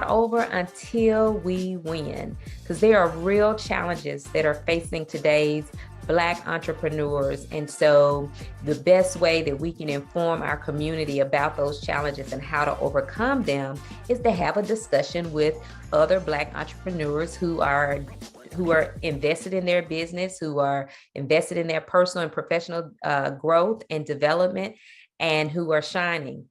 over until we win, because there are real challenges that are facing today's Black entrepreneurs. And so the best way that we can inform our community about those challenges and how to overcome them is to have a discussion with other Black entrepreneurs who are invested in their business, who are invested in their personal and professional growth and development, and who are shining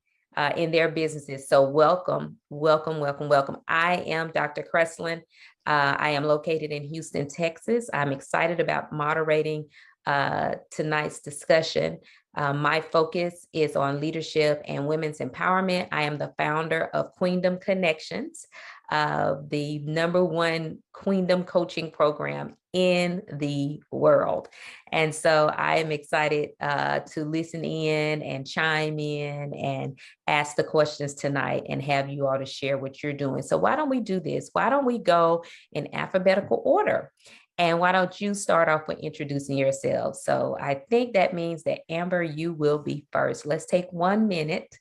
in their businesses. So welcome, welcome, welcome, welcome. I am Dr. Kreslin. I am located in Houston, Texas. I'm excited about moderating tonight's discussion. My focus is on leadership and women's empowerment. I am the founder of Queendom Connections, the #1 Queendom coaching program in the world. And so I am excited to listen in and chime in and ask the questions tonight and have you all to share what you're doing. So why don't we do this? Why don't we go in alphabetical order? And why don't you start off with introducing yourself? So I think that means that Amber, you will be first. Let's take 1 minute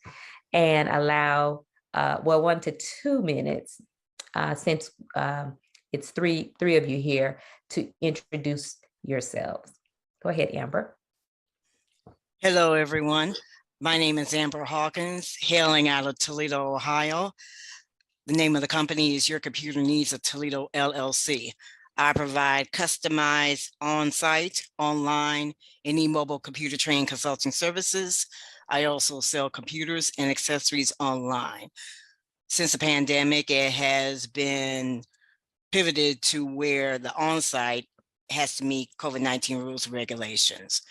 and allow, 1 to 2 minutes, since it's three of you here, to introduce yourselves. Go ahead, Amber. Hello, everyone. My name is Amber Hawkins, hailing out of Toledo, Ohio. The name of the company is Your Computer Needs of Toledo, LLC. I provide customized on-site, online, and mobile computer training consulting services. I also sell computers and accessories online. Since the pandemic, it has been pivoted to where the on-site has to meet COVID-19 rules and regulations.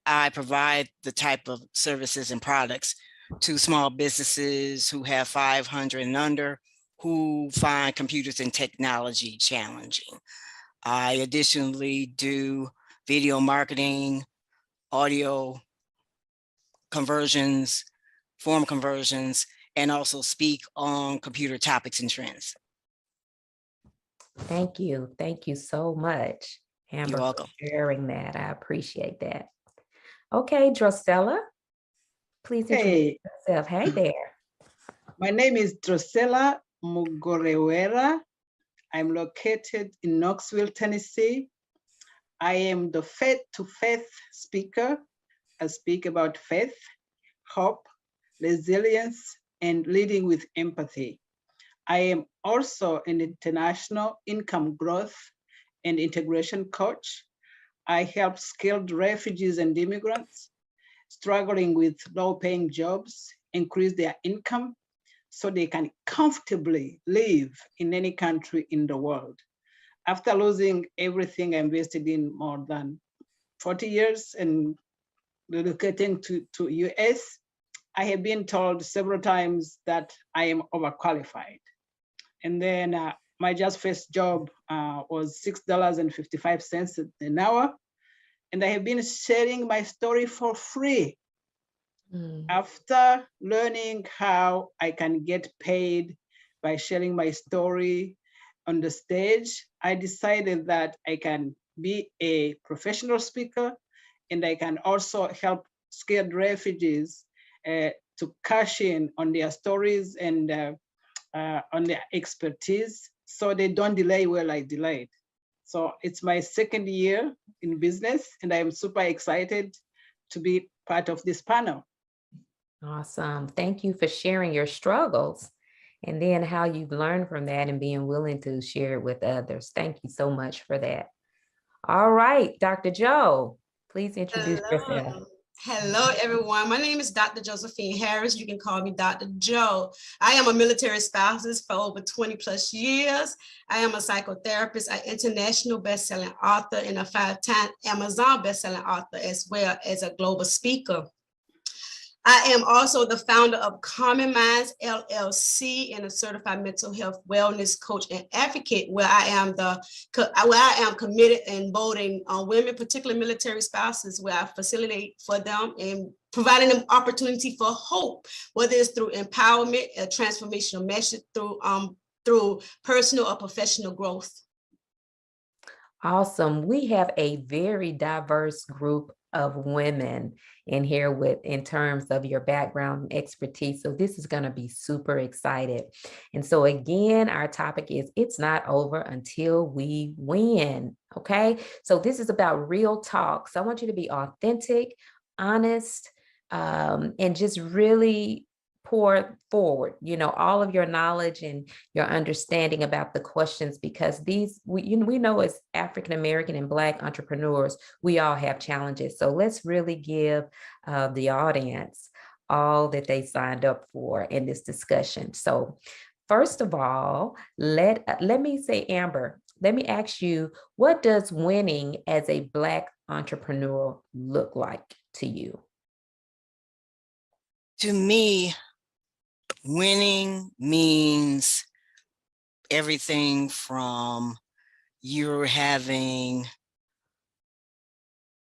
I provide the type of services and products to small businesses who have 500 and under, who find computers and technology challenging. I additionally do video marketing, audio conversions, form conversions, and also speak on computer topics and trends. Thank you. Thank you so much, Amber, You're welcome, for sharing that. I appreciate that. Okay, Drusilla, please introduce yourself. Hey there. My name is Drusilla Mugorewera. I'm located in Knoxville, Tennessee. I am the faith to faith speaker. I speak about faith, hope, resilience, and leading with empathy. I am also an international income growth and integration coach. I help skilled refugees and immigrants struggling with low-paying jobs increase their income so they can comfortably live in any country in the world. After losing everything I invested in more than 40 years and relocating to US, I have been told several times that I am overqualified. And then my just first job was $6.55 an hour. And I have been sharing my story for free. After learning how I can get paid by sharing my story on the stage, I decided that I can be a professional speaker and I can also help scared refugees to cash in on their stories and on their expertise so they don't delay where I delayed. So it's my second year in business and I'm super excited to be part of this panel. Awesome. Thank you for sharing your struggles and then how you've learned from that and being willing to share it with others. Thank you so much for that. All right, Dr. Joe, please introduce yourself. Hello, everyone. My name is Dr. Josephine Harris. You can call me Dr. Joe. I am a military spouse for over 20 plus years. I am a psychotherapist, an international best-selling author, and a 5-time Amazon best-selling author, as well as a global speaker. I am also the founder of Common Minds LLC and a certified mental health wellness coach and advocate, where I am committed and voting on women, particularly military spouses, where I facilitate for them and providing them opportunity for hope, whether it's through empowerment, a transformational message, through personal or professional growth. Awesome. We have a very diverse group of women in here in terms of your background and expertise. So this is going to be super excited. And so again, our topic is it's not over until we win. Okay. So this is about real talk. So I want you to be authentic, honest, and just really pour forward, all of your knowledge and your understanding about the questions, because we know as African-American and Black entrepreneurs, we all have challenges. So let's really give the audience all that they signed up for in this discussion. So first of all, let me say, Amber, let me ask you, what does winning as a Black entrepreneur look like to you? To me, winning means everything from you're having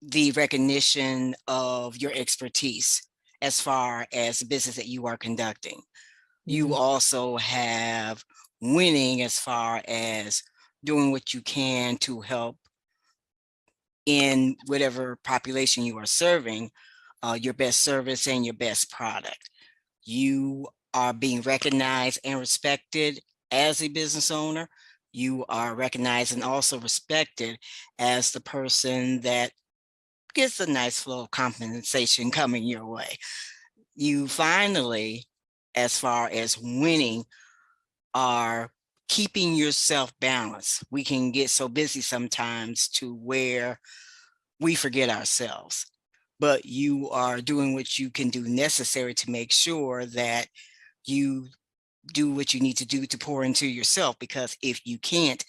the recognition of your expertise as far as the business that you are conducting. Mm-hmm. You also have winning as far as doing what you can to help in whatever population you are serving, your best service and your best product. You are being recognized and respected as a business owner. You are recognized and also respected as the person that gets a nice flow of compensation coming your way. You finally, as far as winning, are keeping yourself balanced. We can get so busy sometimes to where we forget ourselves, but you are doing what you can do necessary to make sure that you do what you need to do to pour into yourself, because if you can't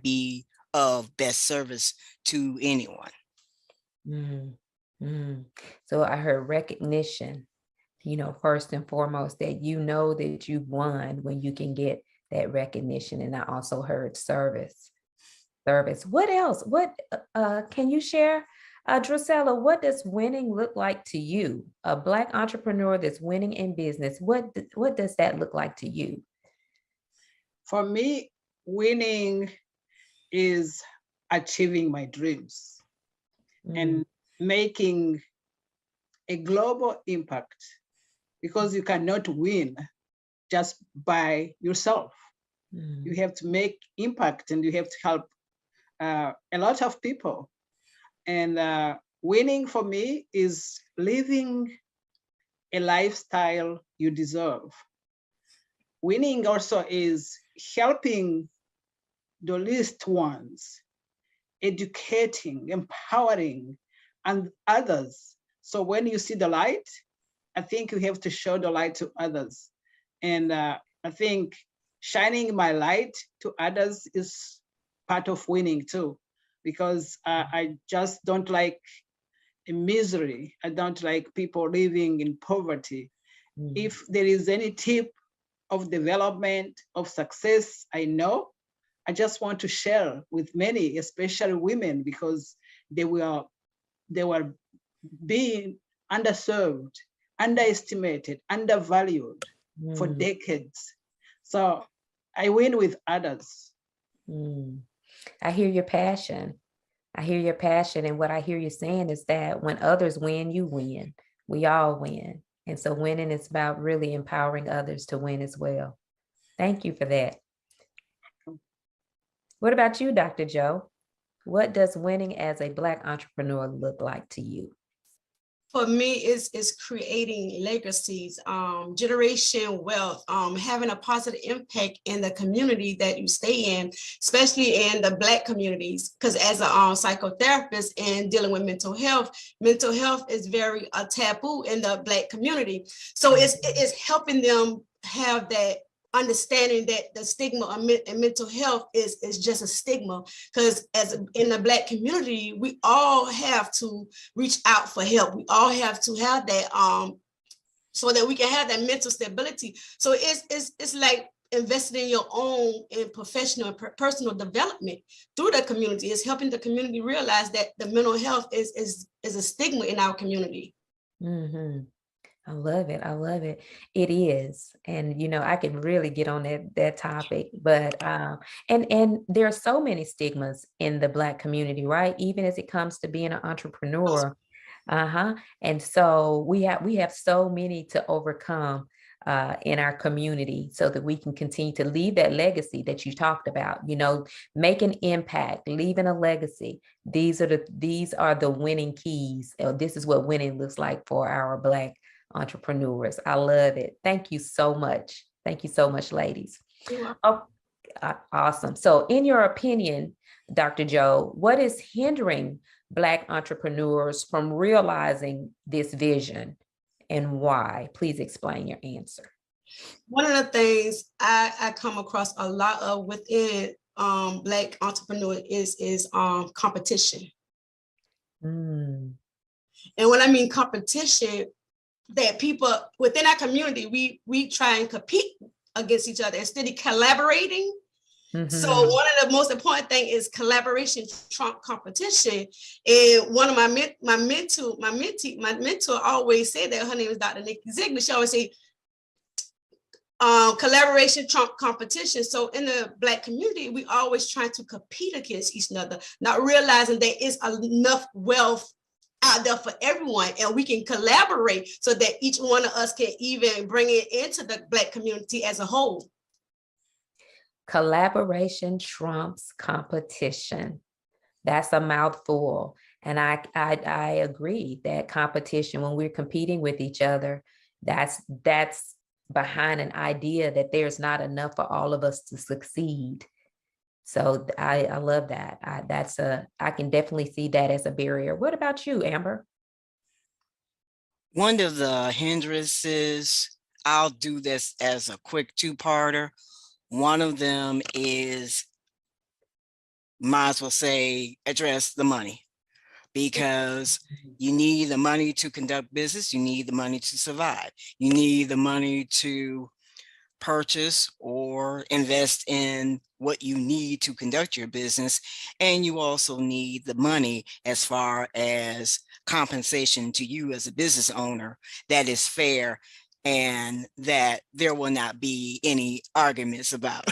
be of best service to anyone. So I heard recognition, first and foremost, that that you've won when you can get that recognition. And I also heard service. What else? What can you share? Drusella, what does winning look like to you? A Black entrepreneur that's winning in business, what does that look like to you? For me, winning is achieving my dreams and making a global impact, because you cannot win just by yourself. You have to make impact and you have to help a lot of people. And winning for me is living a lifestyle you deserve. Winning also is helping the least ones, educating, empowering, and others. So when you see the light, I think you have to show the light to others. And I think shining my light to others is part of winning too, because I just don't like misery. I don't like people living in poverty. If there is any tip of development, of success, I just want to share with many, especially women, because they were being underserved, underestimated, undervalued for decades. So I win with others. I hear your passion. And what I hear you saying is that when others win, you win. We all win. And so winning is about really empowering others to win as well. Thank you for that. What about you, Dr. Joe? What does winning as a Black entrepreneur look like to you? For me, is creating legacies, generation wealth, having a positive impact in the community that you stay in, especially in the Black communities. Because as a psychotherapist and dealing with mental health is very taboo in the Black community. So it's helping them have that understanding that the stigma in mental health is just a stigma, because as in the Black community, we all have to reach out for help. We all have to have that so that we can have that mental stability. So it's like investing in your own in professional and personal development through the community. It's helping the community realize that the mental health is a stigma in our community. I love it. It is. And, I can really get on that topic, but, and there are so many stigmas in the Black community, right? Even as it comes to being an entrepreneur, And so we have so many to overcome in our community so that we can continue to leave that legacy that you talked about, make an impact, leaving a legacy. These are the winning keys. This is what winning looks like for our Black entrepreneurs. I love it. Thank you so much. Thank you so much, ladies. Oh, awesome. So in your opinion, Dr. Joe, what is hindering Black entrepreneurs from realizing this vision and why? Please explain your answer. One of the things I come across a lot of within Black entrepreneurs is competition. And when I mean competition, that people within our community, we try and compete against each other instead of collaborating. So one of the most important thing is collaboration trump competition. And one of my mentor always said that. Her name is Dr. Nikki Ziegler. She always say, collaboration trump competition. So in the Black community, we always trying to compete against each other, not realizing there is enough wealth out there for everyone, and we can collaborate so that each one of us can even bring it into the Black community as a whole. Collaboration trumps competition. That's a mouthful. And I agree that competition, when we're competing with each other, that's behind an idea that there's not enough for all of us to succeed. So I love that. I can definitely see that as a barrier. What about you, Amber? One of the hindrances, I'll do this as a quick two-parter. One of them is, might as well say, address the money, because you need the money to conduct business. You need the money to survive. You need the money to purchase or invest in what you need to conduct your business. And you also need the money as far as compensation to you as a business owner that is fair and that there will not be any arguments about,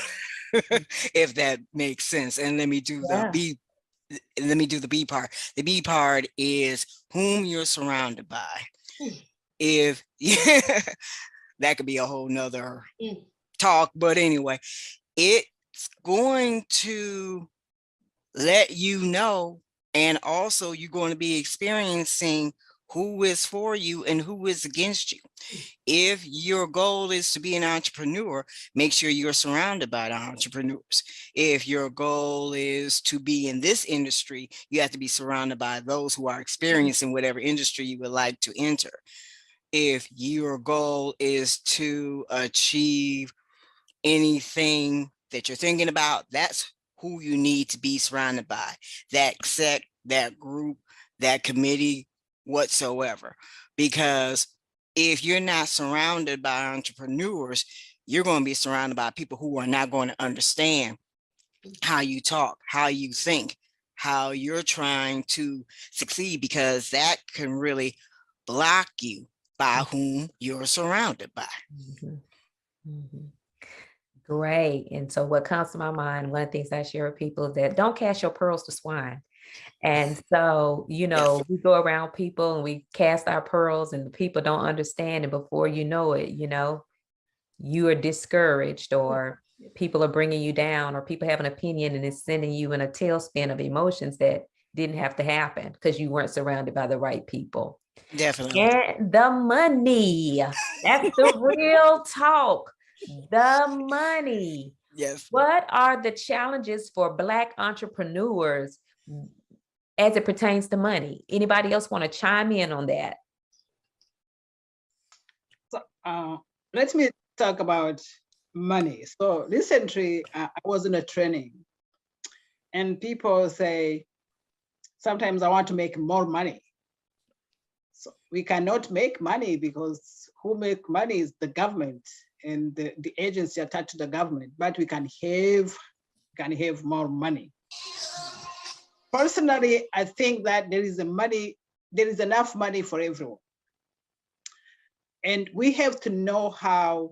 if that makes sense. And let me do the B part. The B part is whom you're surrounded by. If that could be a whole nother talk, but anyway, it's going to let you know, and also you're going to be experiencing who is for you and who is against you. If your goal is to be an entrepreneur, make sure you're surrounded by entrepreneurs. If your goal is to be in this industry, you have to be surrounded by those who are experienced in whatever industry you would like to enter. If your goal is to achieve anything that you're thinking about, that's who you need to be surrounded by, that sect, that group, that committee, whatsoever. Because if you're not surrounded by entrepreneurs, you're going to be surrounded by people who are not going to understand how you talk, how you think, how you're trying to succeed, because that can really block you by whom you're surrounded by. Great. And so what comes to my mind, one of the things I share with people is that don't cast your pearls to swine. And so, we go around people and we cast our pearls and the people don't understand. And before you know it, you are discouraged, or people are bringing you down, or people have an opinion and it's sending you in a tailspin of emotions that didn't have to happen because you weren't surrounded by the right people. Definitely. And the money, that's the real talk. The money. Yes. What are the challenges for Black entrepreneurs as it pertains to money? Anybody else want to chime in on that? So, let me talk about money. So recently, I was in a training, and people say, sometimes I want to make more money. So we cannot make money because who make money is the government and the agency attached to the government, but we can have more money. Personally, I think that there is enough money for everyone. And we have to know how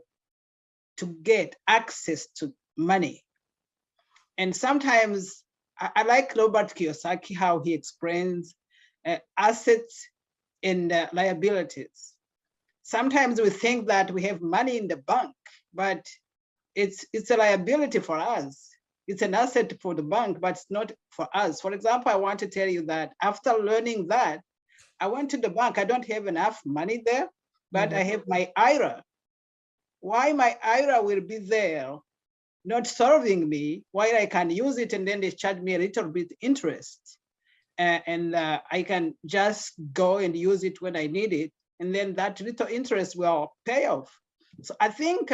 to get access to money. And sometimes I like Robert Kiyosaki, how he explains assets and liabilities. Sometimes we think that we have money in the bank, but it's a liability for us. It's an asset for the bank, but it's not for us. For example, I want to tell you that after learning that, I went to the bank. I don't have enough money there, but I have my IRA. Why my IRA will be there, not serving me, while I can use it and then they charge me a little bit interest. And I can just go and use it when I need it. And then that little interest will pay off. So I think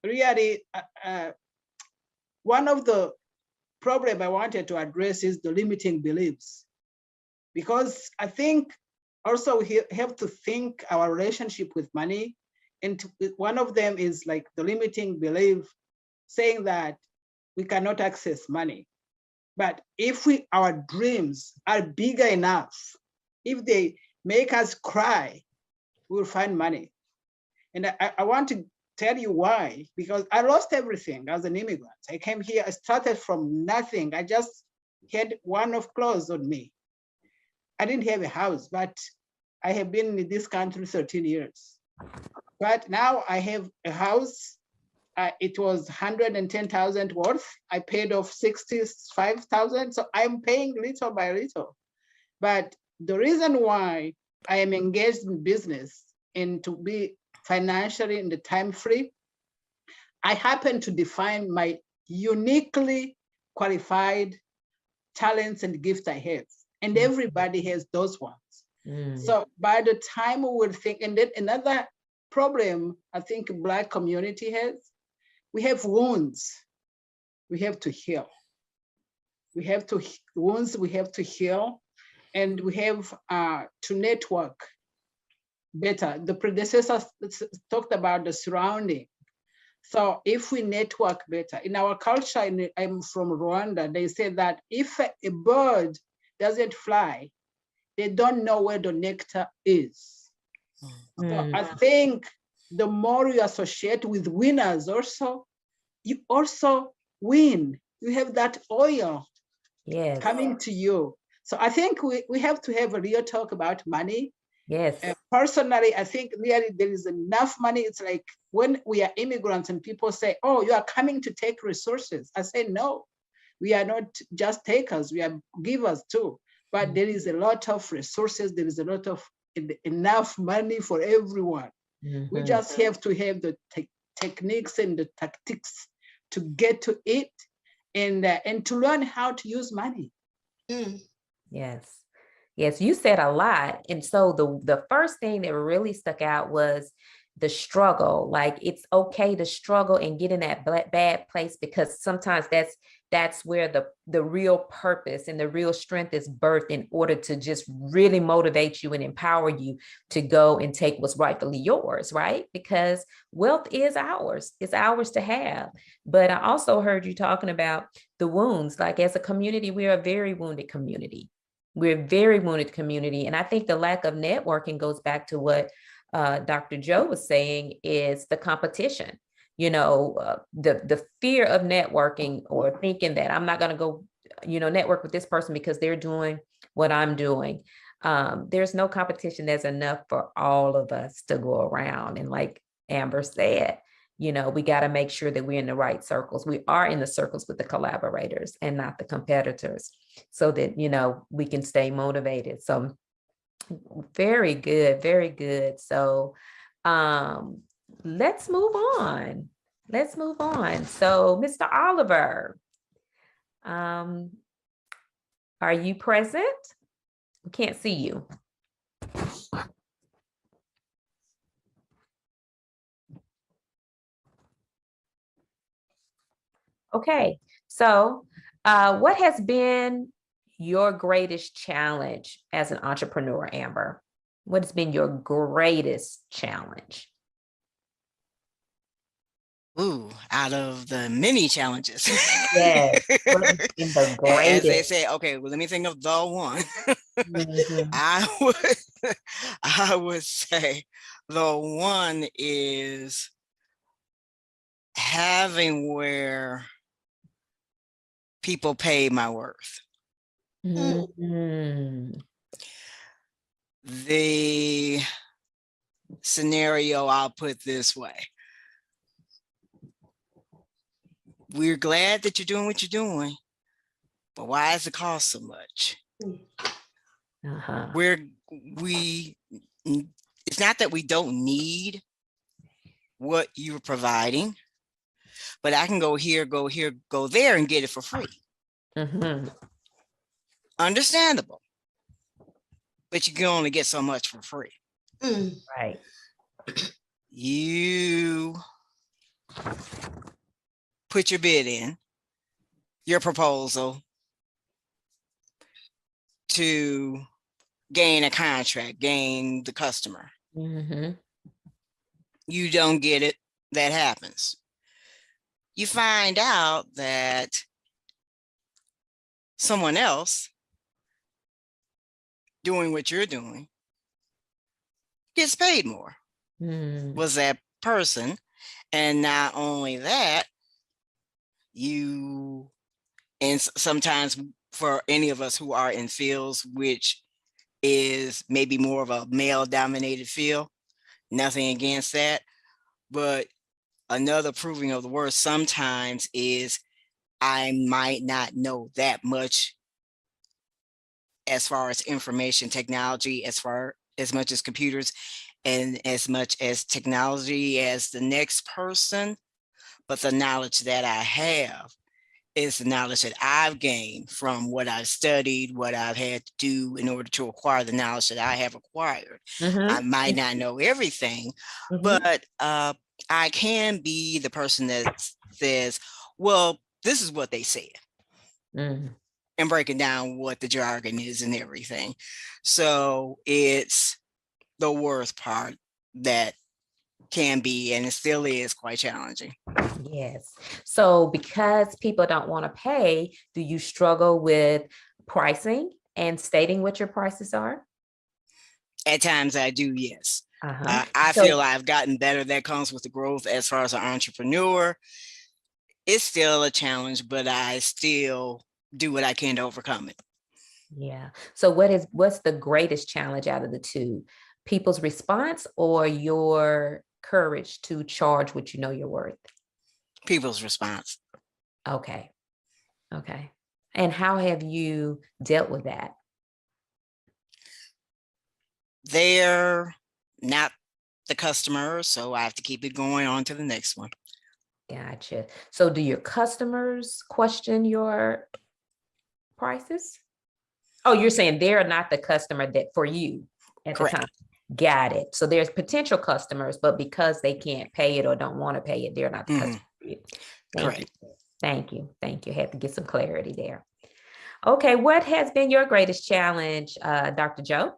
really one of the problem I wanted to address is the limiting beliefs. Because I think also we have to think our relationship with money. And one of them is like the limiting belief saying that we cannot access money. But if our dreams are bigger enough, if they make us cry, we'll find money. And I want to tell you why, because I lost everything as an immigrant. I came here, I started from nothing. I just had one of clothes on me. I didn't have a house, but I have been in this country 13 years. But now I have a house. It was 110,000 worth. I paid off 65,000. So I'm paying little by little. But the reason why I am engaged in business and to be financially in the time free, I happen to define my uniquely qualified talents and gifts I have. And everybody has those ones. So by the time we will think, and then another problem I think Black community has, we have wounds we have to heal. Wounds we have to heal, and we have to network better. The predecessors talked about the surrounding. So if we network better, in our culture, I'm from Rwanda, they say that if a bird doesn't fly, they don't know where the nectar is. So I think the more you associate with winners also, you also win. You have that oil coming to you. So I think we have to have a real talk about money. Yes. Personally, I think really there is enough money. It's like when we are immigrants and people say, oh, you are coming to take resources. I say, no, we are not just takers, we are givers too. But there is a lot of resources. There is a lot of enough money for everyone. We just have to have the techniques and the tactics to get to it and to learn how to use money. Yes. Yes, you said a lot. And so the first thing that really stuck out was the struggle. Like, it's okay to struggle and get in that bad place, because sometimes that's where the real purpose and the real strength is birthed, in order to just really motivate you and empower you to go and take what's rightfully yours, right? Because wealth is ours. It's ours to have. But I also heard you talking about the wounds. Like, as a community, we are a very wounded community. We're a very wounded community. And I think the lack of networking goes back to what Dr. Joe was saying, is the competition. You know, the fear of networking, or thinking that I'm not going to go, network with this person because they're doing what I'm doing. There's no competition. There's enough for all of us to go around. And like Amber said, we got to make sure that we're in the right circles. We are in the circles with the collaborators and not the competitors, so that, we can stay motivated. So very good, very good. So let's move on. So Mr. Oliver, are you present? We can't see you. Okay, so what has been your greatest challenge as an entrepreneur, Amber? What has been your greatest challenge? Ooh, out of the many challenges. Yes, what has been the As they greatest? say, okay, well, let me think of the one. I would say the one is having where people pay my worth. the scenario I'll put this way. We're glad that you're doing what you're doing, but why does it cost so much? Uh-huh. It's not that we don't need what you're providing, but I can go here, go there and get it for free. Mm-hmm. Understandable, but you can only get so much for free. Right. You put your bid in, your proposal to gain a contract, gain the customer. Mm-hmm. You don't get it, that happens. You find out that someone else doing what you're doing gets paid more. Was that person. And not only that, you, and sometimes for any of us who are in fields which is maybe more of a male dominated field, nothing against that, but another proving of the word sometimes is I might not know that much as far as information technology, as much as computers and as much as technology as the next person, but the knowledge that I have is the knowledge that I've gained from what I've studied, what I've had to do in order to acquire the knowledge that I have acquired. I might not know everything, but I can be the person that says, well, this is what they said. And breaking down what the jargon is and everything. So it's the worth part that can be, and it still is, quite challenging. Yes. So because people don't want to pay, do you struggle with pricing and stating what your prices are? At times I do, yes. I feel I've gotten better. That comes with the growth as far as an entrepreneur. It's still a challenge, but I still do what I can to overcome it. Yeah. So what's the greatest challenge out of the two? People's response or your courage to charge what you know you're worth? People's response. Okay. Okay. And how have you dealt with that? They're not the customer, so I have to keep it going on to the next one. Gotcha. So do your customers question your prices? Oh, you're saying they're not the customer that for you at the time. Got it. So there's potential customers, but because they can't pay it or don't want to pay it, they're not the customer for you. Thank you. Thank you. Thank you. Had to get some clarity there. Okay. What has been your greatest challenge, Dr. Joe?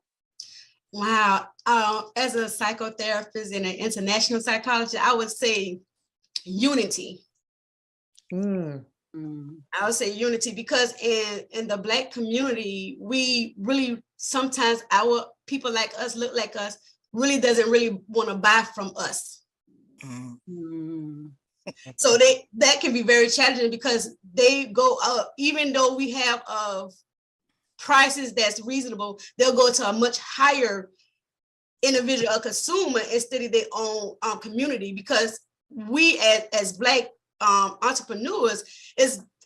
Wow. As a psychotherapist and an international psychologist, I would say unity. I would say unity, because in the Black community, we really, sometimes our people like us, look like us, really doesn't really want to buy from us. So that can be very challenging, because they go up, even though we have prices that's reasonable, they'll go to a much higher individual, a consumer, instead of their own community, because we as Black entrepreneurs,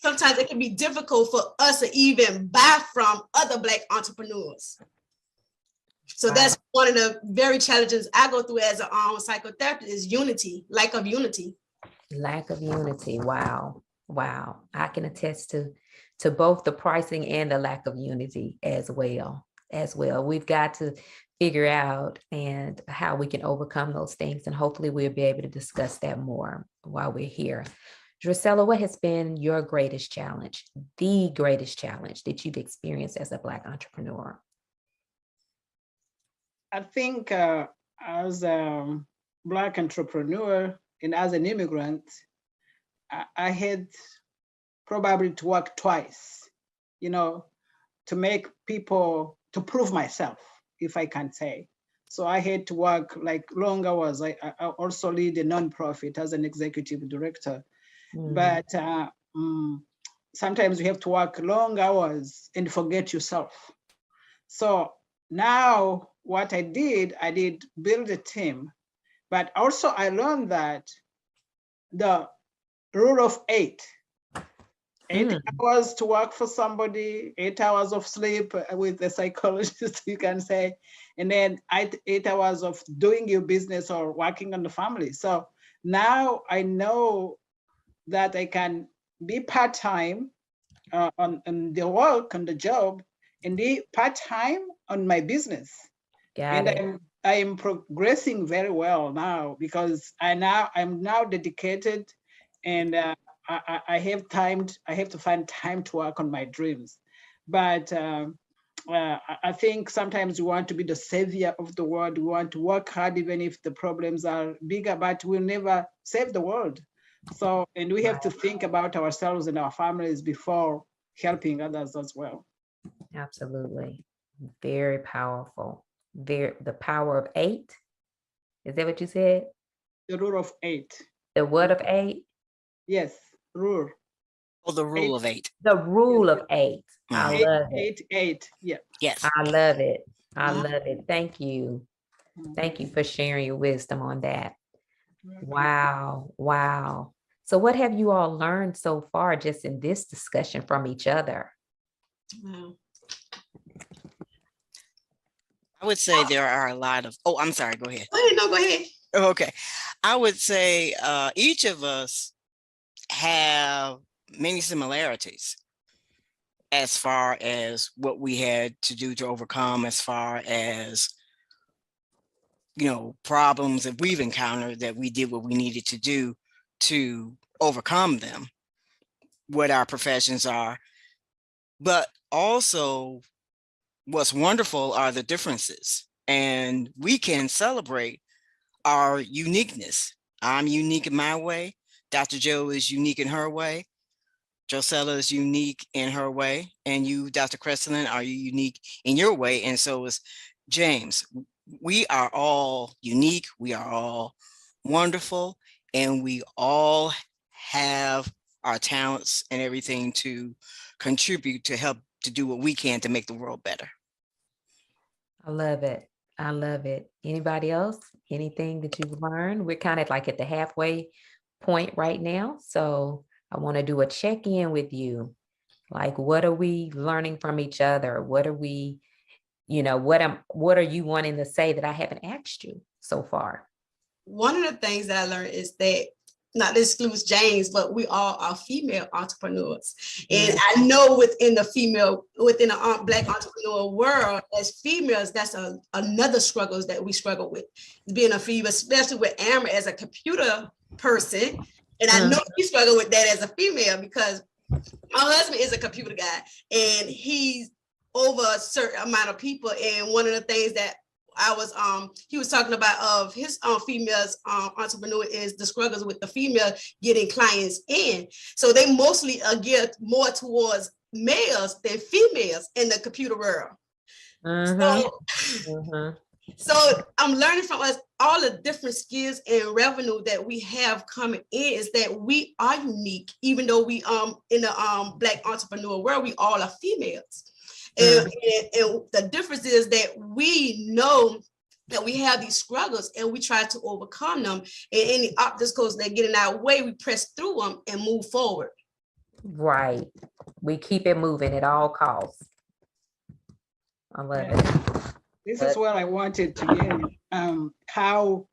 sometimes it can be difficult for us to even buy from other Black entrepreneurs. So that's one of the very challenges I go through as a psychotherapist, is unity, lack of unity. Lack of unity. Wow. Wow. I can attest to both the pricing and the lack of unity as well. We've got to figure out and how we can overcome those things. And hopefully we'll be able to discuss that more while we're here. Drusella, what has been your greatest challenge, the greatest challenge that you've experienced as a Black entrepreneur? I think as a Black entrepreneur and as an immigrant, I had probably to work twice, to make people, to prove myself, if I can say. So I had to work like long hours. I also lead a nonprofit as an executive director. But sometimes you have to work long hours and forget yourself. So now what I did build a team, but also I learned that the rule of 8 hours to work for somebody, 8 hours of sleep with a psychologist, you can say, and then 8 hours of doing your business or working on the family. So now I know that I can be part-time on the work, on the job, and be part-time on my business. Got it. I am progressing very well now because I'm now dedicated, and I have to find time to work on my dreams. But I think sometimes we want to be the savior of the world. We want to work hard even if the problems are bigger, but we'll never save the world. So, and we have to think about ourselves and our families before helping others as well. Absolutely. Very powerful. The power of 8. Is that what you said? The rule of 8. The what of 8? Yes, rule. Oh, the rule of 8. The rule of 8. I love it. 8. Yeah. Yes. I love it. I love it. Thank you. Thank you for sharing your wisdom on that. Wow. Wow. So what have you all learned so far just in this discussion from each other? Wow. I would say there are a lot of, oh, I'm sorry, go ahead. No, go ahead. Okay. I would say each of us have many similarities as far as what we had to do to overcome, as far as, you know, problems that we've encountered, that we did what we needed to do to overcome them, what our professions are. But also what's wonderful are the differences, and we can celebrate our uniqueness. I'm unique in my way. Dr. Joe is unique in her way. Drusilla is unique in her way. And you, Dr. Crescent, are unique in your way. And so is James. We are all unique. We are all wonderful. And we all have our talents and everything to contribute to help to do what we can to make the world better. I love it. I love it. Anybody else? Anything that you've learned? We're kind of like at the halfway point right now. So I want to do a check-in with you. Like, what are we learning from each other? What are we, you know, what are you wanting to say that I haven't asked you so far? One of the things that I learned is that, not to exclude James, but we all are female entrepreneurs. And I know within the Black entrepreneur world, as females, that's another struggles that we struggle with, being a female, especially with Amber as a computer person. And I know you struggle with that as a female because my husband is a computer guy and he's over a certain amount of people. And one of the things that he was talking about of his females entrepreneur is the struggles with the female getting clients in. So they mostly are geared more towards males than females in the computer world. So I'm learning from us all the different skills and revenue that we have coming in is that we are unique, even though we in the Black entrepreneur world, we all are females. And the difference is that we know that we have these struggles and we try to overcome them, and any obstacles that get in our way, we press through them and move forward. Right. We keep it moving at all costs. I love it. This is what I wanted to get. How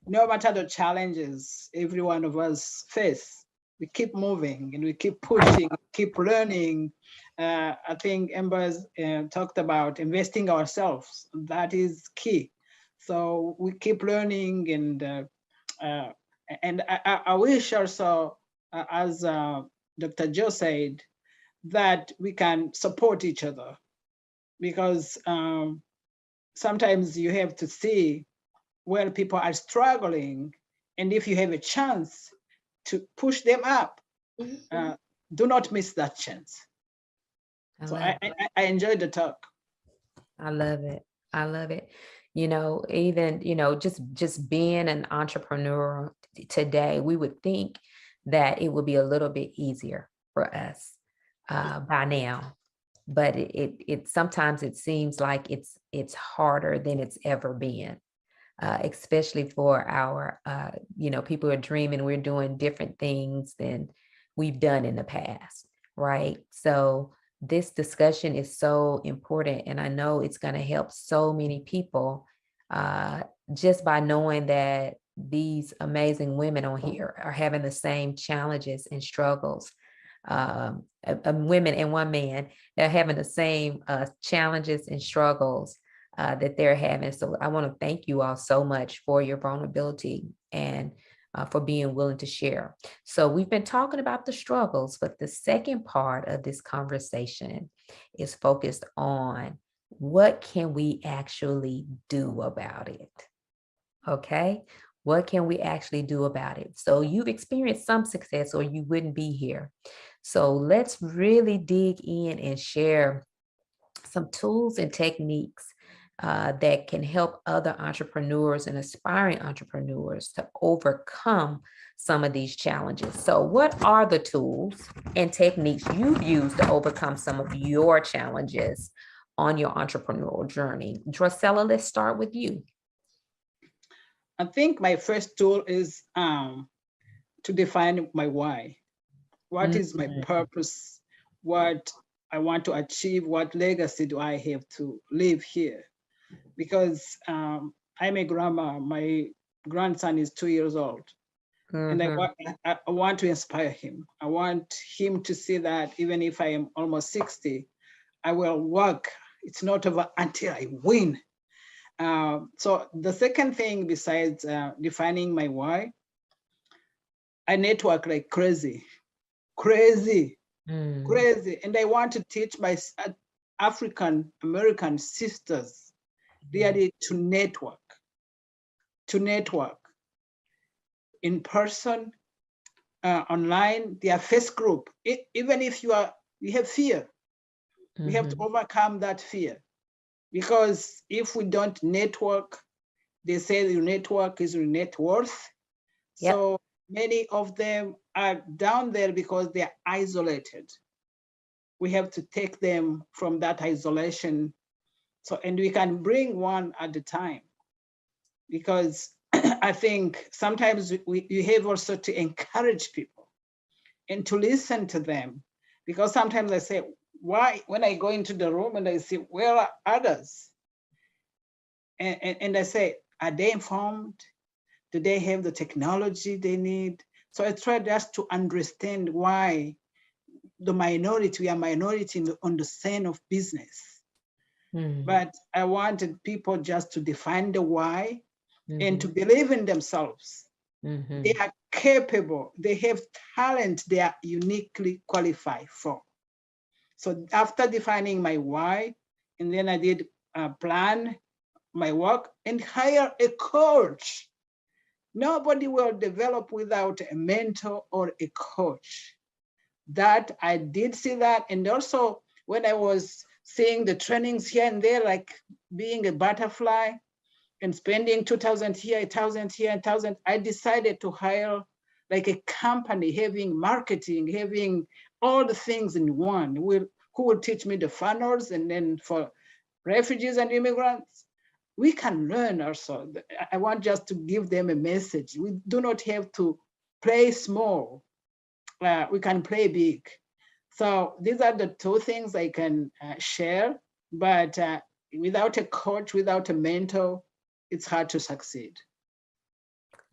no matter the challenges every one of us face, we keep moving and we keep pushing, keep learning. I think Amber's talked about investing ourselves. That is key. So we keep learning, and I wish also, as Dr. Joe said, that we can support each other, because sometimes you have to see where people are struggling, and if you have a chance to push them up, do not miss that chance. So I enjoyed the talk. I love it. I love it. You know, even, you know, just being an entrepreneur today, we would think that it would be a little bit easier for us by now. but it sometimes it seems like it's harder than it's ever been. Especially for our, people who are dreaming, we're doing different things than we've done in the past, right? So this discussion is so important, and I know it's going to help so many people just by knowing that these amazing women on here are having the same challenges and struggles. Women and one man, they're having the same challenges and struggles that they're having. So I want to thank you all so much for your vulnerability and for being willing to share. So we've been talking about the struggles, but the second part of this conversation is focused on what can we actually do about it? Okay. What can we actually do about it? So you've experienced some success or you wouldn't be here. So let's really dig in and share some tools and techniques that can help other entrepreneurs and aspiring entrepreneurs to overcome some of these challenges. So what are the tools and techniques you've used to overcome some of your challenges on your entrepreneurial journey? Drusella, let's start with you. I think my first tool is to define my why. What is my purpose? What I want to achieve? What legacy do I have to live here? Because I'm a grandma. My grandson is 2 years old. And I want to inspire him. I want him to see that even if I am almost 60, I will work. It's not over until I win. So the second thing besides defining my why, I network like crazy. And I want to teach my African American sisters really to network in person, online, their face group. Even if you have fear, we have to overcome that fear. Because if we don't network, they say your network is your net worth. Yep. So many of them are down there because they're isolated. We have to take them from that isolation. So, and we can bring one at a time. Because I think sometimes you have also to encourage people and to listen to them. Because sometimes I say, why, when I go into the room and I see, where are others? And I say, are they informed? Do they have the technology they need? So I try just to understand why we are minority on the scene of business. But I wanted people just to define the why and to believe in themselves. They are capable, they have talent they are uniquely qualified for. So after defining my why, and then I did plan my work and hire a coach. Nobody will develop without a mentor or a coach. That I did see that. And also when I was seeing the trainings here and there, like being a butterfly and spending 2,000 here, 1,000 here, 1,000, I decided to hire like a company having marketing, having all the things in one, who will teach me the funnels. And then for refugees and immigrants, we can learn also. I want just to give them a message. We do not have to play small. We can play big. So these are the two things I can share, but without a coach, without a mentor, it's hard to succeed.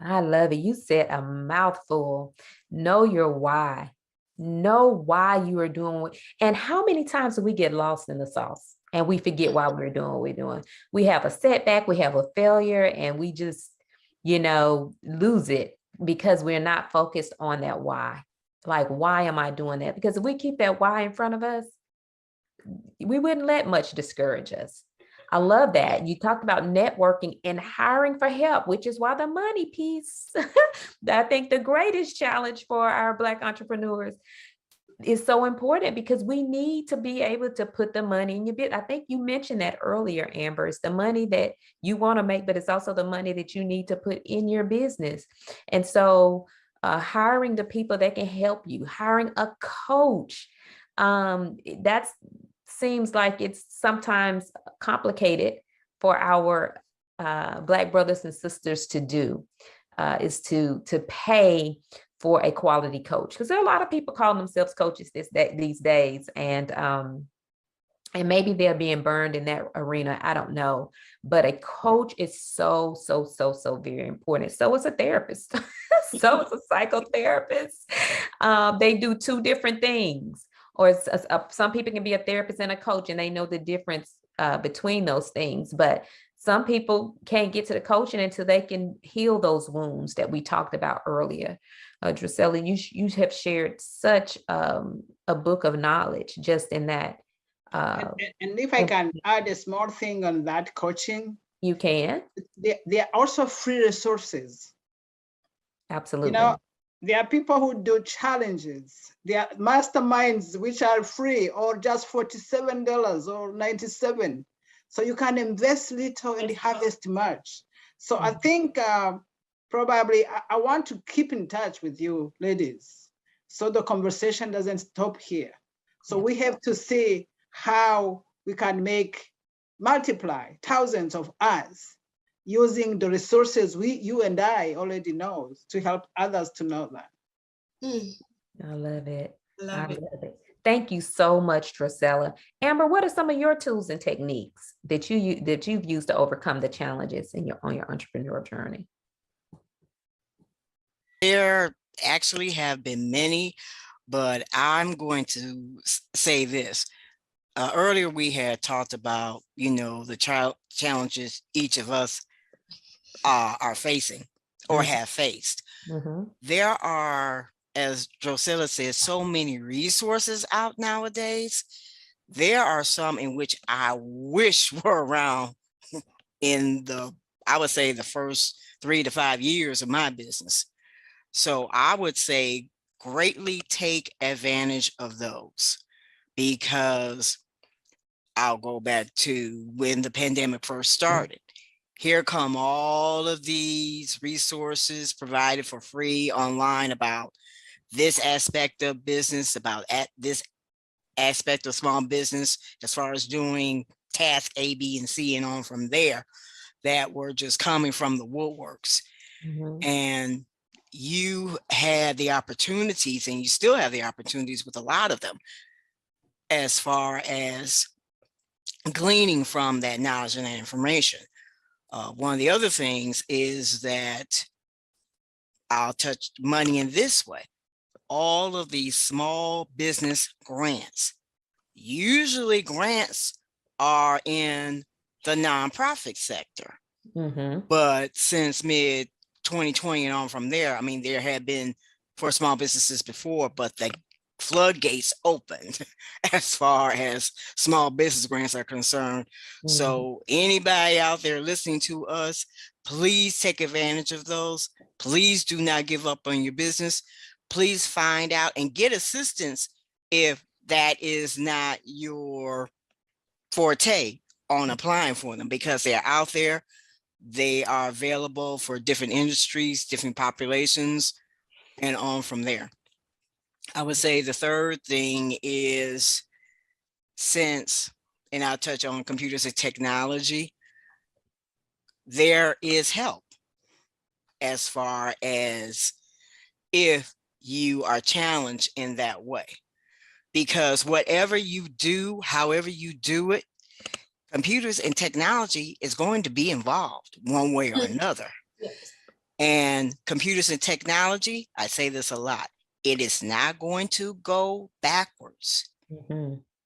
I love it. You said a mouthful. Know your why. Know why you are doing what, and how many times do we get lost in the sauce and we forget why we're doing what we're doing? We have a setback, we have a failure, and we just, lose it because we're not focused on that why. Like, why am I doing that? Because if we keep that why in front of us, we wouldn't let much discourage us. I love that. You talked about networking and hiring for help, which is why the money piece, I think the greatest challenge for our Black entrepreneurs is so important, because we need to be able to put the money in your bit. I think you mentioned that earlier, Amber. It's the money that you want to make, but it's also the money that you need to put in your business. And so hiring the people that can help you, hiring a coach, that's seems like it's sometimes complicated for our Black brothers and sisters to do, is to pay for a quality coach, because there are a lot of people calling themselves coaches these days, and maybe they're being burned in that arena. I don't know, but a coach is so very important. So is a therapist. So is a psychotherapist. They do two different things, or some people can be a therapist and a coach, and they know the difference between those things. But some people can't get to the coaching until they can heal those wounds that we talked about earlier. Drusella, you have shared such a book of knowledge just in that. And if I can add a small thing on that coaching. You can. There are also free resources. Absolutely. You know, there are people who do challenges. There are masterminds which are free or just $47 or $97. So you can invest little and harvest much. So I think probably I want to keep in touch with you ladies, so the conversation doesn't stop here. So we have to see how we can multiply thousands of us using the resources you and I already know to help others to know that. I love it. Love it. Thank you so much, Drusella. Amber, what are some of your tools and techniques that you've used to overcome the challenges on your entrepreneurial journey? There actually have been many, but I'm going to say this. Earlier, we had talked about, the challenges each of us are facing or have faced. There are, as Drusella says, so many resources out nowadays. There are some in which I wish were around in I would say the first 3 to 5 years of my business. So I would say greatly take advantage of those, because I'll go back to when the pandemic first started. Here come all of these resources provided for free online about this aspect of business, about this aspect of small business, as far as doing task A, B, and C, and on from there, that were just coming from the woodworks. And you had the opportunities, and you still have the opportunities with a lot of them, as far as gleaning from that knowledge and that information. One of the other things is that I'll touch money in this way. All of these small business grants, usually grants are in the nonprofit sector. But since mid 2020 and on from there, I mean, there had been for small businesses before, but the floodgates opened as far as small business grants are concerned. So anybody out there listening to us, please take advantage of those. Please do not give up on your business. Please find out and get assistance if that is not your forte on applying for them, because they are out there. They are available for different industries, different populations, and on from there. I would say the third thing is, and I'll touch on computers and technology, there is help as far as if you are challenged in that way. Because whatever you do, however you do it, computers and technology is going to be involved one way or another. And computers and technology, I say this a lot, it is not going to go backwards.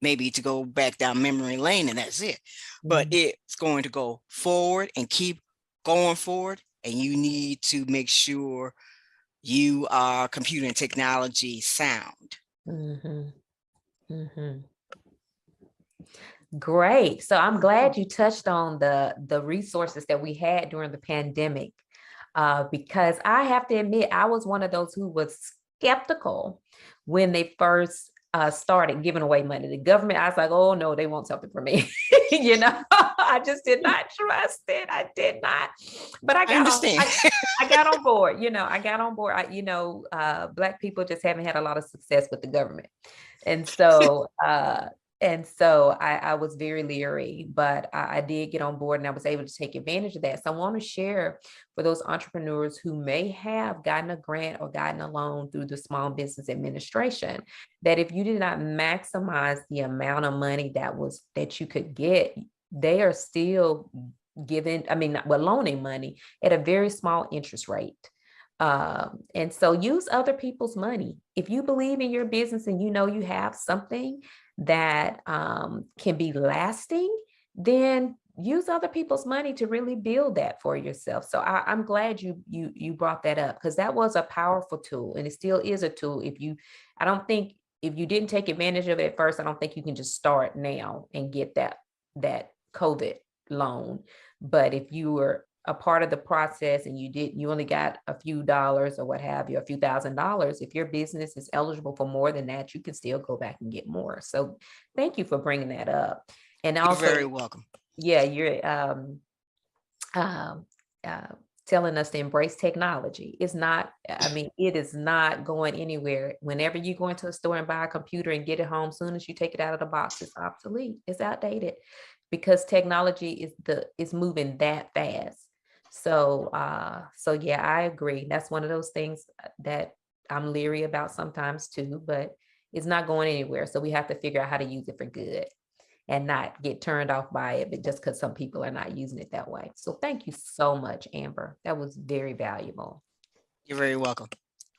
Maybe to go back down memory lane and that's it. But it's going to go forward and keep going forward. And you need to make sure you are computer and technology sound. Great. So I'm glad you touched on the resources that we had during the pandemic, because I have to admit, I was one of those who was skeptical when they first started giving away money. The government, I was like, oh no, they want something for me. I just did not trust it. I did not. But I got on board. I got on board. Black people just haven't had a lot of success with the government. And so And so I was very leery, but I did get on board and I was able to take advantage of that. So I want to share for those entrepreneurs who may have gotten a grant or gotten a loan through the Small Business Administration, that if you did not maximize the amount of money that you could get, they are still loaning money at a very small interest rate. And so use other people's money. If you believe in your business and you know you have something that can be lasting, then use other people's money to really build that for yourself. So I'm glad you brought that up, because that was a powerful tool, and it still is a tool. I don't think if you didn't take advantage of it at first, I don't think you can just start now and get that COVID loan. But if you were a part of the process and you only got a few dollars or what have you, a few $1,000s, if your business is eligible for more than that, you can still go back and get more. So thank you for bringing that up. And also, you're very welcome. Yeah, you're telling us to embrace technology. It is not going anywhere. Whenever you go into a store and buy a computer and get it home, soon as you take it out of the box, it's obsolete, it's outdated, because technology is moving that fast. So yeah, I agree. That's one of those things that I'm leery about sometimes too, but it's not going anywhere. So we have to figure out how to use it for good and not get turned off by it, but just because some people are not using it that way. So thank you so much, Amber. That was very valuable. You're very welcome.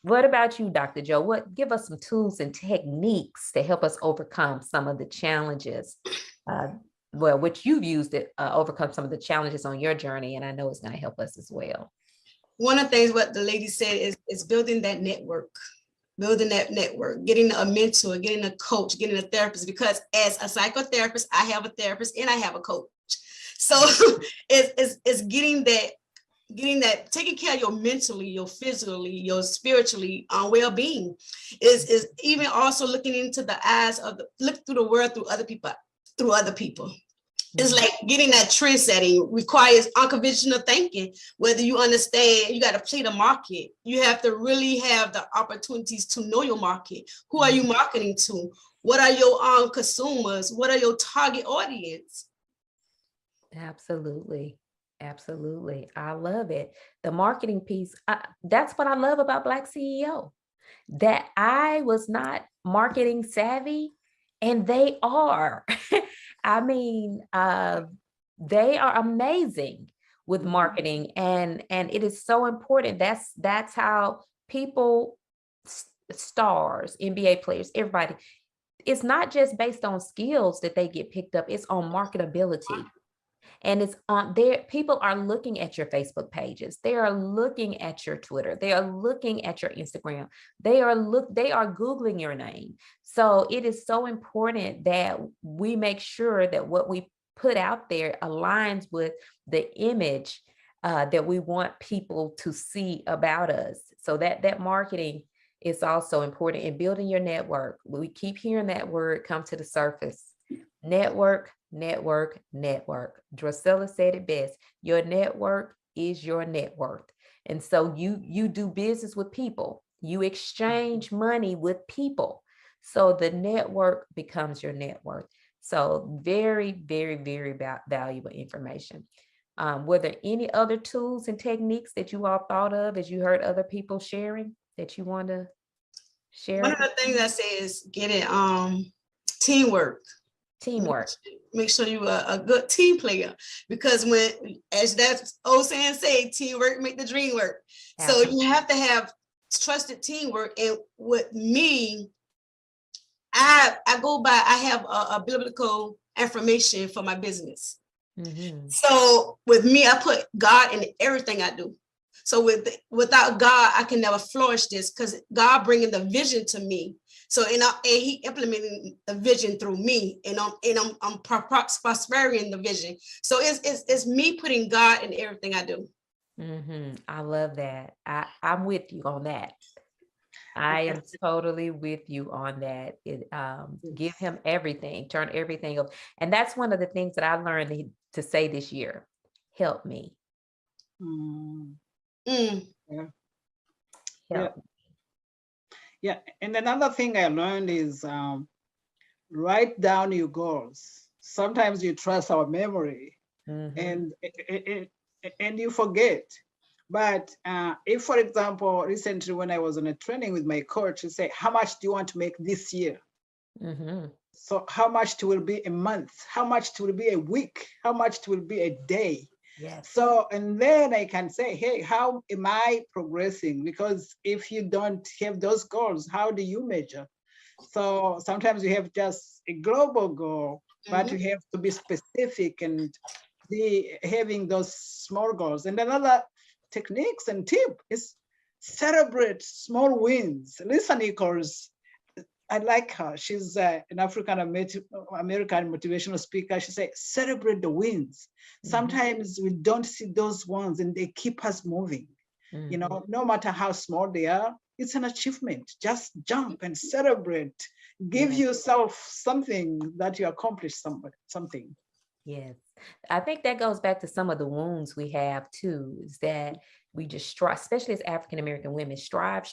What about you, Dr. Joe? Give us some tools and techniques to help us overcome some of the challenges, which you've used to overcome some of the challenges on your journey, and I know it's going to help us as well. One of the things what the lady said is building that network. Building that network, getting a mentor, getting a coach, getting a therapist, because as a psychotherapist, I have a therapist and I have a coach. So it's getting that, taking care of your mentally, your physically, your spiritually well-being, is even also looking into the eyes look through the world through other people. It's like getting that trend setting requires unconventional thinking. Whether you understand, you got to play the market. You have to really have the opportunities to know your market. Who are you marketing to? What are your consumers? What are your target audience? Absolutely. Absolutely. I love it. The marketing piece, that's what I love about BlackCEO, that I was not marketing savvy, and they are. I mean, they are amazing with marketing, and it is so important. That's how people, stars, NBA players, everybody, it's not just based on skills that they get picked up, it's on marketability. And it's on there. People are looking at your Facebook pages. They are looking at your Twitter. They are looking at your Instagram. They are Googling your name. So it is so important that we make sure that what we put out there aligns with the image that we want people to see about us. So that marketing is also important in building your network. We keep hearing that word come to the surface. Network, network, network. Drusilla said it best. Your network is your net worth. And so you do business with people. You exchange money with people. So the network becomes your net worth. So very, very, very valuable information. Were there any other tools and techniques that you all thought of as you heard other people sharing that you want to share? One of the things I say is get it teamwork. Teamwork. Make sure you're a good team player, because when, as that old saying say, teamwork make the dream work. Absolutely. So you have to have trusted teamwork. And with me, I have a biblical affirmation for my business. So with me, I put God in everything I do. So without God, I can never flourish this, because God bringing the vision to me. So and he implementing the vision through me, and I'm prospering the vision. So it's me putting God in everything I do. I love that. I'm with you on that. I am totally with you on that. Give him everything, turn everything over. And that's one of the things that I learned to say this year. Help me. Yeah. And another thing I learned is write down your goals. Sometimes you trust our memory and you forget. But if, for example, recently when I was on a training with my coach, he said, how much do you want to make this year? So how much it will be a month? How much it will be a week? How much it will be a day? Yes. So, and then I can say, hey, how am I progressing? Because if you don't have those goals, how do you measure? So sometimes you have just a global goal, but you have to be specific and be having those small goals. And another techniques and tip is celebrate small wins. Lisa Nichols, I like her. She's an African American motivational speaker. She said, celebrate the wins. Sometimes we don't see those ones and they keep us moving. You know, no matter how small they are, it's an achievement. Just jump and celebrate. Give yourself something that you accomplished something. Yes. I think that goes back to some of the wounds we have too, is that we just strive, especially as African-American women, strive.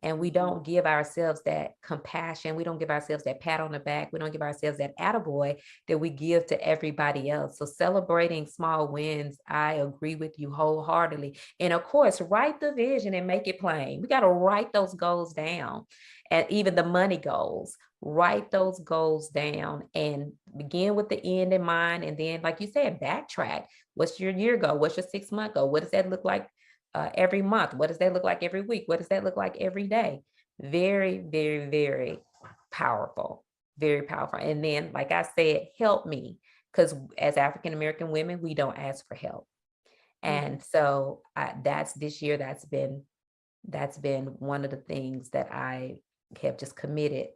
And we don't give ourselves that compassion. We don't give ourselves that pat on the back. We don't give ourselves that attaboy that we give to everybody else. So celebrating small wins, I agree with you wholeheartedly. And of course, write the vision and make it plain. We got to write those goals down, and even the money goals. Write those goals down and begin with the end in mind. And then, like you said, backtrack. What's your year goal? What's your 6-month goal? What does that look like every month? What does that look like every week? What does that look like every day? Very, very, very powerful. Very powerful. And then, like I said, help me. Because as African-American women, we don't ask for help. And so that's this year, that's been one of the things that I have just committed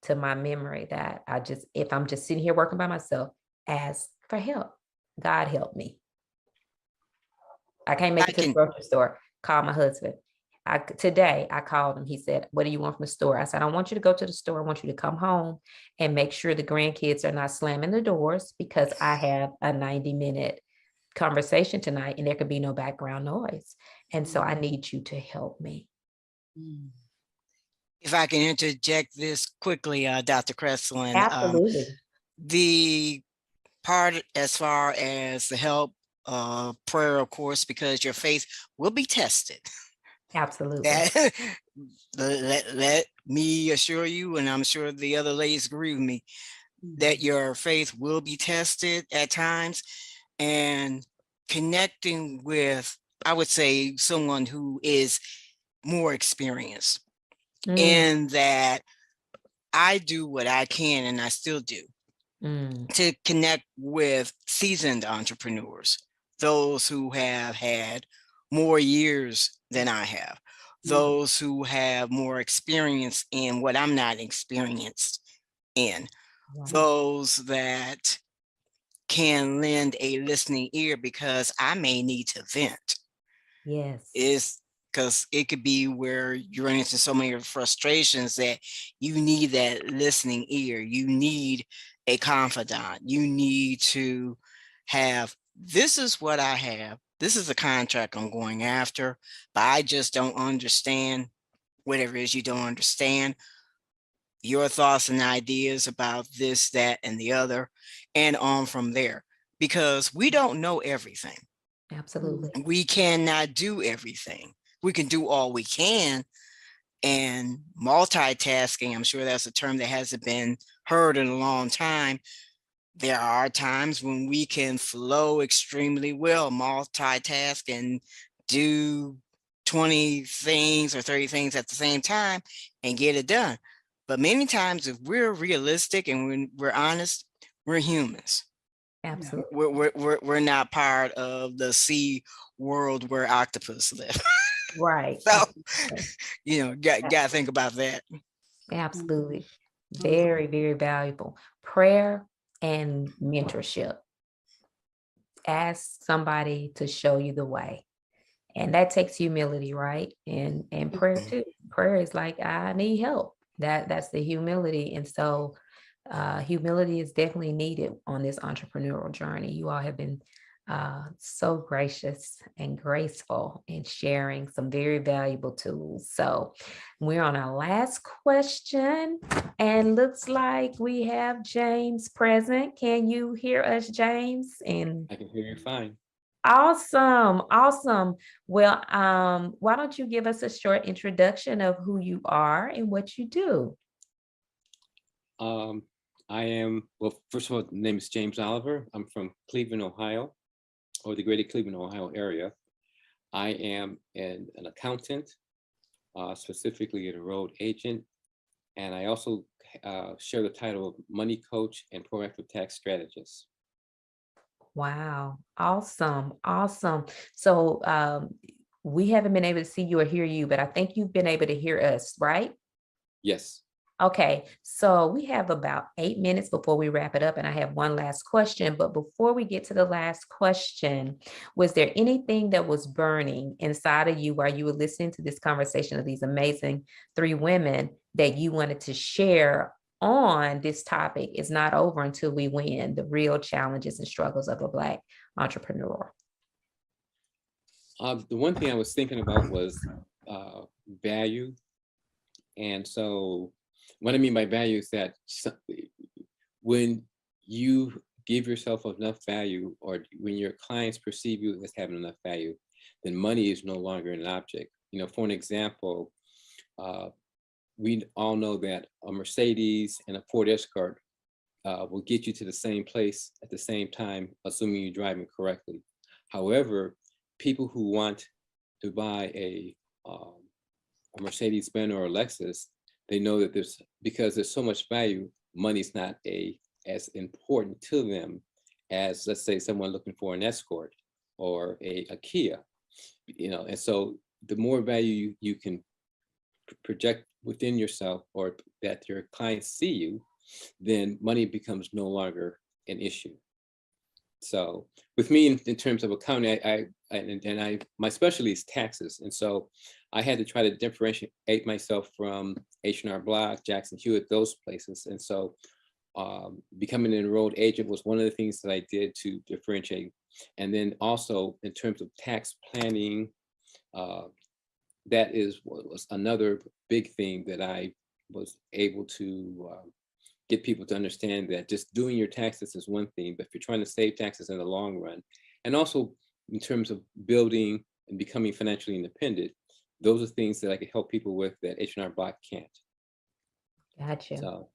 to my memory, that if I'm just sitting here working by myself, ask for help. God help me. I can't make it to the grocery store. Call my husband. Today I called him. He said, what do you want from the store? I said, I want you to go to the store. I want you to come home and make sure the grandkids are not slamming the doors, because I have a 90-minute conversation tonight and there could be no background noise. And so I need you to help me. If I can interject this quickly, Dr. Cresslin. Absolutely. The part as far as the help, prayer, of course, because your faith will be tested. Absolutely. Let me assure you, and I'm sure the other ladies agree with me, that your faith will be tested at times. And connecting with, I would say, someone who is more experienced in that I do what I can, and I still do, to connect with seasoned entrepreneurs, those who have had more years than I have, those who have more experience in what I'm not experienced in, those that can lend a listening ear, because I may need to vent. Yes. Is because it could be where you run into so many frustrations that you need that listening ear. You need a confidant. You need to have, this is what I have. This is the contract I'm going after, but I just don't understand whatever it is you don't understand. Your thoughts and ideas about this, that, and the other, and on from there, because we don't know everything. Absolutely. We cannot do everything. We can do all we can. And multitasking, I'm sure that's a term that hasn't been heard in a long time. There are times when we can flow extremely well, multitask and do 20 things or 30 things at the same time and get it done. But many times, if we're realistic and when we're honest, we're humans. Absolutely. We're not part of the sea world where octopus live. Right. So, you know, got to think about that. Absolutely. Very, very valuable. Prayer and mentorship. Ask somebody to show you the way. And that takes humility, right? And prayer too. Prayer is like, I need help. That's the humility. And so humility is definitely needed on this entrepreneurial journey. You all have been So gracious and graceful in sharing some very valuable tools. So we're on our last question, and looks like we have James present. Can you hear us, James? And I can hear you fine. awesome, awesome. Well, why don't you give us a short introduction of who you are and what you do? I am, well, first of all, the name is James Oliver. I'm from Cleveland, Ohio, or the greater Cleveland, Ohio area. I am an accountant, specifically a road agent, and I also share the title of money coach and proactive tax strategist. Wow, awesome, awesome. So we haven't been able to see you or hear you, but I think you've been able to hear us, right? Yes. Okay, so we have about 8 minutes before we wrap it up, and I have one last question. But before we get to the last question, was there anything that was burning inside of you while you were listening to this conversation of these amazing 3 women that you wanted to share on this topic? Is not over until we win, the real challenges and struggles of a Black entrepreneur? The one thing I was thinking about was value. And so what I mean by value is that when you give yourself enough value, or when your clients perceive you as having enough value, then money is no longer an object. You know, for an example, we all know that a Mercedes and a Ford Escort will get you to the same place at the same time, assuming you're driving correctly. However, people who want to buy a Mercedes-Benz or a Lexus, they know that because there's so much value, money's not as important to them as, let's say, someone looking for an Escort or a Kia, you know. And so the more value you can project within yourself, or that your clients see you, then money becomes no longer an issue. So with me, in terms of accounting, my specialty is taxes. And so I had to try to differentiate myself from H&R Block, Jackson Hewitt, those places. And so becoming an enrolled agent was one of the things that I did to differentiate. And then also in terms of tax planning, that was another big thing that I was able to get people to understand, that just doing your taxes is one thing, but if you're trying to save taxes in the long run, and also in terms of building and becoming financially independent, those are things that I could help people with that H&R Block can't. Gotcha. So.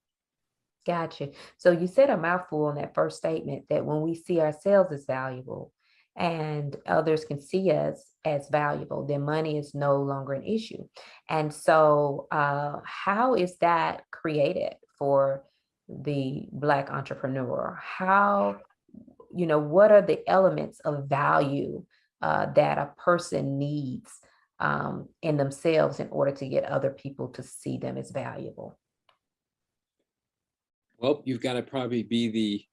Gotcha. So you said a mouthful in that first statement, that when we see ourselves as valuable and others can see us as valuable, then money is no longer an issue. And so how is that created for the Black entrepreneur? How, you know, what are the elements of value that a person needs in themselves in order to get other people to see them as valuable? Well, you've got to probably be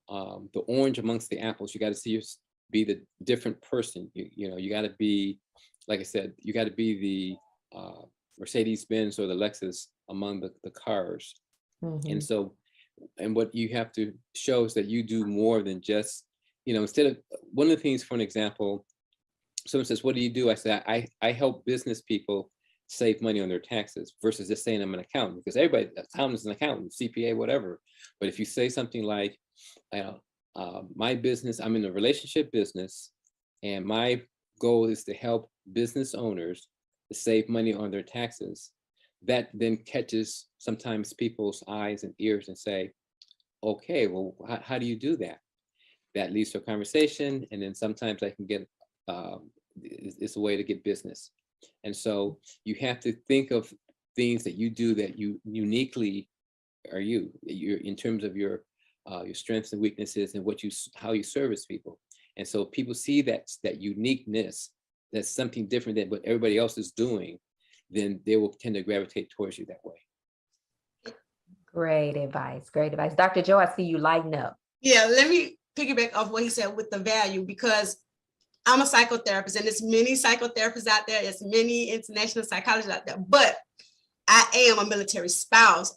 the orange amongst the apples. You got to be the different person. You know, you got to be, like I said, you got to be the Mercedes-Benz or the Lexus among the cars. Mm-hmm. And so, and what you have to show is that you do more than just, you know, instead of, one of the things, for an example, someone says, what do you do? I say, I help business people save money on their taxes, versus just saying I'm an accountant, because everybody, accountant is an accountant, CPA, whatever. But if you say something like, my business, I'm in a relationship business, and my goal is to help business owners to save money on their taxes, that then catches sometimes people's eyes and ears and say, okay, well, how do you do that? That leads to a conversation, and then sometimes I can get, it's a way to get business. And so you have to think of things that you do that you uniquely are you're in terms of your strengths and weaknesses, and how you service people. And so people see that uniqueness, that's something different than what everybody else is doing, then they will tend to gravitate towards you that way. Great advice. Great advice. Dr. Joe, I see you lighting up. Yeah, let me piggyback off what he said with the value, because I'm a psychotherapist, and there's many psychotherapists out there. There's many international psychologists out there, but I am a military spouse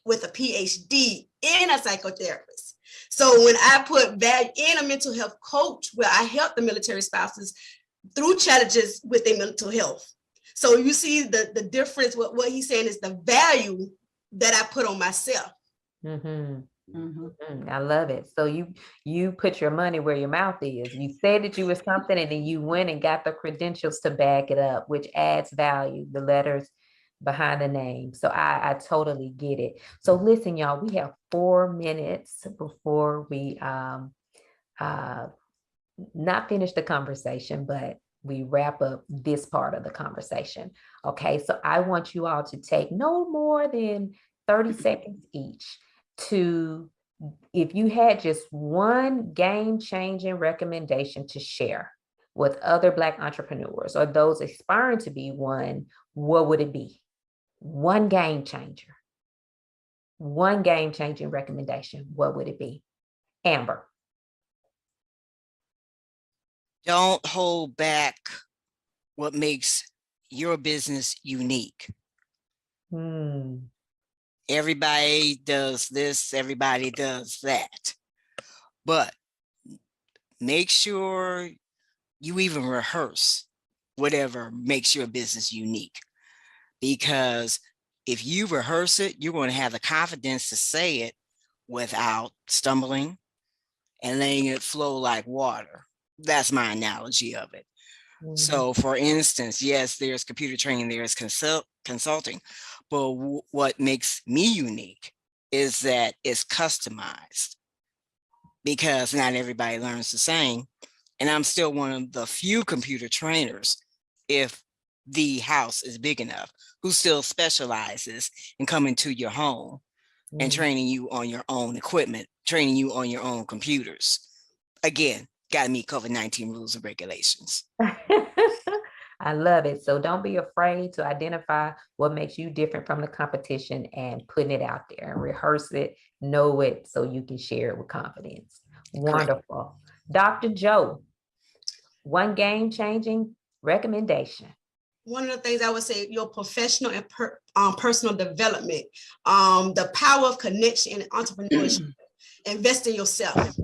with a PhD in a psychotherapist. So when I put value in a mental health coach, where I help the military spouses through challenges with their mental health. So you see the difference. What he's saying is the value that I put on myself. I love it. So you put your money where your mouth is. You said that you were something, and then you went and got the credentials to back it up, which adds value, the letters behind the name. So I totally get it. So listen, y'all, we have 4 minutes before we not finish the conversation, but we wrap up this part of the conversation. Okay, so I want you all to take no more than 30 seconds each to, if you had just one game-changing recommendation to share with other Black entrepreneurs or those aspiring to be one, what would it be? One game changer. One game-changing recommendation, what would it be? Amber. Don't hold back what makes your business unique. Everybody does this, everybody does that. But make sure you even rehearse whatever makes your business unique. Because if you rehearse it, you're going to have the confidence to say it without stumbling and letting it flow like water. That's my analogy of it. So for instance, yes, there's computer training, there's consulting, but what makes me unique is that it's customized, because not everybody learns the same. And I'm still one of the few computer trainers, if the house is big enough, who still specializes in coming to your home and training you on your own equipment, training you on your own computers. Again, got to meet COVID-19 rules and regulations. I love it. So don't be afraid to identify what makes you different from the competition and putting it out there and rehearse it, know it, so you can share it with confidence. Wonderful. Dr. Joe, one game-changing recommendation. One of the things I would say, your professional and personal development, the power of connection and entrepreneurship. Invest in yourself.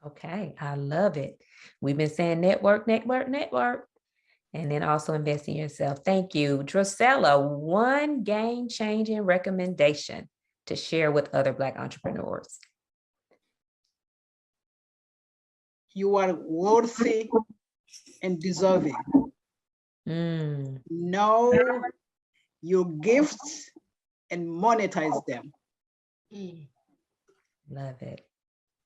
Okay, I love it. We've been saying network, network, network, and then also invest in yourself. Thank you. Drusella, one game-changing recommendation to share with other Black entrepreneurs. You are worthy and deserving. Know your gifts and monetize them. Love it.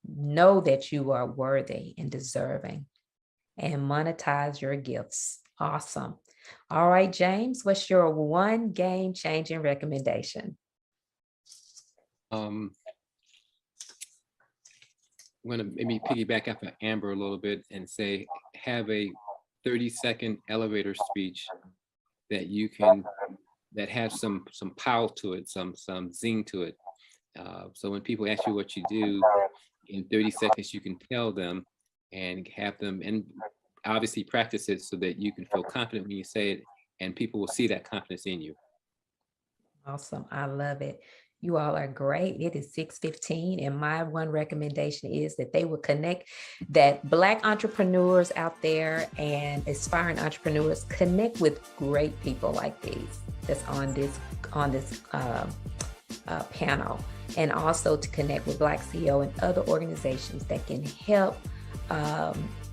Know that you are worthy and deserving, and monetize your gifts. Awesome. All right, James, what's your one game-changing recommendation? I'm going to maybe piggyback off of Amber a little bit and say, have a 30-second elevator speech that you can, that has some power to it, some zing to it. So when people ask you what you do, in 30 seconds, you can tell them and have them, and obviously practice it so that you can feel confident when you say it, and people will see that confidence in you. Awesome. I love it. You all are great. It is 6:15, and my one recommendation is that they will connect, that Black entrepreneurs out there and aspiring entrepreneurs connect with great people like these that's on this panel, and also to connect with BlackCEO and other organizations that can help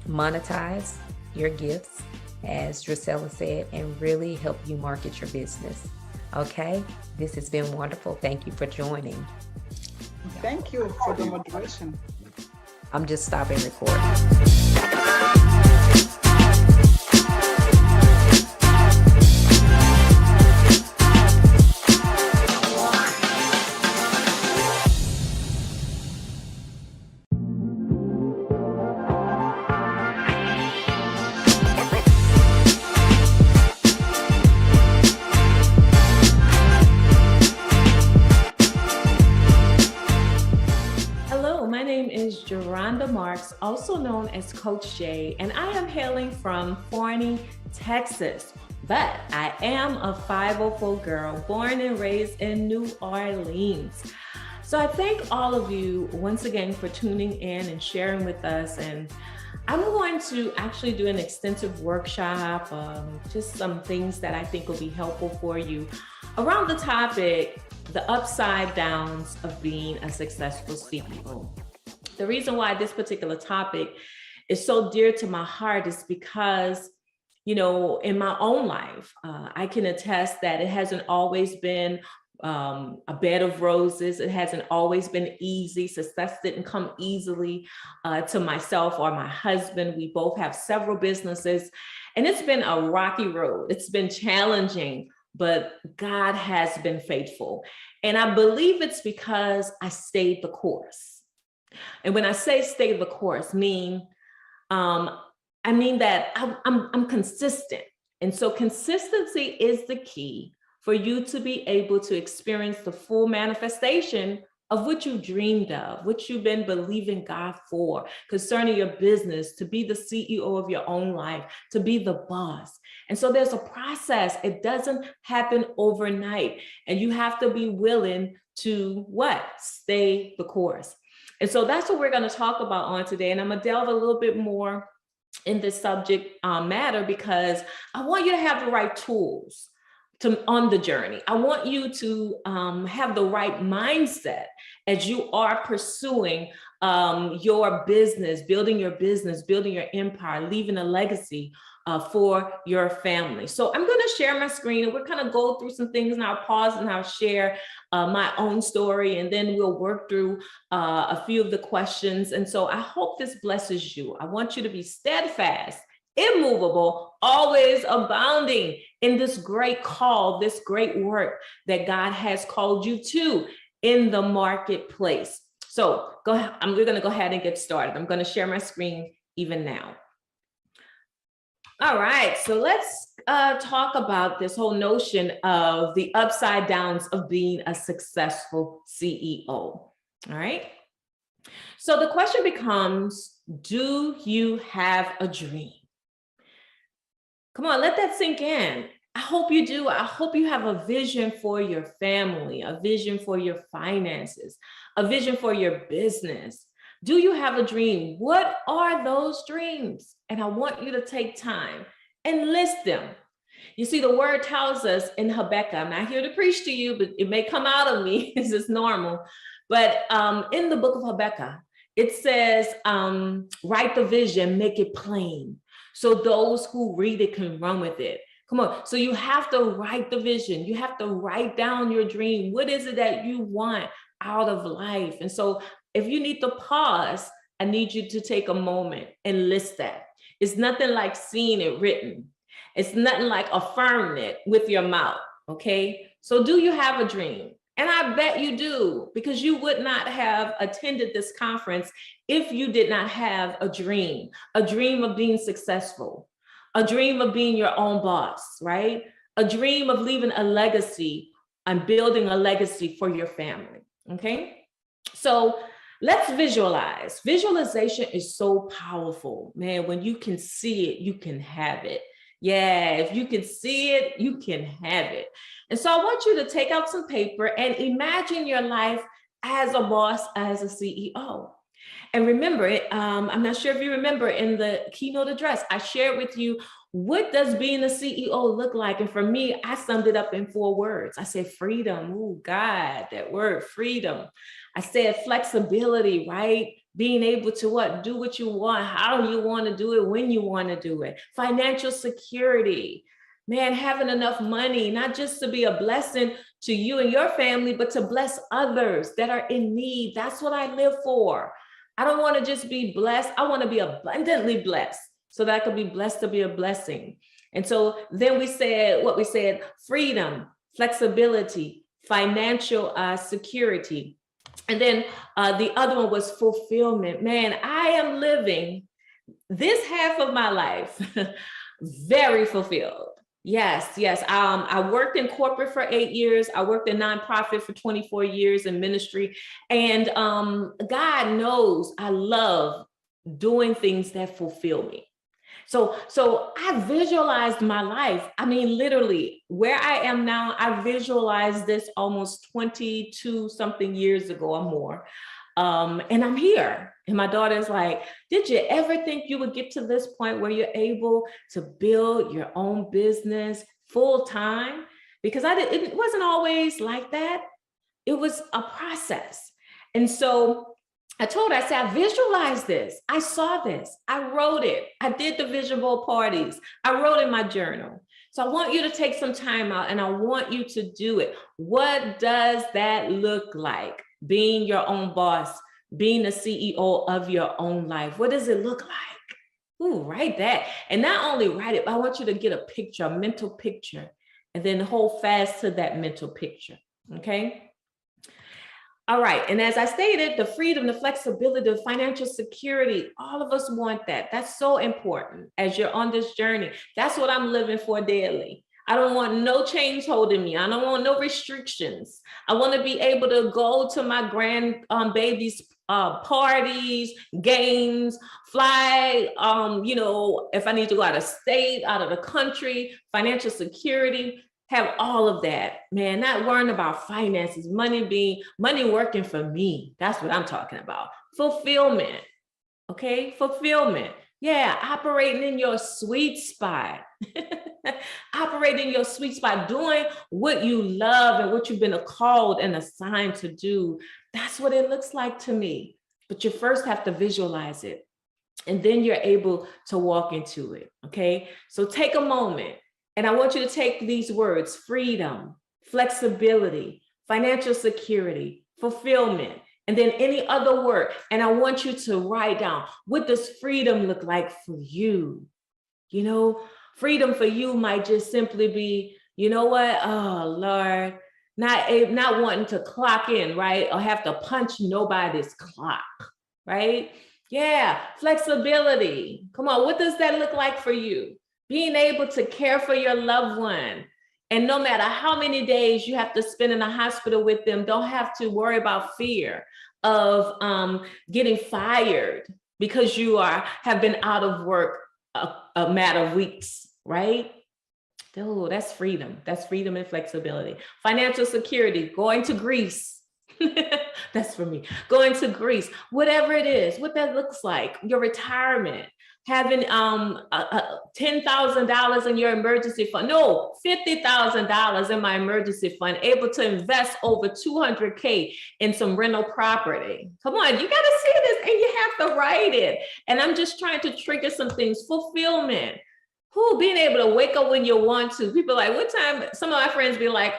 monetize your gifts, as Drusella said, and really help you market your business. Okay, this has been wonderful. Thank you for joining. Thank you for the moderation. I'm just stopping recording. Marks, also known as Coach J, and I am hailing from Forney, Texas. But I am a 504 girl born and raised in New Orleans. So I thank all of you once again for tuning in and sharing with us. And I'm going to actually do an extensive workshop, just some things that I think will be helpful for you around the topic, the upside downs of being a successful CEO. The reason why this particular topic is so dear to my heart is because, you know, in my own life, I can attest that it hasn't always been a bed of roses. It hasn't always been easy. Success didn't come easily to myself or my husband. We both have several businesses, and it's been a rocky road. It's been challenging, but God has been faithful. And I believe it's because I stayed the course. And when I say stay the course, I mean that I'm consistent. And so consistency is the key for you to be able to experience the full manifestation of what you dreamed of, what you've been believing God for concerning your business, to be the CEO of your own life, to be the boss. And so there's a process. It doesn't happen overnight. And you have to be willing to what? Stay the course. And so that's what we're going to talk about on today. And I'm going to delve a little bit more in this subject matter because I want you to have the right tools on the journey. I want you to have the right mindset as you are pursuing your business, building your empire, leaving a legacy for your family. So I'm going to share my screen and we're going to go through some things, and I'll pause and I'll share my own story, and then we'll work through a few of the questions. And so I hope this blesses you. I want you to be steadfast, immovable, always abounding in this great call, this great work that God has called you to in the marketplace. So go ahead. We're going to go ahead and get started. I'm going to share my screen even now. All right, so let's talk about this whole notion of the upside downs of being a successful CEO. All right. So the question becomes, do you have a dream? Come on, let that sink in. I hope you do. I hope you have a vision for your family, a vision for your finances, a vision for your business. Do you have a dream? What are those dreams? And I want you to take time and list them. You see, the word tells us in Habakkuk, I'm not here to preach to you, but it may come out of me, this is normal. But in the book of Habakkuk, it says, write the vision, make it plain, so those who read it can run with it. Come on. So you have to write the vision. You have to write down your dream. What is it that you want out of life? And so if you need to pause, I need you to take a moment and list that. It's nothing like seeing it written. It's nothing like affirming it with your mouth. Okay. So do you have a dream? And I bet you do, because you would not have attended this conference if you did not have a dream of being successful, a dream of being your own boss, right? A dream of leaving a legacy and building a legacy for your family, okay? So let's visualize. Visualization is so powerful, man. When you can see it, you can have it. Yeah, if you can see it, you can have it. And so I want you to take out some paper and imagine your life as a boss, as a CEO. And remember, I'm not sure if you remember in the keynote address, I shared with you, what does being a CEO look like? And for me, I summed it up in 4 words. I said freedom. Oh, God, that word, freedom. I said flexibility, right? Being able to what? Do what you want, how you want to do it, when you want to do it. Financial security. Man, having enough money, not just to be a blessing to you and your family, but to bless others that are in need. That's what I live for. I don't want to just be blessed. I want to be abundantly blessed so that I could be blessed to be a blessing. And so then we said, freedom, flexibility, financial security. And then the other one was fulfillment. Man, I am living this half of my life very fulfilled. Yes. I worked in corporate for 8 years. I worked in nonprofit for 24 years in ministry. And God knows I love doing things that fulfill me. So I visualized my life. I mean, literally where I am now, I visualized this almost 22 something years ago or more. And I'm here. And my daughter's like, did you ever think you would get to this point where you're able to build your own business full time? Because it wasn't always like that. It was a process. And so I told her, I said, I visualized this. I saw this. I wrote it. I did the vision board parties. I wrote in my journal. So I want you to take some time out and I want you to do it. What does that look like? Being your own boss, being the CEO of your own life. What does it look like? Ooh, write that. And not only write it, but I want you to get a picture, a mental picture, and then hold fast to that mental picture, okay? All right, and as I stated, the freedom, the flexibility, the financial security, all of us want that. That's so important as you're on this journey. That's what I'm living for daily. I don't want no chains holding me. I don't want no restrictions. I want to be able to go to my grandbabies' parties, games, fly, you know, if I need to go out of state, out of the country, financial security. Have all of that, man, not worrying about finances, money working for me. That's what I'm talking about. Fulfillment, okay? Fulfillment. Yeah, operating in your sweet spot. Operating in your sweet spot, doing what you love and what you've been called and assigned to do. That's what it looks like to me. But you first have to visualize it. And then you're able to walk into it, okay? So take a moment. And I want you to take these words: freedom, flexibility, financial security, fulfillment, and then any other word. And I want you to write down, what does freedom look like for you? You know, freedom for you might just simply be, you know what? Oh, Lord, not wanting to clock in, right? Or have to punch nobody's clock, right? Yeah, flexibility. Come on, what does that look like for you? Being able to care for your loved one. And no matter how many days you have to spend in a hospital with them, don't have to worry about fear of getting fired because you have been out of work a matter of weeks, right? Oh, that's freedom. That's freedom and flexibility. Financial security, going to Greece. That's for me. Going to Greece, whatever it is, what that looks like, your retirement. Having $10,000 in your emergency fund, no, $50,000 in my emergency fund, able to invest over $200K in some rental property. Come on, you got to see this and you have to write it. And I'm just trying to trigger some things. Fulfillment. Being able to wake up when you want to. People like, what time? Some of my friends be like,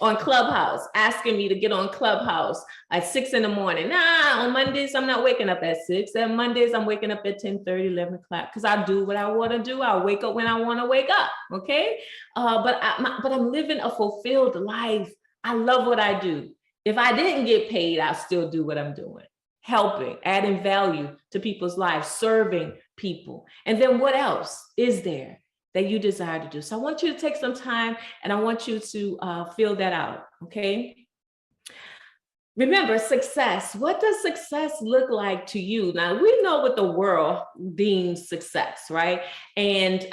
on Clubhouse, asking me to get on Clubhouse at 6 in the morning. Nah, on Mondays, I'm not waking up at 6. And Mondays, I'm waking up at 10:30, 11 o'clock, because I do what I want to do. I wake up when I want to wake up, okay? But I'm living a fulfilled life. I love what I do. If I didn't get paid, I'll still do what I'm doing. Helping, adding value to people's lives, serving people. And then what else is there that you desire to do? So I want you to take some time and I want you to fill that out, okay? Remember, success. What does success look like to you? Now, we know what the world deems success, right? And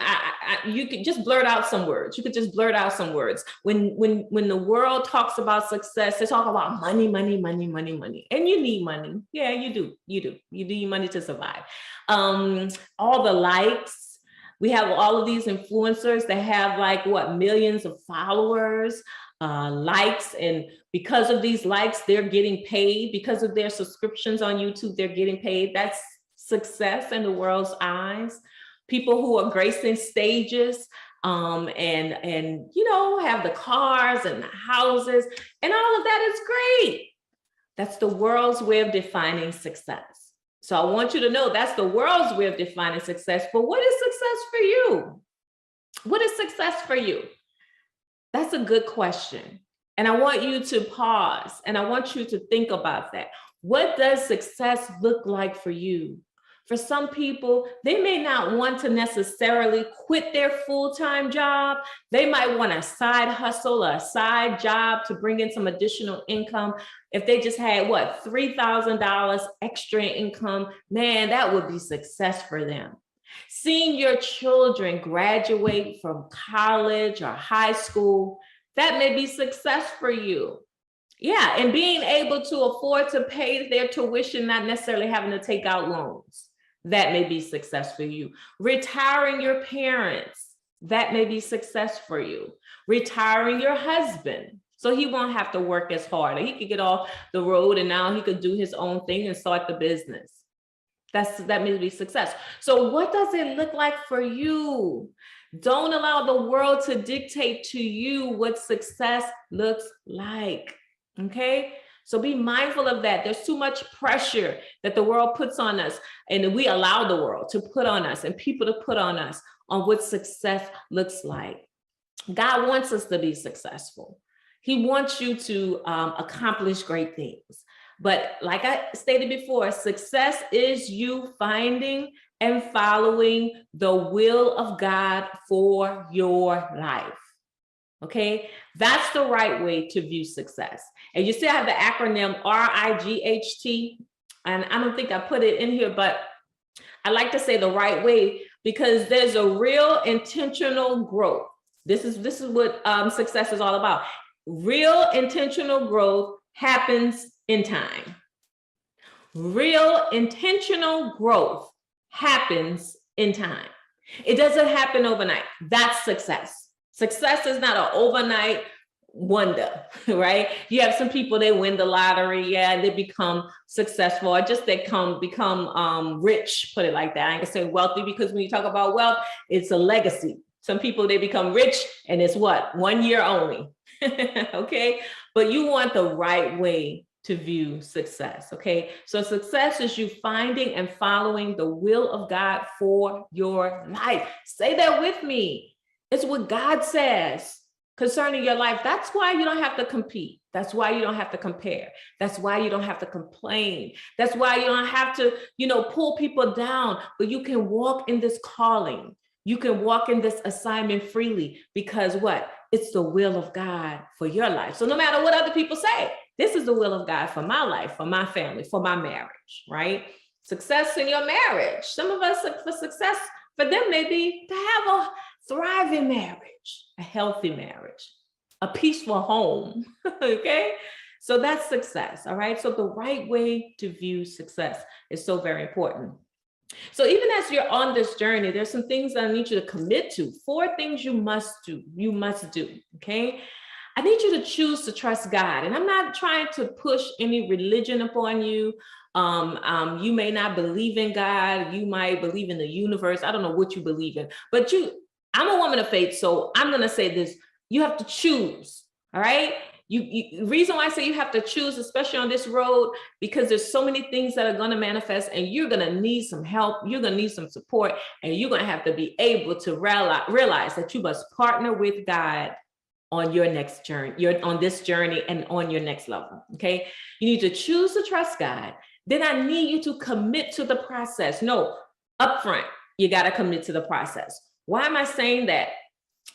you could just blurt out some words. You could just blurt out some words. When the world talks about success, they talk about money, money, money, money, money. And you need money. Yeah, you do. You need money to survive. All the likes. We have all of these influencers that have like, what, millions of followers, likes, and because of these likes, they're getting paid. Because of their subscriptions on YouTube, they're getting paid. That's success in the world's eyes. People who are gracing stages and you know, have the cars and the houses and all of that is great. That's the world's way of defining success. So I want you to know that's the world's way of defining success. But what is success for you? What is success for you? That's a good question. And I want you to pause and I want you to think about that. What does success look like for you? For some people, they may not want to necessarily quit their full-time job. They might want a side hustle or a side job to bring in some additional income. If they just had, what, $3,000 extra income, man, that would be success for them. Seeing your children graduate from college or high school, that may be success for you. Yeah, and being able to afford to pay their tuition, not necessarily having to take out loans, that may be success for you. Retiring your parents, that may be success for you. Retiring your husband, so he won't have to work as hard. He could get off the road and now he could do his own thing and start the business. That may be success. So what does it look like for you? Don't allow the world to dictate to you what success looks like. Okay, so be mindful of that. There's too much pressure that the world puts on us, and we allow the world to put on us and people to put on us on what success looks like. God wants us to be successful. He wants you to accomplish great things. But like I stated before, success is you finding and following the will of God for your life. Okay, that's the right way to view success. And you see, I have the acronym RIGHT, and I don't think I put it in here, but I like to say the right way because there's a real intentional growth. This is what success is all about. Real intentional growth happens in time. Real intentional growth happens in time. It doesn't happen overnight. That's success. Success is not an overnight wonder, right? You have some people, they win the lottery, yeah, they become successful, or just they become rich, put it like that. I can say wealthy because when you talk about wealth, it's a legacy. Some people, they become rich and it's what? 1 year only, okay? But you want the right way to view success, okay? So success is you finding and following the will of God for your life. Say that with me. It's what God says concerning your life. That's why you don't have to compete. That's why you don't have to compare. That's why you don't have to complain. That's why you don't have to, pull people down, but you can walk in this calling. You can walk in this assignment freely because what? It's the will of God for your life. So no matter what other people say, this is the will of God for my life, for my family, for my marriage, right? Success in your marriage. Some of us, for success for them may be to have a thriving marriage, a healthy marriage, a peaceful home, okay? So that's success, all right? So the right way to view success is so very important. So even as you're on this journey, there's some things that I need you to commit to. 4 things you must do, okay? I need you to choose to trust God. And I'm not trying to push any religion upon you. You may not believe in God. You might believe in the universe. I don't know what you believe in, but I'm a woman of faith, so I'm going to say this. You have to choose, all right? The reason why I say you have to choose, especially on this road, because there's so many things that are going to manifest and you're going to need some help. You're going to need some support, and you're going to have to be able to realize that you must partner with God on your next journey. You're on this journey and on your next level, okay? You need to choose to trust God. Then I need you to commit to the process. No, upfront, you got to commit to the process. Why am I saying that?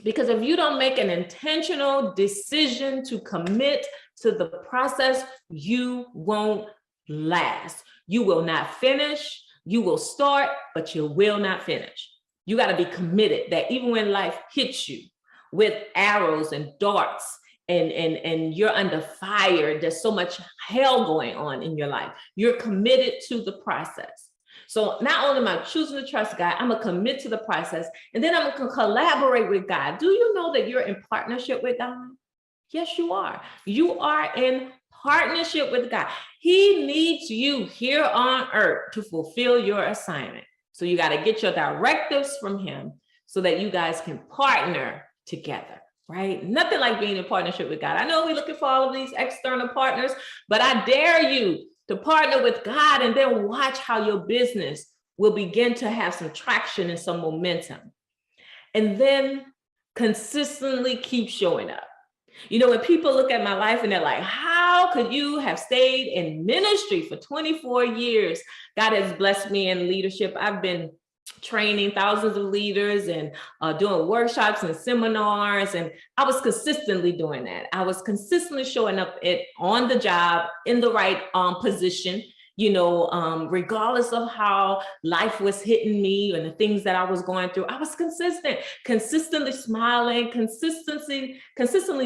Because if you don't make an intentional decision to commit to the process, you won't last. You will not finish. You will start, but you will not finish. You got to be committed that even when life hits you with arrows and darts and you're under fire, there's so much hell going on in your life, you're committed to the process. So not only am I choosing to trust God, I'm going to commit to the process, and then I'm going to collaborate with God. Do you know that you're in partnership with God? Yes, you are. You are in partnership with God. He needs you here on earth to fulfill your assignment. So you got to get your directives from him so that you guys can partner together, right? Nothing like being in partnership with God. I know we're looking for all of these external partners, but I dare you to partner with God and then watch how your business will begin to have some traction and some momentum. And then consistently keep showing up. When people look at my life and they're like, how could you have stayed in ministry for 24 years? God has blessed me in leadership. I've been training thousands of leaders and doing workshops and seminars. And I was consistently doing that. I was consistently showing up on the job in the right position. Regardless of how life was hitting me and the things that I was going through, I was consistent, consistently smiling, consistently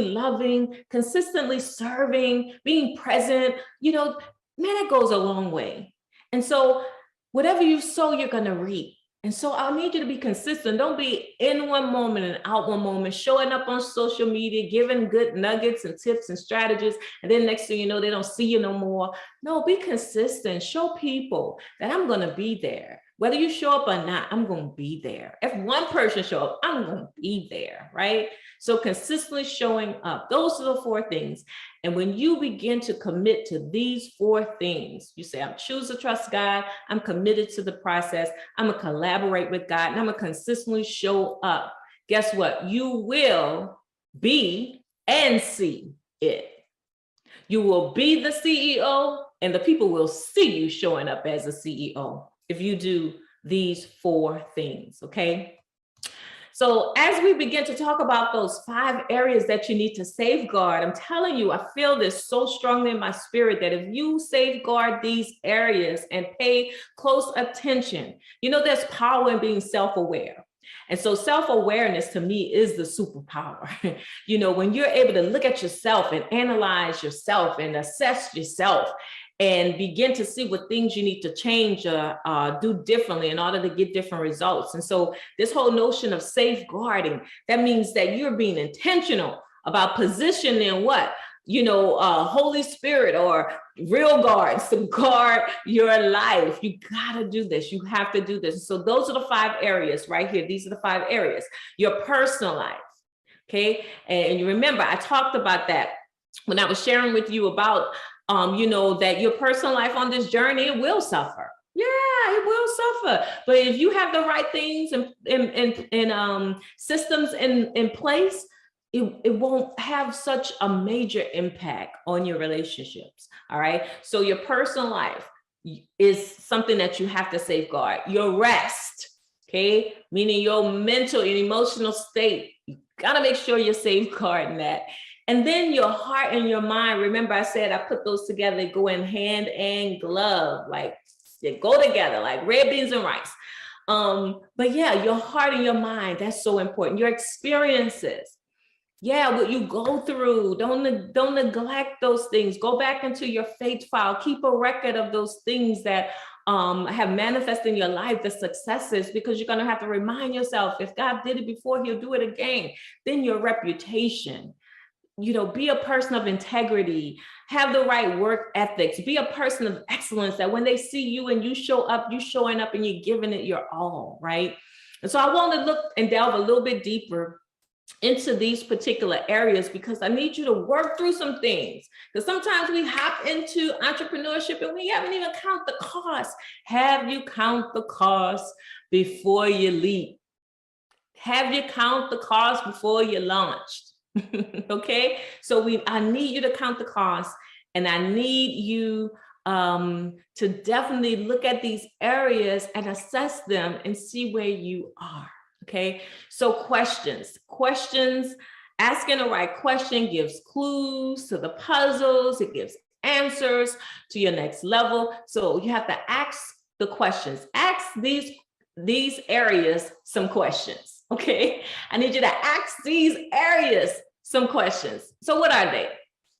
loving, consistently serving, being present. Man, it goes a long way. And so whatever you sow, you're going to reap. And so I need you to be consistent. Don't be in one moment and out one moment, showing up on social media, giving good nuggets and tips and strategies. And then next thing you know, they don't see you no more. No, be consistent. Show people that I'm going to be there. Whether you show up or not, I'm going to be there. If one person show up, I'm going to be there, right? So consistently showing up. Those are the 4 things. And when you begin to commit to these 4 things, you say, I'm choose to trust God. I'm committed to the process. I'm going to collaborate with God, and I'm going to consistently show up. Guess what? You will be and see it. You will be the CEO, and the people will see you showing up as a CEO if you do these 4 things, okay? So as we begin to talk about those 5 areas that you need to safeguard, I'm telling you, I feel this so strongly in my spirit that if you safeguard these areas and pay close attention, there's power in being self-aware. And so self-awareness to me is the superpower. When you're able to look at yourself and analyze yourself and assess yourself and begin to see what things you need to change or do differently in order to get different results. And so this whole notion of safeguarding, that means that you're being intentional about positioning what? Holy Spirit or real guards to guard your life. You gotta do this. You have to do this. So those are the 5 areas right here. These are the 5 areas. Your personal life, okay? And you remember, I talked about that when I was sharing with you about that your personal life on this journey, it will suffer. Yeah, it will suffer. But if you have the right things and systems in place, it won't have such a major impact on your relationships. All right. So your personal life is something that you have to safeguard. Your rest, okay, meaning your mental and emotional state. You gotta make sure you're safeguarding that. And then your heart and your mind, remember I said I put those together, they go in hand and glove, like they go together like red beans and rice. But yeah, your heart and your mind, that's so important. Your experiences, yeah, what you go through, don't neglect those things. Go back into your faith file, keep a record of those things that have manifested in your life, the successes, because you're gonna have to remind yourself, if God did it before, he'll do it again. Then your reputation. Be a person of integrity, have the right work ethics, be a person of excellence, that when they see you and you show up, you're showing up and you're giving it your all, right? And so I want to look and delve a little bit deeper into these particular areas, because I need you to work through some things. Because sometimes we hop into entrepreneurship and we haven't even count the cost. Have you count the cost before you leap? Have you count the cost before you launched? Okay, so I need you to count the cost, and I need you to definitely look at these areas and assess them and see where you are. Okay, so questions, asking the right question gives clues to the puzzles, it gives answers to your next level. So you have to ask the questions, ask these areas some questions. Okay, I need you to ask these areas some questions. So what are they?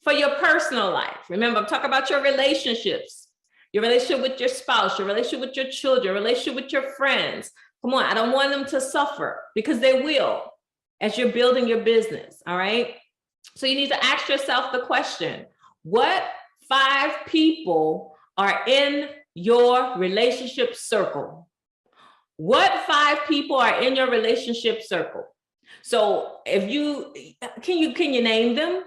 For your personal life, remember, I'm talking about your relationships, your relationship with your spouse, your relationship with your children, your relationship with your friends. Come on, I don't want them to suffer, because they will as you're building your business, all right? So you need to ask yourself the question, what 5 people are in your relationship circle? What 5 people are in your relationship circle? So if you can you name them?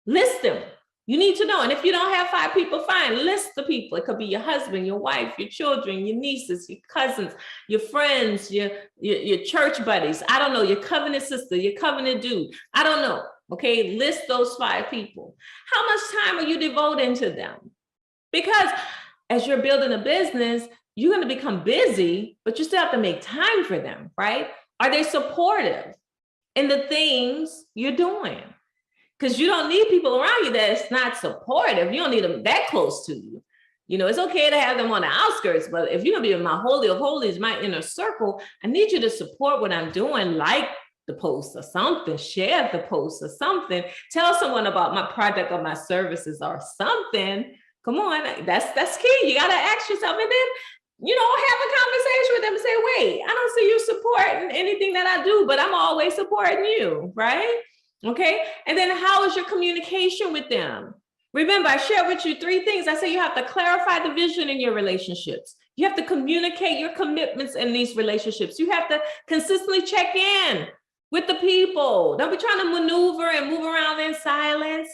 List them. You need to know. And if you don't have 5 people, fine, list the people. It could be your husband, your wife, your children, your nieces, your cousins, your friends, your church buddies. I don't know, your covenant sister, your covenant dude. I don't know. Okay, list those 5 people. How much time are you devoting to them? Because as you're building a business, you're going to become busy, but you still have to make time for them, right? Are they supportive in the things you're doing? Because you don't need people around you that's not supportive. You don't need them that close to you. You know, it's okay to have them on the outskirts, but if you're gonna be in my holy of holies, my inner circle, I need you to support what I'm doing, like the post or something, share the post or something, tell someone about my product or my services or something. Come on, that's key. You gotta ask yourself, and then, you know, have a conversation with them and say, wait, I don't see you supporting anything that I do, but I'm always supporting you, right? Okay, and then how is your communication with them? Remember, I shared with you 3 things. I say you have to clarify the vision in your relationships. You have to communicate your commitments in these relationships. You have to consistently check in with the people. Don't be trying to maneuver and move around in silence.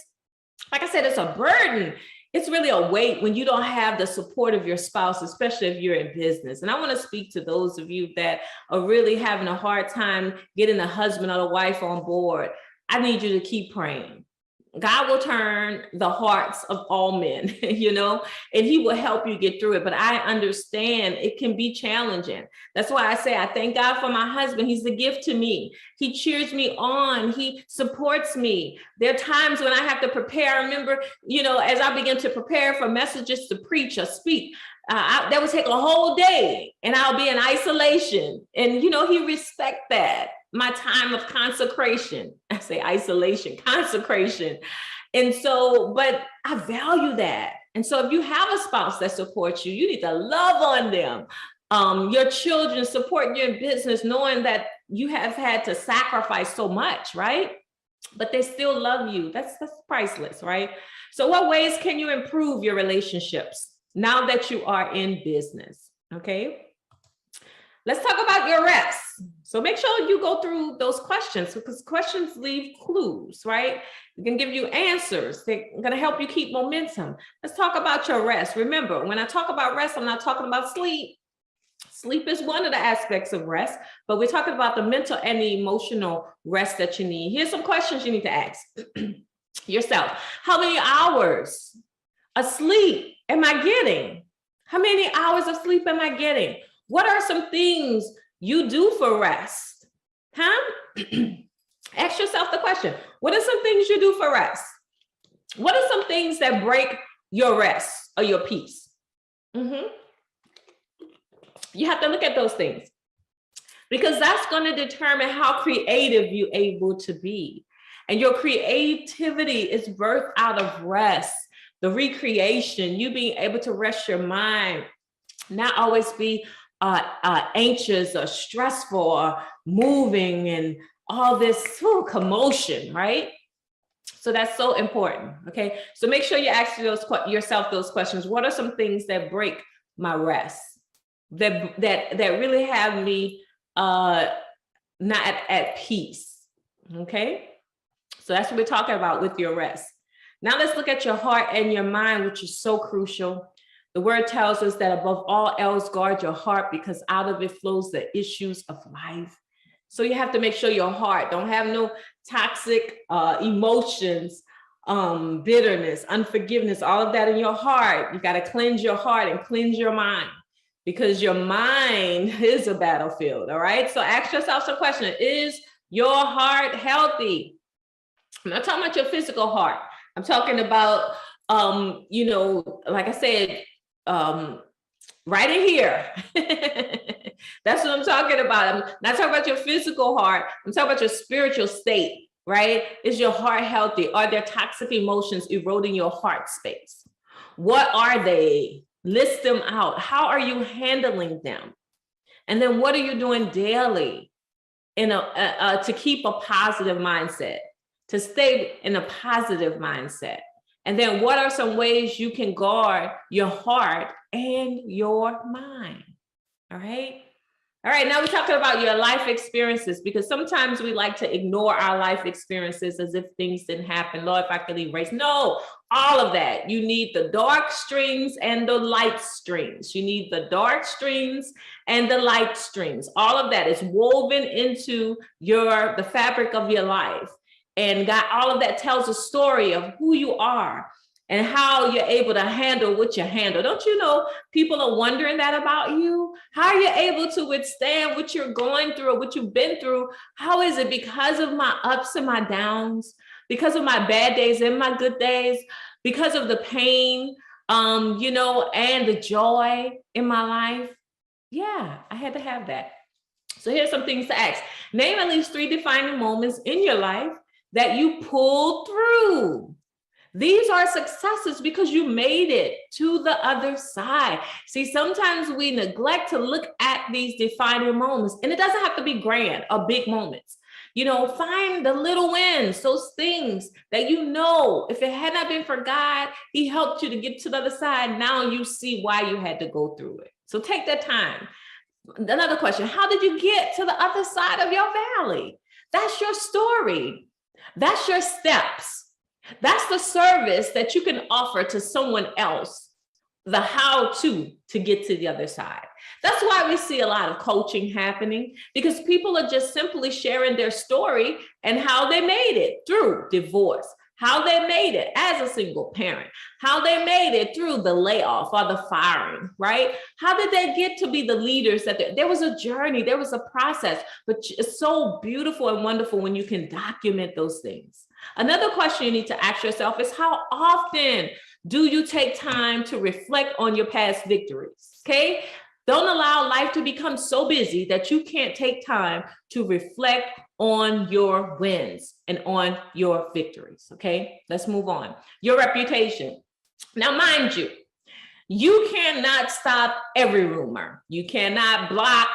Like I said, it's a burden. It's really a weight when you don't have the support of your spouse, especially if you're in business. And I want to speak to those of you that are really having a hard time getting the husband or the wife on board. I need you to keep praying. God will turn the hearts of all men, you know, and he will help you get through it. But I understand it can be challenging. That's why I say I thank God for my husband. He's a gift to me. He cheers me on. He supports me. There are times when I have to prepare. I remember, you know, as I begin to prepare for messages to preach or speak, that would take a whole day and I'll be in isolation. And, you know, he respects that. My time of consecration. I say isolation, consecration. And so, but I value that. And so if you have a spouse that supports you, you need to love on them. Your children support your business, knowing that you have had to sacrifice so much, right? But they still love you. That's priceless, right? So what ways can you improve your relationships now that you are in business? Okay. Let's talk about your rest. So make sure you go through those questions, because questions leave clues, right? They can give you answers. They're going to help you keep momentum. Let's talk about your rest. Remember, when I talk about rest, I'm not talking about sleep. Sleep is one of the aspects of rest, but we're talking about the mental and the emotional rest that you need. Here's some questions you need to ask yourself. How many hours of sleep am I getting? How many hours of sleep am I getting? What are some things you do for rest? Ask yourself the question. What are some things you do for rest? What are some things that break your rest or your peace? You have to look at those things, because that's going to determine how creative you're able to be. And your creativity is birthed out of rest, the recreation, you being able to rest your mind, not always be anxious or stressful or moving and all this commotion, right? So that's so important. Okay, so make sure you ask yourself those questions. What are some things that break my rest, that really have me not at peace? Okay, so that's what we're talking about with your rest. Now let's look at your heart and your mind, which is so crucial. The word tells us that above all else, guard your heart, because out of it flows the issues of life. So you have to make sure your heart don't have no toxic emotions, bitterness, unforgiveness, all of that in your heart. You got to cleanse your heart and cleanse your mind, because your mind is a battlefield. All right. So ask yourself some questions. Is your heart healthy? I'm not talking about your physical heart. I'm talking about, you know, like I said, right in here. That's what I'm talking about. I'm not talking about your physical heart. I'm talking about your spiritual state, right? Is your heart healthy? Are there toxic emotions eroding your heart space? What are they? List them out. How are you handling them? And then what are you doing daily to keep a positive mindset, to stay in a positive mindset? And then what are some ways you can guard your heart and your mind? All right. All right. Now we're talking about your life experiences, because sometimes we like to ignore our life experiences as if things didn't happen. Lord, if I could erase. No, all of that. You need the dark streams and the light streams. You need the dark streams and the light streams. All of that is woven into the fabric of your life. And God, all of that tells a story of who you are and how you're able to handle what you handle. Don't you know people are wondering that about you? How are you able to withstand what you're going through or what you've been through? How is it? Because of my ups and my downs, because of my bad days and my good days, because of the pain, you know, and the joy in my life. Yeah, I had to have that. So here's some things to ask. Name at least 3 defining moments in your life that you pulled through. These are successes because you made it to the other side. See, sometimes we neglect to look at these defining moments, and it doesn't have to be grand or big moments. You know, find the little wins, those things that you know, if it had not been for God, he helped you to get to the other side. Now you see why you had to go through it. So take that time. Another question, how did you get to the other side of your valley? That's your story. That's your steps. That's the service that you can offer to someone else, the how to get to the other side. That's why we see a lot of coaching happening, because people are just simply sharing their story and how they made it through divorce, how they made it as a single parent, how they made it through the layoff or the firing, right? How did they get to be the leaders that there was a journey, there was a process, but it's so beautiful and wonderful when you can document those things. Another question you need to ask yourself is, how often do you take time to reflect on your past victories? Okay. Don't allow life to become so busy that you can't take time to reflect on your wins and on your victories. Okay, let's move on. Your reputation. Now, mind you, you cannot stop every rumor. You cannot block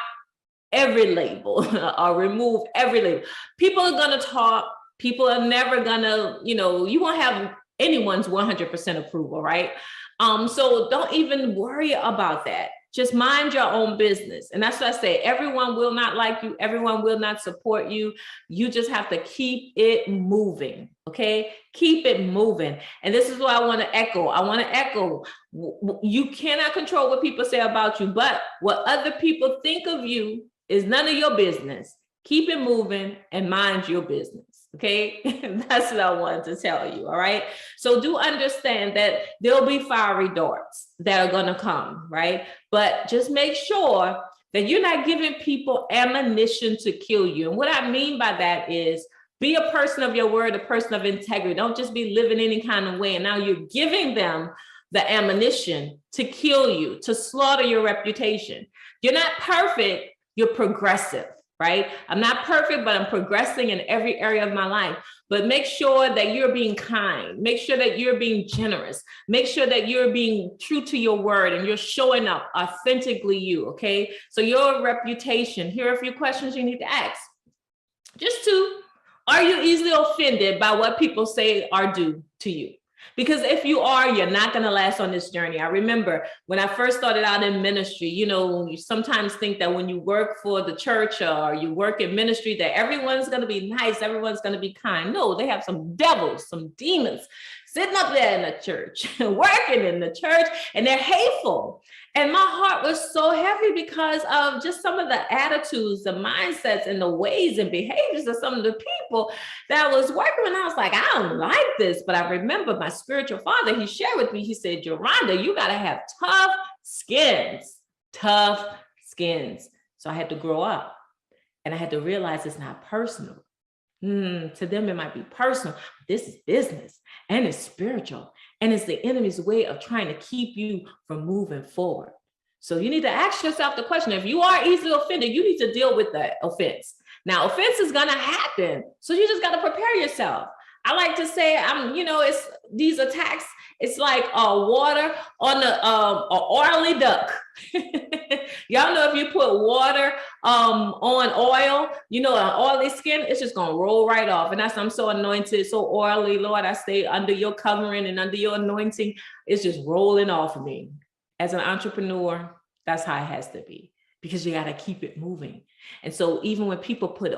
every label or remove every label. People are going to talk. People are never going to, you know, you won't have anyone's 100% approval, right? So don't even worry about that. Just mind your own business. And that's what I say. Everyone will not like you. Everyone will not support you. You just have to keep it moving. Okay. Keep it moving. And this is what I want to echo. I want to echo. You cannot control what people say about you, but what other people think of you is none of your business. Keep it moving and mind your business. Okay, that's what I wanted to tell you. All right. So do understand that there'll be fiery darts that are going to come, right? But just make sure that you're not giving people ammunition to kill you. And what I mean by that is, be a person of your word, a person of integrity. Don't just be living any kind of way. And now you're giving them the ammunition to kill you, to slaughter your reputation. You're not perfect. You're progressive. Right? I'm not perfect, but I'm progressing in every area of my life. But make sure that you're being kind. Make sure that you're being generous. Make sure that you're being true to your word and you're showing up authentically you, okay? So your reputation, here are a few questions you need to ask. Just 2, are you easily offended by what people say or do to you? Because if you are, you're not going to last on this journey. I remember when I first started out in ministry, you know, you sometimes think that when you work for the church or you work in ministry, that everyone's going to be nice, everyone's going to be kind. No, they have some devils, some demons sitting up there in the church, working in the church, and they're hateful. And my heart was so heavy because of just some of the attitudes, the mindsets, and the ways and behaviors of some of the people that was working. And I was like, I don't like this. But I remember my spiritual father, he shared with me, he said, Yoronda, you got to have tough skins. So I had to grow up and I had to realize it's not personal. To them, it might be personal. This is business and it's spiritual. And it's the enemy's way of trying to keep you from moving forward. So you need to ask yourself the question, if you are easily offended, you need to deal with that offense. Now, offense is going to happen. So you just got to prepare yourself. I like to say, it's these attacks, it's like water on an oily duck. Y'all know if you put water on oil, an oily skin, it's just going to roll right off. And that's, I'm so anointed, so oily, Lord, I stay under your covering and under your anointing. It's just rolling off of me. As an entrepreneur, that's how it has to be, because you got to keep it moving. And so even when people put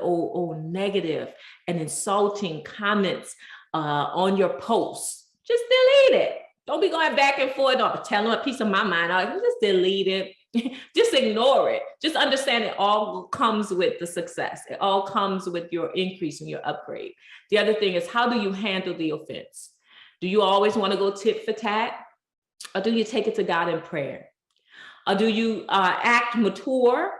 negative and insulting comments on your posts, just delete it. Don't be going back and forth or telling a piece of my mind. Just delete it. Just ignore it. Just understand it all comes with the success. It all comes with your increase and your upgrade. The other thing is, how do you handle the offense? Do you always want to go tit for tat? Or do you take it to God in prayer? Or do you act mature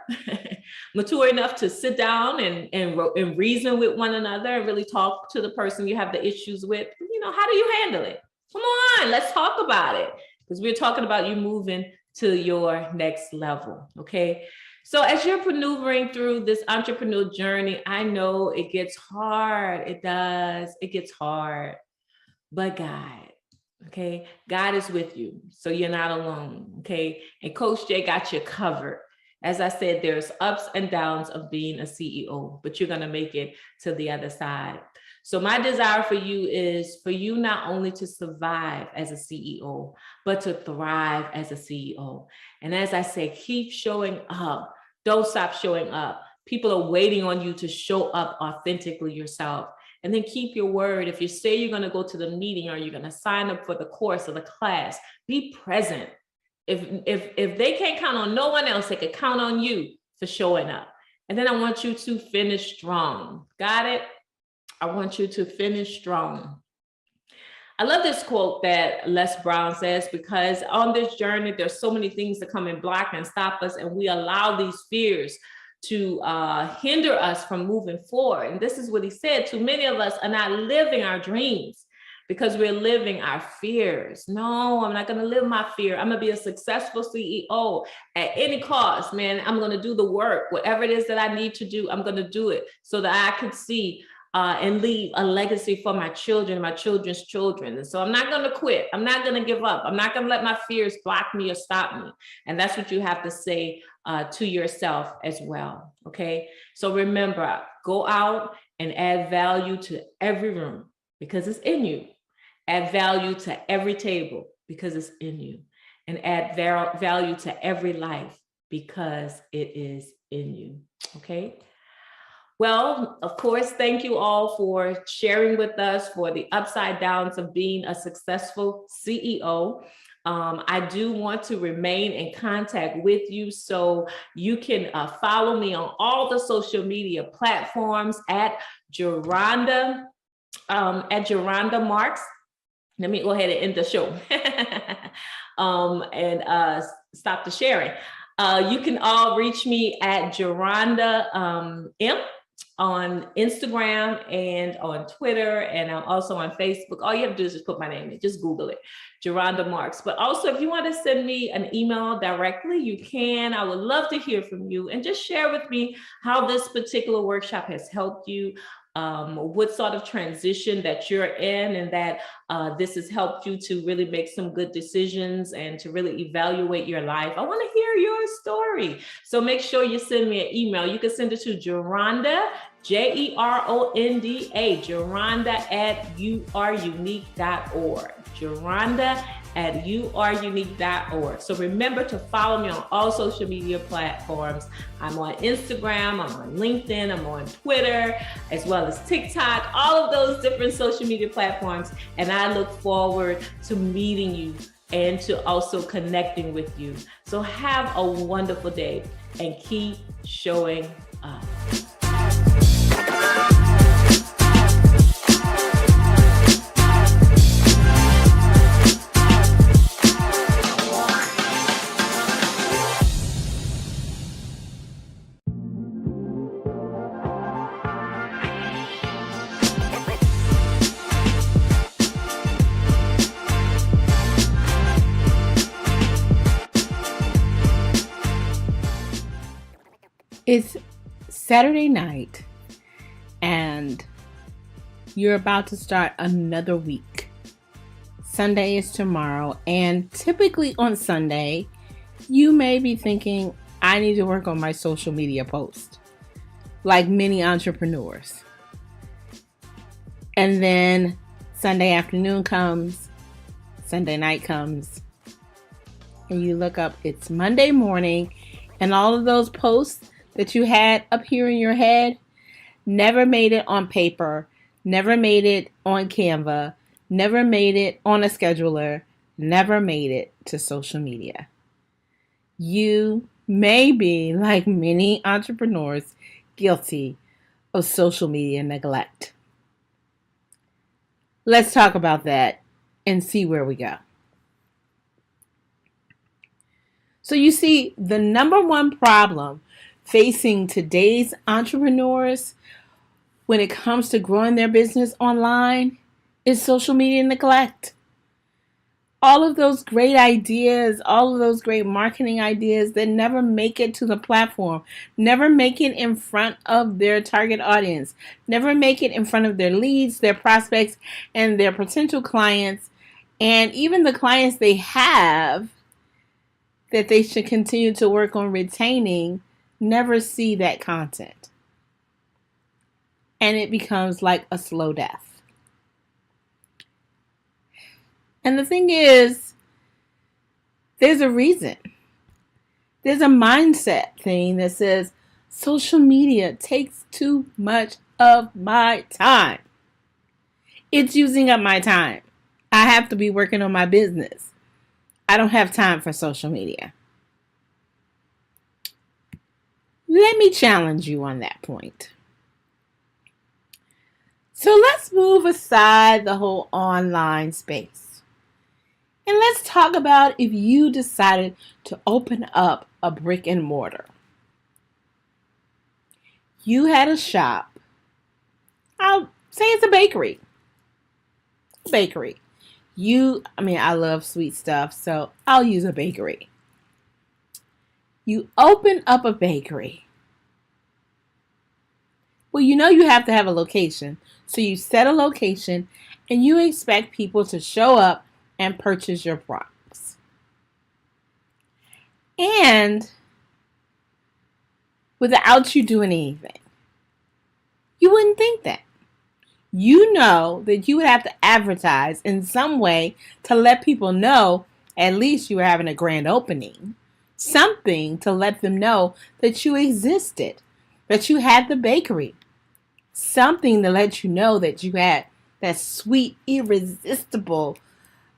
enough to sit down and reason with one another and really talk to the person you have the issues with? How do you handle it? Come on, let's talk about it. because we're talking about you moving to your next level, okay? So as you're maneuvering through this entrepreneurial journey, I know it gets hard. It does. It gets hard. But God, okay? God is with you, so you're not alone, okay? And Coach Jay got you covered. As I said, there's ups and downs of being a CEO, but you're gonna make it to the other side. So my desire for you is for you not only to survive as a CEO, but to thrive as a CEO. And as I say, keep showing up. Don't stop showing up. People are waiting on you to show up authentically yourself. And then keep your word. If you say you're going to go to the meeting or you're going to sign up for the course or the class, be present. If they can't count on no one else, they can count on you for showing up. And then I want you to finish strong. Got it? I want you to finish strong. I love this quote that Les Brown says, because on this journey, there's so many things that come and block and stop us, and we allow these fears to hinder us from moving forward. And this is what he said: too many of us are not living our dreams because we're living our fears. No, I'm not going to live my fear. I'm going to be a successful CEO at any cost, man. I'm going to do the work, whatever it is that I need to do, I'm going to do it so that I can see and leave a legacy for my children, my children's children. And so I'm not going to quit. I'm not going to give up. I'm not going to let my fears block me or stop me. And that's what you have to say to yourself as well. Okay. So remember, go out and add value to every room because it's in you. Add value to every table because it's in you. And add value to every life because it is in you. Okay. Well, of course, thank you all for sharing with us for the upside downs of being a successful CEO. I do want to remain in contact with you, so you can follow me on all the social media platforms at Geronda Marks. Let me go ahead and end the show and stop the sharing. You can all reach me at Geronda M on Instagram and on Twitter, and I'm also on Facebook. All you have to do is just put my name in, just Google it, Geronda Marks. But also, if you want to send me an email directly, you can. I would love to hear from you and just share with me how this particular workshop has helped you, what sort of transition that you're in, and that this has helped you to really make some good decisions and to really evaluate your life. I want to hear your story. So make sure you send me an email. You can send it to Geronda, Geronda, Geronda at youareunique.org. Geronda at youareunique.org. So remember to follow me on all social media platforms. I'm on Instagram, I'm on LinkedIn, I'm on Twitter, as well as TikTok, all of those different social media platforms. And I look forward to meeting you and to also connecting with you. So have a wonderful day and keep showing up. It's Saturday night and you're about to start another week. Sunday is tomorrow, and typically on Sunday, you may be thinking, I need to work on my social media post, like many entrepreneurs. And then Sunday afternoon comes, Sunday night comes, and you look up, it's Monday morning, and all of those posts that you had up here in your head never made it on paper, never made it on Canva, never made it on a scheduler, never made it to social media. You may be, like many entrepreneurs, guilty of social media neglect. Let's talk about that and see where we go. So you see, the number one problem facing today's entrepreneurs when it comes to growing their business online is social media neglect. all of those great ideas, all of those great marketing ideas that never make it to the platform, never make it in front of their target audience, never make it in front of their leads, their prospects, and their potential clients, and even the clients they have that they should continue to work on retaining, never see that content. And it becomes like a slow death. And the thing is, there's a reason. There's a mindset thing that says social media takes too much of my time. It's using up my time. I have to be working on my business. I don't have time for social media. Let me challenge you on that point. So let's move aside the whole online space. And let's talk about if you decided to open up a brick and mortar. You had a shop. I'll say it's a bakery. I love sweet stuff, so I'll use a bakery. You open up a bakery. Well, you have to have a location. So you set a location and you expect people to show up and purchase your products. And without you doing anything. You wouldn't think that. You know that you would have to advertise in some way to let people know at least you were having a grand opening. Something to let them know that you existed, that you had the bakery. Something to let you know that you had that sweet, irresistible,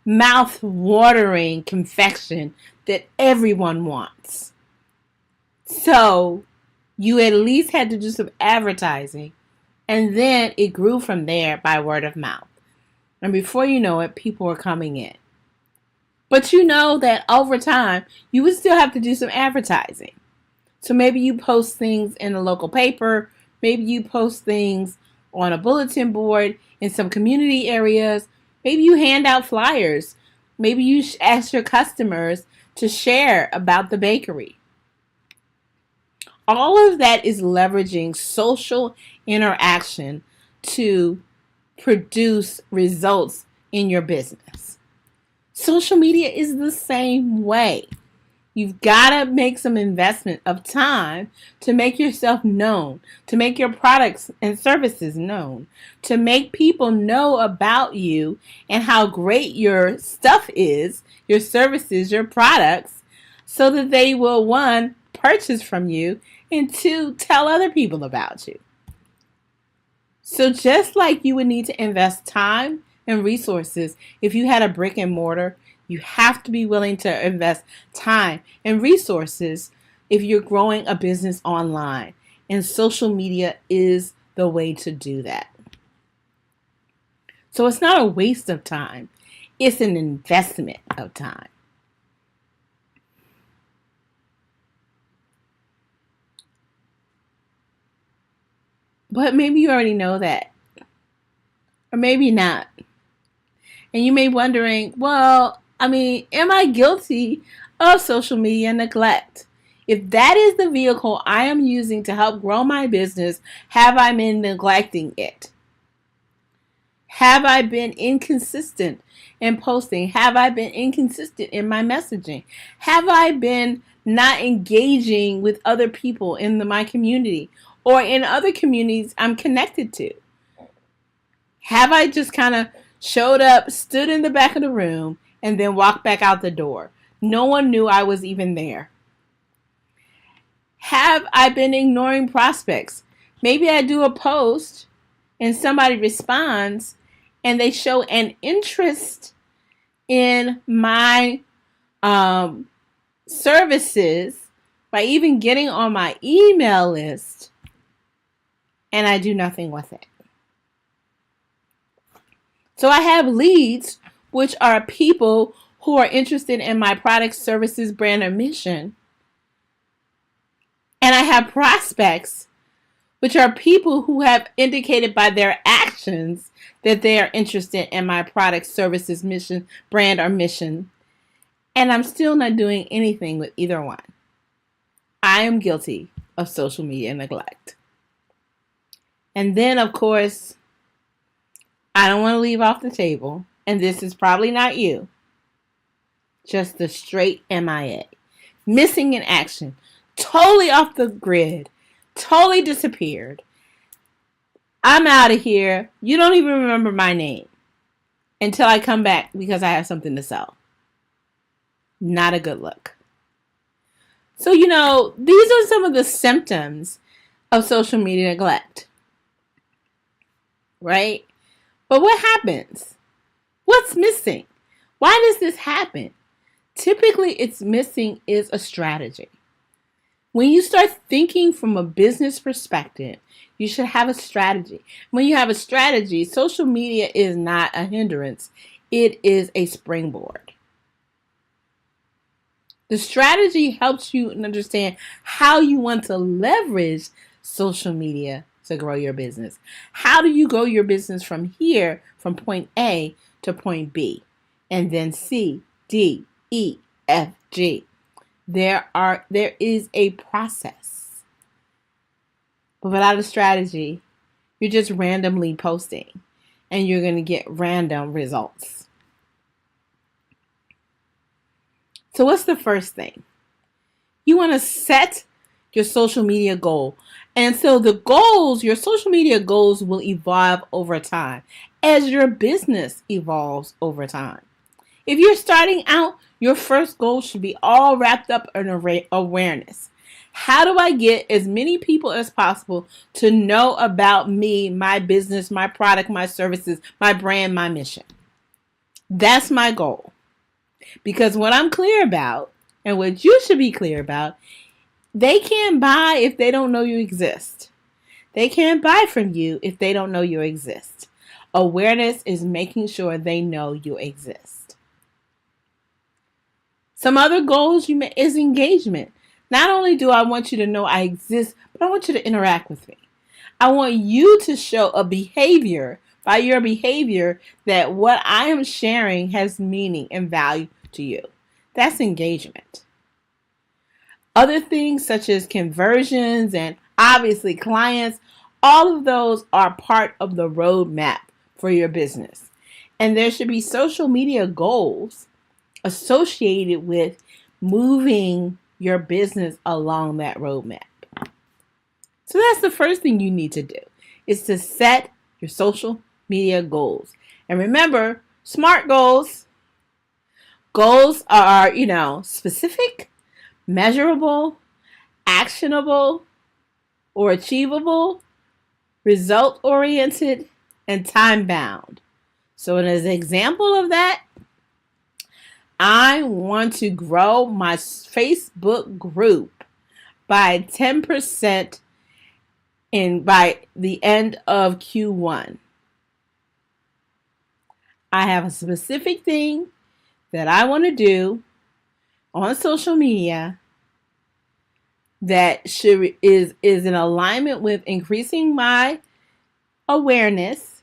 mouth-watering confection that everyone wants. So you at least had to do some advertising, and then it grew from there by word of mouth. And before you know it, people were coming in. But you know that over time, you would still have to do some advertising. So maybe you post things in a local paper, maybe you post things on a bulletin board in some community areas, maybe you hand out flyers, maybe you ask your customers to share about the bakery. All of that is leveraging social interaction to produce results in your business. Social media is the same way. You've got to make some investment of time to make yourself known, to make your products and services known, to make people know about you and how great your stuff is, your services, your products, so that they will, one, purchase from you, and two, tell other people about you. So just like you would need to invest time and resources if you had a brick and mortar, you have to be willing to invest time and resources if you're growing a business online. And social media is the way to do that. So it's not a waste of time. It's an investment of time. But maybe you already know that. Or maybe not. And you may be wondering, well, am I guilty of social media neglect? If that is the vehicle I am using to help grow my business, have I been neglecting it? Have I been inconsistent in posting? Have I been inconsistent in my messaging? Have I been not engaging with other people in my community or in other communities I'm connected to? Have I just kind of showed up, stood in the back of the room, and then walked back out the door? No one knew I was even there. Have I been ignoring prospects? Maybe I do a post and somebody responds and they show an interest in my services by even getting on my email list, and I do nothing with it. So I have leads, which are people who are interested in my products, services, brand, or mission. And I have prospects, which are people who have indicated by their actions that they are interested in my product, services, mission, brand, or mission, and I'm still not doing anything with either one. I am guilty of social media neglect. And then, of course, I don't want to leave off the table, and this is probably not you, just the straight MIA. Missing in action, totally off the grid, totally disappeared. I'm out of here. You don't even remember my name until I come back because I have something to sell. Not a good look. So, these are some of the symptoms of social media neglect, right? But what happens? What's missing? Why does this happen? Typically, it's missing is a strategy. When you start thinking from a business perspective, you should have a strategy. When you have a strategy, social media is not a hindrance. It is a springboard. The strategy helps you understand how you want to leverage social media to grow your business. How do you grow your business from here, from point A to point B, and then C, D, E, F, G? There is a process. But without a strategy, you're just randomly posting and you're going to get random results. So what's the first thing? You want to set your social media goal. And so your social media goals will evolve over time as your business evolves over time. If you're starting out, your first goal should be all wrapped up in awareness. How do I get as many people as possible to know about me, my business, my product, my services, my brand, my mission? That's my goal. Because what I'm clear about, and what you should be clear about, they can't buy if they don't know you exist. They can't buy from you if they don't know you exist. Awareness is making sure they know you exist. Some other goals is engagement. Not only do I want you to know I exist, but I want you to interact with me. I want you to show a behavior, by your behavior, that what I am sharing has meaning and value to you. That's engagement. Other things such as conversions and obviously clients, all of those are part of the roadmap for your business. And there should be social media goals associated with moving your business along that roadmap. So that's the first thing you need to do, is to set your social media goals. And remember, SMART goals. Goals are, specific, measurable, actionable, or achievable, result-oriented, and time-bound. So as an example of that, I want to grow my Facebook group by 10% by the end of Q1. I have a specific thing that I want to do on social media that is in alignment with increasing my awareness.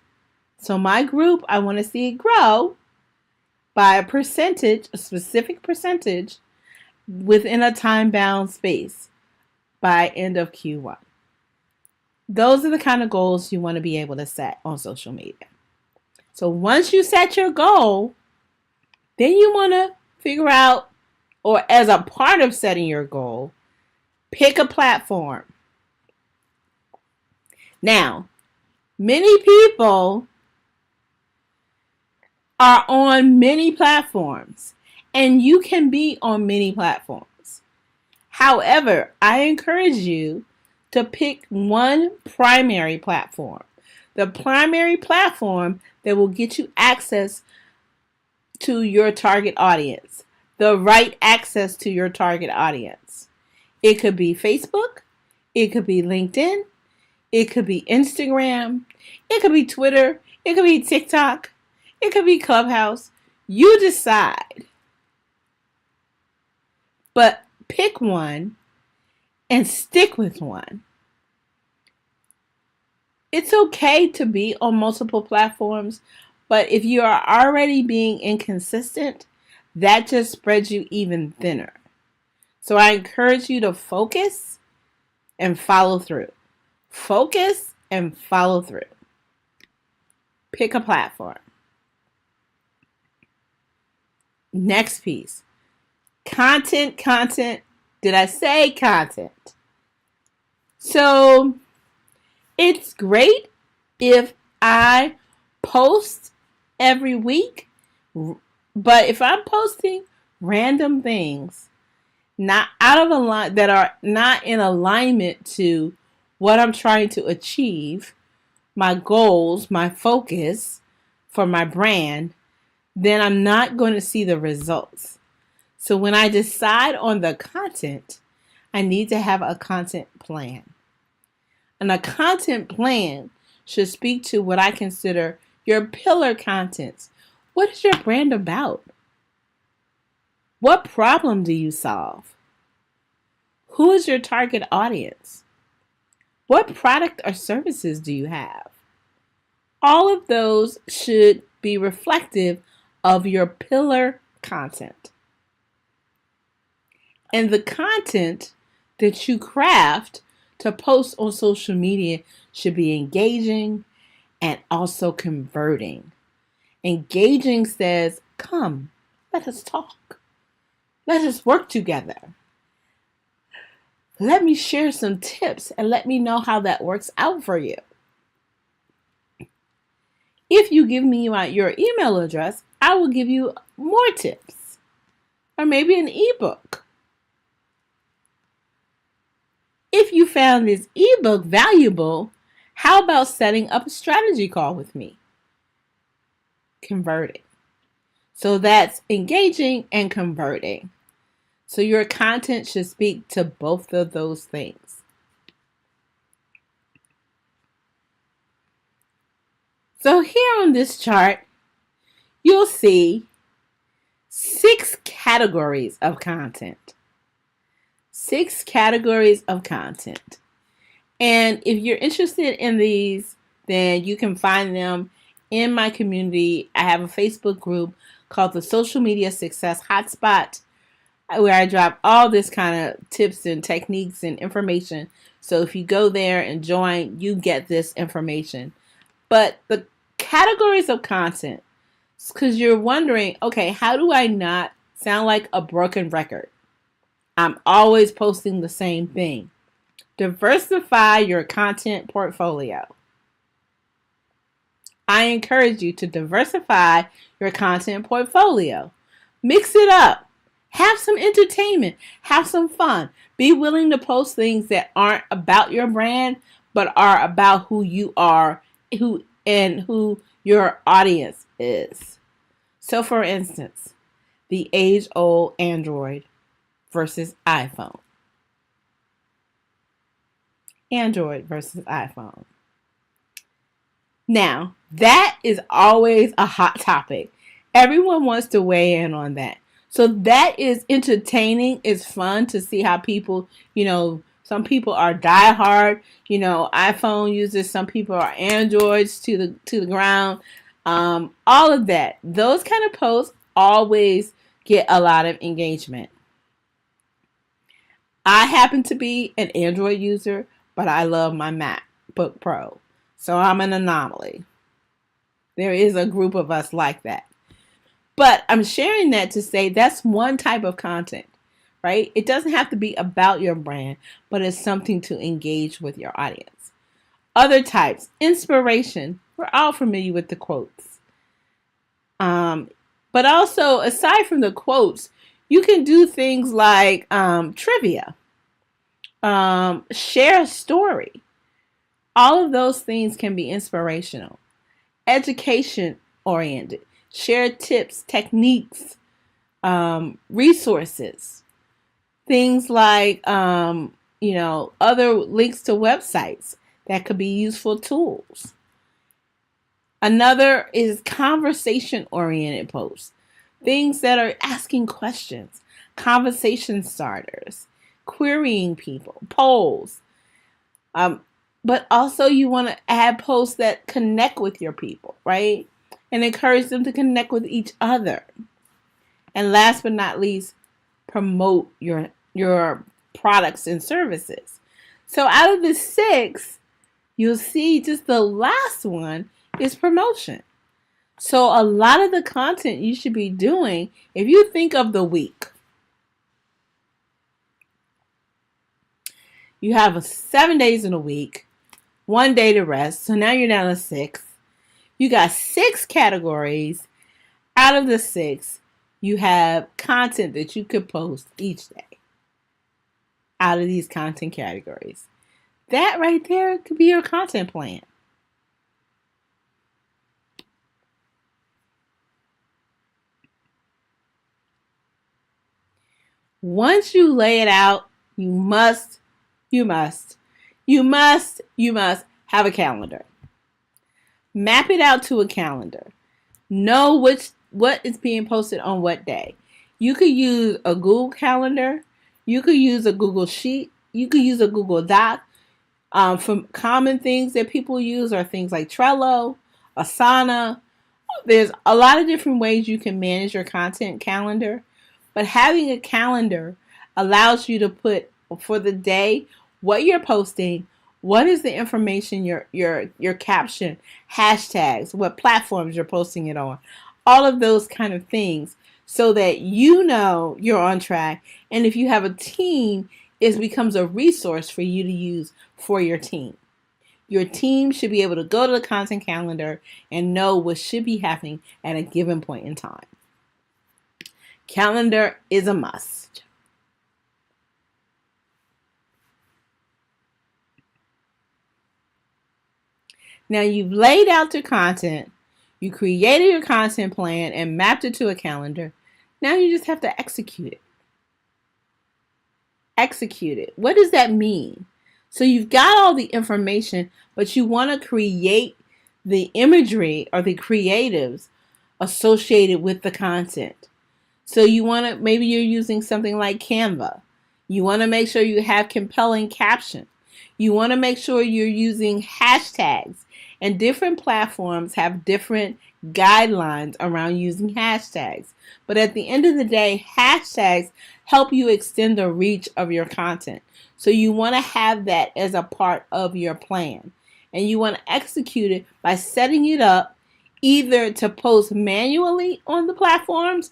So my group, I want to see it grow by a specific percentage within a time-bound space by end of Q1. Those are the kind of goals you want to be able to set on social media. So once you set your goal, then you want to figure out, or as a part of setting your goal, pick a platform. Now, many people are on many platforms, and you can be on many platforms. However, I encourage you to pick one primary platform. The primary platform that will get you access to your target audience, the right access to your target audience. It could be Facebook, it could be LinkedIn, it could be Instagram, it could be Twitter, it could be TikTok, it could be Clubhouse. You decide. But pick one and stick with one. It's okay to be on multiple platforms, but if you are already being inconsistent, that just spreads you even thinner. So I encourage you to focus and follow through. Focus and follow through. Pick a platform. Next piece. Content. Did I say content? So it's great if I post every week, but if I'm posting random things not out of line that are not in alignment to what I'm trying to achieve, my goals, my focus for my brand, then I'm not going to see the results. So when I decide on the content, I need to have a content plan. And a content plan should speak to what I consider your pillar contents. What is your brand about? What problem do you solve? Who is your target audience? What product or services do you have? All of those should be reflective of your pillar content. And the content that you craft to post on social media should be engaging and also converting. Engaging says, come, let us talk. Let us work together. Let me share some tips and let me know how that works out for you. If you give me your email address, I will give you more tips or maybe an ebook. If you found this ebook valuable, how about setting up a strategy call with me? Converting. So that's engaging and converting. So your content should speak to both of those things. So here on this chart, you'll see 6 categories of content. 6 categories of content. And if you're interested in these, then you can find them in my community. I have a Facebook group called the Social Media Success Hotspot, where I drop all this kind of tips and techniques and information. So if you go there and join, you get this information. But the categories of content, because you're wondering, okay, how do I not sound like a broken record? I'm always posting the same thing. Diversify your content portfolio. I encourage you to diversify your content portfolio. Mix it up. Have some entertainment. Have some fun. Be willing to post things that aren't about your brand, but are about who you are, who your audience is. So for instance, the age-old Android versus iPhone. Android versus iPhone. Now, that is always a hot topic. Everyone wants to weigh in on that. So that is entertaining. It's fun to see how people, some people are diehard, iPhone users, some people are Androids to the ground. All of that. Those kind of posts always get a lot of engagement. I happen to be an Android user, but I love my MacBook Pro. So I'm an anomaly. There is a group of us like that. But I'm sharing that to say that's one type of content, right? It doesn't have to be about your brand, but it's something to engage with your audience. Other types, inspiration. We're all familiar with the quotes. But also, aside from the quotes, you can do things like trivia, share a story. All of those things can be inspirational. Education oriented. Share tips, techniques, resources. Things like, other links to websites that could be useful tools. Another is conversation-oriented posts. Things that are asking questions, conversation starters, querying people, polls. but also you want to add posts that connect with your people, right? And encourage them to connect with each other. And last but not least, promote your products and services. So out of the 6, you'll see just the last one is promotion. So a lot of the content you should be doing, if you think of the week, you have 7 days in a week, 1 day to rest. So now you're down to 6. You got 6 categories. Out of the 6, you have content that you could post each day out of these content categories. That right there could be your content plan. Once you lay it out, you must have a calendar. Map it out to a calendar. Know what is being posted on what day. You could use a Google Calendar. You could use a Google Sheet. You could use a Google Doc. From common things that people use are things like Trello, Asana. There's a lot of different ways you can manage your content calendar, but having a calendar allows you to put for the day what you're posting, what is the information, your caption, hashtags, what platforms you're posting it on, all of those kind of things, so that you know you're on track. And if you have a team, it becomes a resource for you to use for your team. Your team should be able to go to the content calendar and know what should be happening at a given point in time. Calendar is a must. Now you've laid out your content, you created your content plan and mapped it to a calendar. Now you just have to execute it. Execute it. What does that mean? So you've got all the information, but you want to create the imagery or the creatives associated with the content. So you want to, maybe you're using something like Canva. You want to make sure you have compelling caption. You want to make sure you're using hashtags, and different platforms have different guidelines around using hashtags. But at the end of the day, hashtags help you extend the reach of your content. So you want to have that as a part of your plan. And you want to execute it by setting it up either to post manually on the platforms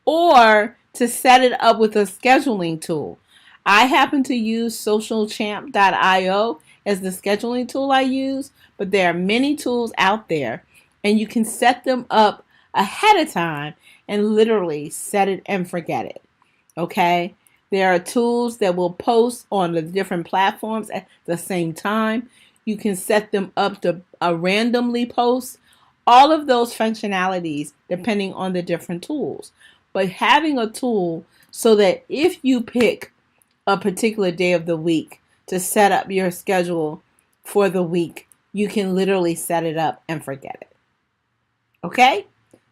or to set it up with a scheduling tool. I happen to use socialchamp.io as the scheduling tool I use, but there are many tools out there and you can set them up ahead of time and literally set it and forget it. Okay? There are tools that will post on the different platforms at the same time. You can set them up to randomly post. All of those functionalities depending on the different tools. But having a tool so that if you pick a particular day of the week to set up your schedule for the week, you can literally set it up and forget it. Okay?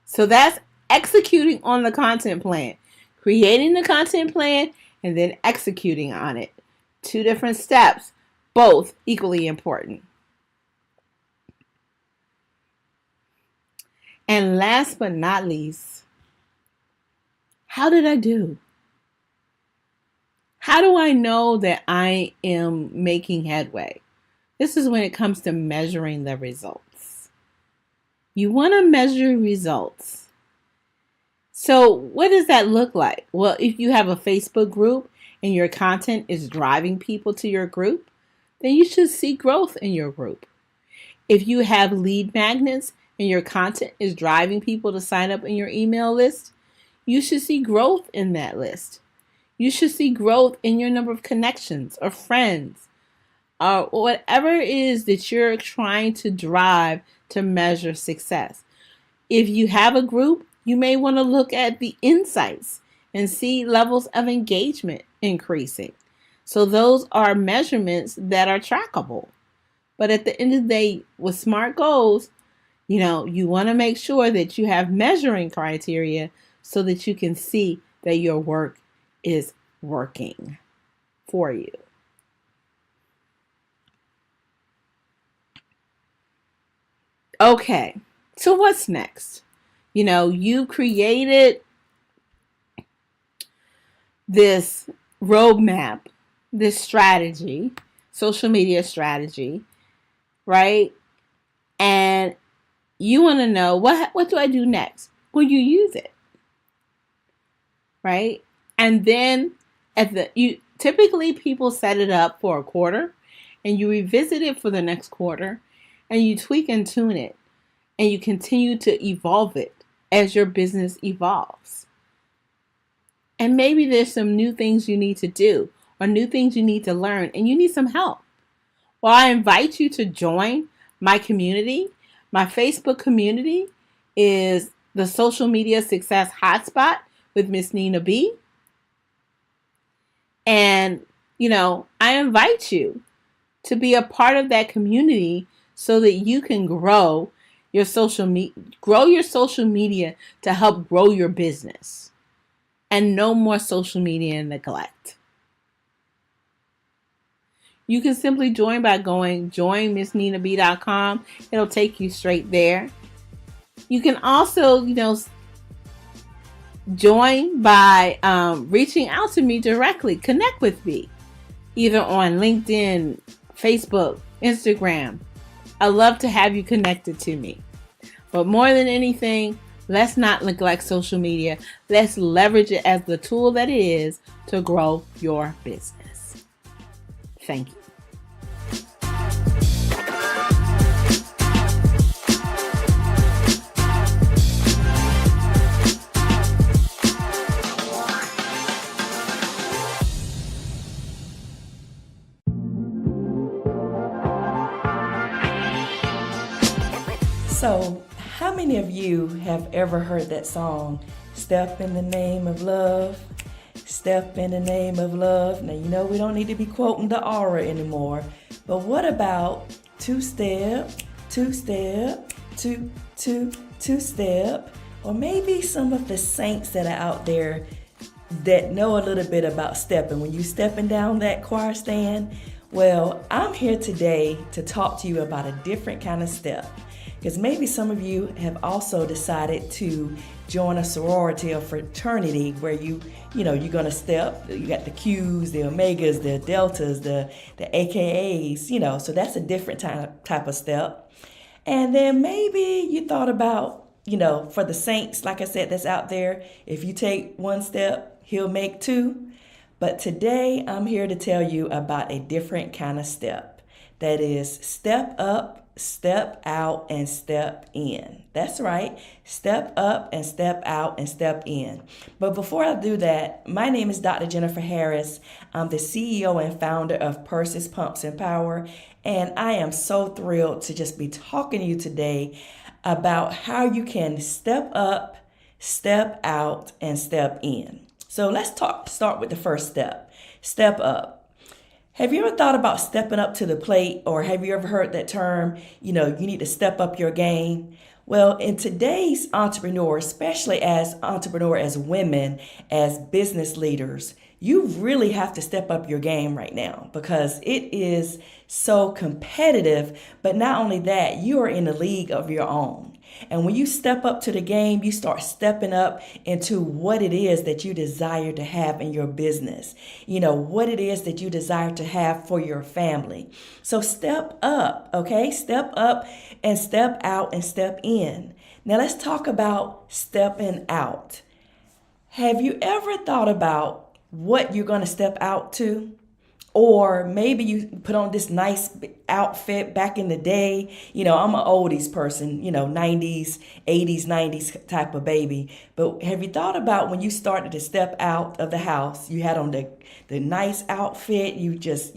So that's executing on the content plan. Creating the content plan and then executing on it. 2 different steps, both equally important. And last but not least, how did I do? How do I know that I am making headway? This is when it comes to measuring the results. You want to measure results. So what does that look like? Well, if you have a Facebook group and your content is driving people to your group, then you should see growth in your group. If you have lead magnets and your content is driving people to sign up in your email list, you should see growth in that list. You should see growth in your number of connections or friends, or whatever it is that you're trying to drive to measure success. If you have a group, you may want to look at the insights and see levels of engagement increasing. So those are measurements that are trackable. But at the end of the day, with SMART goals, you want to make sure that you have measuring criteria so that you can see that your work is working for you. Okay, so what's next? You created this roadmap, this strategy, social media strategy, right? And you want to know what do I do next? Will you use it? Right? And then typically people set it up for a quarter and you revisit it for the next quarter and you tweak and tune it and you continue to evolve it as your business evolves. And maybe there's some new things you need to do or new things you need to learn and you need some help. Well, I invite you to join my community. My Facebook community is the Social Media Success Hotspot with Miss Nina B. And, I invite you to be a part of that community so that you can grow your social media to help grow your business. And no more social media neglect. You can simply join by going joinmissninab.com. It'll take you straight there. You can also, join by reaching out to me directly. Connect with me, either on LinkedIn, Facebook, Instagram. I love to have you connected to me. But more than anything, let's not neglect social media. Let's leverage it as the tool that it is to grow your business. Thank you. So, how many of you have ever heard that song, Step in the Name of Love? Step in the Name of Love. Now, we don't need to be quoting the aura anymore, but what about two-step, two-step, two-step, or maybe some of the saints that are out there that know a little bit about stepping. When you're stepping down that choir stand, well, I'm here today to talk to you about a different kind of step. Because maybe some of you have also decided to join a sorority or fraternity where you're going to step. You got the Qs, the Omegas, the Deltas, the AKAs, so that's a different type of step. And then maybe you thought about, for the saints, like I said, that's out there, if you take one step, he'll make two. But today I'm here to tell you about a different kind of step. That is step up, step out, and step in. That's right. Step up and step out and step in. But before I do that, my name is Dr. Jennifer Harris. I'm the CEO and founder of Purses, Pumps, and Power. And I am so thrilled to just be talking to you today about how you can step up, step out, and step in. So let's start with the first step. Step up. Have you ever thought about stepping up to the plate, or have you ever heard that term, you need to step up your game? Well, in today's entrepreneur, especially as women, as business leaders, you really have to step up your game right now because it is so competitive. But not only that, you are in a league of your own. And when you step up to the game, you start stepping up into what it is that you desire to have in your business. What it is that you desire to have for your family. So step up, okay? Step up and step out and step in. Now let's talk about stepping out. Have you ever thought about what you're going to step out to? Or maybe you put on this nice outfit back in the day. I'm an oldies person, 90s, 80s, 90s type of baby. But have you thought about when you started to step out of the house, you had on the nice outfit, you just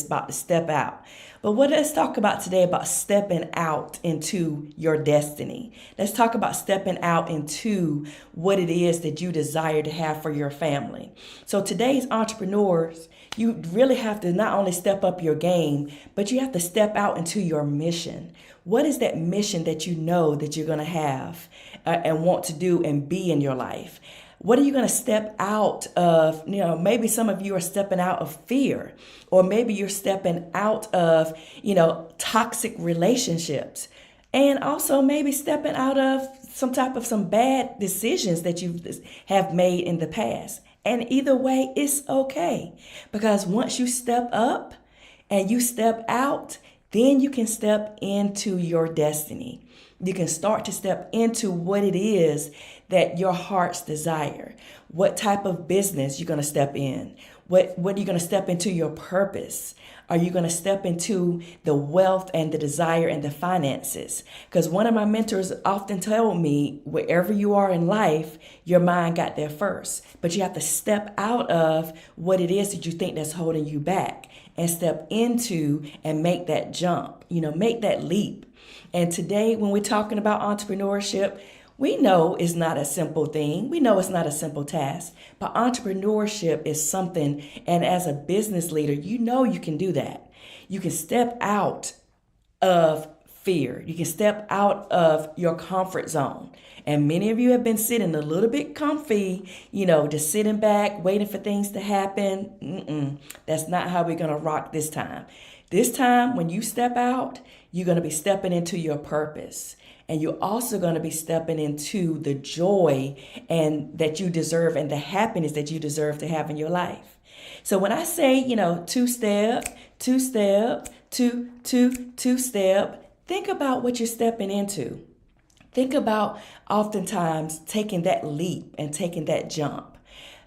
about to step out. But let's talk about today about stepping out into your destiny. Let's talk about stepping out into what it is that you desire to have for your family. So today's entrepreneurs, you really have to not only step up your game, but you have to step out into your mission. What is that mission that you know that you're going to have and want to do and be in your life? What are you going to step out of? Maybe some of you are stepping out of fear, or maybe you're stepping out of, toxic relationships. And also maybe stepping out of some bad decisions that you have made in the past. And either way, it's okay. Because once you step up and you step out, then you can step into your destiny. You can start to step into what it is that your heart's desire. What type of business you're going to step in. What are you going to step into your purpose? Are you going to step into the wealth and the desire and the finances? Because one of my mentors often told me, wherever you are in life, your mind got there first. But you have to step out of what it is that you think that's holding you back and step into and make that jump, make that leap. And today, when we're talking about entrepreneurship, we know it's not a simple thing. We know it's not a simple task, but entrepreneurship is something. And as a business leader, you can do that. You can step out of fear. You can step out of your comfort zone. And many of you have been sitting a little bit comfy, just sitting back, waiting for things to happen. That's not how we're going to rock this time. This time, when you step out, you're going to be stepping into your purpose. And you're also going to be stepping into the joy and that you deserve and the happiness that you deserve to have in your life. So when I say, two-step, two-step, think about what you're stepping into. Think about oftentimes taking that leap and taking that jump.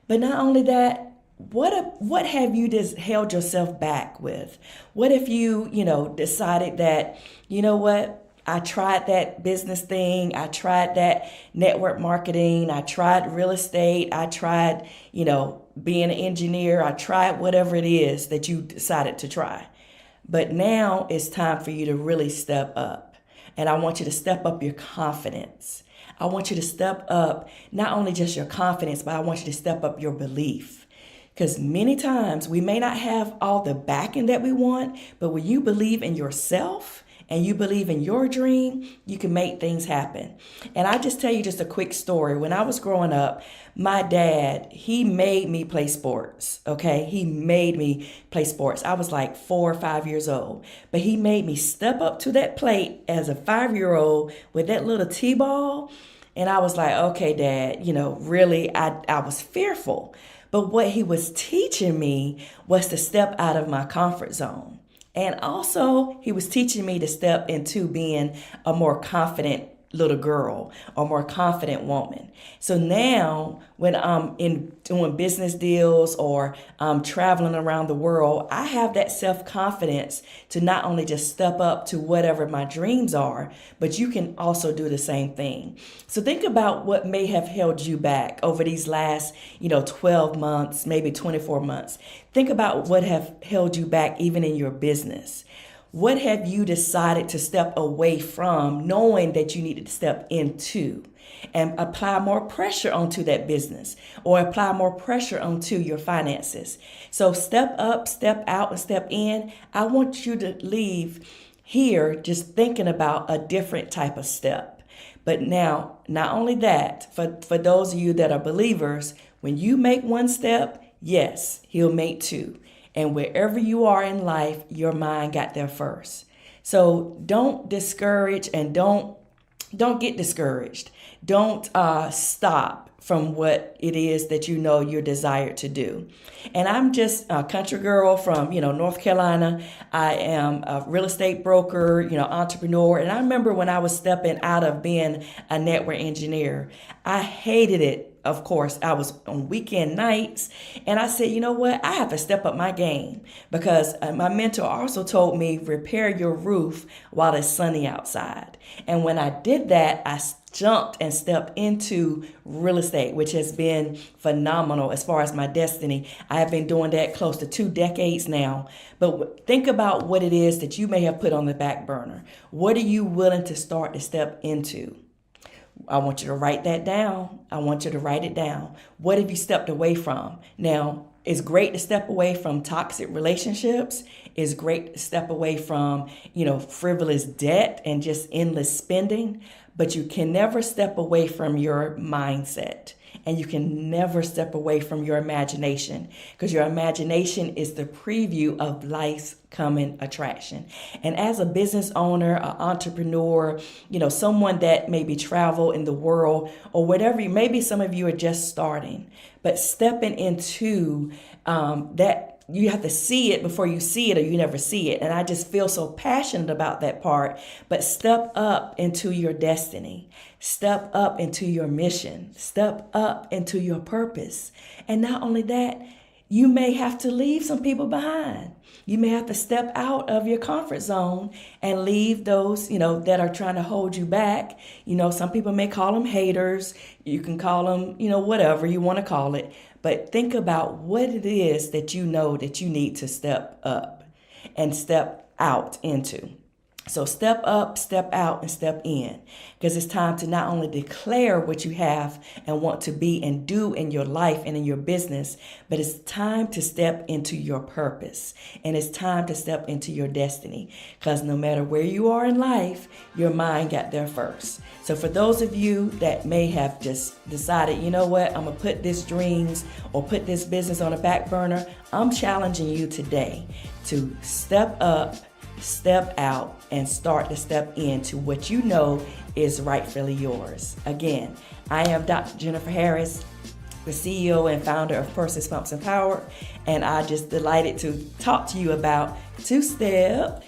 But not only that, what have you just held yourself back with? What if you, decided that, what? I tried that business thing. I tried that network marketing. I tried real estate. I tried, being an engineer. I tried whatever it is that you decided to try. But now it's time for you to really step up. And I want you to step up your confidence. I want you to step up not only just your confidence, but I want you to step up your belief. Because many times we may not have all the backing that we want, but when you believe in yourself, and you believe in your dream, you can make things happen. And I just tell you just a quick story. When I was growing up, my dad, he made me play sports, okay? He made me play sports. I was like 4 or 5 years old, but he made me step up to that plate as a 5-year-old with that little T-ball. And I was like, okay, Dad, really, I was fearful. But what he was teaching me was to step out of my comfort zone. And also, he was teaching me to step into being a more confident little girl or more confident woman. So now when I'm doing business deals or I'm traveling around the world, I have that self-confidence to not only just step up to whatever my dreams are, but you can also do the same thing. So think about what may have held you back over these last, 12 months, maybe 24 months. Think about what have held you back even in your business. What have you decided to step away from, knowing that you needed to step into and apply more pressure onto that business or apply more pressure onto your finances? So step up, step out, and step in. I want you to leave here just thinking about a different type of step. But now, not only that, for those of you that are believers, when you make one step, yes, he'll make two. And wherever you are in life, your mind got there first. So don't discourage and don't get discouraged. Don't stop from what it is that you're desired to do. And I'm just a country girl from, North Carolina. I am a real estate broker, entrepreneur. And I remember when I was stepping out of being a network engineer, I hated it. Of course, I was on weekend nights and I said, you know what? I have to step up my game because my mentor also told me repair your roof while it's sunny outside. And when I did that, I jumped and stepped into real estate, which has been phenomenal as far as my destiny. I have been doing that close to 2 decades now. But think about what it is that you may have put on the back burner. What are you willing to start to step into? I want you to write that down. I want you to write it down. What have you stepped away from? Now, it's great to step away from toxic relationships. It's great to step away from, frivolous debt and just endless spending. But you can never step away from your mindset. And you can never step away from your imagination, because your imagination is the preview of life's coming attraction. And as a business owner, an entrepreneur, someone that maybe travel in the world or whatever, maybe some of you are just starting, but stepping into that, you have to see it before you see it, or you never see it. And I just feel so passionate about that part. But step up into your destiny. Step up into your mission. Step up into your purpose. And not only that, you may have to leave some people behind. You may have to step out of your comfort zone and leave those, that are trying to hold you back. Some people may call them haters. You can call them, whatever you want to call it. But think about what it is that you know that you need to step up and step out into. So step up, step out, and step in, because it's time to not only declare what you have and want to be and do in your life and in your business, but it's time to step into your purpose, and it's time to step into your destiny, because no matter where you are in life, your mind got there first. So for those of you that may have just decided, I'm going to put this dreams or put this business on a back burner, I'm challenging you today to step up, step out, and start to step into what you know is rightfully yours. Again, I am Dr. Jennifer Harris, the CEO and founder of Purses, Pumps, and Power, and I just delighted to talk to you about two-step.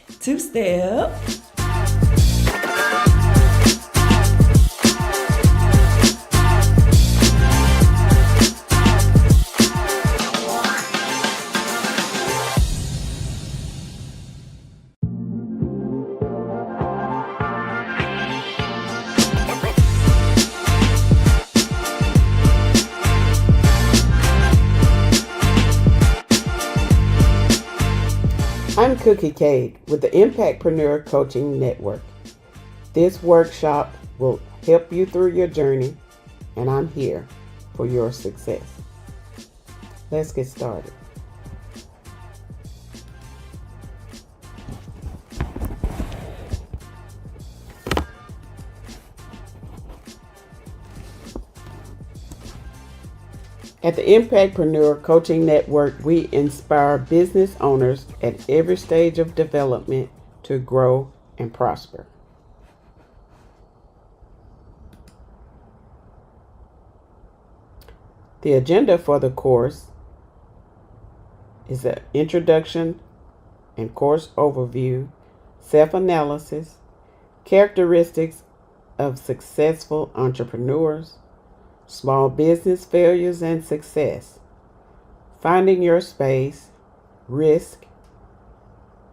I'm Cookie Cade with the Impactpreneur Coaching Network. This workshop will help you through your journey, and I'm here for your success. Let's get started. At the Impactpreneur Coaching Network, we inspire business owners at every stage of development to grow and prosper. The agenda for the course is an introduction and course overview, self-analysis, characteristics of successful entrepreneurs, small business failures and success, finding your space, risk,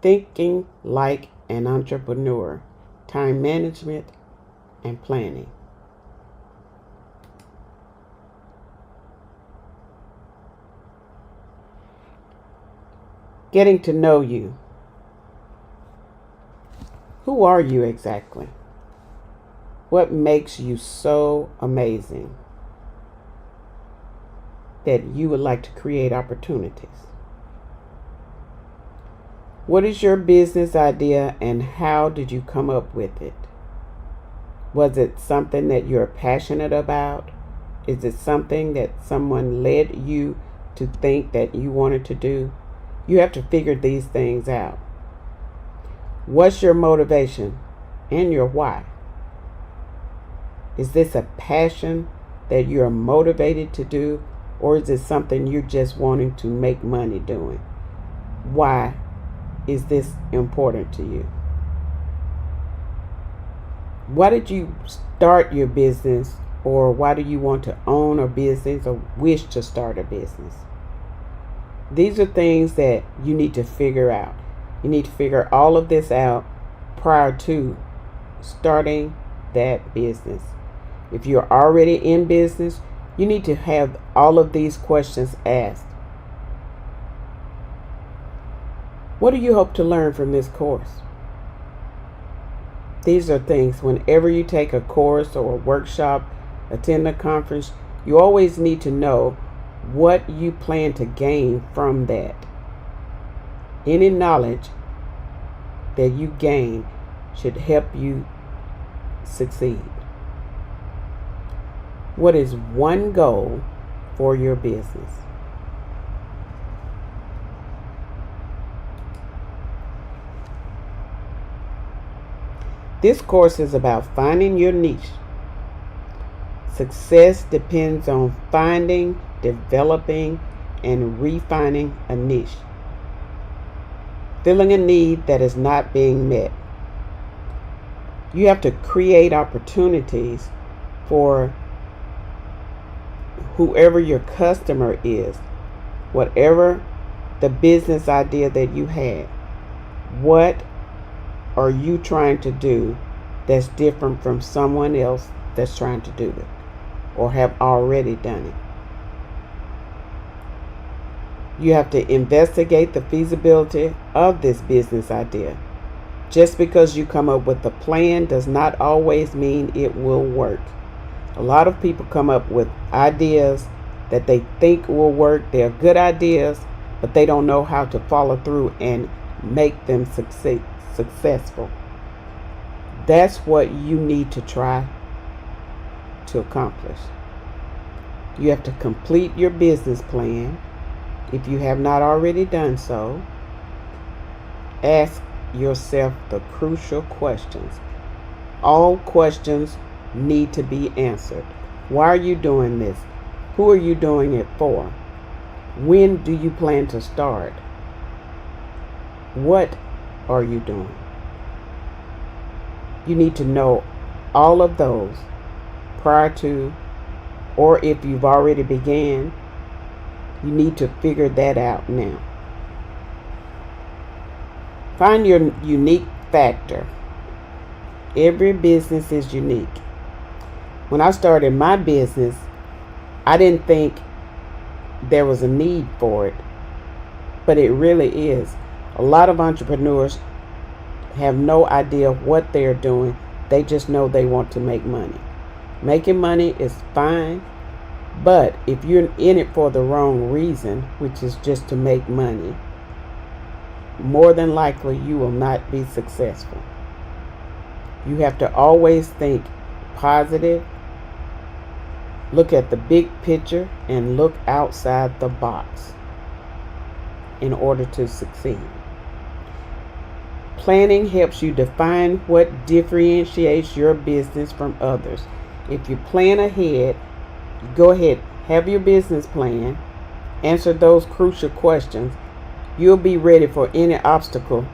thinking like an entrepreneur, time management, and planning. Getting to know you. Who are you exactly? What makes you so amazing that you would like to create opportunities? What is your business idea and how did you come up with it? Was it something that you're passionate about? Is it something that someone led you to think that you wanted to do? You have to figure these things out. What's your motivation and your why? Is this a passion that you're motivated to do, or is it something you're just wanting to make money doing? Why is this important to you? Why did you start your business, or why do you want to own a business or wish to start a business? These are things that you need to figure out. You need to figure all of this out prior to starting that business. If you're already in business, you need to have all of these questions asked. What do you hope to learn from this course? These are things, whenever you take a course or a workshop, attend a conference, you always need to know what you plan to gain from that. Any knowledge that you gain should help you succeed. What is one goal for your business? This course is about finding your niche. Success depends on finding, developing, and refining a niche. Filling a need that is not being met. You have to create opportunities for whoever your customer is, whatever the business idea that you have. What are you trying to do that's different from someone else that's trying to do it or have already done it? You have to investigate the feasibility of this business idea. Just because you come up with a plan does not always mean it will work. A lot of people come up with ideas that they think will work. They're good ideas, but they don't know how to follow through and make them successful. That's what you need to try to accomplish. You have to complete your business plan. If you have not already done so, ask yourself the crucial questions. All questions need to be answered. Why are you doing this? Who are you doing it for? When do you plan to start? What are you doing? You need to know all of those prior to, or if you've already began, you need to figure that out now. Find your unique factor. Every business is unique. When I started my business, I didn't think there was a need for it, but it really is. A lot of entrepreneurs have no idea what they're doing. They just know they want to make money. Making money is fine, but if you're in it for the wrong reason, which is just to make money, more than likely you will not be successful. You have to always think positive, look at the big picture, and look outside the box in order to succeed. Planning helps you define what differentiates your business from others. If you plan ahead, go ahead, have your business plan, answer those crucial questions. You'll be ready for any obstacle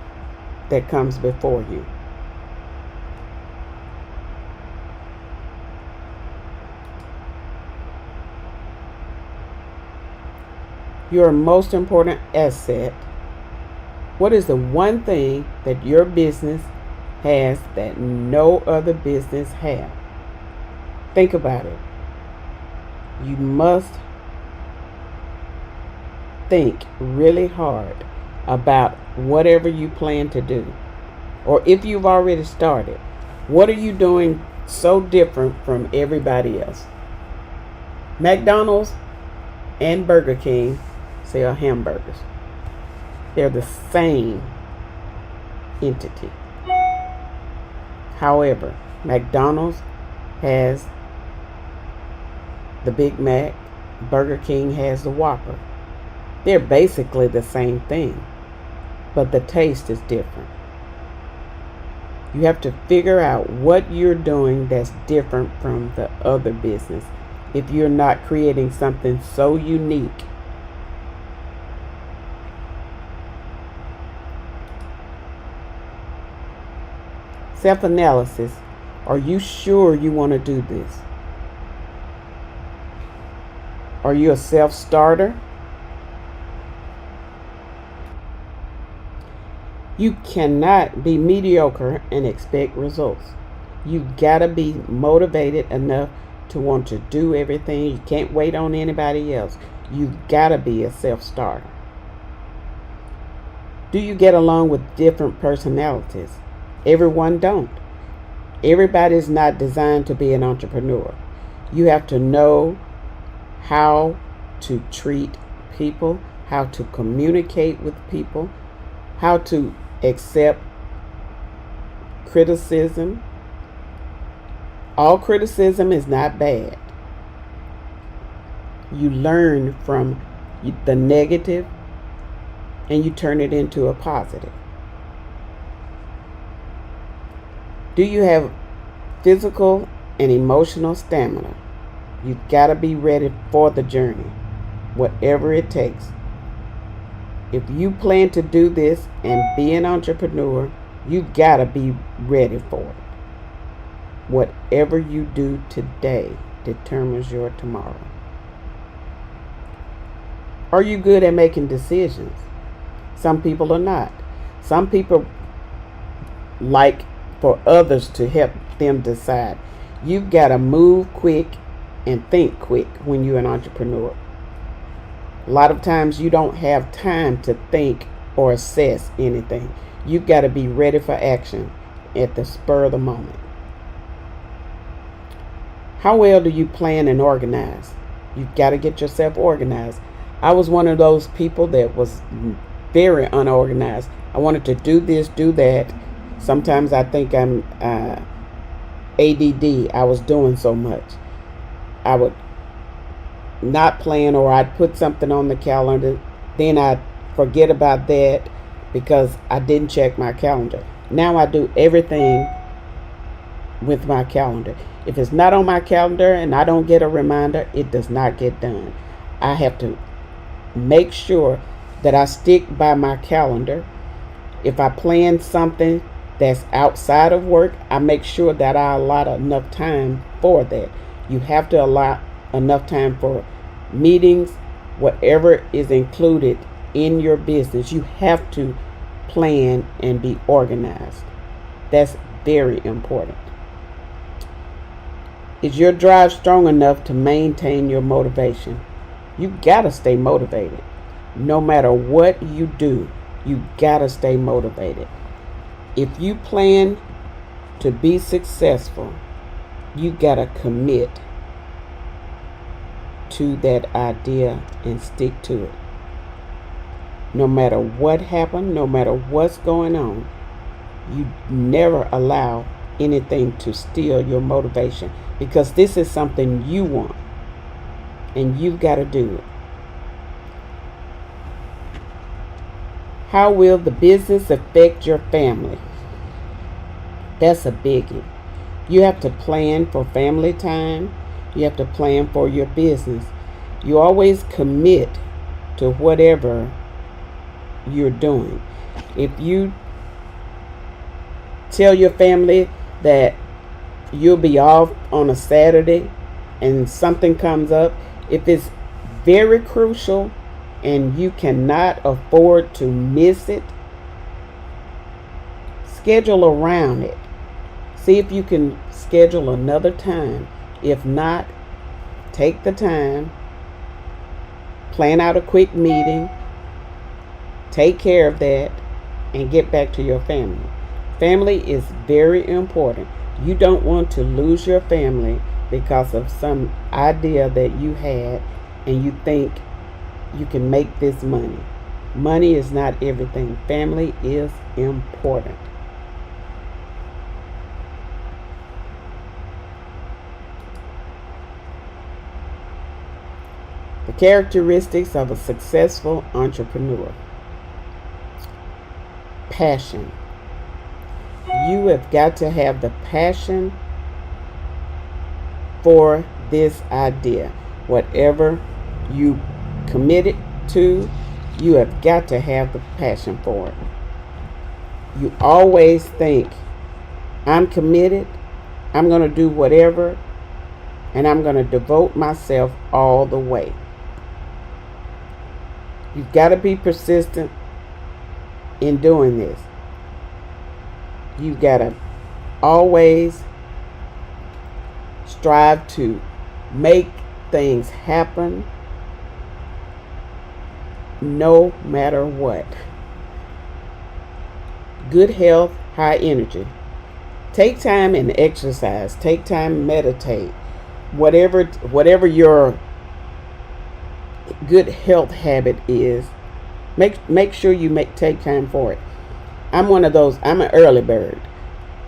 that comes before you. Your most important asset. What is the one thing that your business has that no other business has? Think about it. You must think really hard about whatever you plan to do. Or if you've already started, what are you doing so different from everybody else? McDonald's and Burger King sell hamburgers. They're the same entity. However, McDonald's has the Big Mac, Burger King has the Whopper. They're basically the same thing, but the taste is different. You have to figure out what you're doing that's different from the other business if you're not creating something so unique. Self-analysis. Are you sure you want to do this? Are you a self-starter? You cannot be mediocre and expect results. You gotta be motivated enough to want to do everything. You can't wait on anybody else. You've gotta be a self-starter. Do you get along with different personalities? Everyone don't. Everybody's not designed to be an entrepreneur. You have to know how to treat people, how to communicate with people, how to accept criticism. All criticism is not bad. You learn from the negative and you turn it into a positive. Do you have physical and emotional stamina? You've got to be ready for the journey, whatever it takes. If you plan to do this and be an entrepreneur, you've got to be ready for it. Whatever you do today determines your tomorrow. Are you good at making decisions? Some people are not. Some people like for others to help them decide. You've got to move quick and think quick when you're an entrepreneur. A lot of times you don't have time to think or assess anything. You've got to be ready for action at the spur of the moment. How well do you plan and organize? You've got to get yourself organized. I was one of those people that was very unorganized. I wanted to do this, do that. Sometimes I think I'm ADD. I was doing so much. I would not plan, or I'd put something on the calendar. Then I'd forget about that because I didn't check my calendar. Now I do everything with my calendar. If it's not on my calendar and I don't get a reminder, it does not get done. I have to make sure that I stick by my calendar. If I plan something that's outside of work, I make sure that I allot enough time for that. You have to allot enough time for meetings, whatever is included in your business. You have to plan and be organized. That's very important. Is your drive strong enough to maintain your motivation? You gotta stay motivated. No matter what you do, you gotta stay motivated. If you plan to be successful, you gotta commit to that idea and stick to it. No matter what happened, no matter what's going on, you never allow anything to steal your motivation, because this is something you want and you've got to do it. How will the business affect your family? That's a biggie. You have to plan for family time. You have to plan for your business. You always commit to whatever you're doing. If you tell your family that you'll be off on a Saturday and something comes up, if it's very crucial and you cannot afford to miss it, schedule around it. See if you can schedule another time. If not, take the time, plan out a quick meeting, take care of that, and get back to your family. Family is very important. You don't want to lose your family because of some idea that you had and you think you can make this money. Money is not everything. Family is important. The characteristics of a successful entrepreneur. Passion. You have got to have the passion for this idea. Whatever you committed to, you have got to have the passion for it. You always think, I'm committed, I'm going to do whatever, and I'm going to devote myself all the way. You've got to be persistent in doing this. You've got to always strive to make things happen no matter what. Good health, high energy. Take time and exercise. Take time and meditate. Whatever your good health habit is, make sure you take time for it. I'm one of those, I'm an early bird.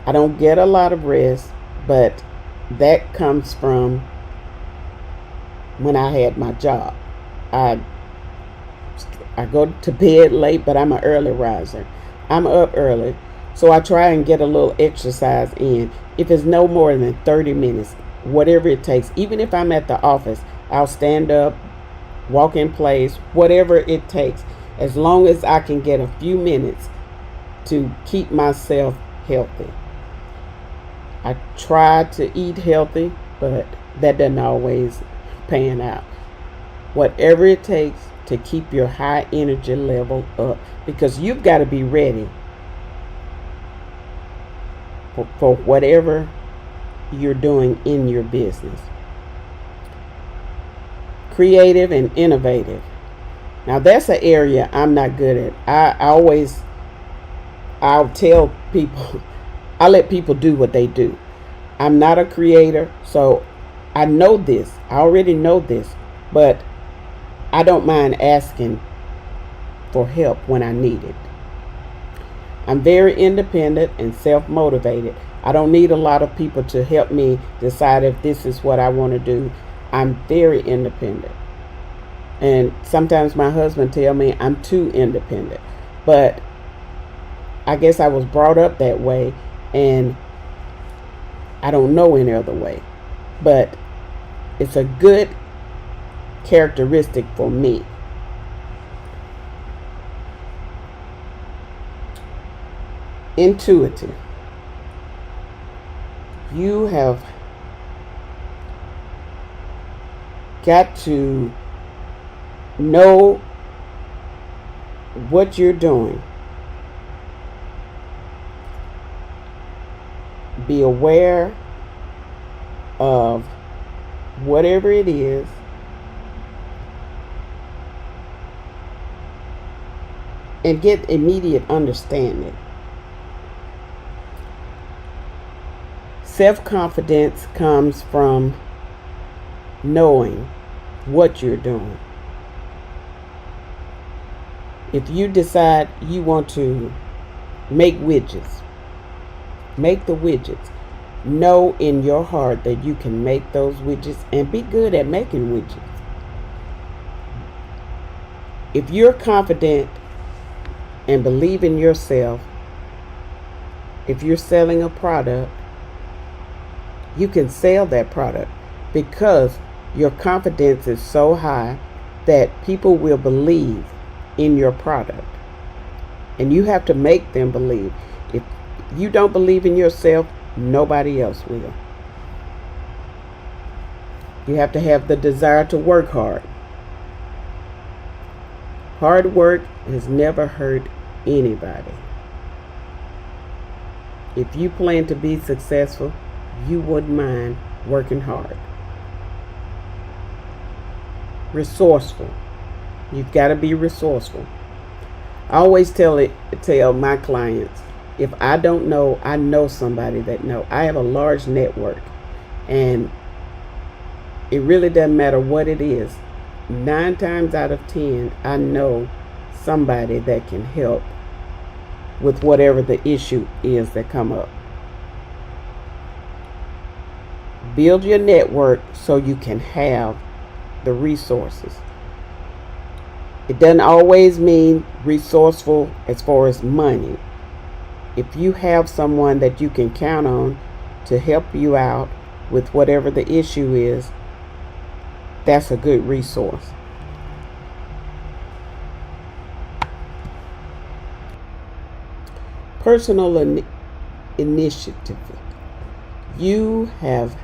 I don't get a lot of rest, but that comes from when I had my job. I go to bed late, but I'm an early riser. I'm up early, so I try and get a little exercise in. If it's no more than 30 minutes, whatever it takes, even if I'm at the office, I'll stand up, walk in place, whatever it takes, as long as I can get a few minutes to keep myself healthy. I try to eat healthy, but that doesn't always pan out. Whatever it takes to keep your high energy level up, because you've got to be ready for whatever you're doing in your business. Creative and innovative. Now that's an area I'm not good at. I'll tell people, I let people do what they do. I'm not a creator, so I know this. I already know this, but I don't mind asking for help when I need it. I'm very independent and self-motivated. I don't need a lot of people to help me decide if this is what I want to do. I'm very independent. And sometimes my husband tell me I'm too independent. But I guess I was brought up that way, and I don't know any other way. But it's a good characteristic for me. Intuitive. You have got to know what you're doing. Be aware of whatever it is, and get immediate understanding. Self-confidence comes from knowing what you're doing. If you decide you want to make widgets, make the widgets. Know in your heart that you can make those widgets and be good at making widgets. If you're confident and believe in yourself, if you're selling a product, you can sell that product because your confidence is so high that people will believe in your product. And you have to make them believe. If you don't believe in yourself, nobody else will. You have to have the desire to work hard. Hard work has never hurt anybody. If you plan to be successful, you wouldn't mind working hard. Resourceful. You've got to be resourceful. I always tell my clients, if I don't know, I know somebody that knows. I have a large network, and it really doesn't matter what it is. 9 times out of 10, I know somebody that can help with whatever the issue is that come up. Build your network so you can have the resources. It doesn't always mean resourceful as far as money. If you have someone that you can count on to help you out with whatever the issue is, that's a good resource. Personal initiative. You have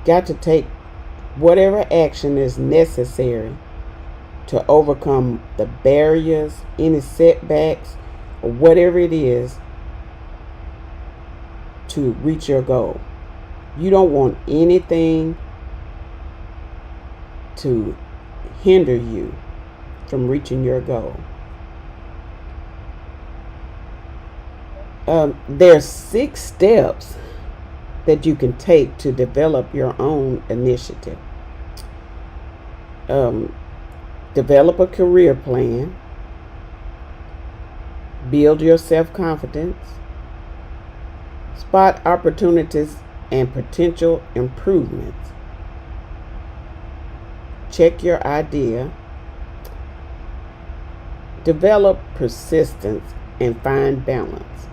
got to take whatever action is necessary to overcome the barriers, any setbacks, or whatever it is to reach your goal. You don't want anything to hinder you from reaching your goal. There's 6 steps that you can take to develop your own initiative. Develop a career plan. Build your self-confidence. Spot opportunities and potential improvements. check your idea, develop persistence, and find balance.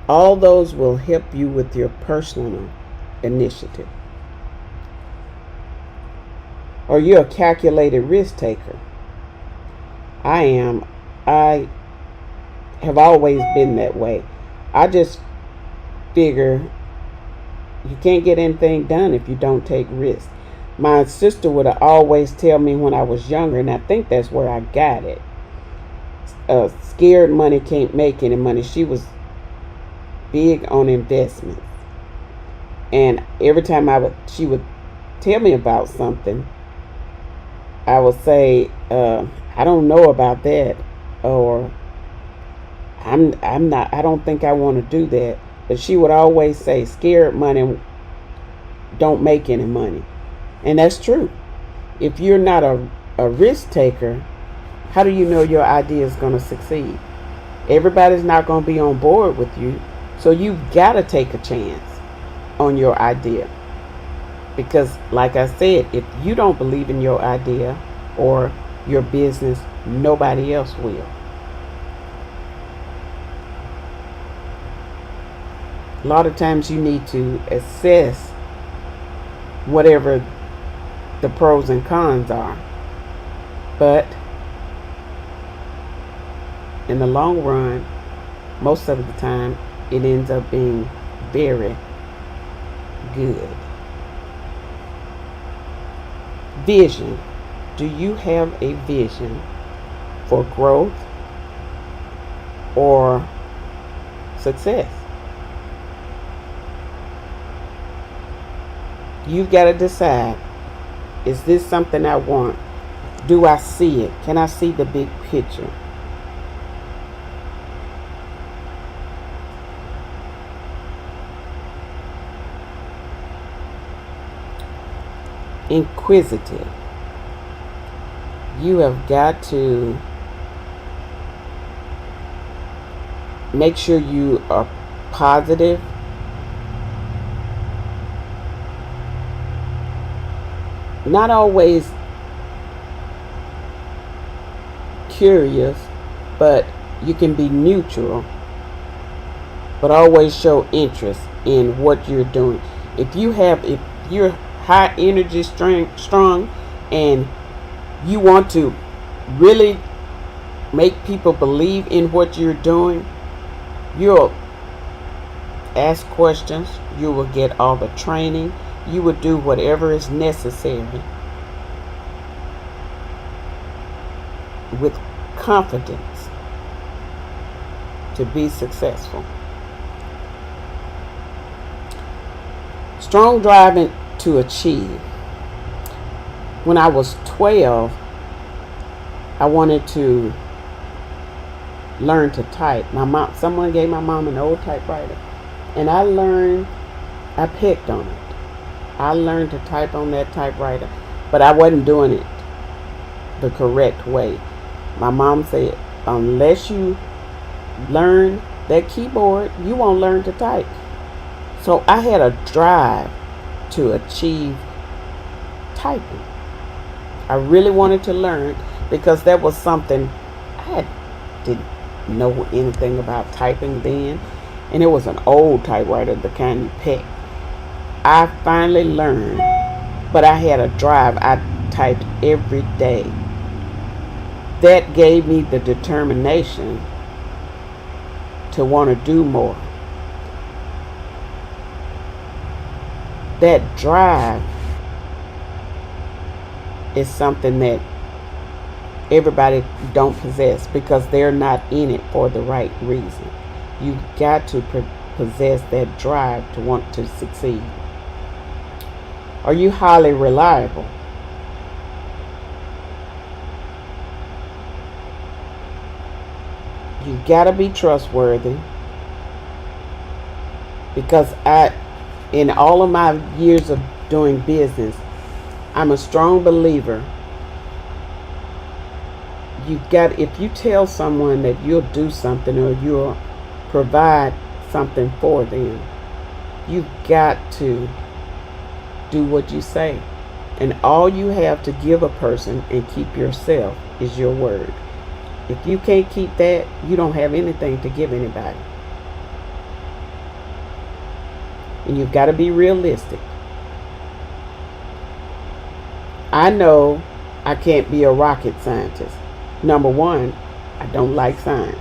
All those will help you with your personal initiative. Are you a calculated risk taker? I am. I have always been that way. I just figure you can't get anything done if you don't take risks. My sister would always tell me when I was younger, and I think that's where I got it. Scared money can't make any money. She was big on investments. And every time she would tell me about something, I would say, I don't know about that, or I don't think I want to do that. But she would always say, scared money don't make any money. And that's true. If you're not a risk taker, how do you know your idea is going to succeed? Everybody's not going to be on board with you. So you've got to take a chance on your idea. Because like I said, if you don't believe in your idea or your business, nobody else will. A lot of times you need to assess whatever the pros and cons are. But in the long run, most of the time, it ends up being very good. Vision. Do you have a vision for growth or success? You've got to decide, is this something I want? Do I see it? Can I see the big picture? Inquisitive. You have got to make sure you are positive. Not always curious, but you can be neutral, but always show interest in what you're doing. If you're high energy strong and you want to really make people believe in what you're doing, you'll ask questions, you will get all the training, you will do whatever is necessary with confidence to be successful. Strong driving to achieve. When I was 12, I wanted to learn to type. Someone gave my mom an old typewriter, and I picked on it. I learned to type on that typewriter, but I wasn't doing it the correct way. My mom said, unless you learn that keyboard, you won't learn to type. So I had a drive to achieve typing. I really wanted to learn because that was something I didn't know anything about typing then, and it was an old typewriter, the kind you pick. I finally learned, but I had a drive. I typed every day. That gave me the determination to want to do more. That drive is something that everybody don't possess because they're not in it for the right reason. You've got to possess that drive to want to succeed. Are you highly reliable? You've got to be trustworthy, because in all of my years of doing business, I'm a strong believer. If you tell someone that you'll do something or you'll provide something for them, you've got to do what you say. And all you have to give a person and keep yourself is your word. If you can't keep that, you don't have anything to give anybody. And you've got to be realistic. I know I can't be a rocket scientist. Number one, I don't like science.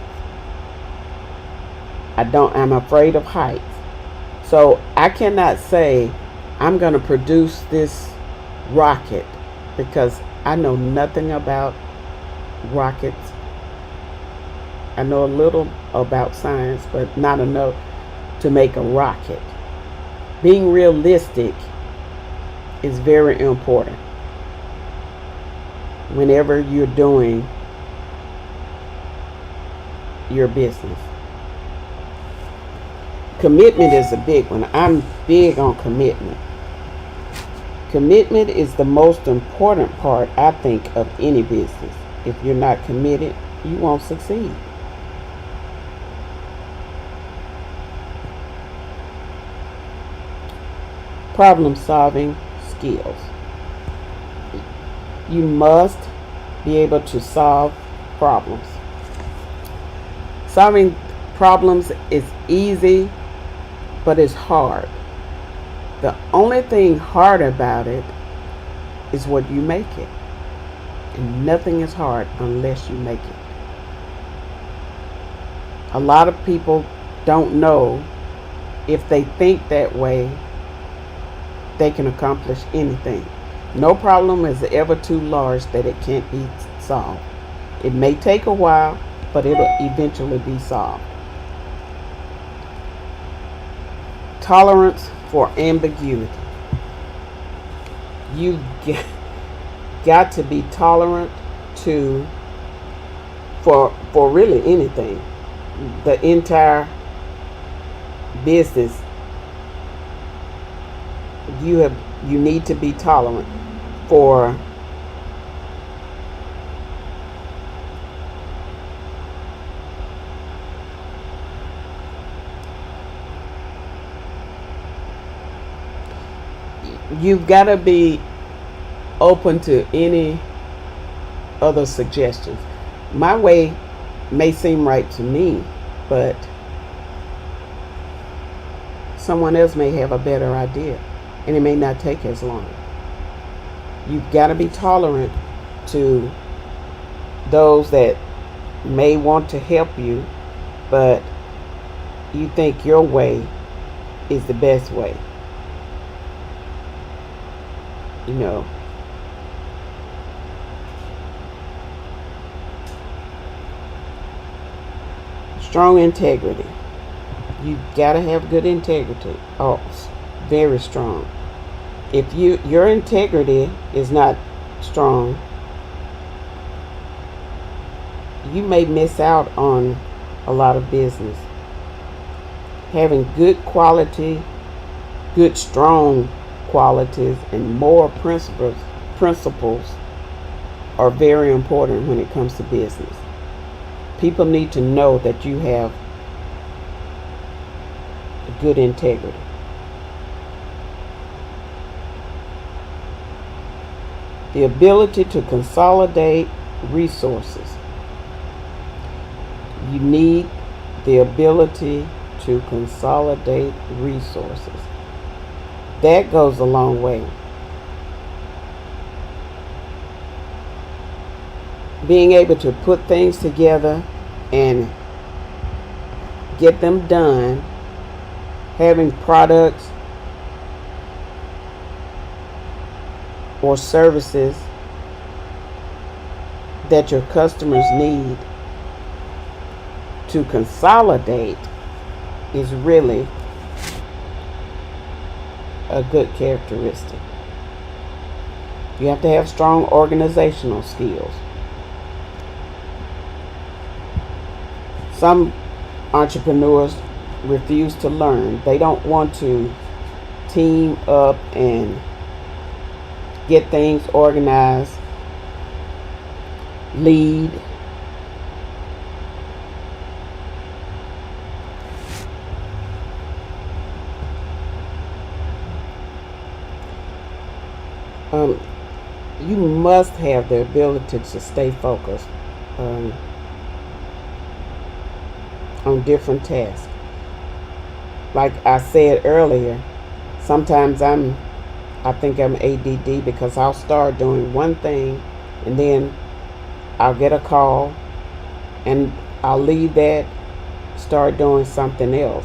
I'm afraid of heights. So I cannot say I'm going to produce this rocket because I know nothing about rockets. I know a little about science, but not enough to make a rocket. Being realistic is very important whenever you're doing your business. Commitment is a big one. I'm big on commitment. Commitment is the most important part, I think, of any business. If you're not committed, you won't succeed. Problem-solving skills. You must be able to solve problems. Solving problems is easy, but it's hard. The only thing hard about it is what you make it. And nothing is hard unless you make it. A lot of people don't know if they think that way, they can accomplish anything. No problem is ever too large that it can't be solved. It may take a while, but it'll eventually be solved. Tolerance for ambiguity. You've got to be tolerant for really anything. The entire business, you need to be tolerant for you've got to be open to any other suggestions. My way may seem right to me, but someone else may have a better idea, and it may not take as long. You've got to be tolerant to those that may want to help you, but you think your way is the best way. You know, strong integrity. You gotta have good integrity. Oh, very strong. If your integrity is not strong, you may miss out on a lot of business. Having good quality, good strong qualities, and moral principles are very important when it comes to business. People need to know that you have good integrity. The ability to consolidate resources. You need the ability to consolidate resources. That goes a long way. Being able to put things together and get them done, having products or services that your customers need to consolidate is really a good characteristic. You have to have strong organizational skills. Some entrepreneurs refuse to learn. They don't want to team up and get things organized, lead. you must have the ability to stay focused on different tasks. Like I said earlier, sometimes I think I'm ADD because I'll start doing one thing and then I'll get a call and I'll leave that, start doing something else.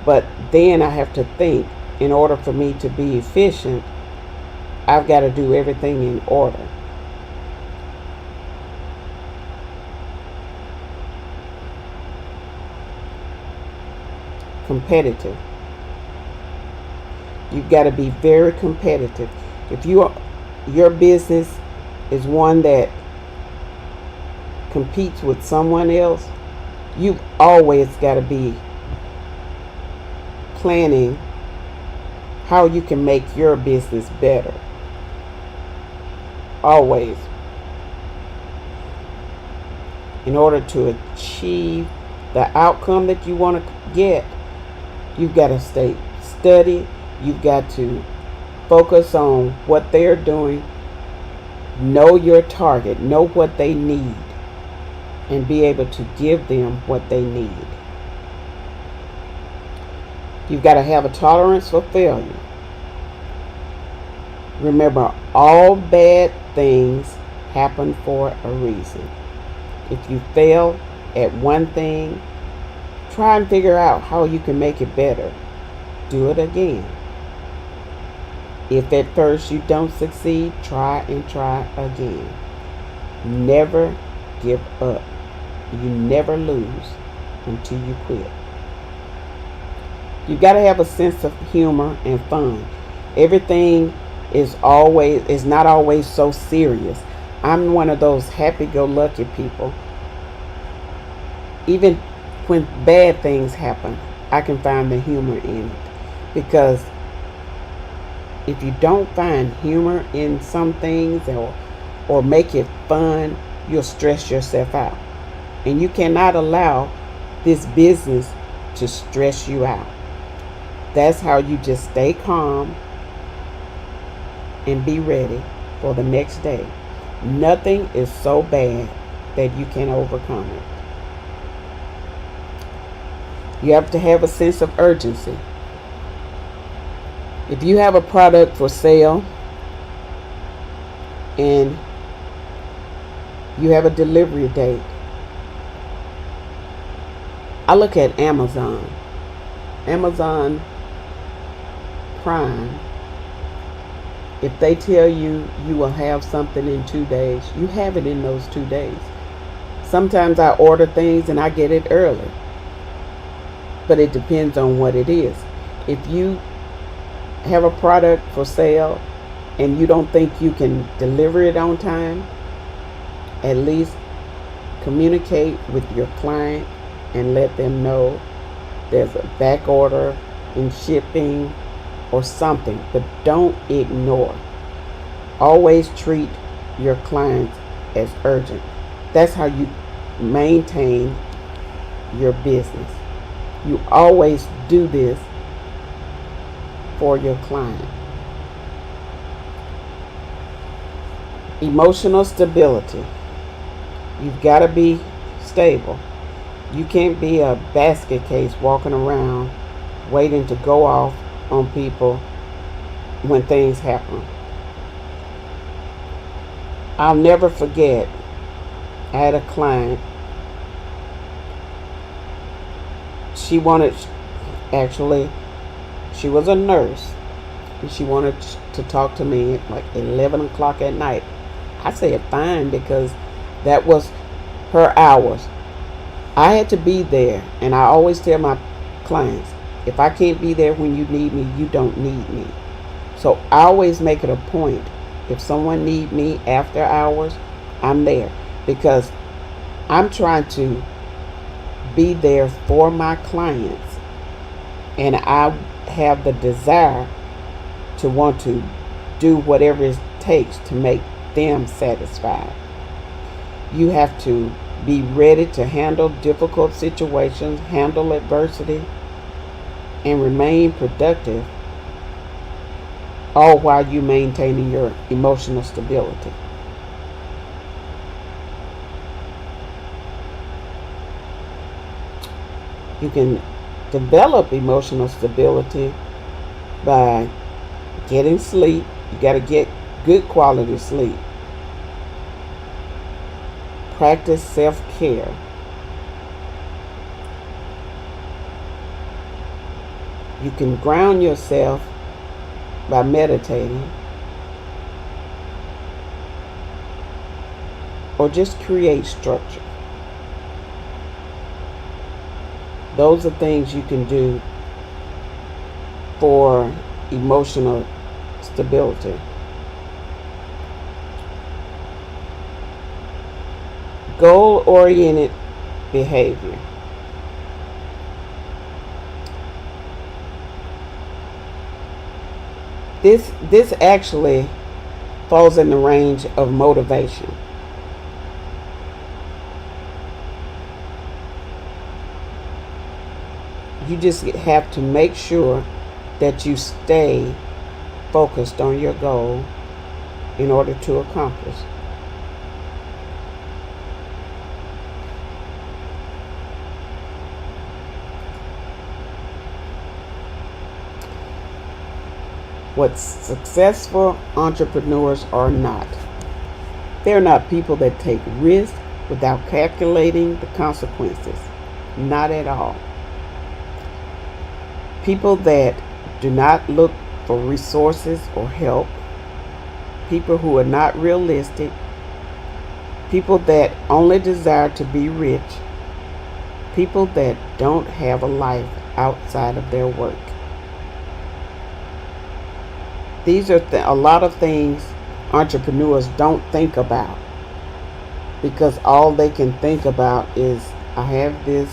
But then I have to think, in order for me to be efficient, I've got to do everything in order. Competitive. You've got to be very competitive. If your business is one that competes with someone else, you've always got to be planning how you can make your business better. Always. In order to achieve the outcome that you want to get, you've got to stay steady. You've got to focus on what they're doing. Know your target. Know what they need. And be able to give them what they need. You've got to have a tolerance for failure. Remember, all bad things happen for a reason. If you fail at one thing, try and figure out how you can make it better. Do it again. If at first you don't succeed, try and try again. Never give up. You never lose until you quit. You've got to have a sense of humor and fun. Everything is not always so serious. I'm one of those happy-go-lucky people. Even when bad things happen, I can find the humor in it. Because if you don't find humor in some things or make it fun, you'll stress yourself out. And you cannot allow this business to stress you out. That's how you just stay calm and be ready for the next day. Nothing is so bad that you can overcome it. You have to have a sense of urgency. If you have a product for sale and you have a delivery date, I look at Amazon Prime. If they tell you you will have something in 2 days, you have it in those 2 days. Sometimes I order things and I get it early, but it depends on what it is. If you have a product for sale and you don't think you can deliver it on time, at least communicate with your client and let them know there's a back order in shipping or something, but don't ignore. Always treat your clients as urgent. That's how you maintain your business. You always do this for your client. Emotional stability. You've got to be stable. You can't be a basket case walking around waiting to go off on people when things happen. I'll never forget, I had a client. She was a nurse, and she wanted to talk to me at like 11 o'clock at night. I said fine, because that was her hours. I had to be there, and I always tell my clients, if I can't be there when you need me, you don't need me. So I always make it a point, if someone needs me after hours, I'm there, because I'm trying to be there for my clients, and I have the desire to want to do whatever it takes to make them satisfied. You have to be ready to handle difficult situations, handle adversity, and remain productive all while you maintaining your emotional stability. You can develop emotional stability by getting sleep. You got to get good quality sleep. Practice self-care. You can ground yourself by meditating, or just create structure. Those are things you can do for emotional stability. Goal-oriented behavior. This actually falls in the range of motivation. You just have to make sure that you stay focused on your goal in order to accomplish. What successful entrepreneurs are not. They're not people that take risks without calculating the consequences. Not at all. People that do not look for resources or help. People who are not realistic. People that only desire to be rich. People that don't have a life outside of their work. These are a lot of things entrepreneurs don't think about, because all they can think about is, I have this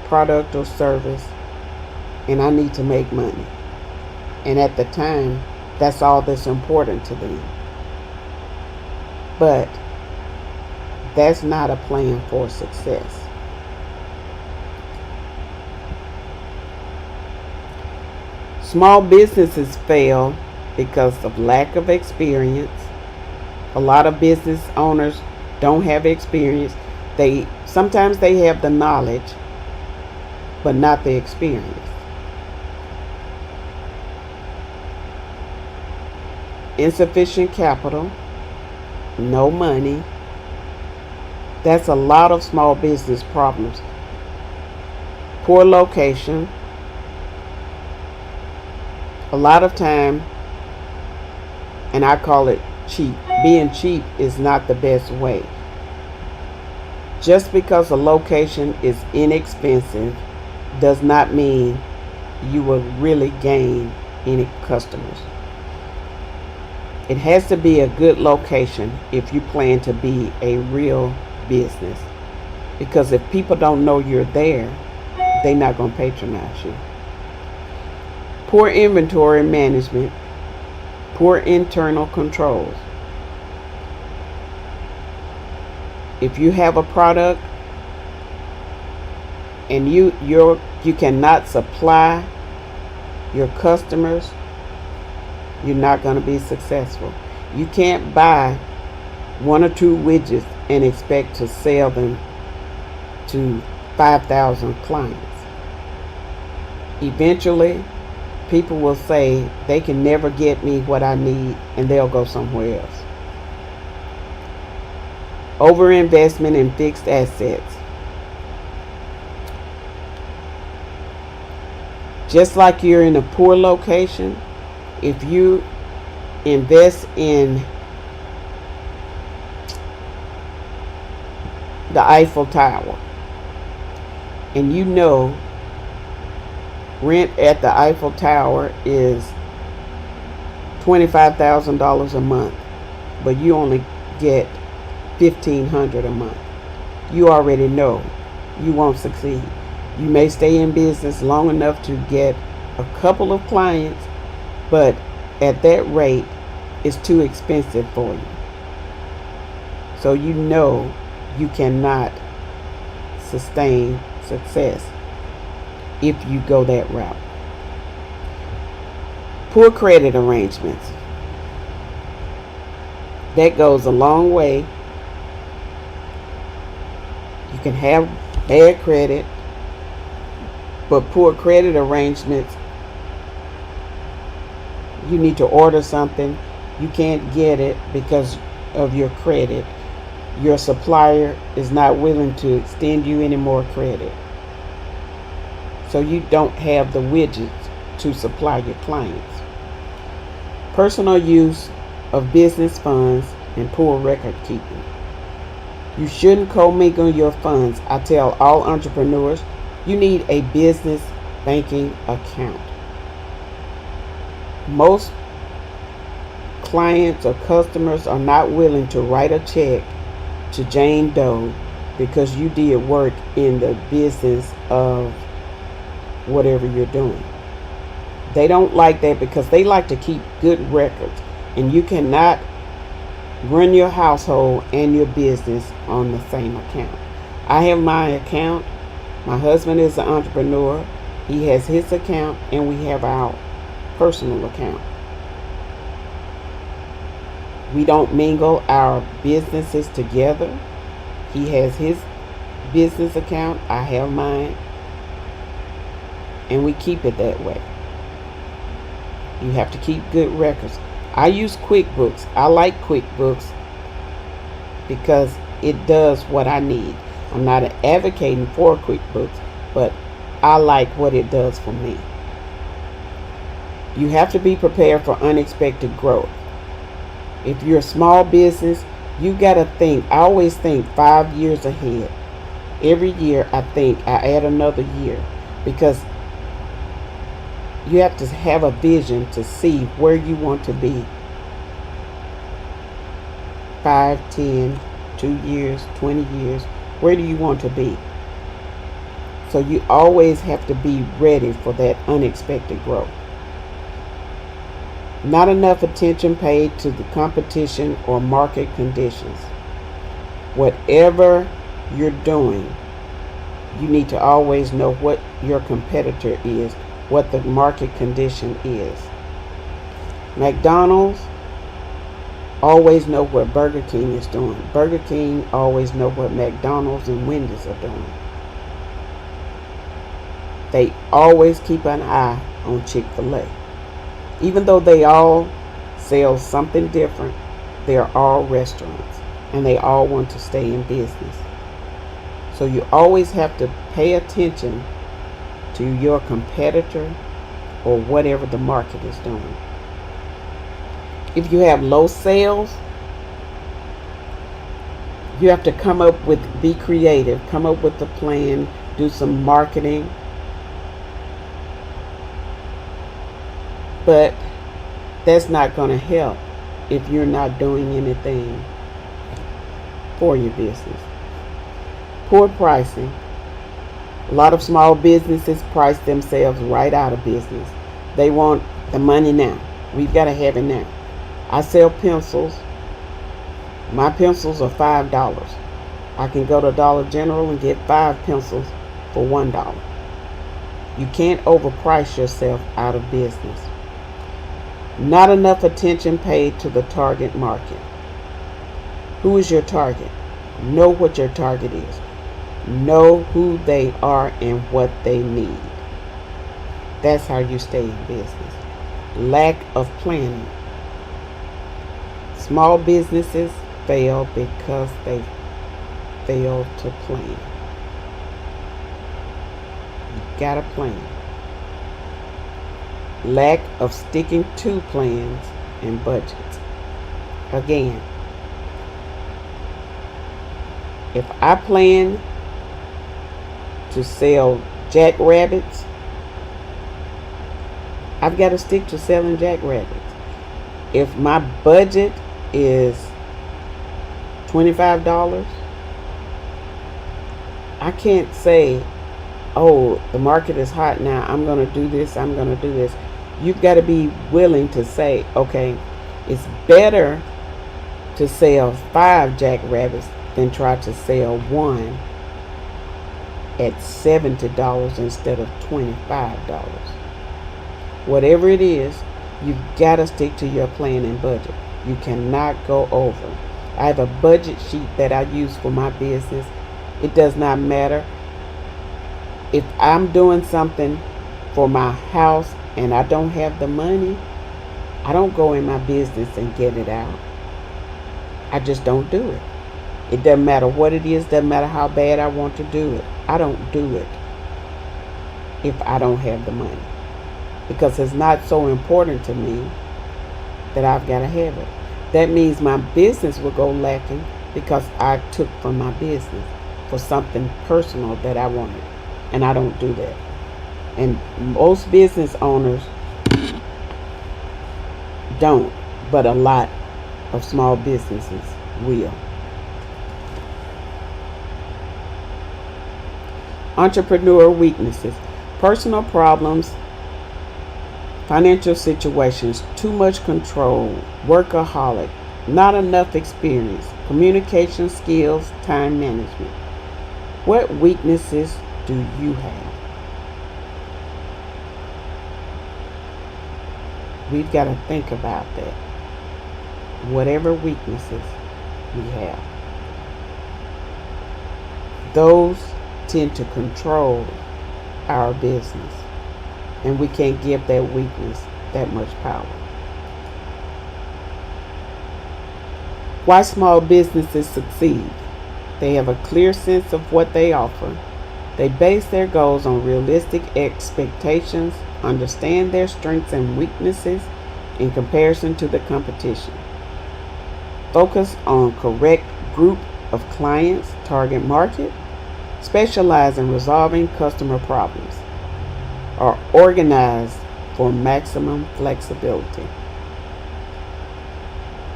product or service and I need to make money. And at the time, that's all that's important to them. But that's not a plan for success. Small businesses fail because of lack of experience. A lot of business owners don't have experience. Sometimes they have the knowledge, but not the experience. Insufficient capital, no money. That's a lot of small business problems. Poor location. A lot of time, and I call it cheap. Being cheap is not the best way. Just because a location is inexpensive does not mean you will really gain any customers. It has to be a good location if you plan to be a real business. Because if people don't know you're there, they're not going to patronize you. Poor inventory management, poor internal controls. If you have a product and you cannot supply your customers, you're not going to be successful. You can't buy 1 or 2 widgets and expect to sell them to 5,000 clients. Eventually, people will say they can never get me what I need, and they'll go somewhere else. Overinvestment in fixed assets. Just like you're in a poor location, if you invest in the Eiffel Tower and you know rent at the Eiffel Tower is $25,000 a month, but you only get $1,500 a month, you already know you won't succeed. You may stay in business long enough to get a couple of clients, but at that rate, it's too expensive for you. So you know you cannot sustain success if you go that route. Poor credit arrangements. That goes a long way. You can have bad credit, but poor credit arrangements, you need to order something, you can't get it because of your credit. Your supplier is not willing to extend you any more credit. So you don't have the widgets to supply your clients. Personal use of business funds and poor record keeping. You shouldn't commingle your funds. I tell all entrepreneurs, you need a business banking account. Most clients or customers are not willing to write a check to Jane Doe because you did work in the business of whatever you're doing. They don't like that because they like to keep good records, and you cannot run your household and your business on the same account. I have my account. My husband is an entrepreneur. He has his account, and we have our personal account. We don't mingle our businesses together. He has his business account. I have mine. And we keep it that way. You have to keep good records. I use QuickBooks. I like QuickBooks because it does what I need. I'm not advocating for QuickBooks, but I like what it does for me. You have to be prepared for unexpected growth. If you're a small business, you got to think. I always think 5 years ahead. Every year I think I add another year because you have to have a vision to see where you want to be. 5, 10, 2 years, 20 years. Where do you want to be? So you always have to be ready for that unexpected growth. Not enough attention paid to the competition or market conditions. Whatever you're doing, you need to always know what your competitor is, what the market condition is. McDonald's always know what Burger King is doing. Burger King always know what McDonald's and Wendy's are doing. They always keep an eye on Chick-fil-A. Even though they all sell something different, they're all restaurants and they all want to stay in business. So you always have to pay attention to your competitor or whatever the market is doing. If you have low sales, you have to be creative, come up with a plan, do some marketing. But that's not going to help if you're not doing anything for your business. Poor pricing. A lot of small businesses price themselves right out of business. They want the money now. We've got to have it now. I sell pencils. My pencils are $5. I can go to Dollar General and get 5 pencils for $1. You can't overprice yourself out of business. Not enough attention paid to the target market. Who is your target? Know what your target is. Know who they are and what they need. That's how you stay in business. Lack of planning. Small businesses fail because they fail to plan. You gotta plan. Lack of sticking to plans and budgets. Again, if I plan to sell jackrabbits, I've got to stick to selling jackrabbits. If my budget is $25, I can't say, oh, the market is hot now, I'm going to do this, I'm going to do this. You've got to be willing to say, okay, it's better to sell 5 jackrabbits than try to sell one at $70 instead of $25. Whatever it is, You've got to stick to your plan and budget. You cannot go over. I have a budget sheet that I use for my business. It does not matter if I'm doing something for my house and I don't have the money. I don't go in my business and get it out. I just don't do it. It doesn't matter what it is, doesn't matter how bad I want to do it. I don't do it if I don't have the money, because it's not so important to me that I've got to have it. That means my business will go lacking because I took from my business for something personal that I wanted, and I don't do that. And most business owners don't, but a lot of small businesses will. Entrepreneur weaknesses: personal problems, financial situations, too much control, workaholic, not enough experience, communication skills, time management. What weaknesses do you have? We've got to think about that. Whatever weaknesses we have, those tend to control our business, and we can't give that weakness that much power. Why small businesses succeed: they have a clear sense of what they offer. They base their goals on realistic expectations, understand their strengths and weaknesses in comparison to the competition, focus on correct group of clients, target market, specialize in resolving customer problems, are organized for maximum flexibility,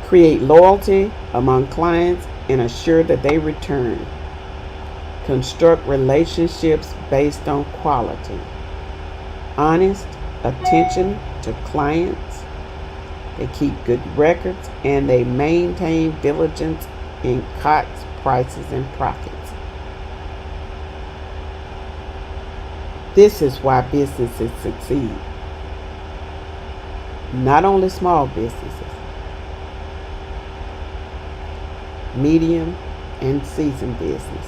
create loyalty among clients and assure that they return, construct relationships based on quality, honest attention to clients, they keep good records, and they maintain diligence in costs, prices, and profits. This is why businesses succeed. Not only small businesses, medium and seasoned business.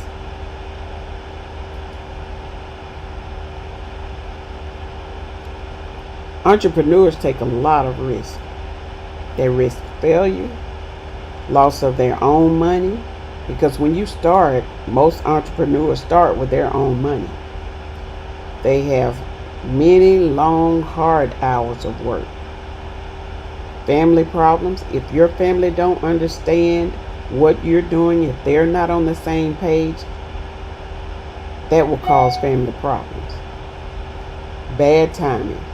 Entrepreneurs take a lot of risk. They risk failure, loss of their own money, because when you start, most entrepreneurs start with their own money. They have many long, hard hours of work. Family problems: if your family don't understand what you're doing, if they're not on the same page, that will cause family problems. Bad timing.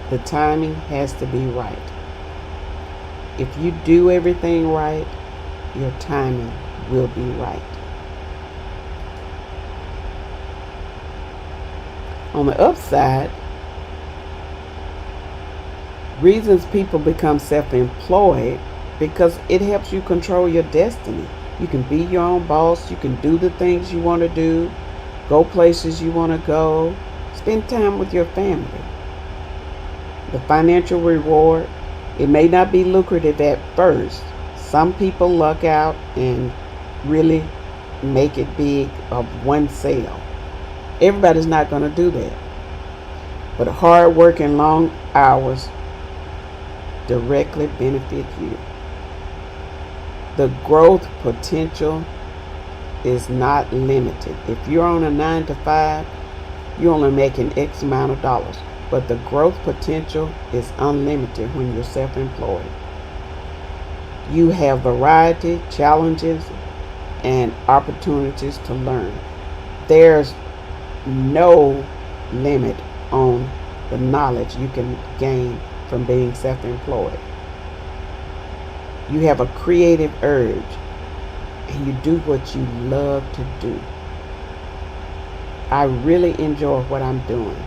The timing has to be right. If you do everything right, your timing will be right. On the upside, reasons people become self-employed: because it helps you control your destiny. You can be your own boss. You can do the things you want to do, go places you want to go, spend time with your family. The financial reward: it may not be lucrative at first. Some people luck out and really make it big of one sale. Everybody's not going to do that. But hard work and long hours directly benefit you. The growth potential is not limited. If you're on a 9 to 5, you're only making X amount of dollars. But the growth potential is unlimited when you're self-employed. You have variety, challenges, and opportunities to learn. There's no limit on the knowledge you can gain from being self-employed. You have a creative urge, and you do what you love to do. I really enjoy what I'm doing.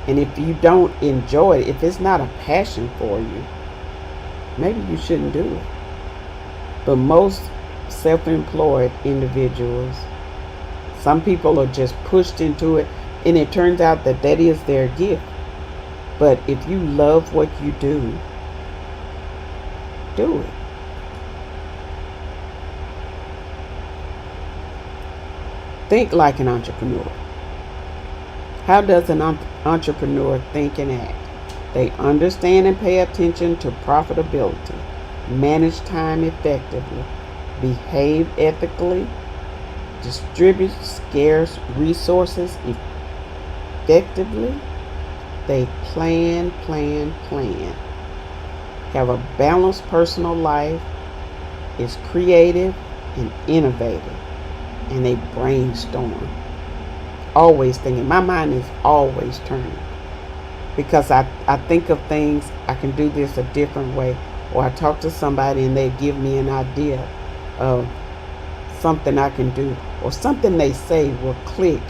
And if you don't enjoy it, if it's not a passion for you, maybe you shouldn't do it. But most self-employed individuals, some people are just pushed into it, and it turns out that that is their gift. But if you love what you do it. Think like an entrepreneur. How does an entrepreneur think and act? They understand and pay attention to profitability, manage time effectively, behave ethically, distribute scarce resources effectively. They plan, have a balanced personal life, is creative and innovative, and they brainstorm. Always thinking. My mind is always turning because I think of things, I can do this a different way, or I talk to somebody and they give me an idea of something I can do, or something they say will click.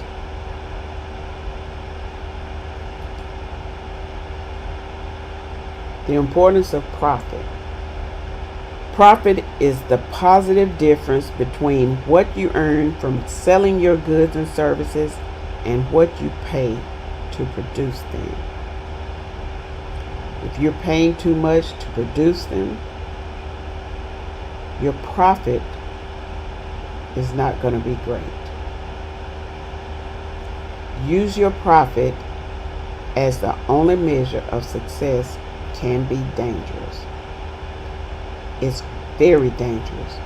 The importance of profit. Profit is the positive difference between what you earn from selling your goods and services and what you pay to produce them. If you're paying too much to produce them, your profit is not going to be great. Use your profit as the only measure of success can be dangerous. It's very dangerous.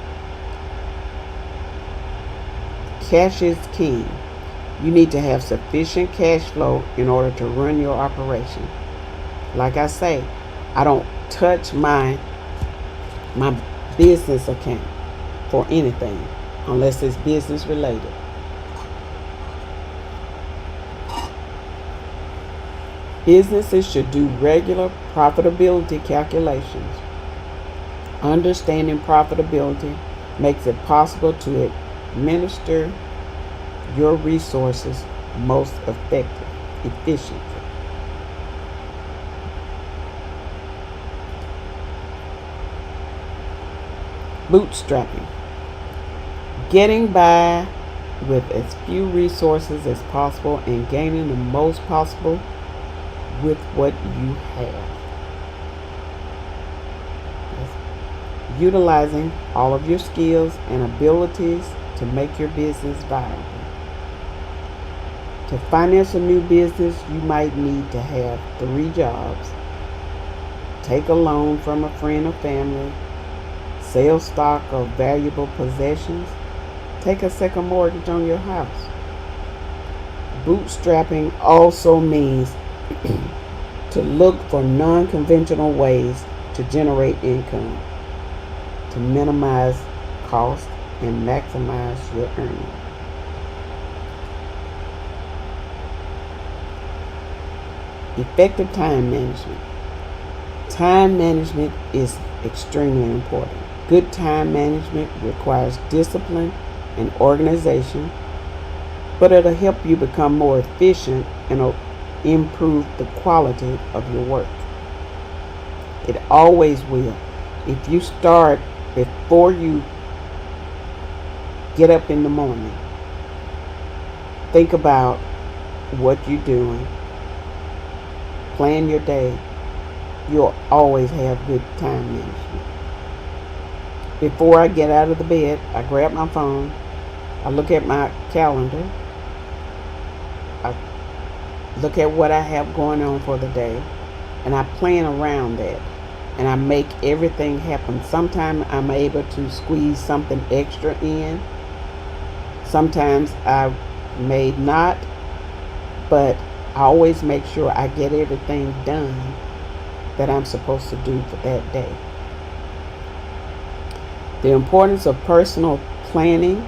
Cash is king. You need to have sufficient cash flow in order to run your operation. Like I say, I don't touch my business account for anything unless it's business related. Businesses should do regular profitability calculations. Understanding profitability makes it possible to administer your resources most efficiently. Bootstrapping. Getting by with as few resources as possible and gaining the most possible with what you have. Utilizing all of your skills and abilities to make your business viable. To finance a new business, you might need to have 3 jobs, take a loan from a friend or family, sell stock or valuable possessions, take a second mortgage on your house. Bootstrapping also means to look for non-conventional ways to generate income, to minimize cost and maximize your earnings. Effective time management. Time management is extremely important. Good time management requires discipline and organization, but it'll help you become more efficient and improve the quality of your work. It always will. If you start before you get up in the morning, think about what you're doing, plan your day, you'll always have good time management. Before I get out of the bed, I grab my phone, I look at my calendar, I look at what I have going on for the day, and I plan around that, and I make everything happen. Sometimes I'm able to squeeze something extra in. Sometimes I may not, but I always make sure I get everything done that I'm supposed to do for that day. The importance of personal planning.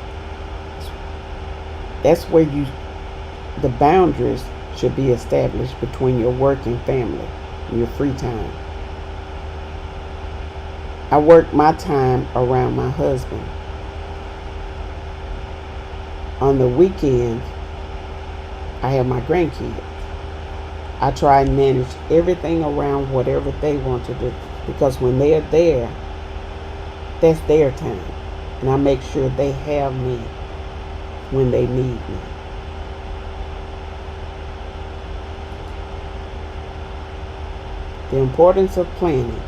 That's where the boundaries should be established between your work and family and your free time. I work my time around my husband. On the weekends, I have my grandkids. I try and manage everything around whatever they want to do, because when they are there, that's their time, and I make sure they have me when they need me. The importance of planning.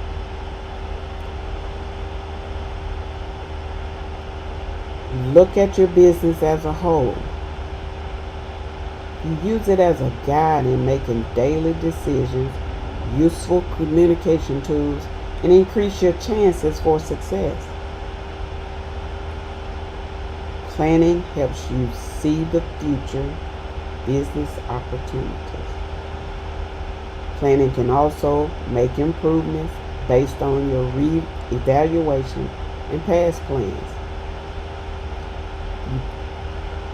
Look at your business as a whole. You use it as a guide in making daily decisions, useful communication tools, and increase your chances for success. Planning helps you see the future business opportunities. Planning can also make improvements based on your re-evaluation and past plans.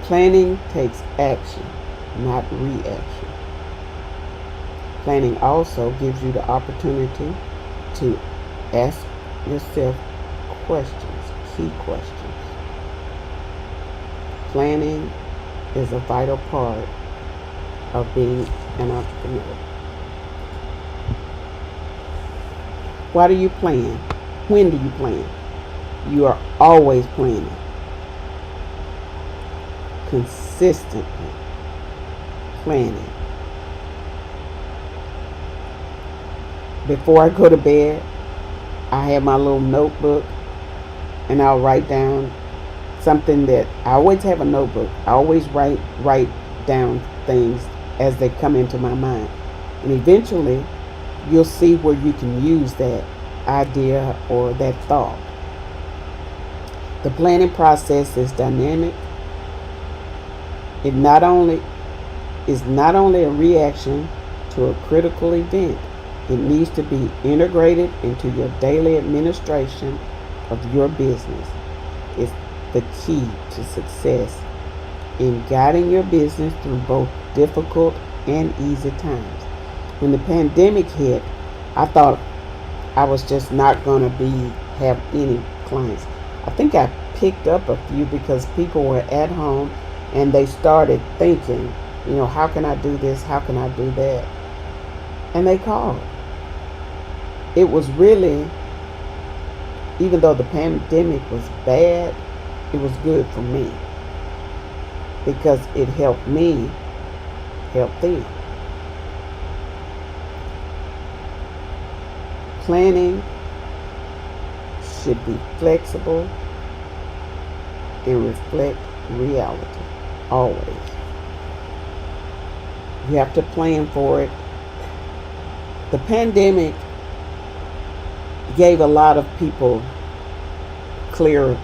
Planning takes action, not reaction. Planning also gives you the opportunity to ask yourself questions, key questions. Planning is a vital part of being an entrepreneur. Why do you plan? When do you plan? You are always planning. Consistently planning. Before I go to bed, I have my little notebook and I'll write down something that I always have a notebook. I always write down things as they come into my mind. And eventually you'll see where you can use that idea or that thought. The planning process is dynamic. It is not only a reaction to a critical event, it needs to be integrated into your daily administration of your business. It's the key to success in guiding your business through both difficult and easy times. When the pandemic hit, I thought I was just not going to have any clients. I think I picked up a few because people were at home and they started thinking, how can I do this? How can I do that? And they called. It was really, even though the pandemic was bad, it was good for me because it helped me help them. Planning should be flexible and reflect reality. Always. You have to plan for it. The pandemic gave a lot of people clear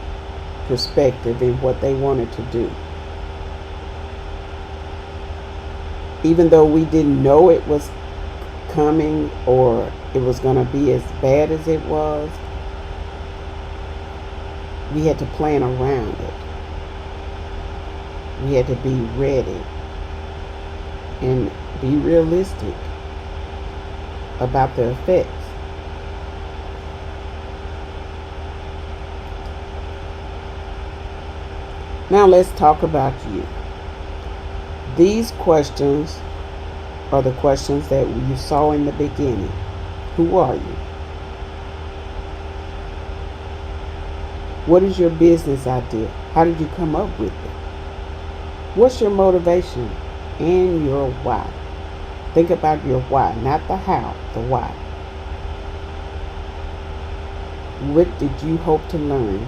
perspective in what they wanted to do. Even though we didn't know it was coming or it was going to be as bad as it was, we had to plan around it. We had to be ready and be realistic about the effects. Now let's talk about you. These questions are the questions that you saw in the beginning. Who are you? What is your business idea? How did you come up with it? What's your motivation and your why? Think about your why, not the how, the why. What did you hope to learn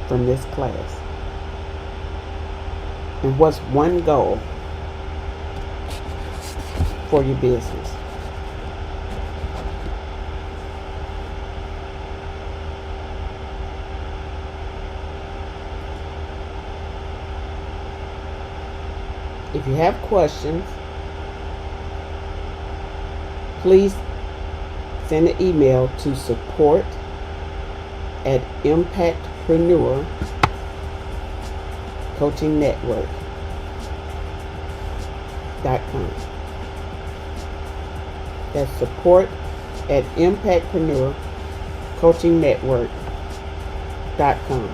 from this class? And what's one goal for your business? If you have questions, please send an email to support@impactpreneurcoachingnetwork.com. That's support@impactpreneurcoachingnetwork.com.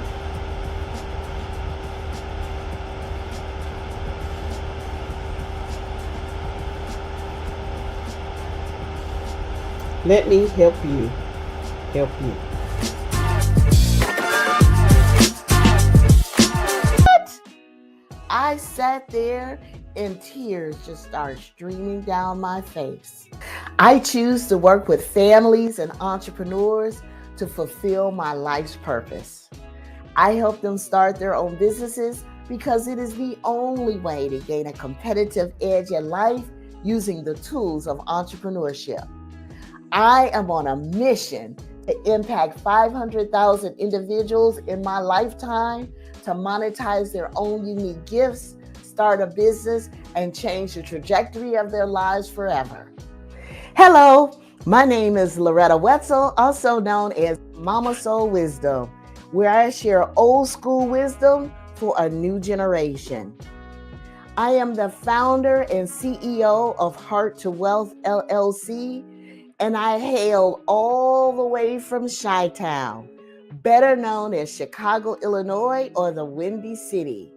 Let me help you. I I sat there and tears just started streaming down my face. I choose to work with families and entrepreneurs to fulfill my life's purpose. I help them start their own businesses because it is the only way to gain a competitive edge in life using the tools of entrepreneurship. I am on a mission to impact 500,000 individuals in my lifetime to monetize their own unique gifts, start a business, and change the trajectory of their lives forever. Hello, my name is Loretta Wetzel, also known as Mama Soul Wisdom, where I share old school wisdom for a new generation. I am the founder and CEO of Heart to Wealth LLC, and I hail all the way from Chi-Town, better known as Chicago, Illinois, or the Windy City.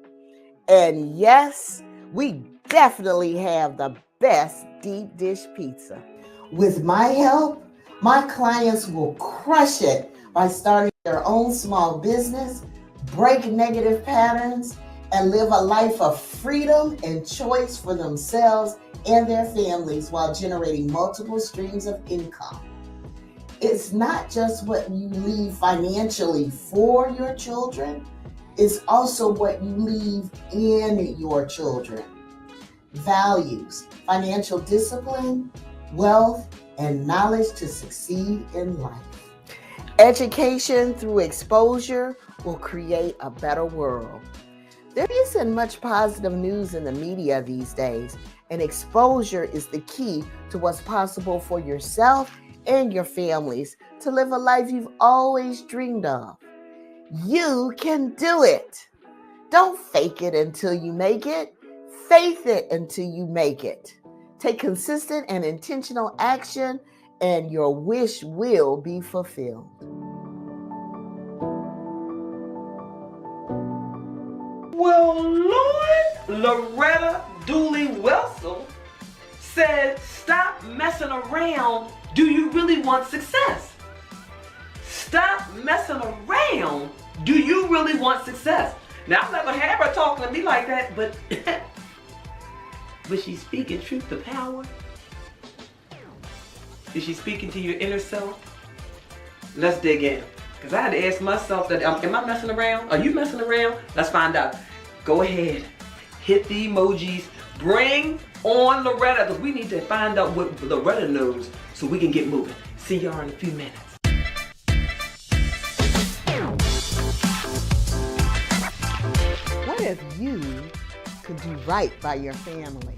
And yes, we definitely have the best deep dish pizza. With my help, my clients will crush it by starting their own small business, break negative patterns, and live a life of freedom and choice for themselves and their families while generating multiple streams of income. It's not just what you leave financially for your children, it's also what you leave in your children. Values, financial discipline, wealth, and knowledge to succeed in life. Education through exposure will create a better world. There isn't much positive news in the media these days, and exposure is the key to what's possible for yourself and your families to live a life you've always dreamed of. You can do it. Don't fake it until you make it. Faith it until you make it. Take consistent and intentional action, and your wish will be fulfilled. Well, Lord, Loretta Dooley Wetzel said, stop messing around. Do you really want success? Stop messing around. Do you really want success? Now, I'm not going to have her talking to me like that, but she's speaking truth to power. Is she speaking to your inner self? Let's dig in. Because I had to ask myself that, am I messing around? Are you messing around? Let's find out. Go ahead. Hit the emojis. Bring on Loretta, because we need to find out what Loretta knows so we can get moving. See y'all in a few minutes. What if you could do right by your family?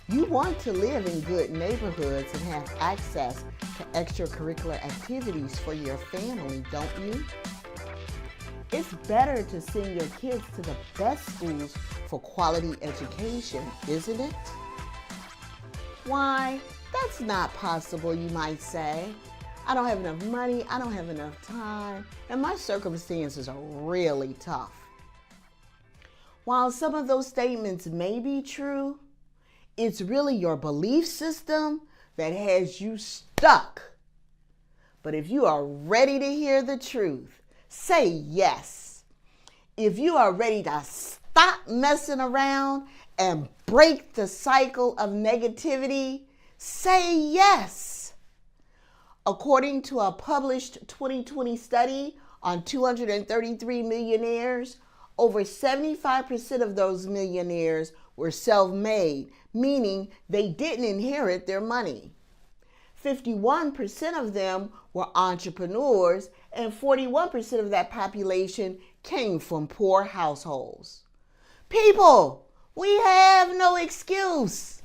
You want to live in good neighborhoods and have access to extracurricular activities for your family, don't you? It's better to send your kids to the best schools for quality education, isn't it? Why, that's not possible, you might say. I don't have enough money, I don't have enough time, and my circumstances are really tough. While some of those statements may be true, it's really your belief system that has you stuck. But if you are ready to hear the truth, say yes. If you are ready to stop messing around and break the cycle of negativity, say yes. According to a published 2020 study on 233 millionaires, over 75% of those millionaires were self-made, meaning they didn't inherit their money. 51% of them were entrepreneurs, and 41% of that population came from poor households. People, we have no excuse.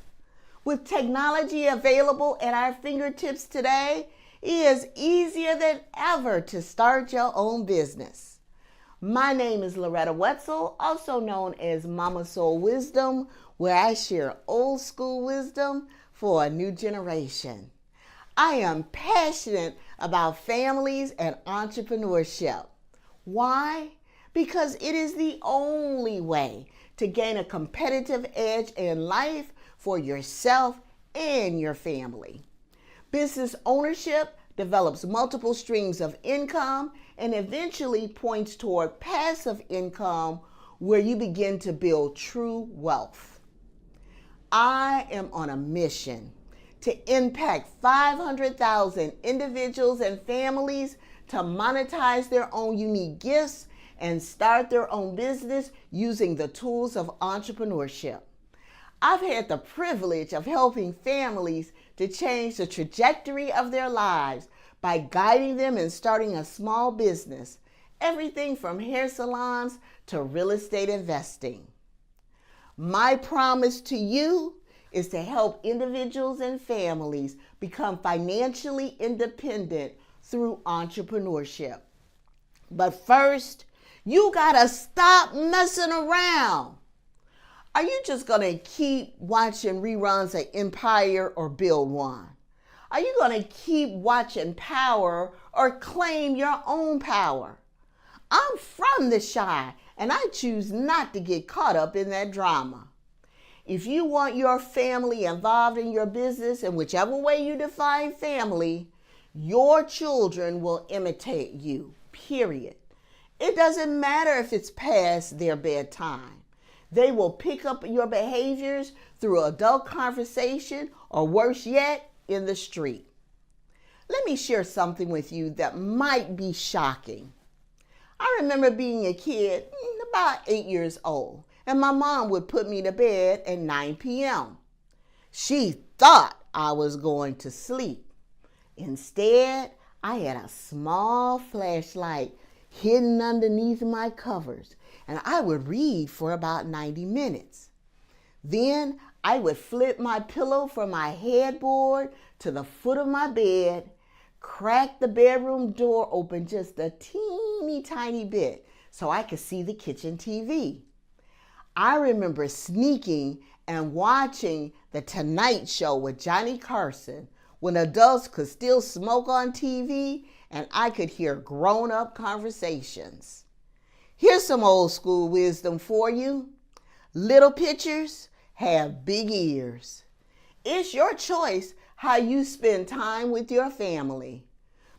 With technology available at our fingertips today, it is easier than ever to start your own business. My name is Loretta Wetzel, also known as Mama Soul Wisdom, where I share old school wisdom for a new generation. I am passionate about families and entrepreneurship. Why? Because it is the only way to gain a competitive edge in life for yourself and your family. Business ownership develops multiple streams of income and eventually points toward passive income where you begin to build true wealth. I am on a mission to impact 500,000 individuals and families to monetize their own unique gifts and start their own business using the tools of entrepreneurship. I've had the privilege of helping families to change the trajectory of their lives by guiding them in starting a small business, everything from hair salons to real estate investing. My promise to you is to help individuals and families become financially independent through entrepreneurship. But first, you gotta stop messing around. Are you just gonna keep watching reruns of Empire or Build One? Are you gonna keep watching Power or claim your own power? I'm from the Chi, and I choose not to get caught up in that drama. If you want your family involved in your business in whichever way you define family, your children will imitate you, period. It doesn't matter if it's past their bedtime. They will pick up your behaviors through adult conversation or worse yet, in the street. Let me share something with you that might be shocking. I remember being a kid, about 8 years old, and my mom would put me to bed at 9 p.m. She thought I was going to sleep. Instead, I had a small flashlight hidden underneath my covers, and I would read for about 90 minutes. Then I would flip my pillow from my headboard to the foot of my bed, crack the bedroom door open just a teeny tiny bit so I could see the kitchen TV. I remember sneaking and watching The Tonight Show with Johnny Carson when adults could still smoke on TV and I could hear grown-up conversations. Here's some old school wisdom for you. Little pitchers have big ears. It's your choice how you spend time with your family.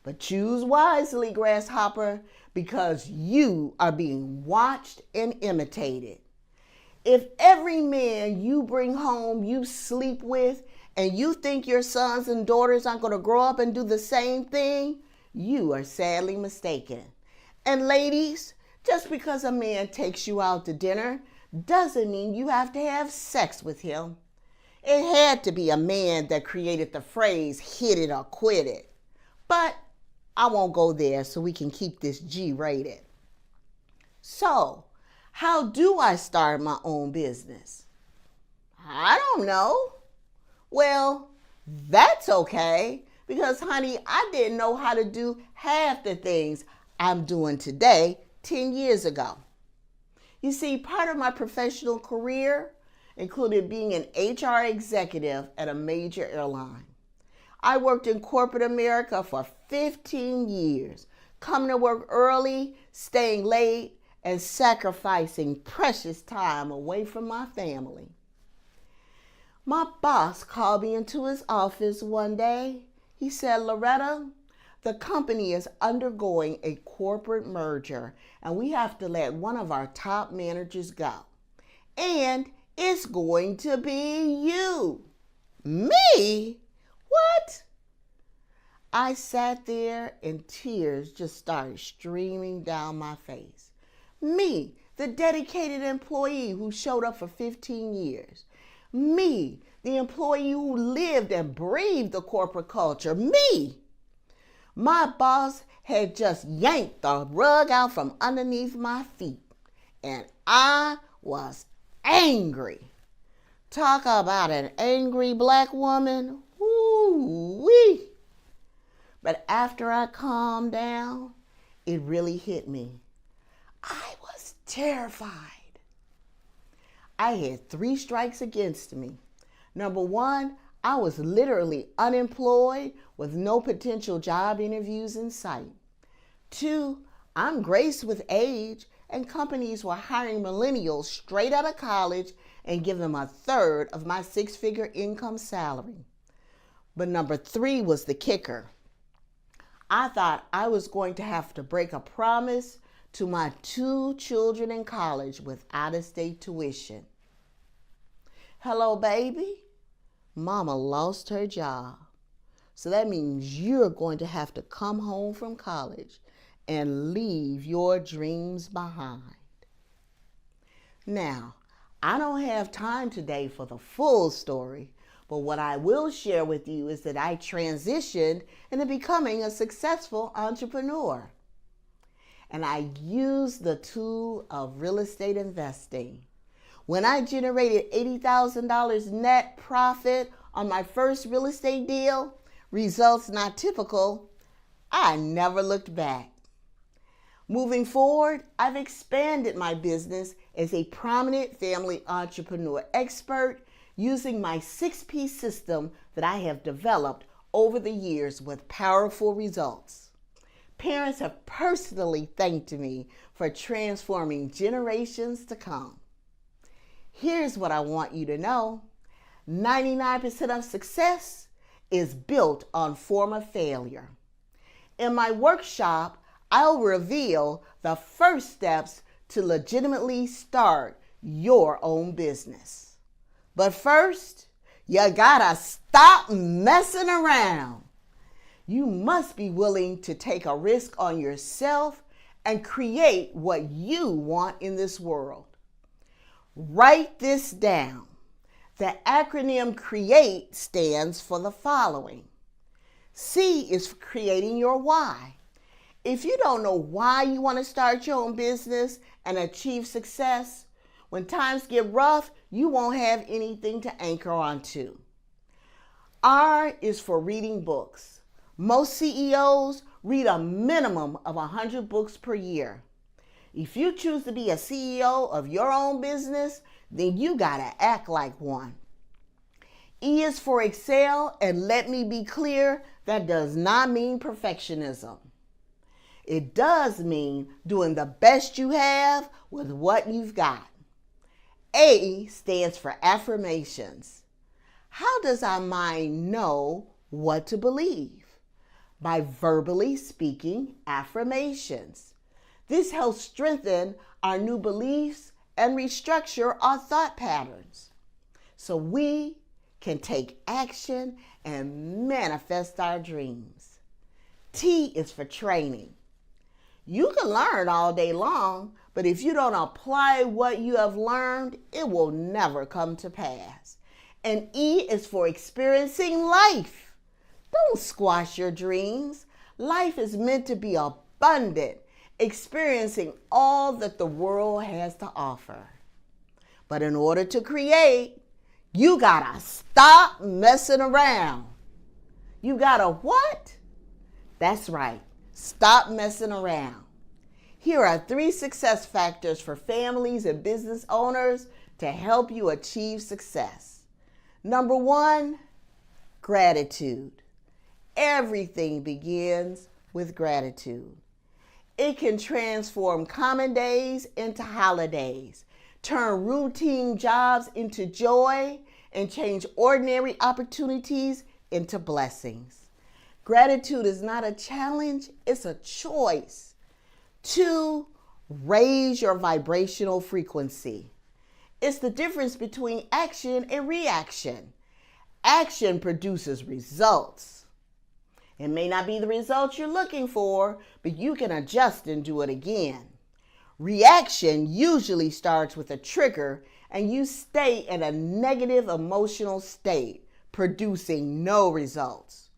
But choose wisely, grasshopper, because you are being watched and imitated. If every man you bring home you sleep with and you think your sons and daughters aren't going to grow up and do the same thing, you are sadly mistaken. And ladies, just because a man takes you out to dinner doesn't mean you have to have sex with him. It had to be a man that created the phrase hit it or quit it. But I won't go there so we can keep this G-rated. So, how do I start my own business? I don't know. Well, that's okay, because honey, I didn't know how to do half the things I'm doing today 10 years ago. You see, part of my professional career included being an HR executive at a major airline. I worked in corporate America for 15 years, coming to work early, staying late, and sacrificing precious time away from my family. My boss called me into his office one day. He said, "Loretta, the company is undergoing a corporate merger, and we have to let one of our top managers go. And it's going to be you." Me? What? I sat there and tears just started streaming down my face. Me, the dedicated employee who showed up for 15 years. Me, the employee who lived and breathed the corporate culture. Me. My boss had just yanked the rug out from underneath my feet, and I was angry. Talk about an angry black woman. Woo-wee. But after I calmed down, it really hit me. I was terrified. I had 3 strikes against me. Number 1, I was literally unemployed with no potential job interviews in sight. 2, I'm graced with age, and companies were hiring millennials straight out of college and give them 1/3 of my 6-figure income salary. But number 3 was the kicker. I thought I was going to have to break a promise to my 2 children in college with out-of-state tuition. Hello, baby. Mama lost her job. So that means you're going to have to come home from college and leave your dreams behind. Now, I don't have time today for the full story, but what I will share with you is that I transitioned into becoming a successful entrepreneur. And I used the tool of real estate investing. When I generated $80,000 net profit on my first real estate deal, results not typical, I never looked back. Moving forward, I've expanded my business as a prominent family entrepreneur expert using my 6P system that I have developed over the years with powerful results. Parents have personally thanked me for transforming generations to come. Here's what I want you to know. 99% of success is built on former failure. In my workshop, I'll reveal the first steps to legitimately start your own business. But first, you gotta stop messing around. You must be willing to take a risk on yourself and create what you want in this world. Write this down. The acronym CREATE stands for the following. C is for creating your why. If you don't know why you want to start your own business and achieve success, when times get rough, you won't have anything to anchor onto. R is for reading books. Most CEOs read a minimum of 100 books per year. If you choose to be a CEO of your own business, then you gotta act like one. E is for excel, and let me be clear, that does not mean perfectionism. It does mean doing the best you have with what you've got. A stands for affirmations. How does our mind know what to believe? By verbally speaking affirmations. This helps strengthen our new beliefs and restructure our thought patterns so we can take action and manifest our dreams. T is for training. You can learn all day long, but if you don't apply what you have learned, it will never come to pass. And E is for experiencing life. Don't squash your dreams. Life is meant to be abundant, experiencing all that the world has to offer. But in order to create, you gotta stop messing around. You gotta what? That's right. Stop messing around. Here are 3 success factors for families and business owners to help you achieve success. Number 1, gratitude. Everything begins with gratitude. It can transform common days into holidays, turn routine jobs into joy, and change ordinary opportunities into blessings. Gratitude is not a challenge, it's a choice. 2, raise your vibrational frequency. It's the difference between action and reaction. Action produces results. It may not be the results you're looking for, but you can adjust and do it again. Reaction usually starts with a trigger and you stay in a negative emotional state, producing no results.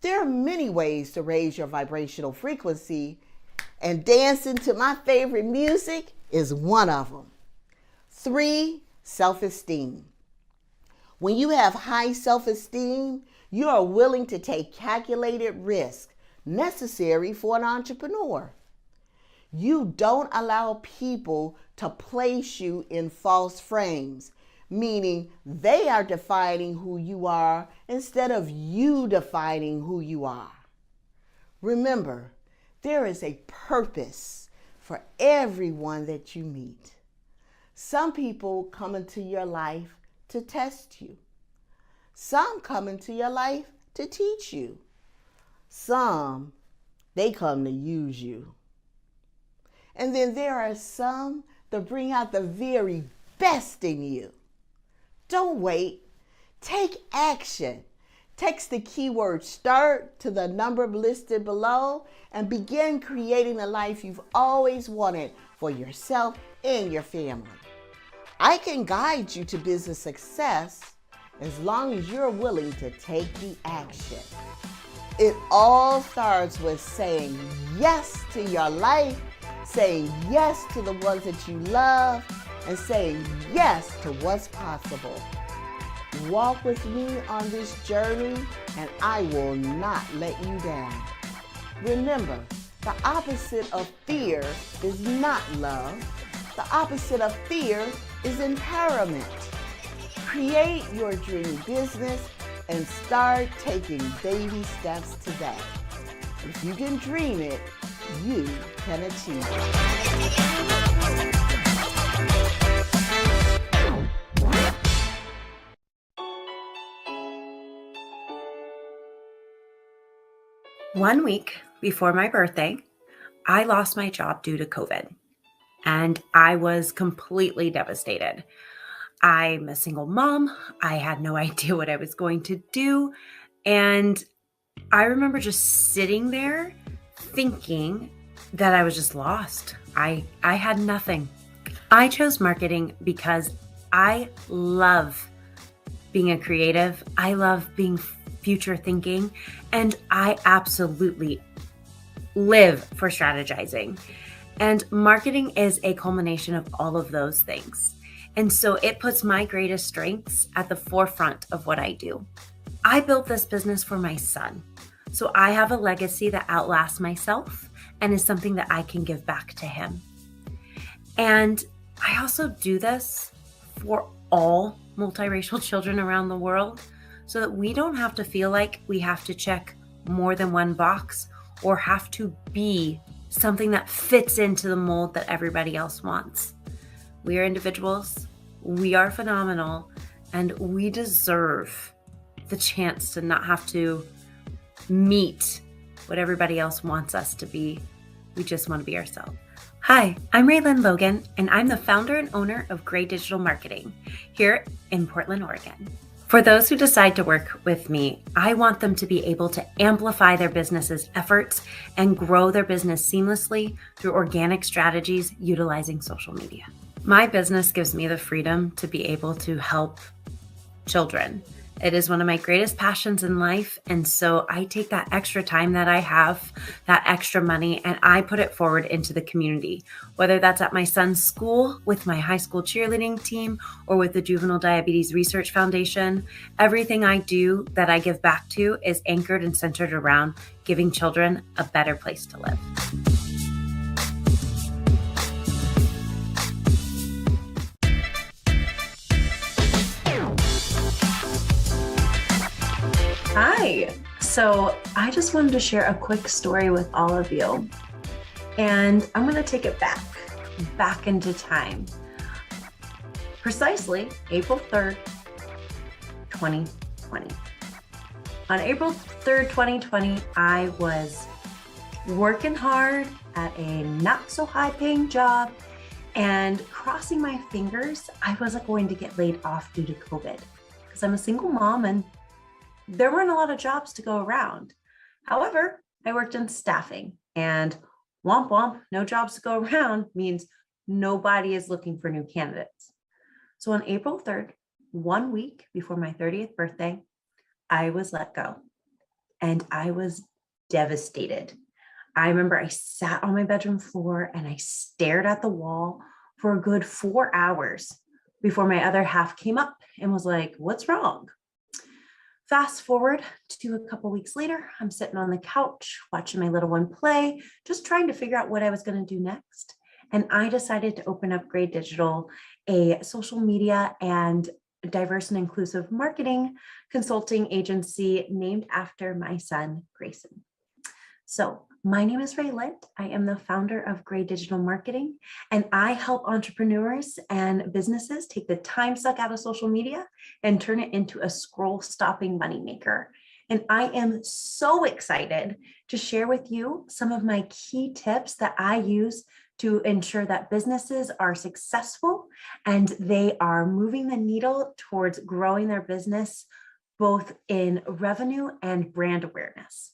There are many ways to raise your vibrational frequency, and dancing to my favorite music is one of them. 3, self-esteem. When you have high self-esteem, you are willing to take calculated risk necessary for an entrepreneur. You don't allow people to place you in false frames, meaning they are defining who you are instead of you defining who you are. Remember, there is a purpose for everyone that you meet. Some people come into your life to test you. Some come into your life to teach you. Some, they come to use you. And then there are some that bring out the very best in you. Don't wait. Take action. Text the keyword START to the number listed below and begin creating the life you've always wanted for yourself and your family. I can guide you to business success as long as you're willing to take the action. It all starts with saying yes to your life, saying yes to the ones that you love, and saying yes to what's possible. Walk with me on this journey, and I will not let you down. Remember, the opposite of fear is not love. The opposite of fear is empowerment. Create your dream business and start taking baby steps today. If you can dream it, you can achieve it. One week before my birthday, I lost my job due to COVID, and I was completely devastated. I'm a single mom. I had no idea what I was going to do. And I remember just sitting there thinking that I was just lost. I had nothing. I chose marketing because I love being a creative. I love being future thinking, and I absolutely live for strategizing. And marketing is a culmination of all of those things. And so it puts my greatest strengths at the forefront of what I do. I built this business for my son. So I have a legacy that outlasts myself and is something that I can give back to him. And I also do this for all multiracial children around the world so that we don't have to feel like we have to check more than one box or have to be something that fits into the mold that everybody else wants. We are individuals, we are phenomenal, and we deserve the chance to not have to meet what everybody else wants us to be. We just want to be ourselves. Hi, I'm Raylyn Logan, and I'm the founder and owner of Gray Digital Marketing here in Portland, Oregon. For those who decide to work with me, I want them to be able to amplify their business's efforts and grow their business seamlessly through organic strategies utilizing social media. My business gives me the freedom to be able to help children. It is one of my greatest passions in life. And so I take that extra time that I have, that extra money, and I put it forward into the community, whether that's at my son's school with my high school cheerleading team or with the Juvenile Diabetes Research Foundation. Everything I do that I give back to is anchored and centered around giving children a better place to live. Hi. So I just wanted to share a quick story with all of you. And I'm going to take it back into time. Precisely April 3rd, 2020. On April 3rd, 2020, I was working hard at a not so high paying job and crossing my fingers I wasn't going to get laid off due to COVID because I'm a single mom and there weren't a lot of jobs to go around. However, I worked in staffing and womp womp, no jobs to go around means nobody is looking for new candidates. So on April 3rd, 1 week before my 30th birthday, I was let go and I was devastated. I remember I sat on my bedroom floor and I stared at the wall for a good 4 hours before my other half came up and was like, "What's wrong?" Fast forward to a couple weeks later, I'm sitting on the couch watching my little one play, just trying to figure out what I was going to do next. And I decided to open up Gray Digital, a social media and diverse and inclusive marketing consulting agency named after my son, Grayson. So my name is Raylyn. I am the founder of Gray Digital Marketing, and I help entrepreneurs and businesses take the time suck out of social media and turn it into a scroll-stopping moneymaker. And I am so excited to share with you some of my key tips that I use to ensure that businesses are successful and they are moving the needle towards growing their business, both in revenue and brand awareness.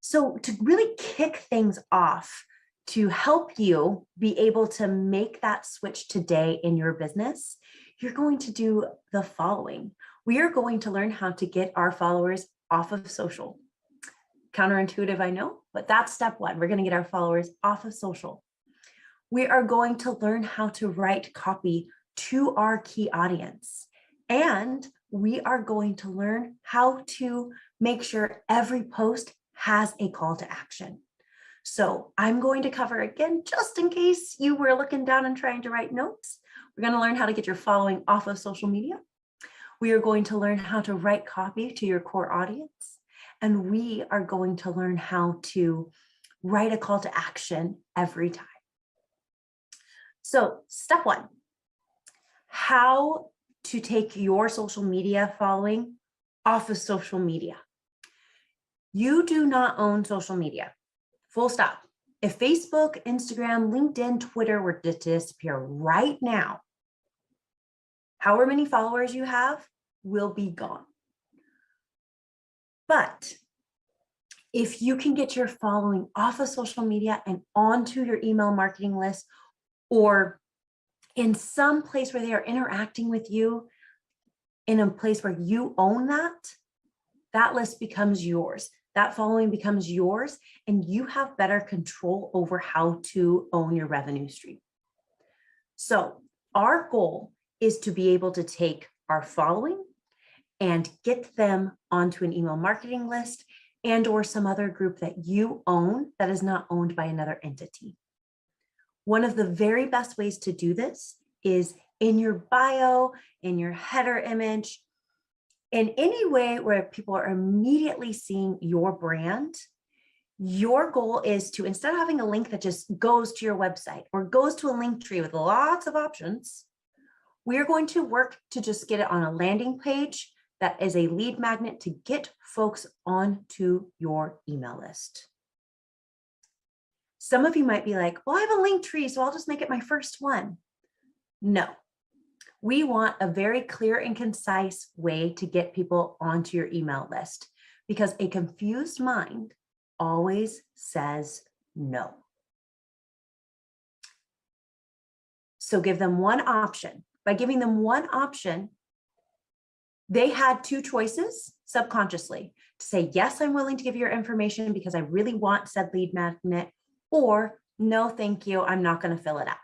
So to really kick things off, to help you be able to make that switch today in your business, you're going to do the following. We are going to learn how to get our followers off of social. Counterintuitive, I know, but that's step one. We're going to get our followers off of social. We are going to learn how to write copy to our key audience. And we are going to learn how to make sure every post has a call to action. So I'm going to cover again, just in case you were looking down and trying to write notes. We're going to learn how to get your following off of social media. We are going to learn how to write copy to your core audience. And we are going to learn how to write a call to action every time. So step one, how to take your social media following off of social media. You do not own social media, full stop. If Facebook, Instagram, LinkedIn, Twitter were to disappear right now, however many followers you have will be gone. But if you can get your following off of social media and onto your email marketing list, or in some place where they are interacting with you, in a place where you own that list becomes yours. That following becomes yours, and you have better control over how to own your revenue stream. So our goal is to be able to take our following and get them onto an email marketing list and or some other group that you own that is not owned by another entity. One of the very best ways to do this is in your bio, in your header image, in any way where people are immediately seeing your brand. Your goal is to, instead of having a link that just goes to your website or goes to a link tree with lots of options, we're going to work to just get it on a landing page that is a lead magnet to get folks onto your email list. Some of you might be like, well, I have a link tree, so I'll just make it my first one. No, we want a very clear and concise way to get people onto your email list, because a confused mind always says no. So give them one option. By giving them one option, they had two choices subconsciously to say, yes, I'm willing to give you your information because I really want said lead magnet, or no, thank you, I'm not going to fill it out.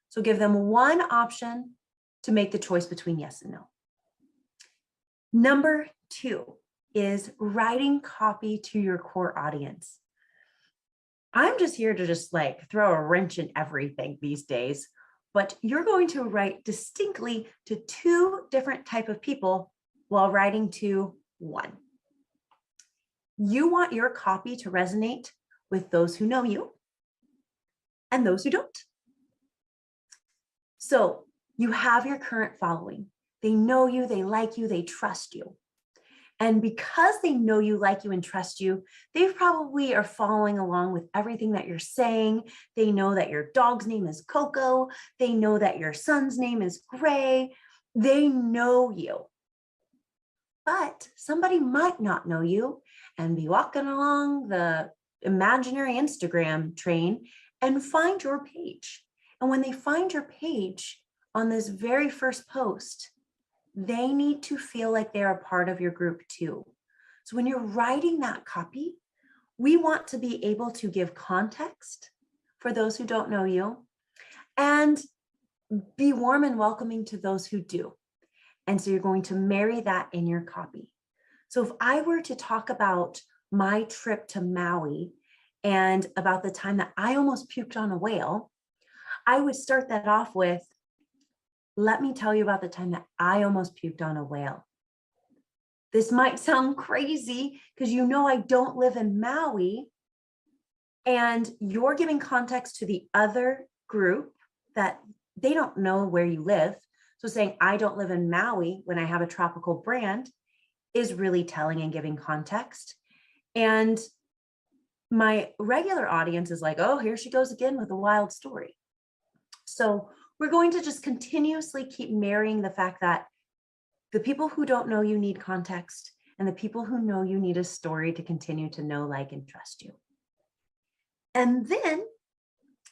So give them one option to make the choice between yes and no. Number two is writing copy to your core audience. I'm just here to just like throw a wrench in everything these days, but you're going to write distinctly to two different types of people while writing to one. You want your copy to resonate with those who know you and those who don't. So you have your current following. They know you, they like you, they trust you. And because they know you, like you, and trust you, they probably are following along with everything that you're saying. They know that your dog's name is Coco. They know that your son's name is Gray. They know you. But somebody might not know you and be walking along the imaginary Instagram train and find your page. And when they find your page on this very first post, they need to feel like they're a part of your group too. So when you're writing that copy, we want to be able to give context for those who don't know you and be warm and welcoming to those who do. And so you're going to marry that in your copy. So if I were to talk about my trip to Maui and about the time that I almost puked on a whale, I would start that off with, let me tell you about the time that I almost puked on a whale. This might sound crazy because you know I don't live in Maui, and you're giving context to the other group that they don't know where you live. So saying I don't live in Maui when I have a tropical brand is really telling and giving context. And my regular audience is like, oh, here she goes again with a wild story. So we're going to just continuously keep marrying the fact that the people who don't know you need context, and the people who know you need a story to continue to know, like, and trust you. And then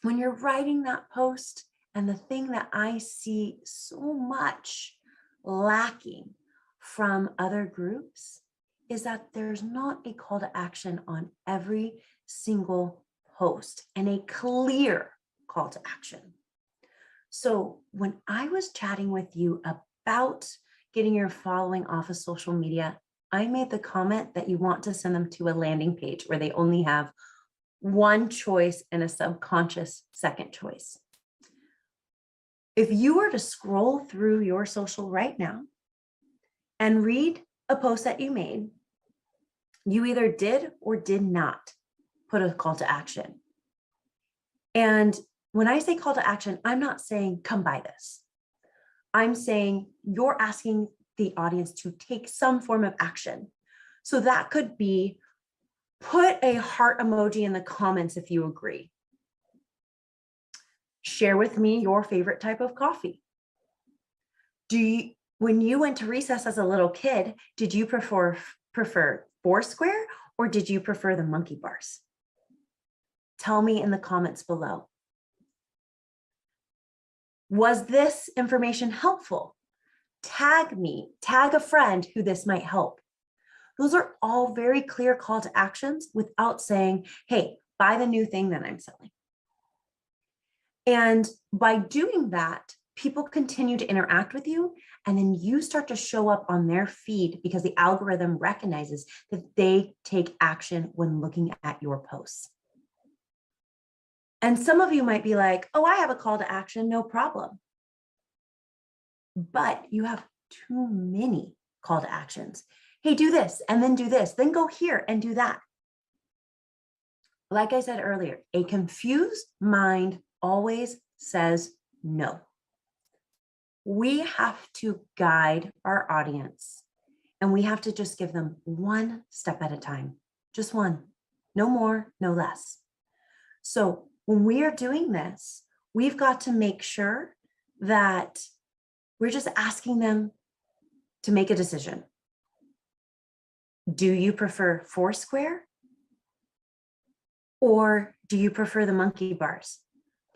when you're writing that post, and the thing that I see so much lacking from other groups is that there's not a call to action on every single post, and a clear call to action. So when I was chatting with you about getting your following off of social media, I made the comment that you want to send them to a landing page where they only have one choice and a subconscious second choice. If you were to scroll through your social right now and read a post that you made, you either did or did not put a call to action. And when I say call to action, I'm not saying come buy this. I'm saying you're asking the audience to take some form of action. So that could be put a heart emoji in the comments if you agree. Share with me your favorite type of coffee. When you went to recess as a little kid, did you prefer Foursquare or did you prefer the monkey bars? Tell me in the comments below. Was this information helpful? Tag me, tag a friend who this might help. Those are all very clear call to actions without saying, hey, buy the new thing that I'm selling. And by doing that, people continue to interact with you, and then you start to show up on their feed because the algorithm recognizes that they take action when looking at your posts. And some of you might be like, oh, I have a call to action, no problem. But you have too many call to actions. Hey, do this, and then do this, then go here and do that. Like I said earlier, a confused mind always says no. We have to guide our audience, and we have to just give them one step at a time, just one, no more, no less. So when we are doing this, we've got to make sure that we're just asking them to make a decision. Do you prefer Foursquare? Or do you prefer the monkey bars?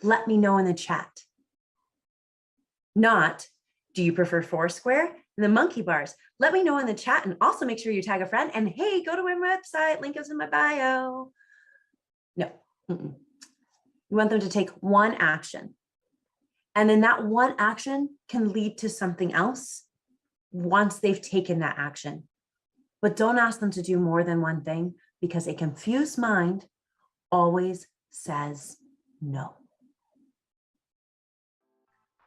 Let me know in the chat. Not, do you prefer Foursquare and the monkey bars? Let me know in the chat, and also make sure you tag a friend, and hey, go to my website, link is in my bio. No. You want them to take one action. And then that one action can lead to something else once they've taken that action. But don't ask them to do more than one thing, because a confused mind always says no.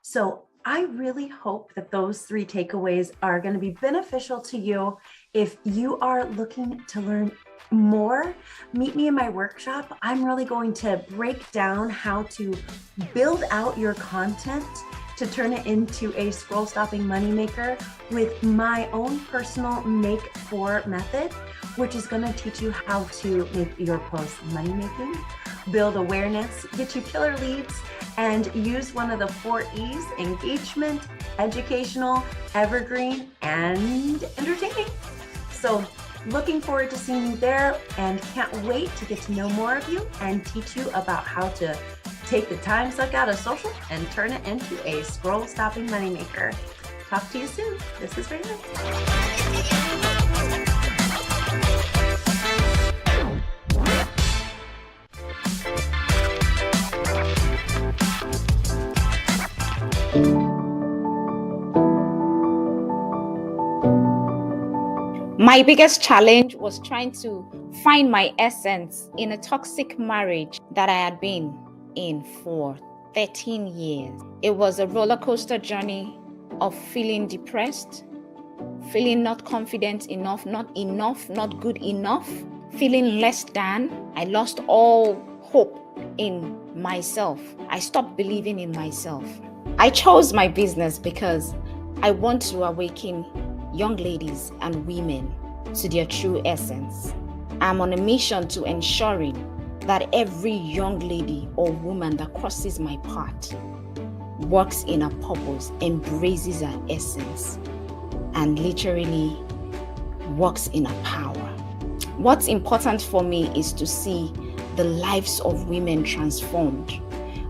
So I really hope that those 3 takeaways are going to be beneficial to you. If you are looking to learn more, meet me in my workshop. I'm really going to break down how to build out your content to turn it into a scroll stopping moneymaker with my own personal make for method, which is going to teach you how to make your posts money making, build awareness, get you killer leads, and use one of the 4 E's: engagement, educational, evergreen, and entertaining. So looking forward to seeing you there, and can't wait to get to know more of you and teach you about how to take the time suck out of social and turn it into a scroll stopping moneymaker. Talk to you soon. This is Raymond. My biggest challenge was trying to find my essence in a toxic marriage that I had been in for 13 years. It was a roller coaster journey of feeling depressed, feeling not confident enough, not good enough, feeling less than. I lost all hope in myself. I stopped believing in myself. I chose my business because I want to awaken young ladies and women to their true essence. I'm on a mission to ensuring that every young lady or woman that crosses my path works in her purpose, embraces her essence, and literally works in her power. What's important for me is to see the lives of women transformed.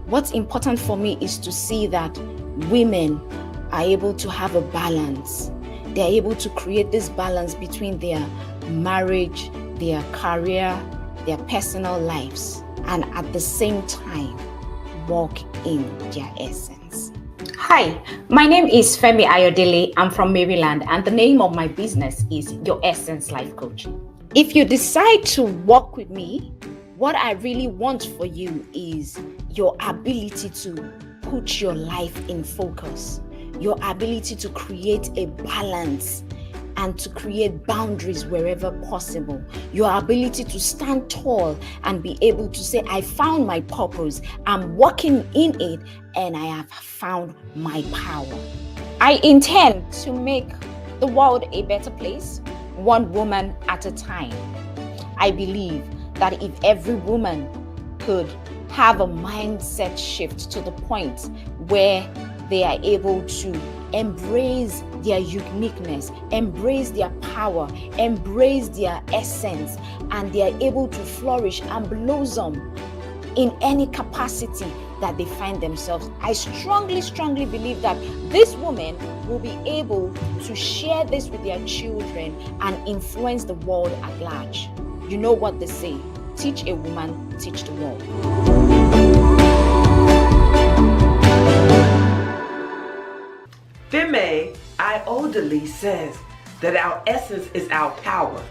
What's important for me is to see that women are able to have a balance. They're able to create this balance between their marriage, their career, their personal lives, and at the same time, walk in their essence. Hi, my name is Femi Ayodele. I'm from Maryland, and the name of my business is Your Essence Life Coaching. If you decide to work with me, what I really want for you is your ability to put your life in focus, your ability to create a balance and to create boundaries wherever possible, your ability to stand tall and be able to say, I found my purpose, I'm walking in it, and I have found my power. I intend to make the world a better place, one woman at a time. I believe that if every woman could have a mindset shift to the point where they are able to embrace their uniqueness, embrace their power, embrace their essence, and they are able to flourish and blossom in any capacity that they find themselves. I strongly believe that this woman will be able to share this with their children and influence the world at large. You know what they say, teach a woman, teach the world. Femi says that our essence is our power.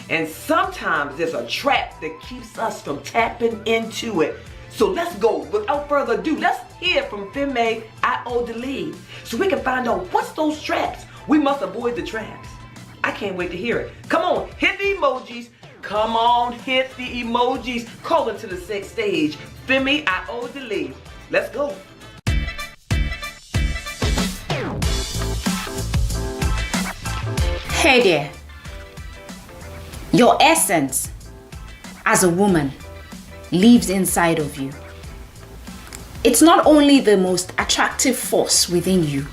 And sometimes there's a trap that keeps us from tapping into it. So let's go. Without further ado, let's hear from Femi so we can find out what's those traps. We must avoid the traps. I can't wait to hear it. Come on, hit the emojis. Come on, hit the emojis. Call it to the sex stage. Femi Let's go. Hey there. Your essence as a woman lives inside of you. It's not only the most attractive force within you,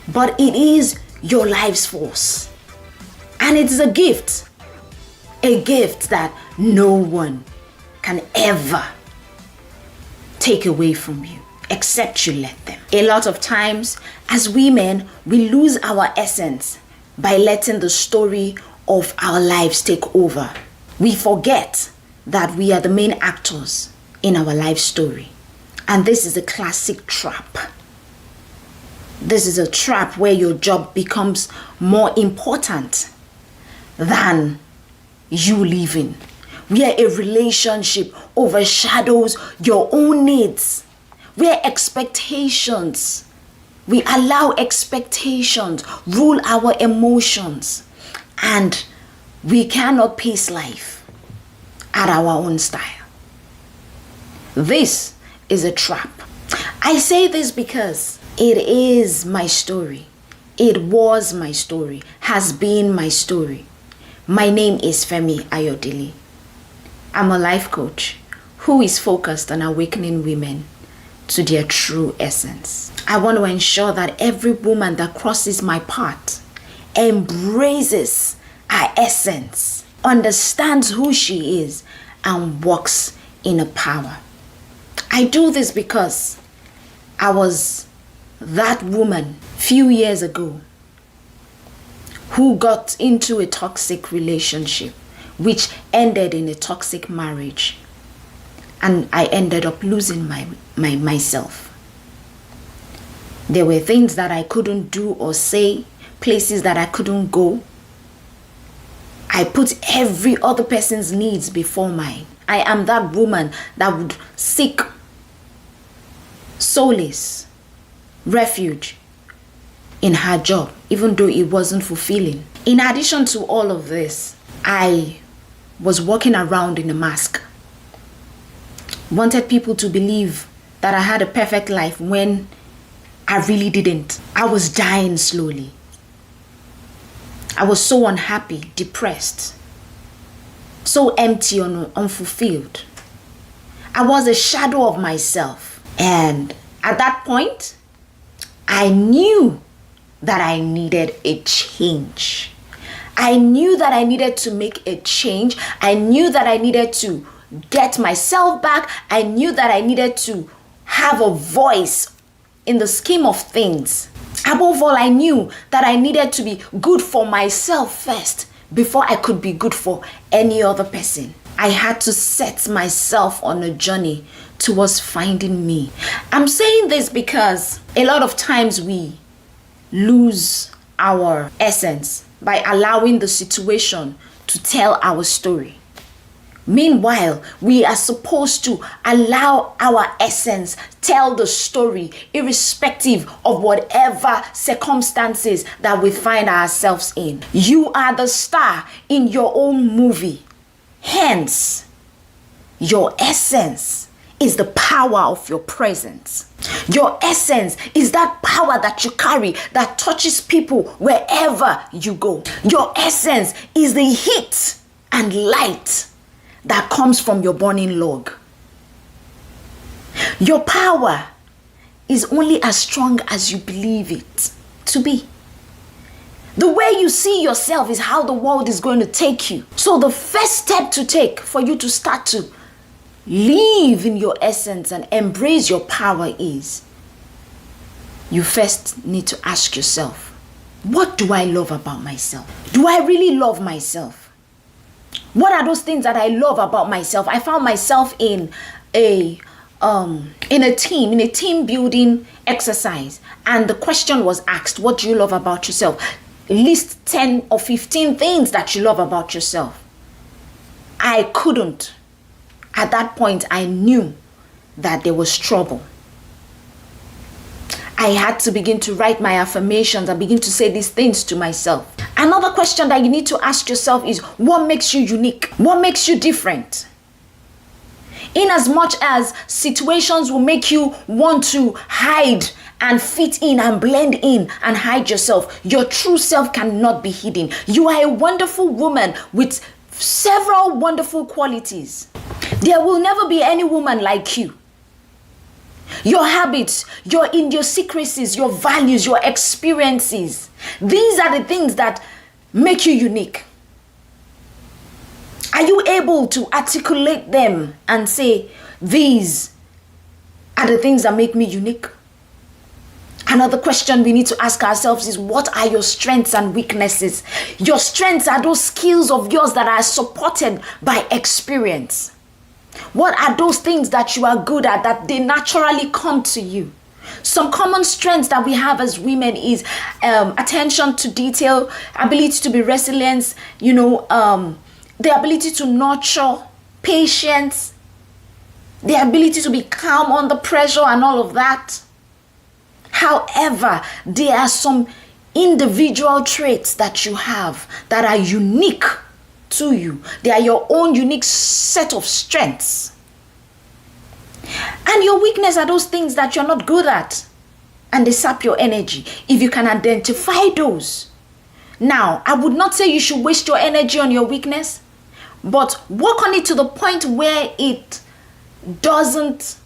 but it is your life's force. And it's a gift that no one can ever take away from you, except you let them. A lot of times, as women, we lose our essence by letting the story of our lives take over. We forget that we are the main actors in our life story. And this is a classic trap. This is a trap where your job becomes more important than you living, where a relationship overshadows your own needs, where we allow expectations rule our emotions, and we cannot pace life at our own style. This is a trap. I say this because it is my story. It was my story, has been my story. My name is Femi Ayodele. I'm a life coach who is focused on awakening women to their true essence. I want to ensure that every woman that crosses my path embraces her essence, understands who she is, and walks in her power. I do this because I was that woman few years ago who got into a toxic relationship, which ended in a toxic marriage. And I ended up losing myself. There were things that I couldn't do or say, places that I couldn't go. I put every other person's needs before mine. I am that woman that would seek solace, refuge in her job, even though it wasn't fulfilling. In addition to all of this, I was walking around in a mask. Wanted people to believe that I had a perfect life when I really didn't. I was dying slowly. I was so unhappy, depressed. so empty and unfulfilled. I was a shadow of myself. And at that point, I knew that I needed a change. I knew that I needed to make a change. I knew that I needed to get myself back. I knew that I needed to have a voice in the scheme of things. Above all, I knew that I needed to be good for myself first before I could be good for any other person. I had to set myself on a journey towards finding me. I'm saying this because a lot of times we lose our essence by allowing the situation to tell our story. Meanwhile, we are supposed to allow our essence tell the story, irrespective of whatever circumstances that we find ourselves in. You are the star in your own movie. Hence, your essence is the power of your presence. Your essence is that power that you carry that touches people wherever you go. Your essence is the heat and light that comes from your burning log. Your power is only as strong as you believe it to be. The way you see yourself is how the world is going to take you. So the first step to take for you to start to live in your essence and embrace your power is you first need to ask yourself, what do I love about myself? Do I really love myself? What are those things that I love about myself? I found myself in a team building exercise, and the question was asked, what do you love about yourself? List 10 or 15 things that you love about yourself. I couldn't. At that point, I knew that there was trouble. I had to begin to write my affirmations and begin to say these things to myself. Another question that you need to ask yourself is, what makes you unique? What makes you different? In as much as situations will make you want to hide and fit in and blend in and hide yourself, your true self cannot be hidden. You are a wonderful woman with several wonderful qualities. There will never be any woman like you. Your habits, your idiosyncrasies, your values, your experiences, these are the things that make you unique. Are you able to articulate them and say, these are the things that make me unique? Another question we need to ask ourselves is, what are your strengths and weaknesses? Your strengths are those skills of yours that are supported by experience. What are those things that you are good at, that they naturally come to you? Some common strengths that we have as women is attention to detail, ability to be resilient, the ability to nurture, patience, the ability to be calm under pressure and all of that. However, there are some individual traits that you have that are unique to you. They are your own unique set of strengths. And your weakness are those things that you're not good at and they sap your energy. If you can identify those. Now, I would not say you should waste your energy on your weakness, but work on it to the point where it doesn't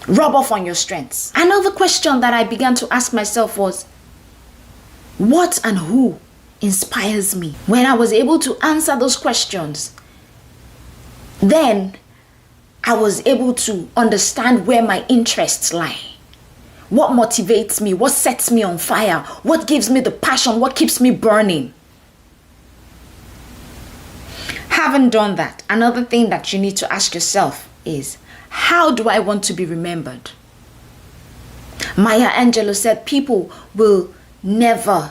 rub off on your strengths. Another question that I began to ask myself was, what and who inspires me? When I was able to answer those questions, then I was able to understand where my interests lie. What motivates me? What sets me on fire? What gives me the passion? What keeps me burning? Having done that, another thing that you need to ask yourself is, how do I want to be remembered? Maya Angelou said, people will never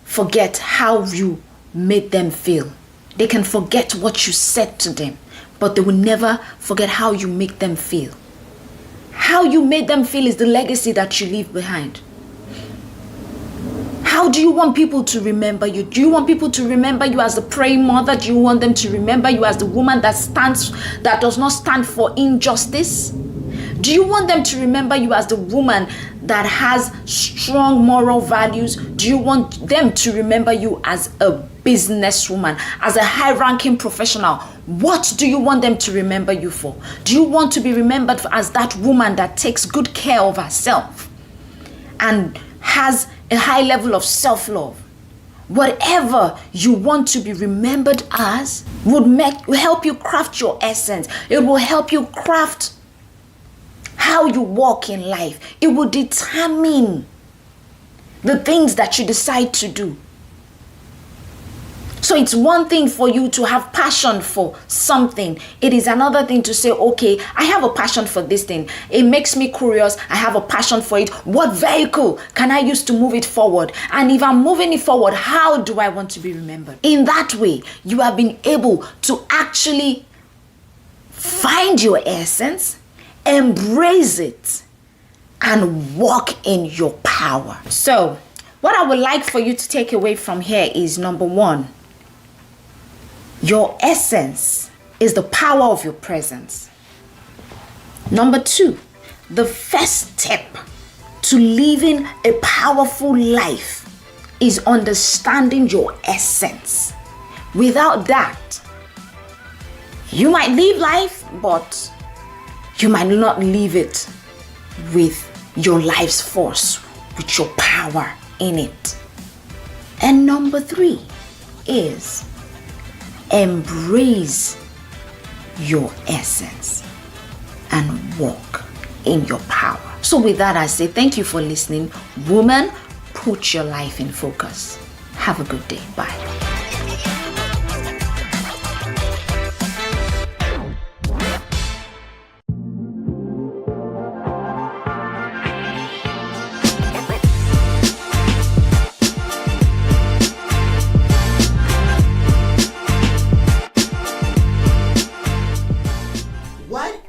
forget how you made them feel. They can forget what you said to them, but they will never forget how you make them feel. How you made them feel is the legacy that you leave behind. How do you want people to remember you? Do you want people to remember you as the praying mother? Do you want them to remember you as the woman that does not stand for injustice? Do you want them to remember you as the woman that has strong moral values? Do you want them to remember you as a businesswoman, as a high-ranking professional, what do you want them to remember you for? Do you want to be remembered as that woman that takes good care of herself and has a high level of self-love? Whatever you want to be remembered as will help you craft your essence. It will help you craft how you walk in life. It will determine the things that you decide to do. So it's one thing for you to have passion for something. It is another thing to say, okay, I have a passion for this thing. It makes me curious. I have a passion for it. What vehicle can I use to move it forward? And if I'm moving it forward, how do I want to be remembered? In that way, you have been able to actually find your essence, embrace it, and walk in your power. So what I would like for you to take away from here is, number one, your essence is the power of your presence. Number two, the first step to living a powerful life is understanding your essence. Without that, you might live life, but you might not live it with your life's force, with your power in it. And number three is embrace your essence and walk in your power. So with that, I say thank you for listening. Woman, put your life in focus. Have a good day. Bye.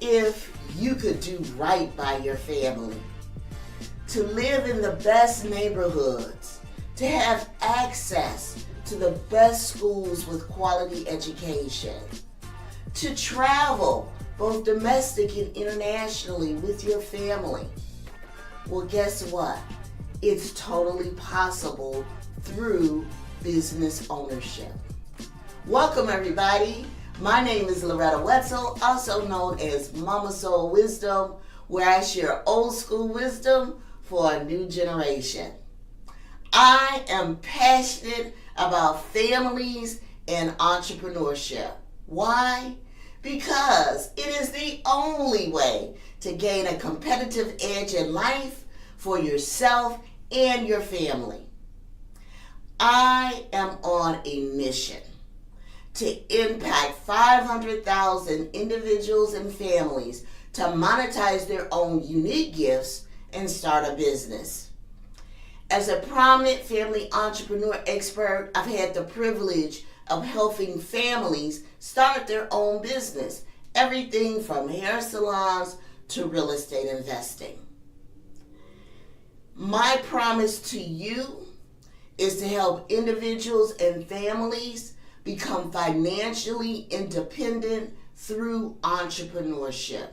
If you could do right by your family, to live in the best neighborhoods, to have access to the best schools with quality education, to travel both domestic and internationally with your family. Well, guess what? It's totally possible through business ownership. Welcome, everybody. My name is Loretta Wetzel, also known as Mama Soul Wisdom, where I share old school wisdom for a new generation. I am passionate about families and entrepreneurship. Why? Because it is the only way to gain a competitive edge in life for yourself and your family. I am on a mission to impact 500,000 individuals and families to monetize their own unique gifts and start a business. As a prominent family entrepreneur expert, I've had the privilege of helping families start their own business, everything from hair salons to real estate investing. My promise to you is to help individuals and families become financially independent through entrepreneurship.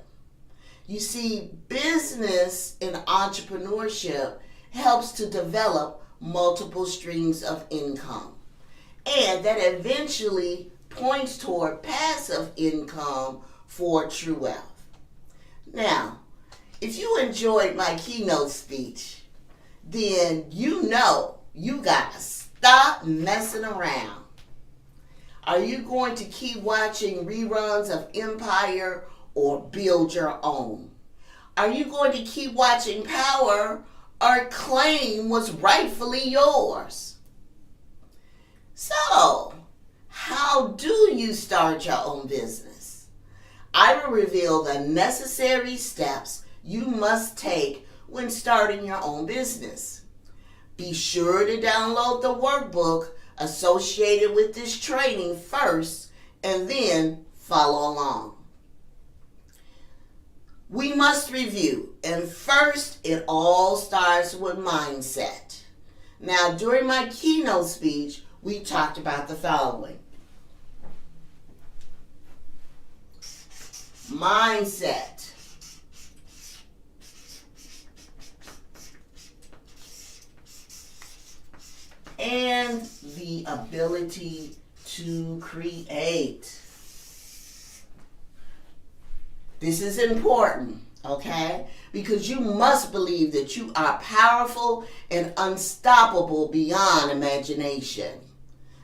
You see, business and entrepreneurship helps to develop multiple streams of income, and that eventually points toward passive income for true wealth. Now, if you enjoyed my keynote speech, then you know you gotta stop messing around. Are you going to keep watching reruns of Empire or build your own? Are you going to keep watching Power or claim what's rightfully yours? So, how do you start your own business? I will reveal the necessary steps you must take when starting your own business. Be sure to download the workbook associated with this training first and then follow along. We must review, and first it all starts with mindset. Now, during my keynote speech, we talked about the following. Mindset. And the the ability to create. This is important, okay? Because you must believe that you are powerful and unstoppable beyond imagination.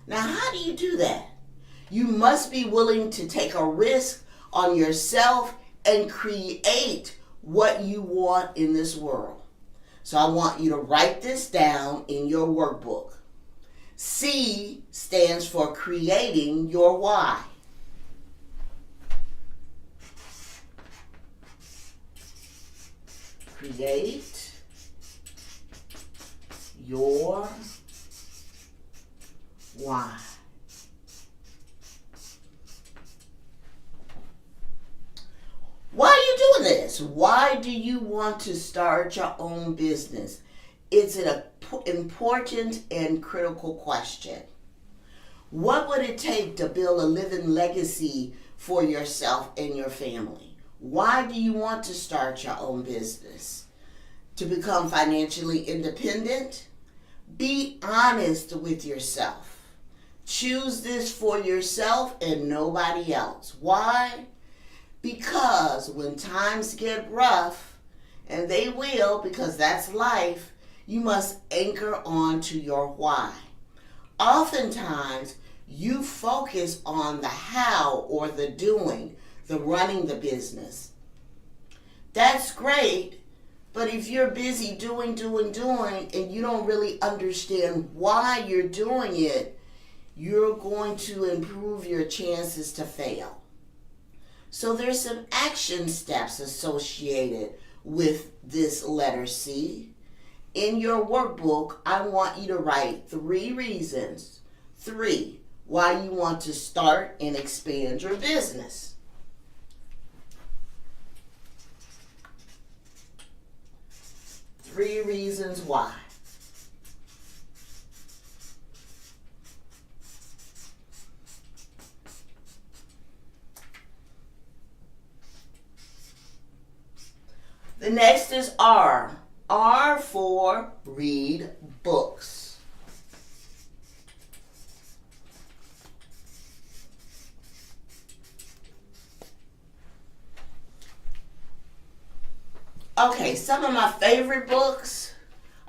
Now, how do you do that? You must be willing to take a risk on yourself and create what you want in this world. So I want you to write this down in your workbook. C stands for creating your why. Create your why. Why are you doing this? Why do you want to start your own business? It's an important and critical question. What would it take to build a living legacy for yourself and your family? Why do you want to start your own business? To become financially independent? Be honest with yourself. Choose this for yourself and nobody else. Why? Because when times get rough, and they will because that's life, you must anchor on to your why. Oftentimes, you focus on the how or the doing, the running the business. That's great, but if you're busy doing, and you don't really understand why you're doing it, you're going to improve your chances to fail. So there's some action steps associated with this letter C. In your workbook, I want you to write 3 reasons, 3, why you want to start and expand your business. Three reasons why. The next is R. R for read books. Okay, some of my favorite books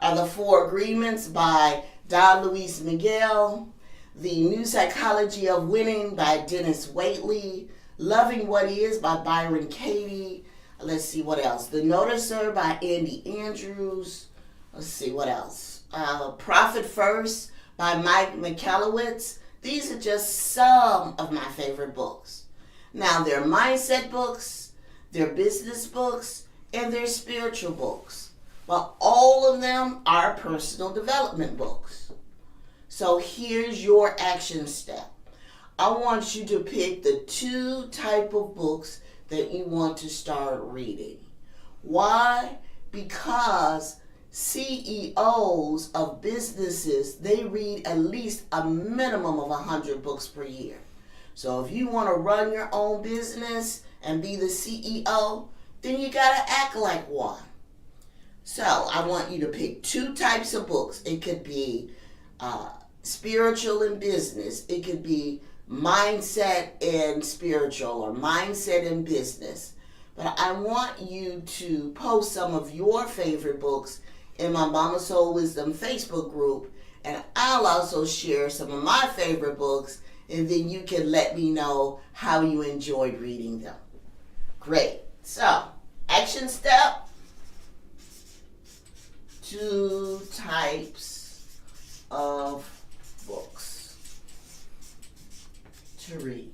are The 4 Agreements by Don Luis Miguel, The New Psychology of Winning by Dennis Waitley, Loving What Is by Byron Katie. Let's see what else. The Noticer by Andy Andrews. Let's see what else. Profit First by Mike Michalowicz. These are just some of my favorite books. Now, they're mindset books, they're business books, and they're spiritual books. But all of them are personal development books. So here's your action step. I want you to pick the 2 type of books that you want to start reading. Why? Because CEOs of businesses, they read at least a minimum of 100 books per year. So if you want to run your own business and be the CEO, then you got to act like one. So I want you to pick 2 types of books. It could be spiritual and business. It could be mindset and spiritual, or mindset and business. But I want you to post some of your favorite books in my Mama Soul Wisdom Facebook group, and I'll also share some of my favorite books, and then you can let me know how you enjoyed reading them. Great. So, action step, 2 types of books to read.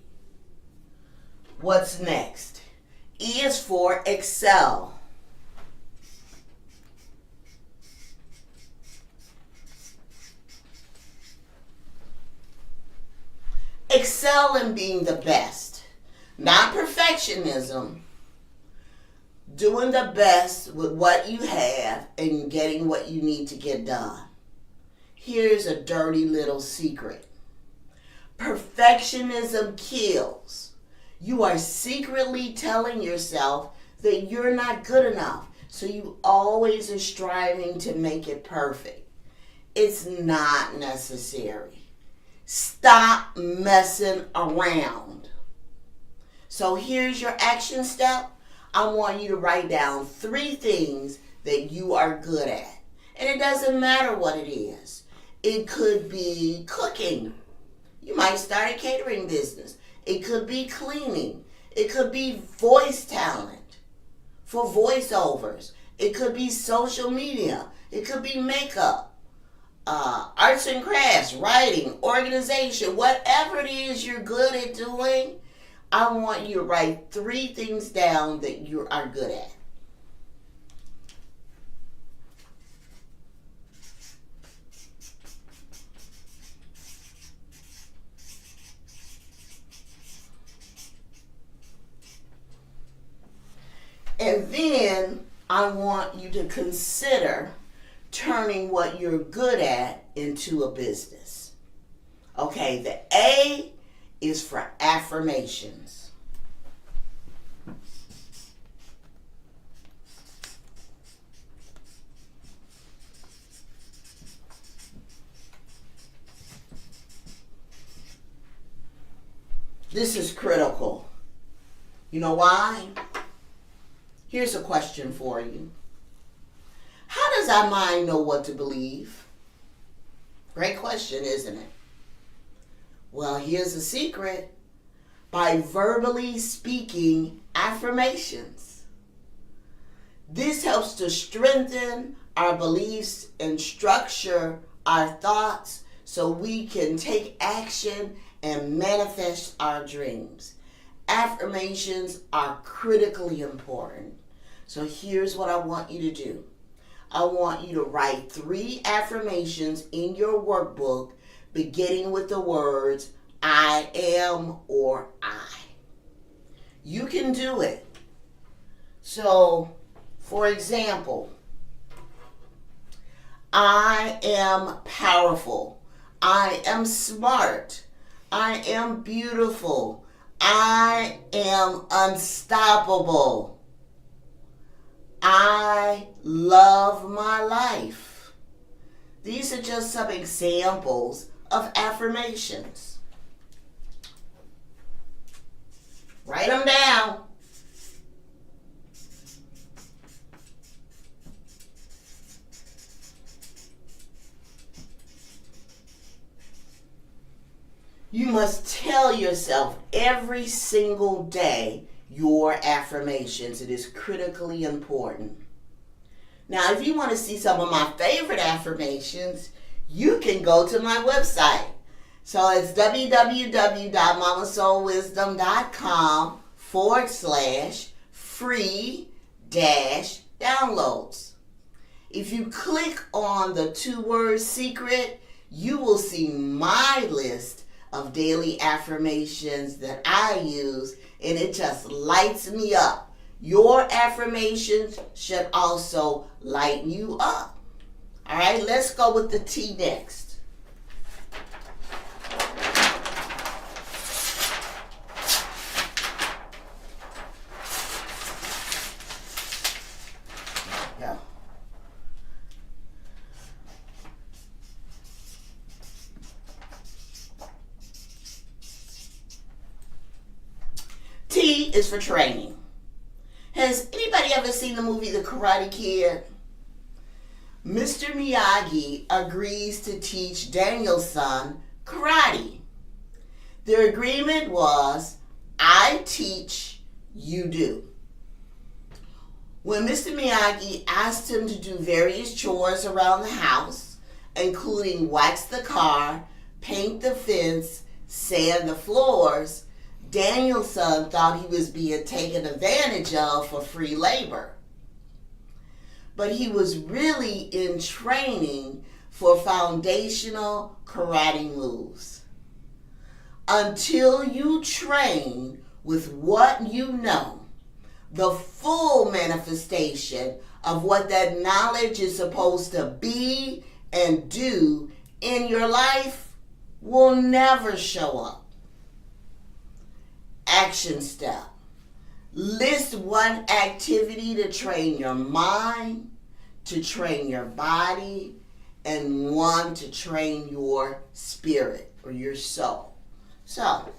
What's next? E is for excel. Excel in being the best, not perfectionism. Doing the best with what you have and getting what you need to get done. Here's a dirty little secret. Perfectionism kills. You are secretly telling yourself that you're not good enough, so you always are striving to make it perfect. It's not necessary. Stop messing around. So here's your action step. I want you to write down 3 things that you are good at. And it doesn't matter what it is. It could be cooking. You might start a catering business. It could be cleaning. It could be voice talent for voiceovers. It could be social media. It could be makeup, arts and crafts, writing, organization, whatever it is you're good at doing. I want you to write 3 things down that you are good at. And then I want you to consider turning what you're good at into a business. Okay, the A is for affirmations. This is critical. You know why? Here's a question for you. How does our mind know what to believe? Great question, isn't it? Well, here's a secret. By verbally speaking affirmations. This helps to strengthen our beliefs and structure our thoughts so we can take action and manifest our dreams. Affirmations are critically important. So here's what I want you to do. I want you to write 3 affirmations in your workbook beginning with the words I am or I. You can do it. So, for example, I am powerful. I am smart. I am beautiful. I am unstoppable. I love my life. These are just some examples of affirmations. Write them down. You must tell yourself every single day your affirmations. It is critically important. Now, if you want to see some of my favorite affirmations, you can go to my website. So it's www.mamasoulwisdom.com/free-downloads. If you click on the 2-word secret, you will see my list of daily affirmations that I use, and it just lights me up. Your affirmations should also light you up. All right, let's go with the T next. Yeah. T is for training. Has anybody ever seen the movie The Karate Kid? Mr. Miyagi agrees to teach Daniel's son karate. Their agreement was, I teach, you do. When Mr. Miyagi asked him to do various chores around the house, including wax the car, paint the fence, sand the floors, Daniel's son thought he was being taken advantage of for free labor. But he was really in training for foundational karate moves. Until you train with what you know, the full manifestation of what that knowledge is supposed to be and do in your life will never show up. Action step. List one activity to train your mind, to train your body, and one to train your spirit. or your soul. So,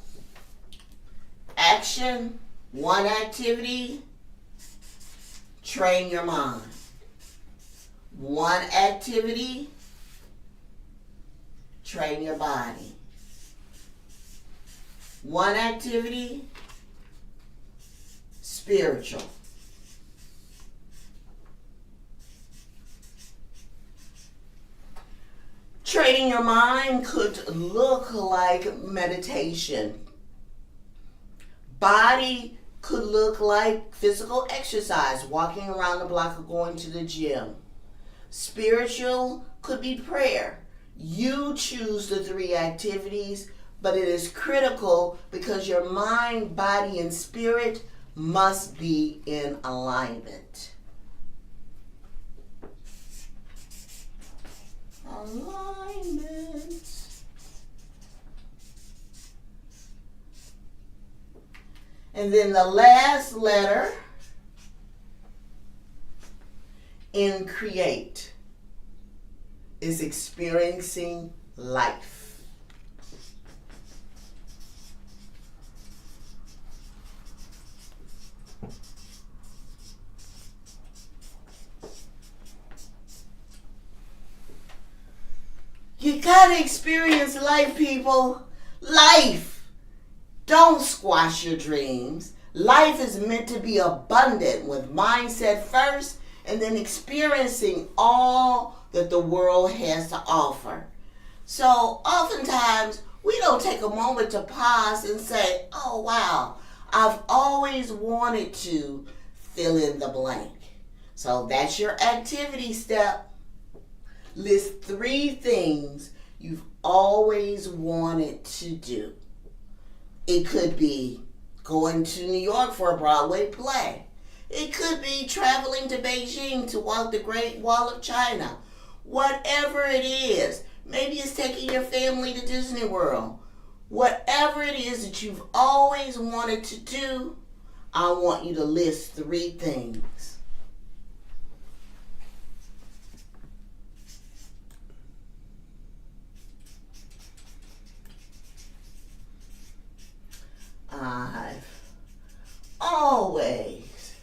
action, one activity, train your mind. One activity, train your body. One activity, spiritual. Training your mind could look like meditation. Body could look like physical exercise, walking around the block or going to the gym. Spiritual could be prayer. You choose the 3 activities, but it is critical because your mind, body, and spirit must be in alignment. Alignment. And then the last letter in create is experiencing life. You gotta experience life, people. Life. Don't squash your dreams. Life is meant to be abundant with mindset first and then experiencing all that the world has to offer. So oftentimes we don't take a moment to pause and say, oh wow, I've always wanted to fill in the blank. So that's your activity step. List 3 things you've always wanted to do. It could be going to New York for a Broadway play. It could be traveling to Beijing to walk the Great Wall of China. Whatever it is, maybe it's taking your family to Disney World. Whatever it is that you've always wanted to do, I want you to list 3 things. I've always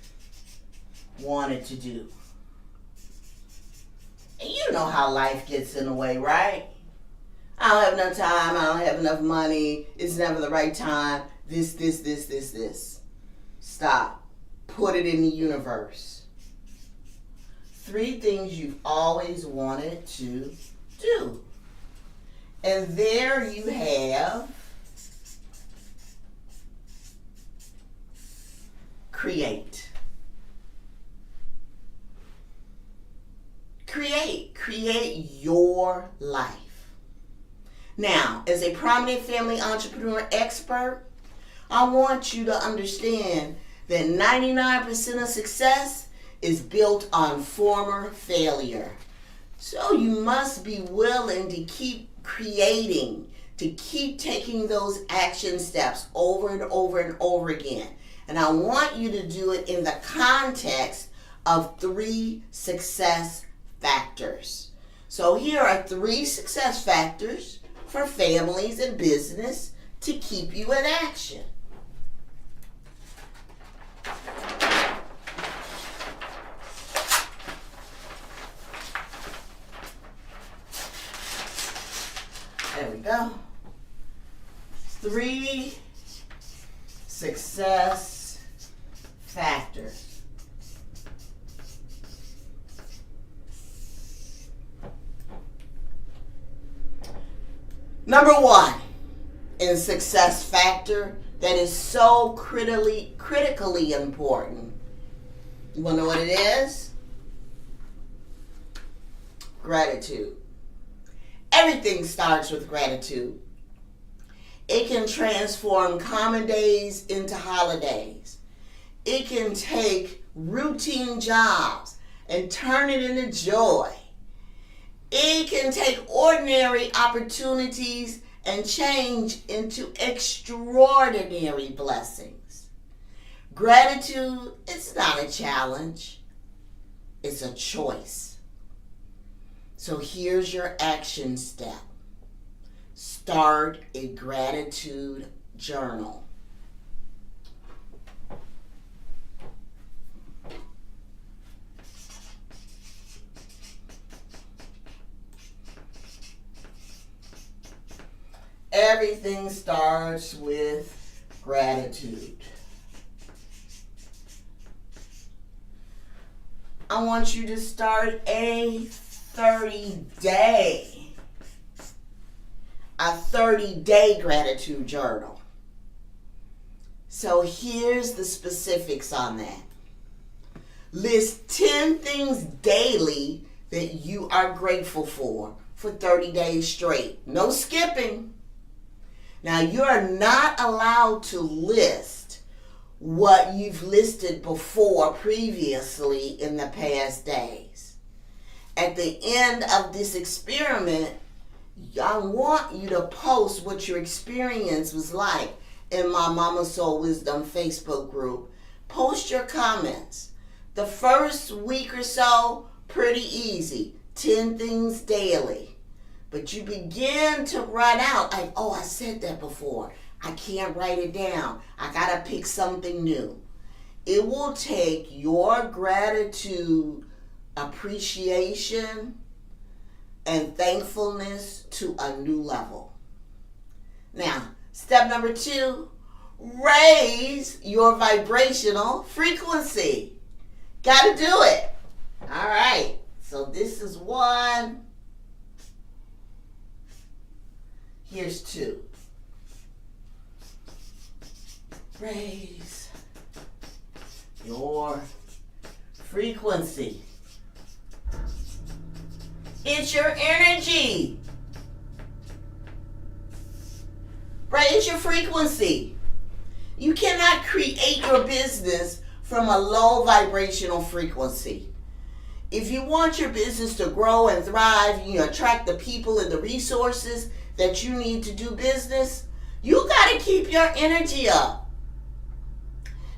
wanted to do. And you know how life gets in the way, right? I don't have enough time, I don't have enough money, it's never the right time, this. Stop. Put it in the universe. 3 things you've always wanted to do. And there you have create. Create your life. Now, as a prominent family entrepreneur expert, I want you to understand that 99% of success is built on former failure. So you must be willing to keep creating, to keep taking those action steps over and over and over again. And I want you to do it in the context of 3 success factors. So here are 3 success factors for families and business to keep you in action. There we go. 3 success factors. Number 1 in success factor that is so critically important. You want to know what it is? Gratitude. Everything starts with gratitude. It can transform common days into holidays. It can take routine jobs and turn it into joy. It can take ordinary opportunities and change into extraordinary blessings. Gratitude is not a challenge. It's a choice. So here's your action step. start a gratitude journal. Everything starts with gratitude. I want you to start a 30-day gratitude journal. So here's the specifics on that. List 10 things daily that you are grateful for 30 days straight. No skipping. Now, you are not allowed to list what you've listed before previously in the past days. At the end of this experiment, I want you to post what your experience was like in my Mama Soul Wisdom Facebook group. Post your comments. The first week or so, pretty easy. 10 things daily. But you begin to run out like, oh, I said that before. I can't write it down. I got to pick something new. It will take your gratitude, appreciation, and thankfulness to a new level. Now, step number 2, raise your vibrational frequency. Got to do it. All right. So this is 1. Here's 2. Raise your frequency. It's your energy. Raise your frequency. You cannot create your business from a low vibrational frequency. If you want your business to grow and thrive, you attract the people and the resources that you need to do business, you got to keep your energy up.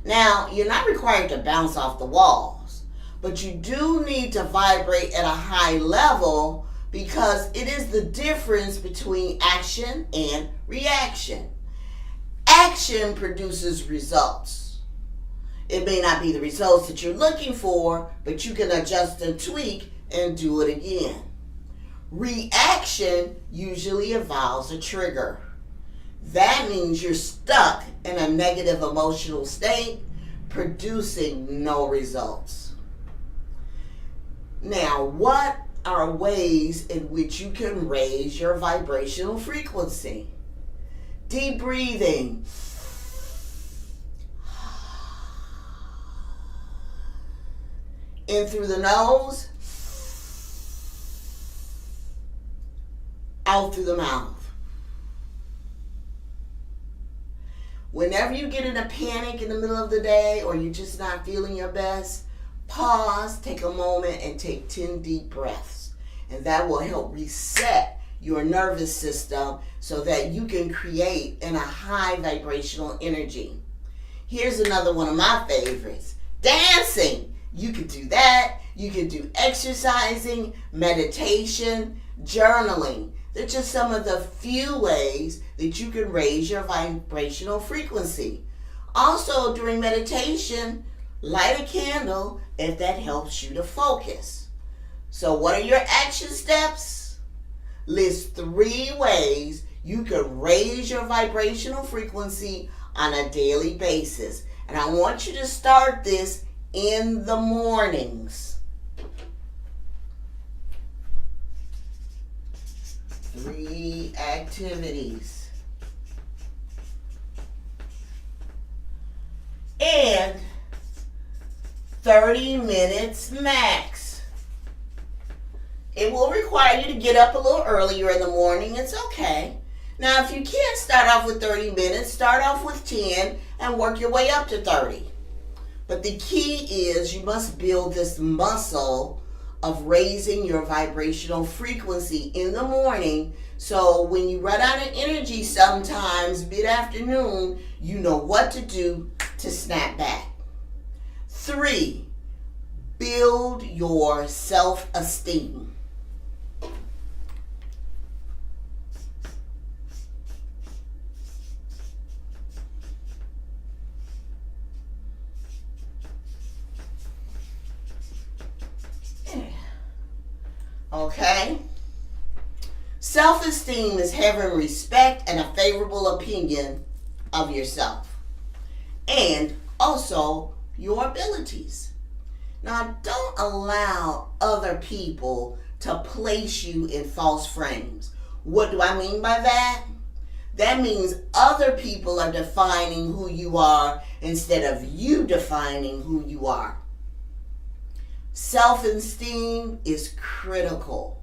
Now, you're not required to bounce off the walls, but you do need to vibrate at a high level because it is the difference between action and reaction. Action produces results. It may not be the results that you're looking for, but you can adjust and tweak and do it again. Reaction usually involves a trigger. That means you're stuck in a negative emotional state, producing no results. Now, what are ways in which you can raise your vibrational frequency? Deep breathing. In through the nose, out through the mouth. Whenever you get in a panic in the middle of the day or you're just not feeling your best, pause, take a moment, and take 10 deep breaths. And that will help reset your nervous system so that you can create in a high vibrational energy. Here's another one of my favorites. Dancing. You could do that. You could do exercising, meditation, journaling. They're just some of the few ways that you can raise your vibrational frequency. Also, during meditation, light a candle if that helps you to focus. So what are your action steps? List 3 ways you can raise your vibrational frequency on a daily basis. And I want you to start this in the mornings. 3 activities. And 30 minutes max. It will require you to get up a little earlier in the morning. It's okay. Now, if you can't start off with 30 minutes, start off with 10 and work your way up to 30. But the key is you must build this muscle of raising your vibrational frequency in the morning, so when you run out of energy sometimes mid-afternoon, you know what to do to snap back. 3, build your self-esteem. Okay? Self-esteem is having respect and a favorable opinion of yourself and also your abilities. Now, don't allow other people to place you in false frames. What do I mean by that? That means other people are defining who you are instead of you defining who you are. Self-esteem is critical.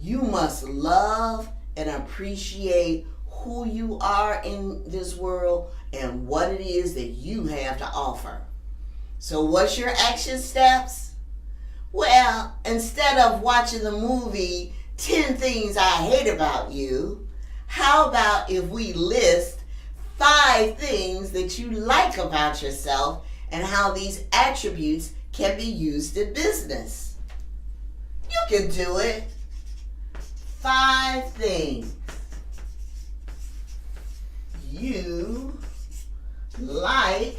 You must love and appreciate who you are in this world and what it is that you have to offer. So what's your action steps? Well, instead of watching the movie 10 Things I Hate About You, how about if we list 5 things that you like about yourself and how these attributes can be used in business? You can do it. 5 things you like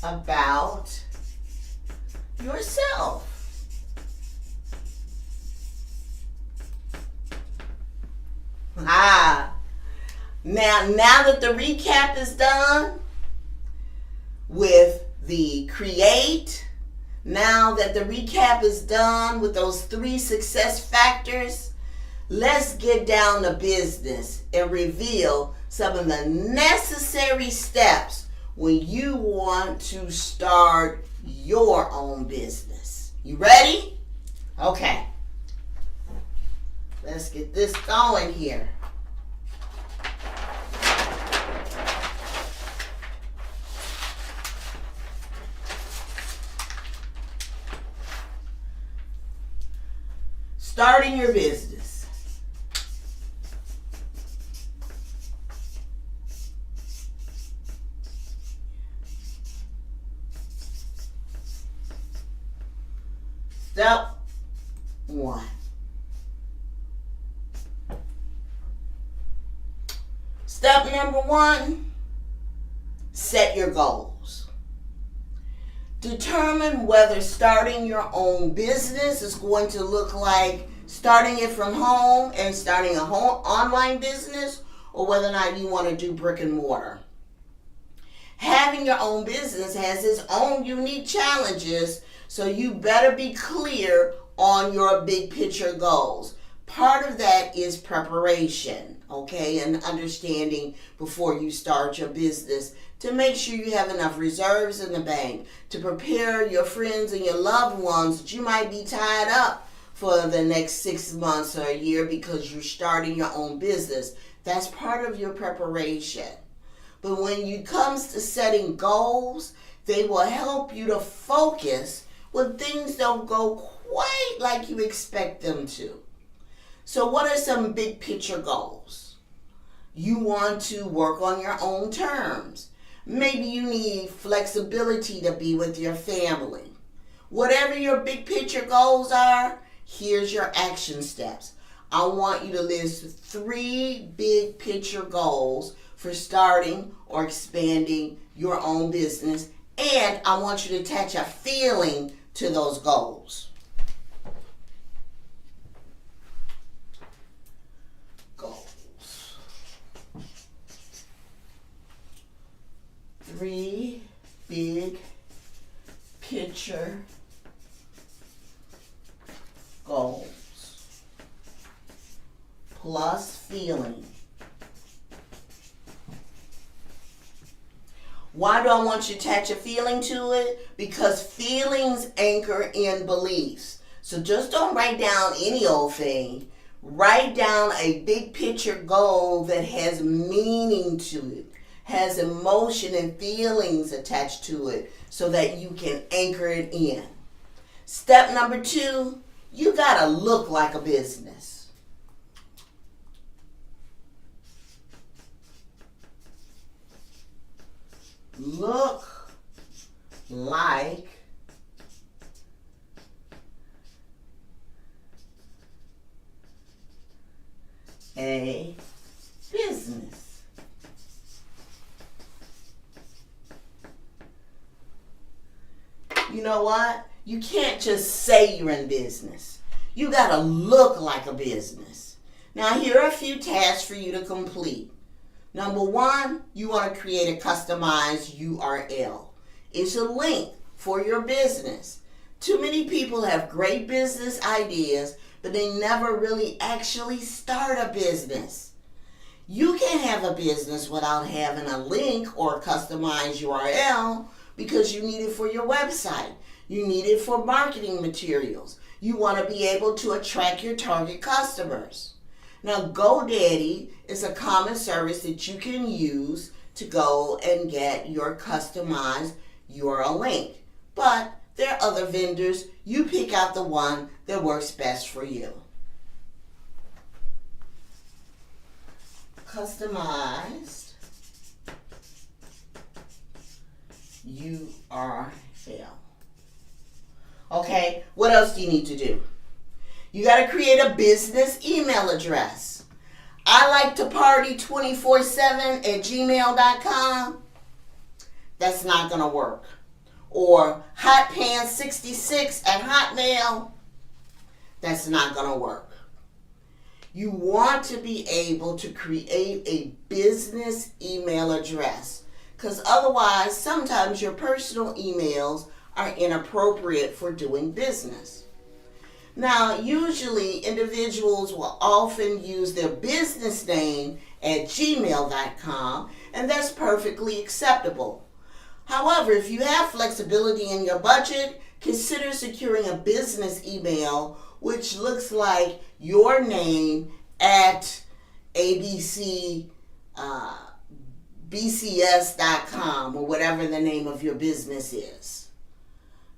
about yourself. Now that the recap is done with the create, now that the recap is done with those 3 success factors, let's get down to business and reveal some of the necessary steps when you want to start your own business. You ready? Okay. Let's get this going here. Starting your business. Step 1. Step number 1, set your goals. Determine whether starting your own business is going to look like starting it from home and starting a home online business, or whether or not you want to do brick and mortar. Having your own business has its own unique challenges, so you better be clear on your big picture goals. Part of that is preparation, okay, and understanding before you start your business to make sure you have enough reserves in the bank to prepare your friends and your loved ones that you might be tied up for the next 6 months or a year because you're starting your own business. That's part of your preparation. But when it comes to setting goals, they will help you to focus when things don't go quite like you expect them to. So what are some big picture goals? You want to work on your own terms. Maybe you need flexibility to be with your family. Whatever your big picture goals are, here's your action steps. I want you to list 3 big picture goals for starting or expanding your own business, and I want you to attach a feeling to those goals. Goals. 3 big picture goals plus feeling. Why do I want you to attach a feeling to it? Because feelings anchor in beliefs. So just don't write down any old thing. Write down a big picture goal that has meaning to it, has emotion and feelings attached to it so that you can anchor it in. Step number 2, you gotta look like a business. Look like a business. You know what? You can't just say you're in business. You got to look like a business. Now, here are a few tasks for you to complete. Number one, you want to create a customized URL. It's a link for your business. Too many people have great business ideas, but they never really actually start a business. You can't have a business without having a link or a customized URL because you need it for your website. You need it for marketing materials. You want to be able to attract your target customers. Now, GoDaddy is a common service that you can use to go and get your customized URL link. But there are other vendors. You pick out the one that works best for you. Customized URL. Okay, what else do you need to do? You got to create a business email address. I like to party 24/7@gmail.com. That's not going to work. Or hotpants66@hotmail. That's not going to work. You want to be able to create a business email address, because otherwise sometimes your personal emails are inappropriate for doing business. Now, usually individuals will often use their business name at gmail.com, and that's perfectly acceptable. However, if you have flexibility in your budget, consider securing a business email which looks like your name at bcs.com or whatever the name of your business is.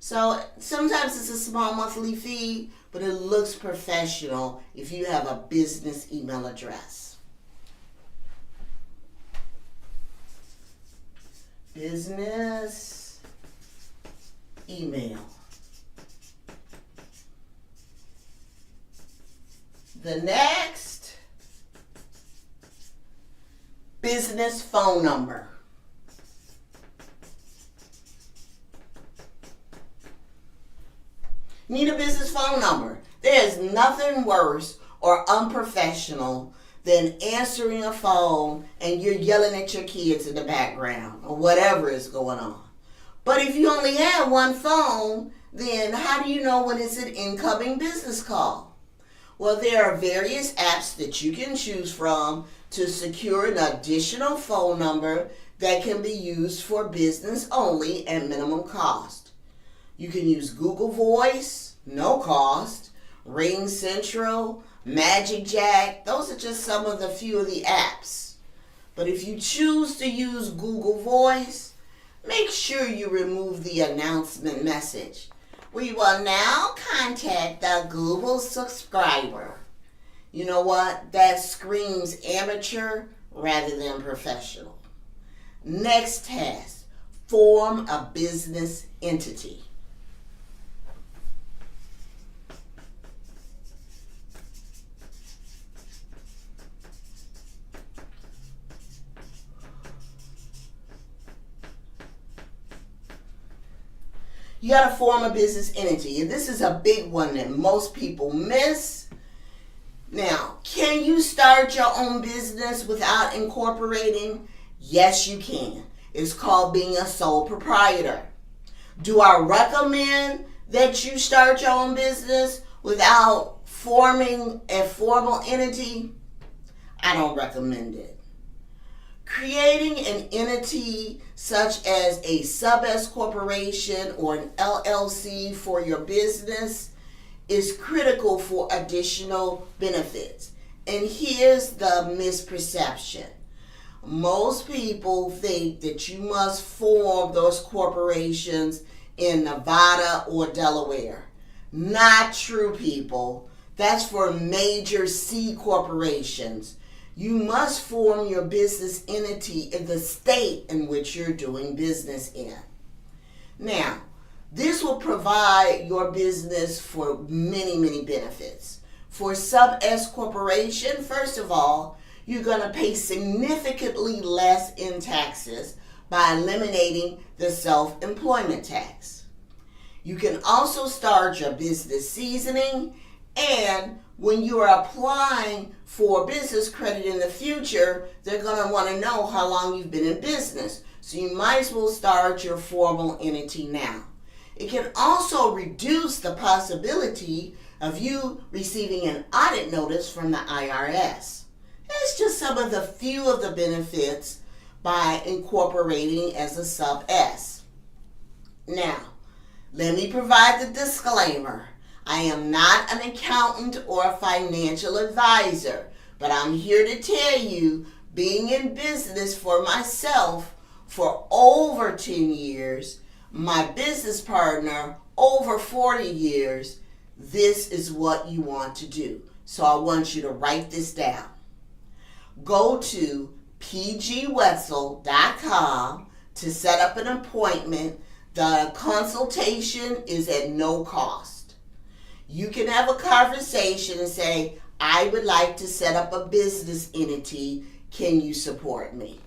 So sometimes it's a small monthly fee, but it looks professional if you have a business email address. Business email. The next, business phone number. Need a business phone number. There is nothing worse or unprofessional than answering a phone and you're yelling at your kids in the background or whatever is going on. But if you only have one phone, then how do you know when it's an incoming business call? Well, there are various apps that you can choose from to secure an additional phone number that can be used for business only at minimum cost. You can use Google Voice, no cost, Ring Central, Magic Jack. Those are just some of the few of the apps. But if you choose to use Google Voice, make sure you remove the announcement message. We will now contact the Google subscriber. You know what? That screams amateur rather than professional. Next task, form a business entity. You got to form a business entity, and this is a big one that most people miss. Now, can you start your own business without incorporating? Yes, you can. It's called being a sole proprietor. Do I recommend that you start your own business without forming a formal entity? I don't recommend it. Creating an entity such as a sub-S corporation or an LLC for your business is critical for additional benefits. And here's the misperception. Most people think that you must form those corporations in Nevada or Delaware. Not true, people. That's for major C corporations. You must form your business entity in the state in which you're doing business in. Now, this will provide your business for many, many benefits. For sub-S corporation, first of all, you're going to pay significantly less in taxes by eliminating the self-employment tax. You can also start your business seasoning And when you are applying for business credit in the future, they're going to want to know how long you've been in business. So you might as well start your formal entity now. It can also reduce the possibility of you receiving an audit notice from the IRS. That's just some of the few of the benefits by incorporating as a sub S. Now, let me provide the disclaimer. I am not an accountant or a financial advisor, but I'm here to tell you, being in business for myself for over 10 years, my business partner over 40 years, this is what you want to do. So I want you to write this down. Go to pgwetzel.com to set up an appointment. The consultation is at no cost. You can have a conversation and say, I would like to set up a business entity. Can you support me?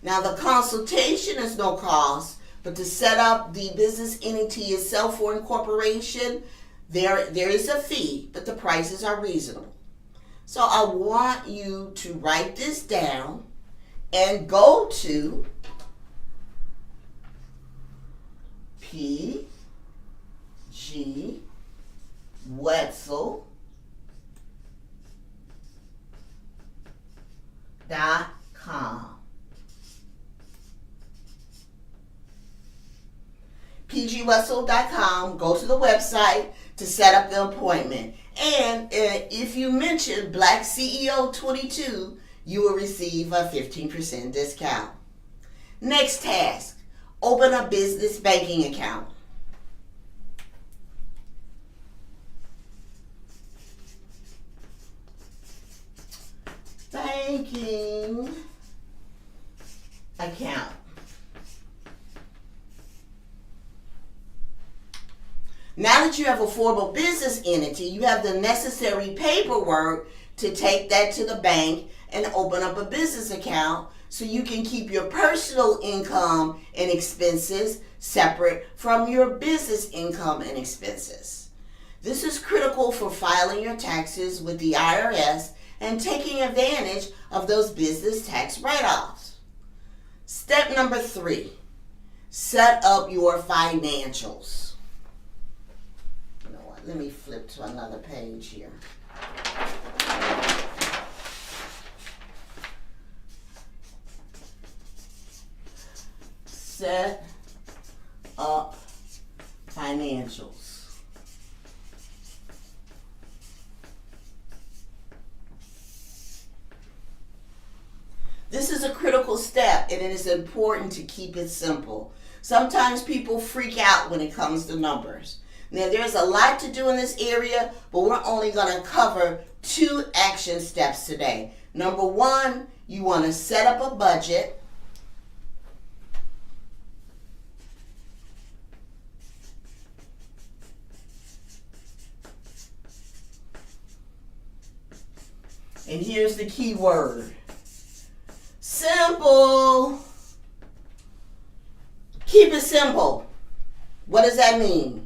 Now, the consultation is no cost, but to set up the business entity itself for incorporation, there is a fee, but the prices are reasonable. So I want you to write this down and go to pgwetzel.com. pgwetzel.com. Go to the website to set up the appointment. And if you mention BlackCEO22, you will receive a 15% discount. Next task, open a business banking account. Banking account. Now that you have a formal business entity, you have the necessary paperwork to take that to the bank and open up a business account so you can keep your personal income and expenses separate from your business income and expenses. This is critical for filing your taxes with the IRS and taking advantage of those business tax write-offs. Step number 3, set up your financials. Let me flip to another page here. Set up financials. This is a critical step, and it is important to keep it simple. Sometimes people freak out when it comes to numbers. Now, there's a lot to do in this area, but we're only going to cover 2 action steps today. Number 1, you want to set up a budget. And here's the key word. Simple. Keep it simple. What does that mean?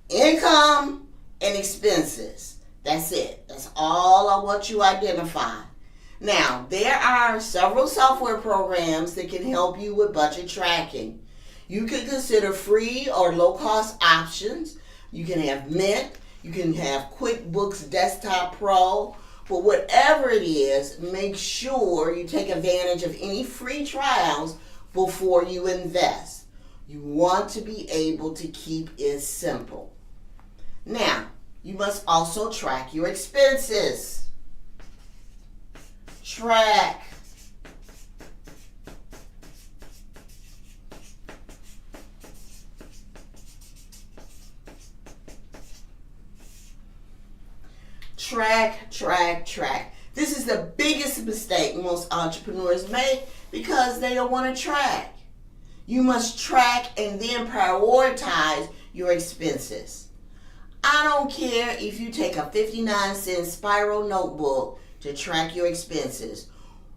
Income and expenses. That's it. That's all I want you to identify. Now, there are several software programs that can help you with budget tracking. You can consider free or low-cost options. You can have Mint. You can have QuickBooks Desktop Pro. But whatever it is, make sure you take advantage of any free trials before you invest. You want to be able to keep it simple. Now, you must also track your expenses. Track. Track. This is the biggest mistake most entrepreneurs make because they don't want to track. You must track and then prioritize your expenses. I don't care if you take a 59-cent spiral notebook to track your expenses.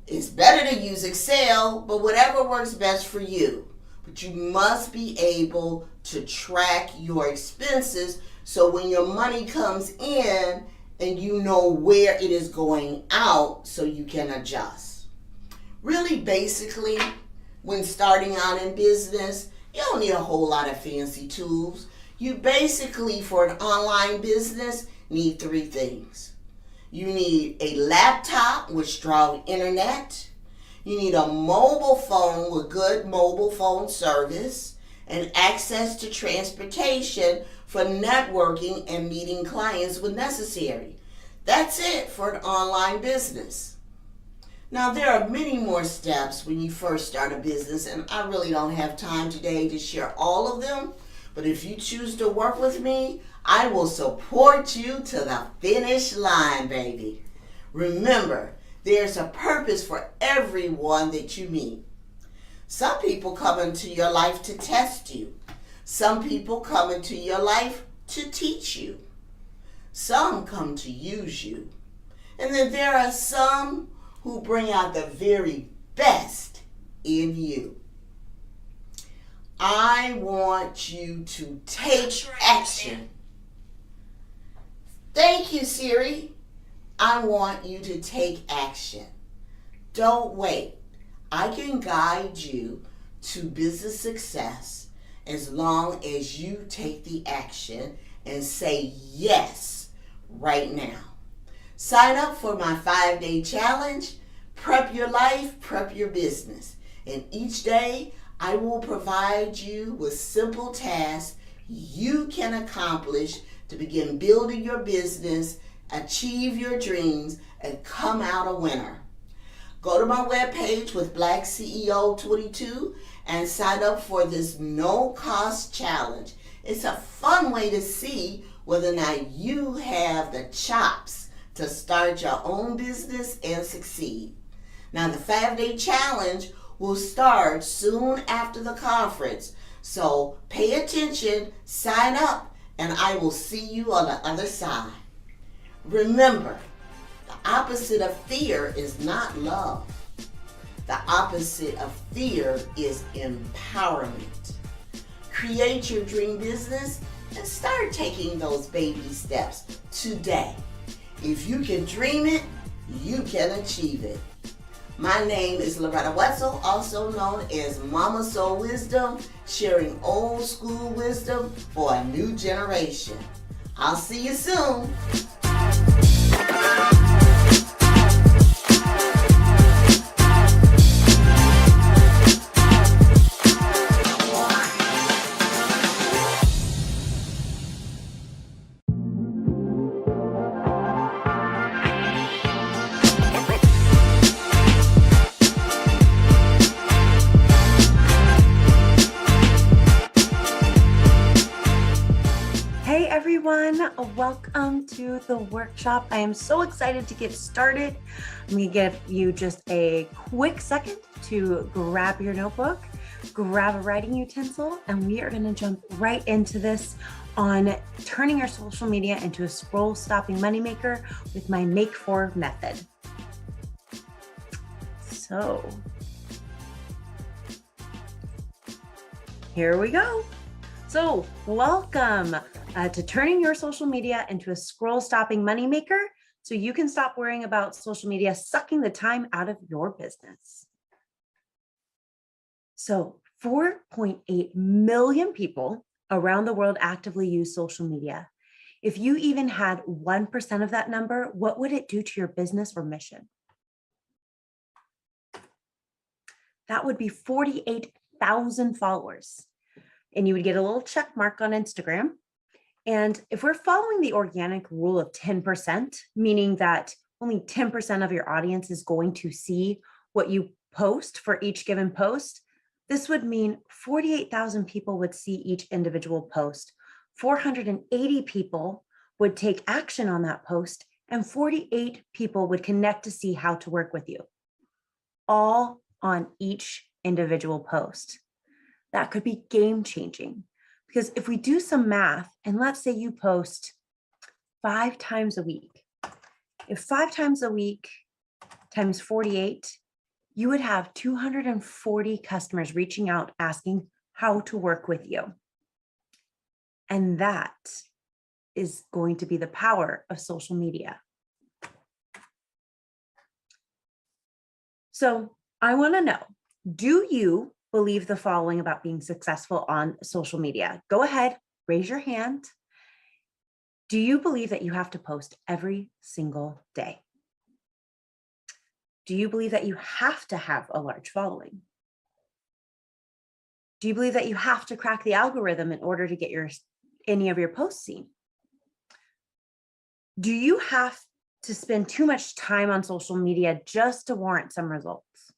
It's better to use Excel, but whatever works best for you. But you must be able to track your expenses So when your money comes in and you know where it is going out so you can adjust. Really, basically, when starting out in business, you don't need a whole lot of fancy tools. You basically, for an online business, need 3 things. You need a laptop with strong internet. You need a mobile phone with good mobile phone service and access to transportation for networking and meeting clients when necessary. That's it for an online business. Now, there are many more steps when you first start a business, and I really don't have time today to share all of them, but if you choose to work with me, I will support you to the finish line, baby. Remember, there's a purpose for everyone that you meet. Some people come into your life to test you. Some people come into your life to teach you. Some come to use you. And then there are some who bring out the very best in you. I want you to take action. Thank you, Siri. I want you to take action. Don't wait. I can guide you to business success as long as you take the action and say yes right now. Sign up for my 5-day challenge, Prep Your Life, Prep Your Business. And each day, I will provide you with simple tasks you can accomplish to begin building your business, achieve your dreams, and come out a winner. Go to my webpage with BlackCEO22 and sign up for this no-cost challenge. It's a fun way to see whether or not you have the chops to start your own business and succeed. Now, the 5-day challenge will start soon after the conference. So pay attention, sign up, and I will see you on the other side. Remember, the opposite of fear is not love. The opposite of fear is empowerment. Create your dream business and start taking those baby steps today. If you can dream it, you can achieve it. My name is Loretta Wetzel, also known as Mama Soul Wisdom, sharing old school wisdom for a new generation. I'll see you soon. Welcome to the workshop. I am so excited to get started. I'm going to give you just a quick second to grab your notebook, grab a writing utensil, and we are going to jump right into this on turning your social media into a scroll-stopping moneymaker with my Make For method. So here we go. So welcome to turning your social media into a scroll-stopping moneymaker so you can stop worrying about social media sucking the time out of your business. So 4.8 million people around the world actively use social media. If you even had 1% of that number, what would it do to your business or mission? That would be 48,000 followers. And you would get a little check mark on Instagram. And if we're following the organic rule of 10%, meaning that only 10% of your audience is going to see what you post for each given post, this would mean 48,000 people would see each individual post. 480 people would take action on that post, and 48 people would connect to see how to work with you, all on each individual post. That could be game changing. Because if we do some math, and let's say you post 5 times a week, if 5 times a week times 48, you would have 240 customers reaching out asking how to work with you. And that is going to be the power of social media. So I want to know, do you believe the following about being successful on social media? Go ahead, raise your hand. Do you believe that you have to post every single day? Do you believe that you have to have a large following? Do you believe that you have to crack the algorithm in order to get any of your posts seen? Do you have to spend too much time on social media just to warrant some results?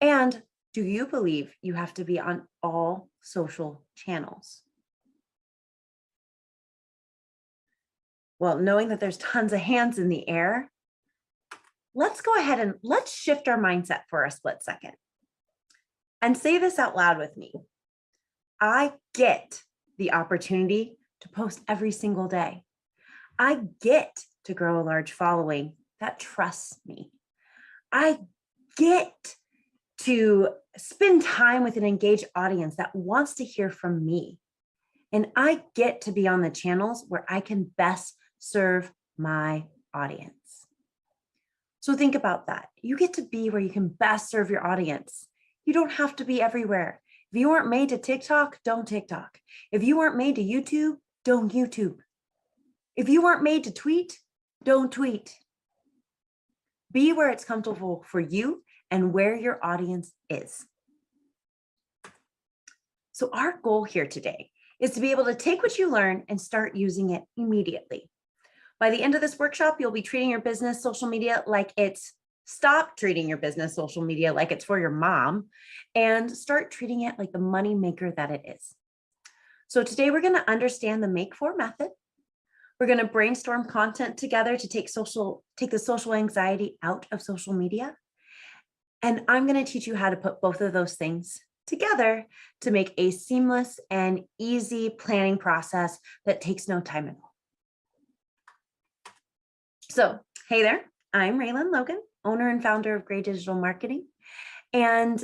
And do you believe you have to be on all social channels? Well, knowing that there's tons of hands in the air, let's go ahead and let's shift our mindset for a split second and say this out loud with me. I get the opportunity to post every single day. I get to grow a large following that trusts me. I get to spend time with an engaged audience that wants to hear from me. And I get to be on the channels where I can best serve my audience. So think about that. You get to be where you can best serve your audience. You don't have to be everywhere. If you weren't made to TikTok, don't TikTok. If you weren't made to YouTube, don't YouTube. If you weren't made to tweet, don't tweet. Be where it's comfortable for you and where your audience is. So our goal here today is to be able to take what you learn and start using it immediately. By the end of this workshop, you'll be treating your business social media like it's, stop treating your business social media like it's for your mom and start treating it like the money maker that it is. So today we're going to understand the Make For method. We're going to brainstorm content together to take the social anxiety out of social media. And I'm going to teach you how to put both of those things together to make a seamless and easy planning process that takes no time at all. So, hey there, I'm Raylan Logan, owner and founder of Gray Digital Marketing. And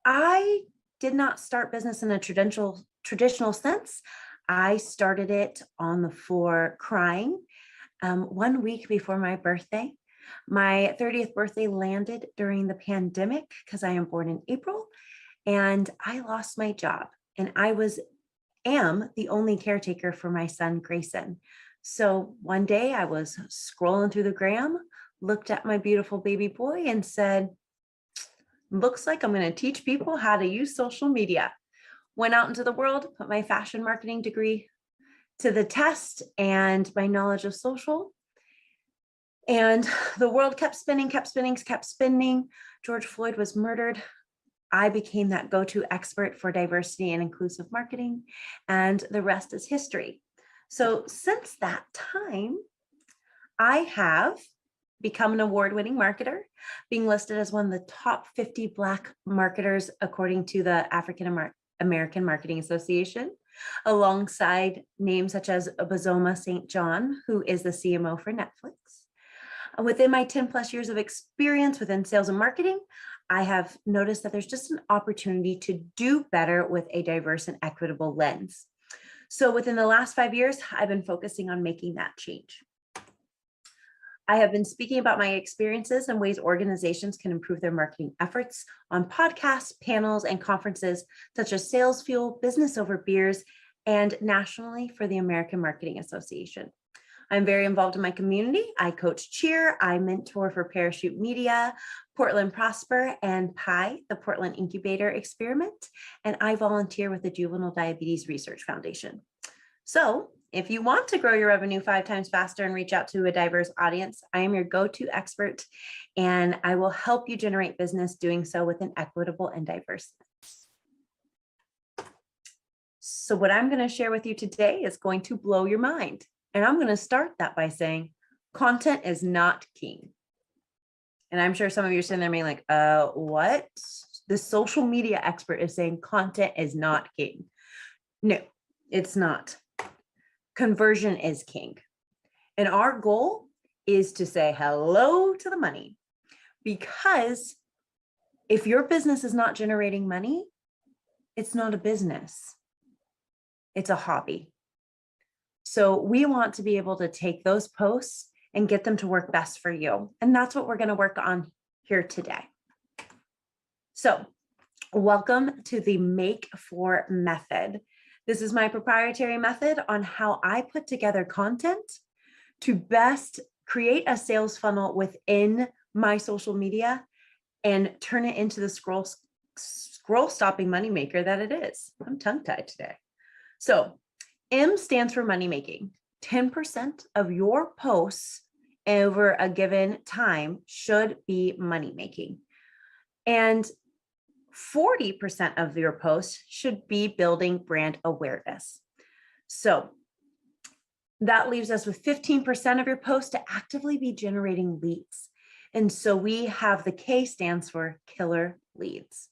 I did not start business in a traditional sense. I started it on the floor crying 1 week before my birthday. My 30th birthday landed during the pandemic because I am born in April, and I lost my job. And I am the only caretaker for my son, Grayson. So one day I was scrolling through the gram, looked at my beautiful baby boy and said, looks like I'm going to teach people how to use social media. Went out into the world, put my fashion marketing degree to the test and my knowledge of social. And the world kept spinning, kept spinning, kept spinning. George Floyd was murdered. I became that go-to expert for diversity and inclusive marketing, and the rest is history. So since that time, I have become an award-winning marketer, being listed as one of the top 50 Black marketers according to the African American Marketing Association, alongside names such as Bazoma St. John, who is the CMO for Netflix. Within my 10 plus years of experience within sales and marketing, I have noticed that there's just an opportunity to do better with a diverse and equitable lens. So within the last 5 years, I've been focusing on making that change. I have been speaking about my experiences and ways organizations can improve their marketing efforts on podcasts, panels, and conferences such as Sales Fuel, Business Over Beers, and nationally for the American Marketing Association. I'm very involved in my community. I coach cheer, I mentor for Parachute Media, Portland Prosper, and PI, the Portland Incubator Experiment, and I volunteer with the Juvenile Diabetes Research Foundation. So if you want to grow your revenue 5 times faster and reach out to a diverse audience, I am your go-to expert, and I will help you generate business doing so with an equitable and diverse lens. So what I'm going to share with you today is going to blow your mind. And I'm going to start that by saying content is not king. And I'm sure some of you are sitting there being like, what? The social media expert is saying content is not king. No, it's not. Conversion is king. And our goal is to say hello to the money, because if your business is not generating money, it's not a business. It's a hobby. So we want to be able to take those posts and get them to work best for you. And that's what we're going to work on here today. So welcome to the Make For method. This is my proprietary method on how I put together content to best create a sales funnel within my social media and turn it into the scroll stopping moneymaker that it is. I'm tongue-tied today. So M stands for money making. 10% of your posts over a given time should be money making. And 40% of your posts should be building brand awareness. So that leaves us with 15% of your posts to actively be generating leads. And so we have the K stands for killer leads,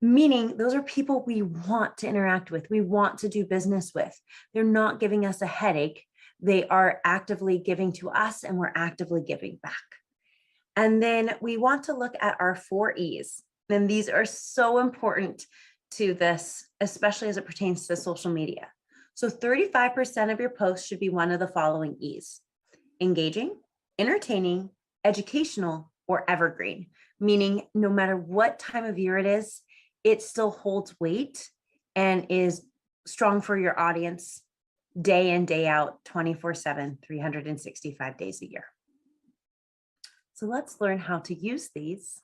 meaning those are people we want to interact with, we want to do business with. They're not giving us a headache. They are actively giving to us and we're actively giving back. And then we want to look at our 4 E's. And these are so important to this, especially as it pertains to social media. So 35% of your posts should be one of the following E's: engaging, entertaining, educational, or evergreen, meaning no matter what time of year it is, it still holds weight and is strong for your audience day in, day out, 24/7, 365 days a year. So let's learn how to use these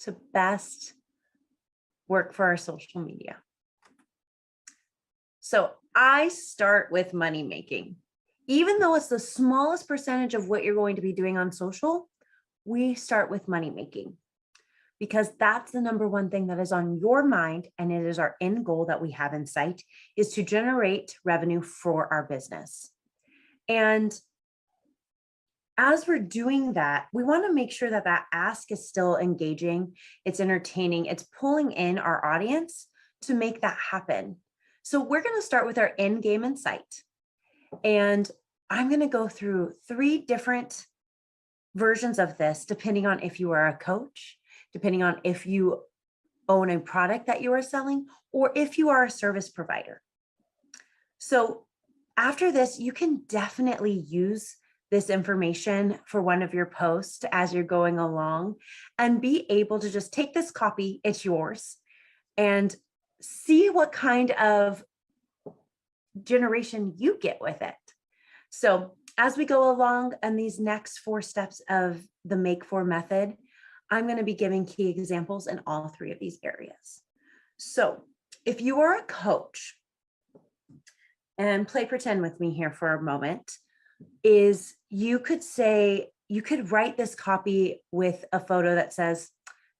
to best work for our social media. So I start with money making. Even though it's the smallest percentage of what you're going to be doing on social, we start with money making because that's the number one thing that is on your mind. And it is our end goal that we have in sight, is to generate revenue for our business. And as we're doing that, we want to make sure that that ask is still engaging, it's entertaining, it's pulling in our audience to make that happen. So we're going to start with our end game in sight. And I'm going to go through 3 different versions of this, depending on if you are a coach, depending on if you own a product that you are selling, or if you are a service provider. So after this, you can definitely use this information for one of your posts as you're going along and be able to just take this copy, it's yours, and see what kind of generation you get with it. So as we go along in these next 4 steps of the Make For method, I'm going to be giving key examples in all 3 of these areas. So if you are a coach, and play pretend with me here for a moment, is you could say, you could write this copy with a photo that says,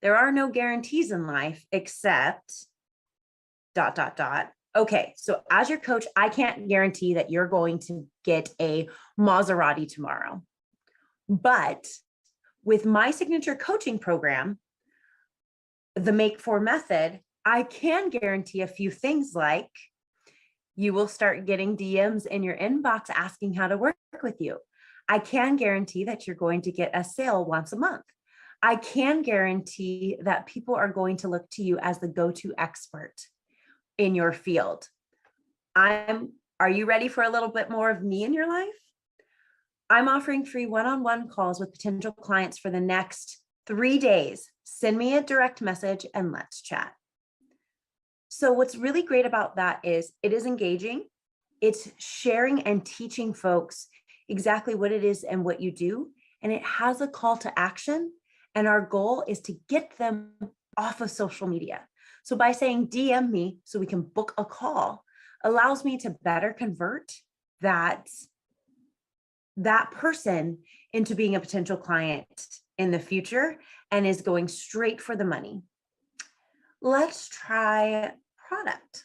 there are no guarantees in life except ... Okay, so as your coach, I can't guarantee that you're going to get a Maserati tomorrow. But with my signature coaching program, the Make For method, I can guarantee a few things, like you will start getting DMs in your inbox asking how to work with you. I can guarantee that you're going to get a sale once a month. I can guarantee that people are going to look to you as the go-to expert in your field. Are you ready for a little bit more of me in your life? I'm offering free one-on-one calls with potential clients for the next 3 days. Send me a direct message and let's chat. So what's really great about that is it is engaging. It's sharing and teaching folks exactly what it is and what you do. And it has a call to action. And our goal is to get them off of social media. So by saying DM me so we can book a call allows me to better convert that person into being a potential client in the future and is going straight for the money. Let's try product.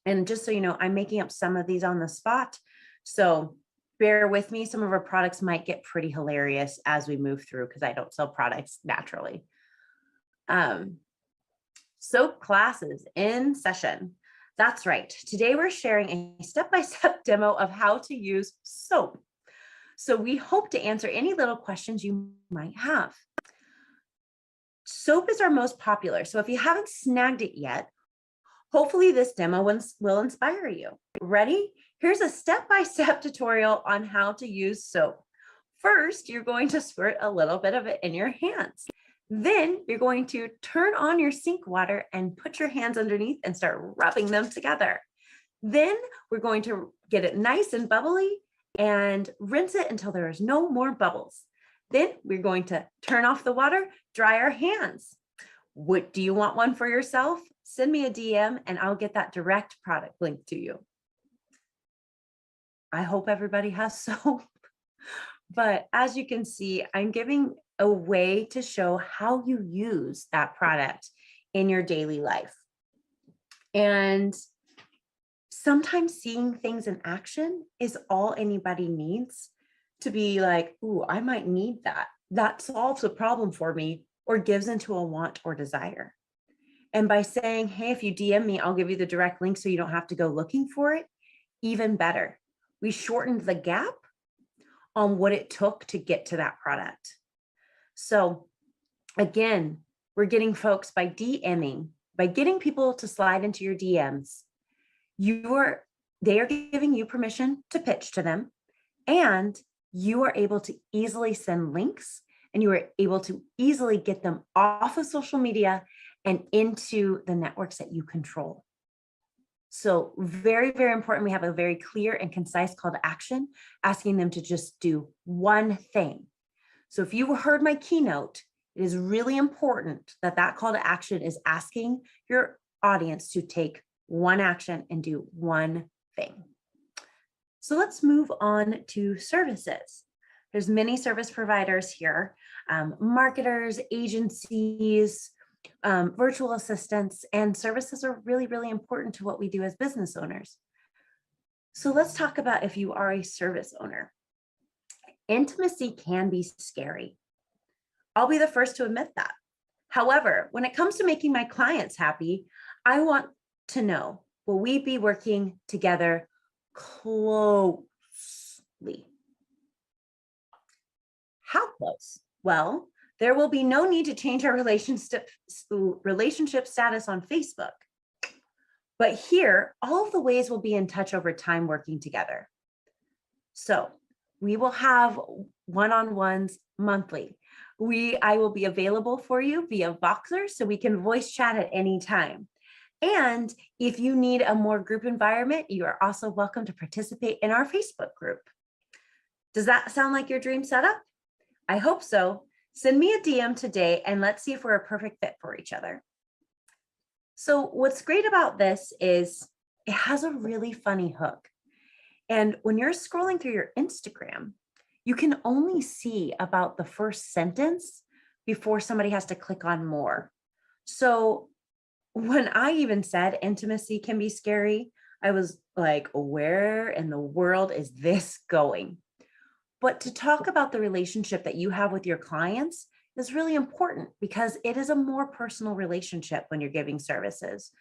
And just so you know, I'm making up some of these on the spot. So bear with me. Some of our products might get pretty hilarious as we move through because I don't sell products naturally. Soap classes in session. That's right. Today we're sharing a step-by-step demo of how to use soap. So we hope to answer any little questions you might have. Soap is our most popular. So if you haven't snagged it yet, hopefully this demo will inspire you. Ready? Here's a step-by-step tutorial on how to use soap. First, you're going to squirt a little bit of it in your hands. Then you're going to turn on your sink water and put your hands underneath and start rubbing them together. Then we're going to get it nice and bubbly and rinse it until there is no more bubbles. Then we're going to turn off the water, dry our hands. What do you want one for yourself? Send me a DM and I'll get that direct product link to you. I hope everybody has soap. But as you can see, I'm giving a way to show how you use that product in your daily life. And sometimes seeing things in action is all anybody needs to be like, ooh, I might need that. That solves a problem for me or gives into a want or desire. And by saying, hey, if you DM me, I'll give you the direct link so you don't have to go looking for it, even better. We shortened the gap on what it took to get to that product. So again, we're getting folks by DMing, by getting people to slide into your DMs, they are giving you permission to pitch to them, and you are able to easily send links, and you are able to easily get them off of social media and into the networks that you control. So very, very important. We have a very clear and concise call to action, asking them to just do one thing. So if you heard my keynote, it is really important that that call to action is asking your audience to take one action and do one thing. So let's move on to services. There's many service providers here, marketers, agencies, virtual assistants, and services are really, really important to what we do as business owners. So let's talk about if you are a service owner. Intimacy can be scary. I'll be the first to admit that. However, when it comes to making my clients happy, I want to know, will we be working together closely? How close? Well, there will be no need to change our relationship status on Facebook. But here, all of the ways we'll be in touch over time working together. So we will have one-on-ones monthly. I will be available for you via Voxer so we can voice chat at any time. And if you need a more group environment, you are also welcome to participate in our Facebook group. Does that sound like your dream setup? I hope so. Send me a DM today and let's see if we're a perfect fit for each other. So what's great about this is it has a really funny hook. And when you're scrolling through your Instagram, you can only see about the first sentence before somebody has to click on more. So when I even said intimacy can be scary, I was like, where in the world is this going? But to talk about the relationship that you have with your clients is really important because it is a more personal relationship when you're giving services.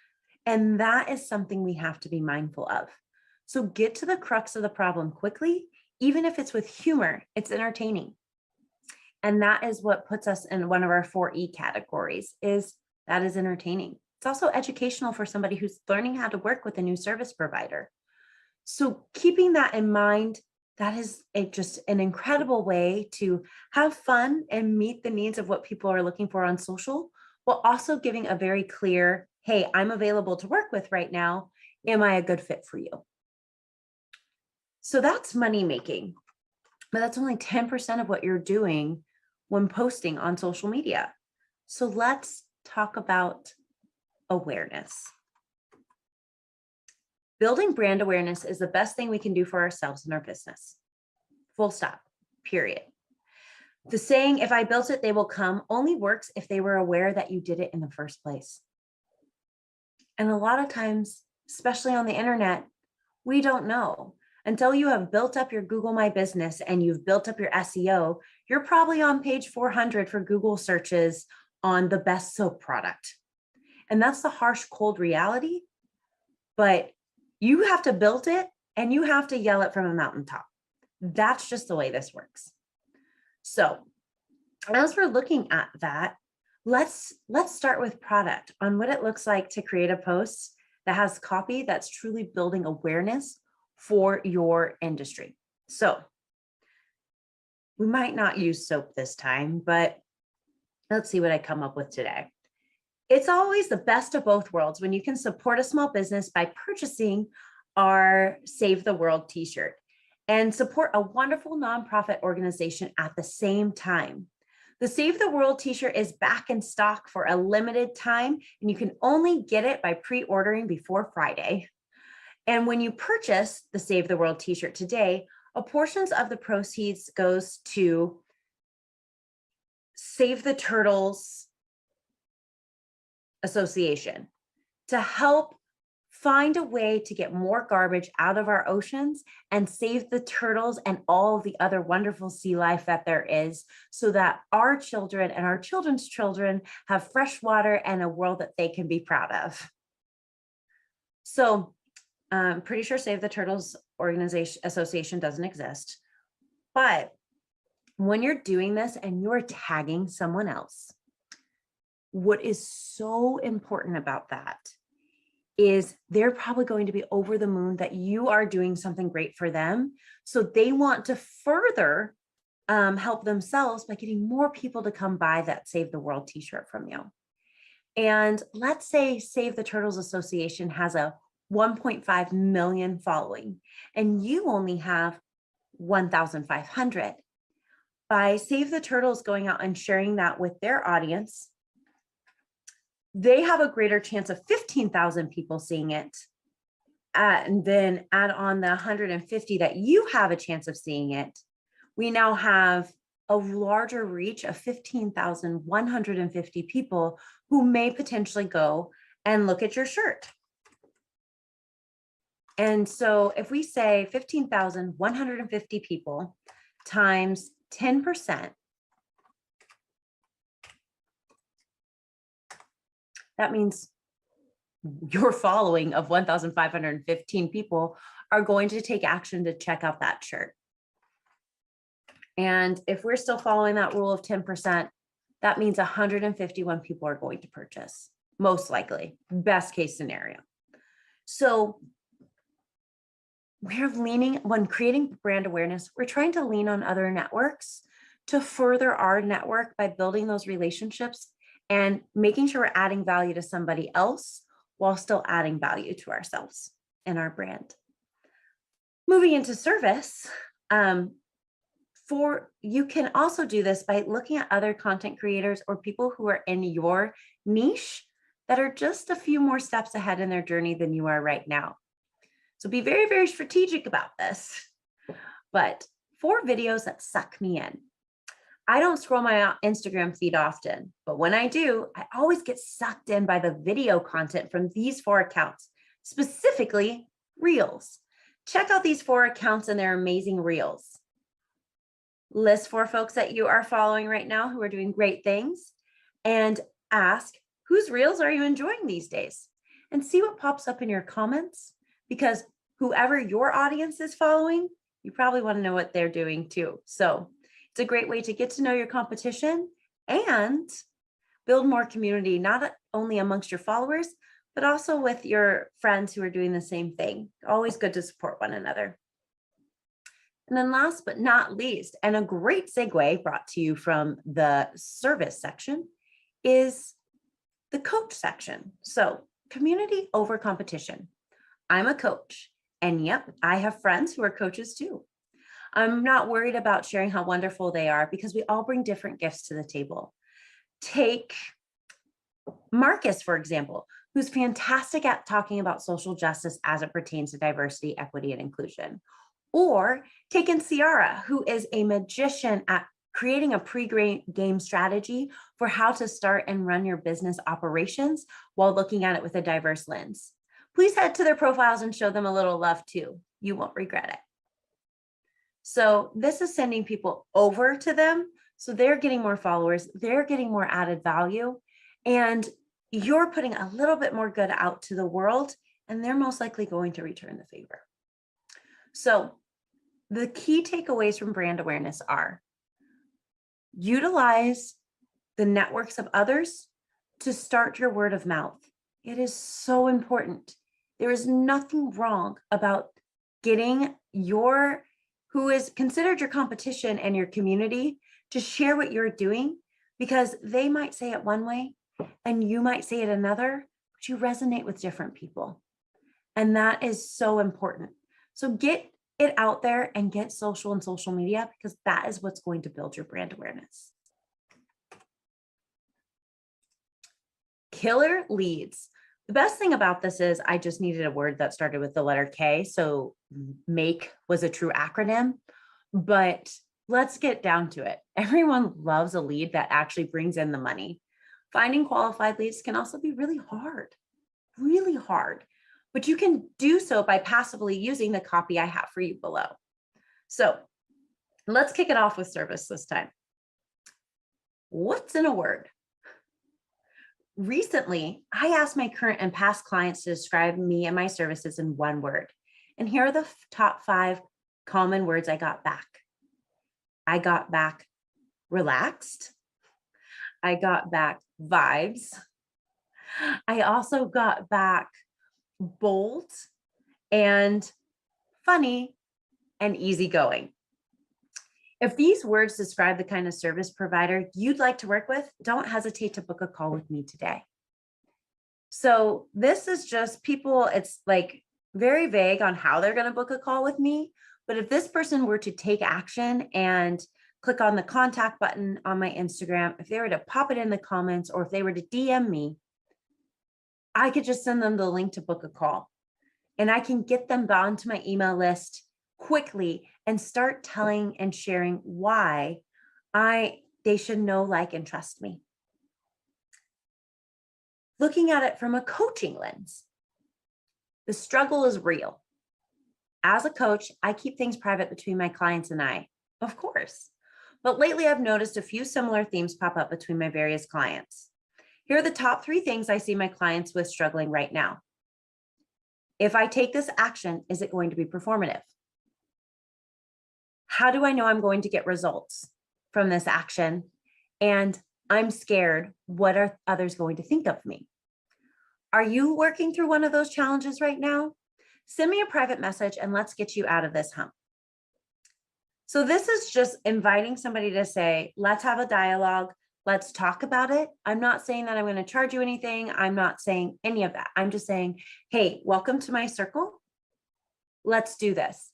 And that is something we have to be mindful of. So get to the crux of the problem quickly, even if it's with humor, it's entertaining. And that is what puts us in one of our 4E categories, is that is entertaining. It's also educational for somebody who's learning how to work with a new service provider. So keeping that in mind, that is just an incredible way to have fun and meet the needs of what people are looking for on social, while also giving a very clear, hey, I'm available to work with right now. Am I a good fit for you? So that's money making, but that's only 10% of what you're doing when posting on social media. So let's talk about awareness. Building brand awareness is the best thing we can do for ourselves in our business. Full stop, period. The saying, if I built it, they will come, only works if they were aware that you did it in the first place. And a lot of times, especially on the internet, we don't know. Until you have built up your Google My Business and you've built up your SEO, you're probably on page 400 for Google searches on the best soap product. And that's the harsh, cold reality. But you have to build it and you have to yell it from a mountaintop. That's just the way this works. So as we're looking at that, let's start with product, on what it looks like to create a post that has copy that's truly building awareness for your industry. So we might not use soap this time, but let's see what I come up with today. It's always the best of both worlds when you can support a small business by purchasing our Save the World t-shirt and support a wonderful nonprofit organization at the same time. The Save the World t-shirt is back in stock for a limited time, and you can only get it by pre-ordering before Friday. And when you purchase the Save the World t-shirt today, a portion of the proceeds goes to Save the Turtles Association to help find a way to get more garbage out of our oceans and save the turtles and all the other wonderful sea life that there is, so that our children and our children's children have fresh water and a world that they can be proud of. So I'm pretty sure Save the Turtles Association doesn't exist, but when you're doing this and you're tagging someone else, what is so important about that is they're probably going to be over the moon that you are doing something great for them. So they want to further help themselves by getting more people to come buy that Save the World t-shirt from you. And let's say Save the Turtles Association has a 1.5 million following and you only have 1,500. By Save the Turtles going out and sharing that with their audience, they have a greater chance of 15,000 people seeing it. And then add on the 150 that you have a chance of seeing it. We now have a larger reach of 15,150 people who may potentially go and look at your shirt. And so if we say 15,150 people times 10%, that means your following of 1,515 people are going to take action to check out that shirt. And if we're still following that rule of 10%, that means 151 people are going to purchase, most likely, best case scenario. So we're leaning, when creating brand awareness, we're trying to lean on other networks to further our network by building those relationships and making sure we're adding value to somebody else while still adding value to ourselves and our brand. Moving into service, you can also do this by looking at other content creators or people who are in your niche that are just a few more steps ahead in their journey than you are right now. So be very, very strategic about this. But for videos that suck me in, I don't scroll my Instagram feed often, but when I do, I always get sucked in by the video content from these 4 accounts, specifically Reels. Check out these 4 accounts and their amazing Reels. List 4 folks that you are following right now who are doing great things and ask, whose Reels are you enjoying these days? And see what pops up in your comments, because whoever your audience is following, you probably want to know what they're doing too. So it's a great way to get to know your competition and build more community, not only amongst your followers, but also with your friends who are doing the same thing. Always good to support one another. And then last but not least, and a great segue brought to you from the service section, is the coach section. So community over competition. I'm a coach, and yep, I have friends who are coaches too. I'm not worried about sharing how wonderful they are because we all bring different gifts to the table. Take Marcus, for example, who's fantastic at talking about social justice as it pertains to diversity, equity, and inclusion. Or take in Ciara, who is a magician at creating a pre-game strategy for how to start and run your business operations while looking at it with a diverse lens. Please head to their profiles and show them a little love too. You won't regret it. So this is sending people over to them. So they're getting more followers, they're getting more added value, and you're putting a little bit more good out to the world, and they're most likely going to return the favor. So the key takeaways from brand awareness are: utilize the networks of others to start your word of mouth. It is so important. There is nothing wrong about getting who is considered your competition and your community to share what you're doing, because they might say it one way and you might say it another, but you resonate with different people. And that is so important. So get it out there and get social and social media, because that is what's going to build your brand awareness. Killer leads. The best thing about this is I just needed a word that started with the letter K. So MAKE was a true acronym, but let's get down to it. Everyone loves a lead that actually brings in the money. Finding qualified leads can also be really hard, but you can do so by passively using the copy I have for you below. So let's kick it off with service this time. What's in a word? Recently, I asked my current and past clients to describe me and my services in one word. And here are the top 5 common words I got back. I got back relaxed. I got back vibes. I also got back bold and funny and easygoing. If these words describe the kind of service provider you'd like to work with, don't hesitate to book a call with me today. So this is just people, it's like very vague on how they're going to book a call with me. But if this person were to take action and click on the contact button on my Instagram, if they were to pop it in the comments, or if they were to DM me, I could just send them the link to book a call. And I can get them bound to my email list quickly and start telling and sharing why they should know, like, and trust me. Looking at it from a coaching lens, the struggle is real. As a coach, I keep things private between my clients and I, of course. But lately I've noticed a few similar themes pop up between my various clients. Here are the top 3 things I see my clients with struggling right now. If I take this action, is it going to be performative? How do I know I'm going to get results from this action? And I'm scared, what are others going to think of me? Are you working through one of those challenges right now? Send me a private message and let's get you out of this hump. So this is just inviting somebody to say, let's have a dialogue. Let's talk about it. I'm not saying that I'm going to charge you anything. I'm not saying any of that. I'm just saying, hey, welcome to my circle. Let's do this.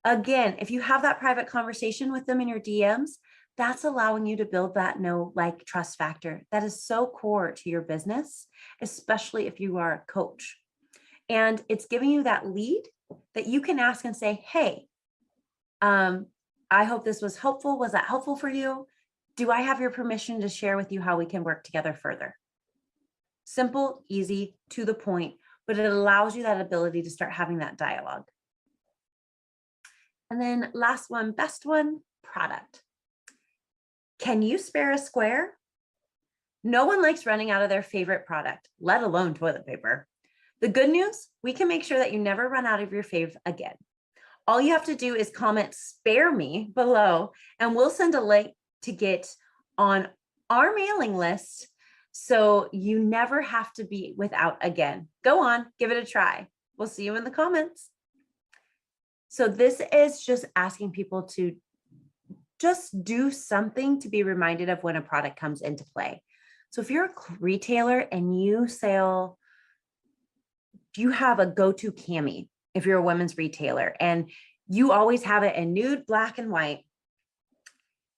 Again, if you have that private conversation with them in your DMs, that's allowing you to build that know, like, trust factor that is so core to your business, especially if you are a coach. And it's giving you that lead that you can ask and say, hey, I hope this was helpful. Was that helpful for you? Do I have your permission to share with you how we can work together further? Simple, easy, to the point, but it allows you that ability to start having that dialogue. And then last one, best one, product. Can you spare a square? No one likes running out of their favorite product, let alone toilet paper. The good news, we can make sure that you never run out of your fave again. All you have to do is comment "spare me" below, and we'll send a link to get on our mailing list so you never have to be without again. Go on, give it a try. We'll see you in the comments. So this is just asking people to just do something to be reminded of when a product comes into play. So if you're a retailer and you have a go-to cami, if you're a women's retailer and you always have it in nude, black, and white,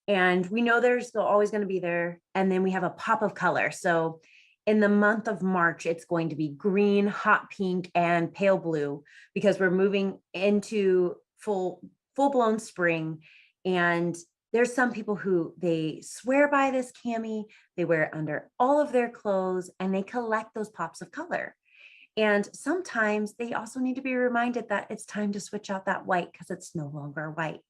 and we know there's always going to be there, and then we have a pop of color. So in the month of March, it's going to be green, hot pink, and pale blue, because we're moving into full-blown spring. And there's some people who they swear by this cami, they wear it under all of their clothes, and they collect those pops of color. And sometimes they also need to be reminded that it's time to switch out that white because it's no longer white.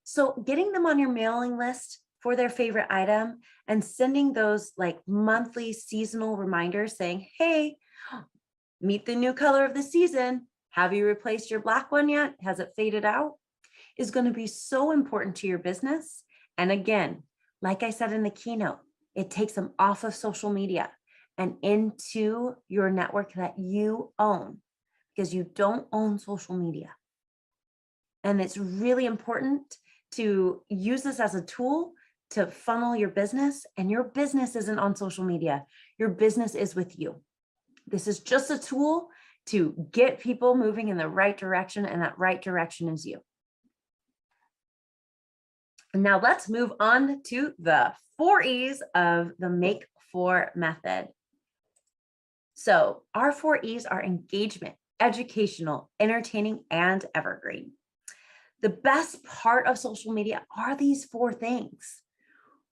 So getting them on your mailing list for their favorite item and sending those like monthly seasonal reminders saying, hey, meet the new color of the season. Have you replaced your black one yet? Has it faded out? Is going to be so important to your business. And again, like I said in the keynote, it takes them off of social media and into your network that you own, because you don't own social media. And it's really important to use this as a tool to funnel your business. And your business isn't on social media. Your business is with you. This is just a tool to get people moving in the right direction, and that right direction is you. Now let's move on to the 4 E's of the Make 4 method. So our 4 E's are engagement, educational, entertaining, and evergreen. The best part of social media are these 4 things.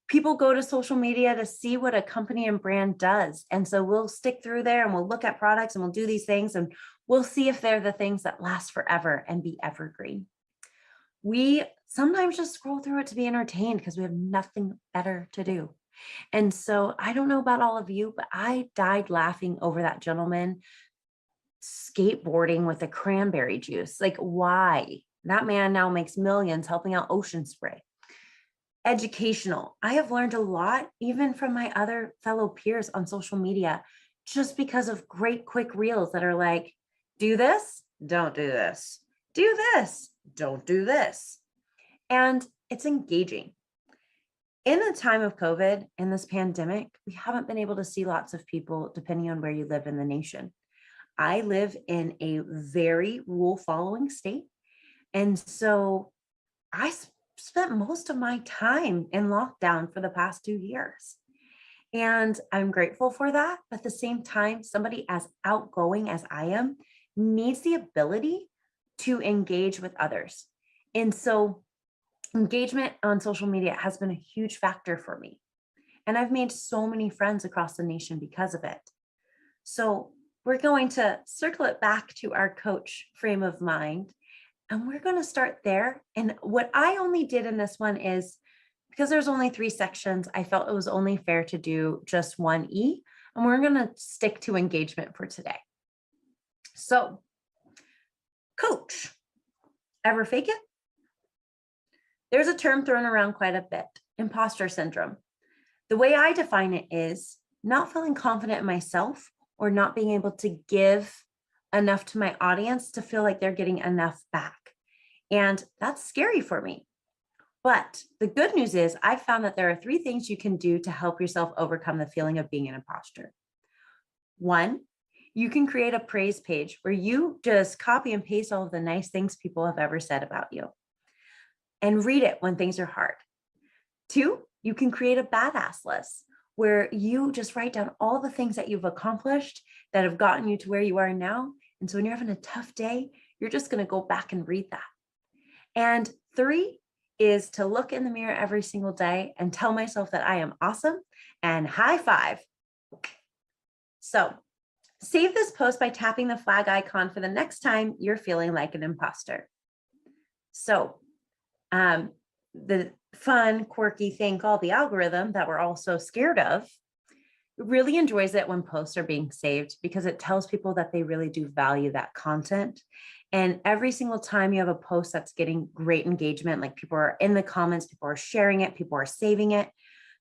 People go to social media to see what a company and brand does. And so we'll stick through there and we'll look at products and we'll do these things and we'll see if they're the things that last forever and be evergreen. We sometimes just scroll through it to be entertained because we have nothing better to do. And so I don't know about all of you, but I died laughing over that gentleman skateboarding with a cranberry juice. Like, why? That man now makes millions helping out Ocean Spray. Educational. I have learned a lot, even from my other fellow peers on social media, just because of great quick reels that are like, do this, don't do this. Do this, don't do this. And it's engaging. In the time of COVID, in this pandemic, we haven't been able to see lots of people depending on where you live in the nation. I live in a very rule following state. And so I spent most of my time in lockdown for the past 2 years. And I'm grateful for that. But at the same time, somebody as outgoing as I am needs the ability to engage with others. And so engagement on social media has been a huge factor for me. And I've made so many friends across the nation because of it. So we're going to circle it back to our coach frame of mind. And we're going to start there. And what I only did in this one is, because there's only 3 sections, I felt it was only fair to do just 1 E. And we're going to stick to engagement for today. So, coach, ever fake it? There's a term thrown around quite a bit, imposter syndrome. The way I define it is not feeling confident in myself or not being able to give enough to my audience to feel like they're getting enough back. And that's scary for me. But the good news is I found that there are 3 things you can do to help yourself overcome the feeling of being an imposter. 1, you can create a praise page where you just copy and paste all of the nice things people have ever said about you and read it when things are hard. 2, you can create a badass list where you just write down all the things that you've accomplished that have gotten you to where you are now. And so when you're having a tough day, you're just going to go back and read that. And 3 is to look in the mirror every single day and tell myself that I am awesome and high five. So save this post by tapping the flag icon for the next time you're feeling like an imposter. So the fun, quirky thing called the algorithm that we're all so scared of really enjoys it when posts are being saved because it tells people that they really do value that content. And every single time you have a post that's getting great engagement, like people are in the comments, people are sharing it, people are saving it,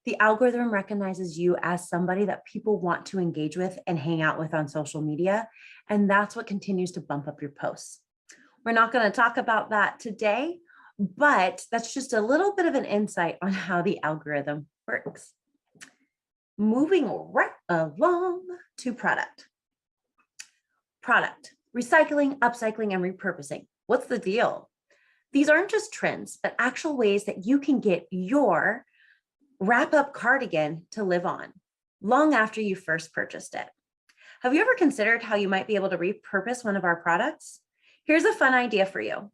the algorithm recognizes you as somebody that people want to engage with and hang out with on social media. And that's what continues to bump up your posts. We're not going to talk about that today, but that's just a little bit of an insight on how the algorithm works. Moving right along to product. Product, recycling, upcycling, and repurposing. What's the deal? These aren't just trends, but actual ways that you can get your wrap-up cardigan to live on long after you first purchased it. Have you ever considered how you might be able to repurpose one of our products? Here's a fun idea for you.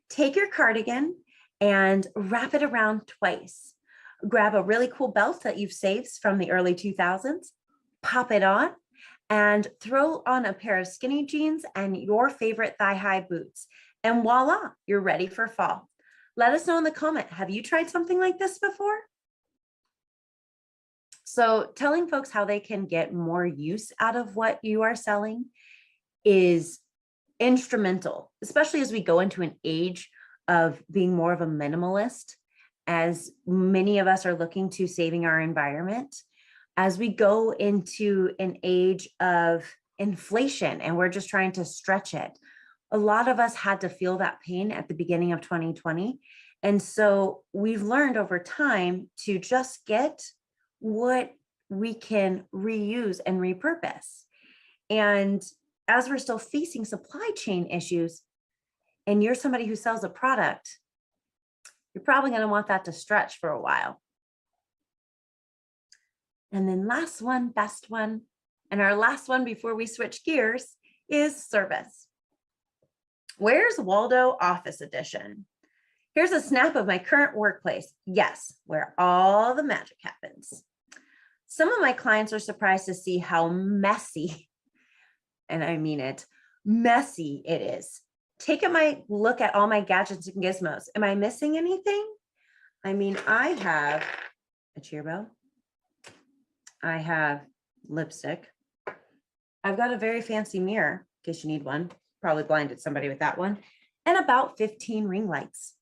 Take your cardigan and wrap it around twice. Grab a really cool belt that you've saved from the early 2000s, pop it on, and throw on a pair of skinny jeans and your favorite thigh-high boots. And voila, you're ready for fall. Let us know in the comment, have you tried something like this before? So telling folks how they can get more use out of what you are selling is instrumental, especially as we go into an age of being more of a minimalist, as many of us are looking to saving our environment, as we go into an age of inflation and we're just trying to stretch it. A lot of us had to feel that pain at the beginning of 2020. And so we've learned over time to just get what we can reuse and repurpose. And as we're still facing supply chain issues, and you're somebody who sells a product, you're probably going to want that to stretch for a while. And then last one, best one, and our last one before we switch gears is service. Where's Waldo Office Edition? Here's a snap of my current workplace. Yes, where all the magic happens. Some of my clients are surprised to see how messy, and I mean it, messy it is. Take a look at all my gadgets and gizmos. Am I missing anything? I mean, I have a cheer bell. I have lipstick. I've got a very fancy mirror, in case you need one. Probably blinded somebody with that one. And about 15 ring lights.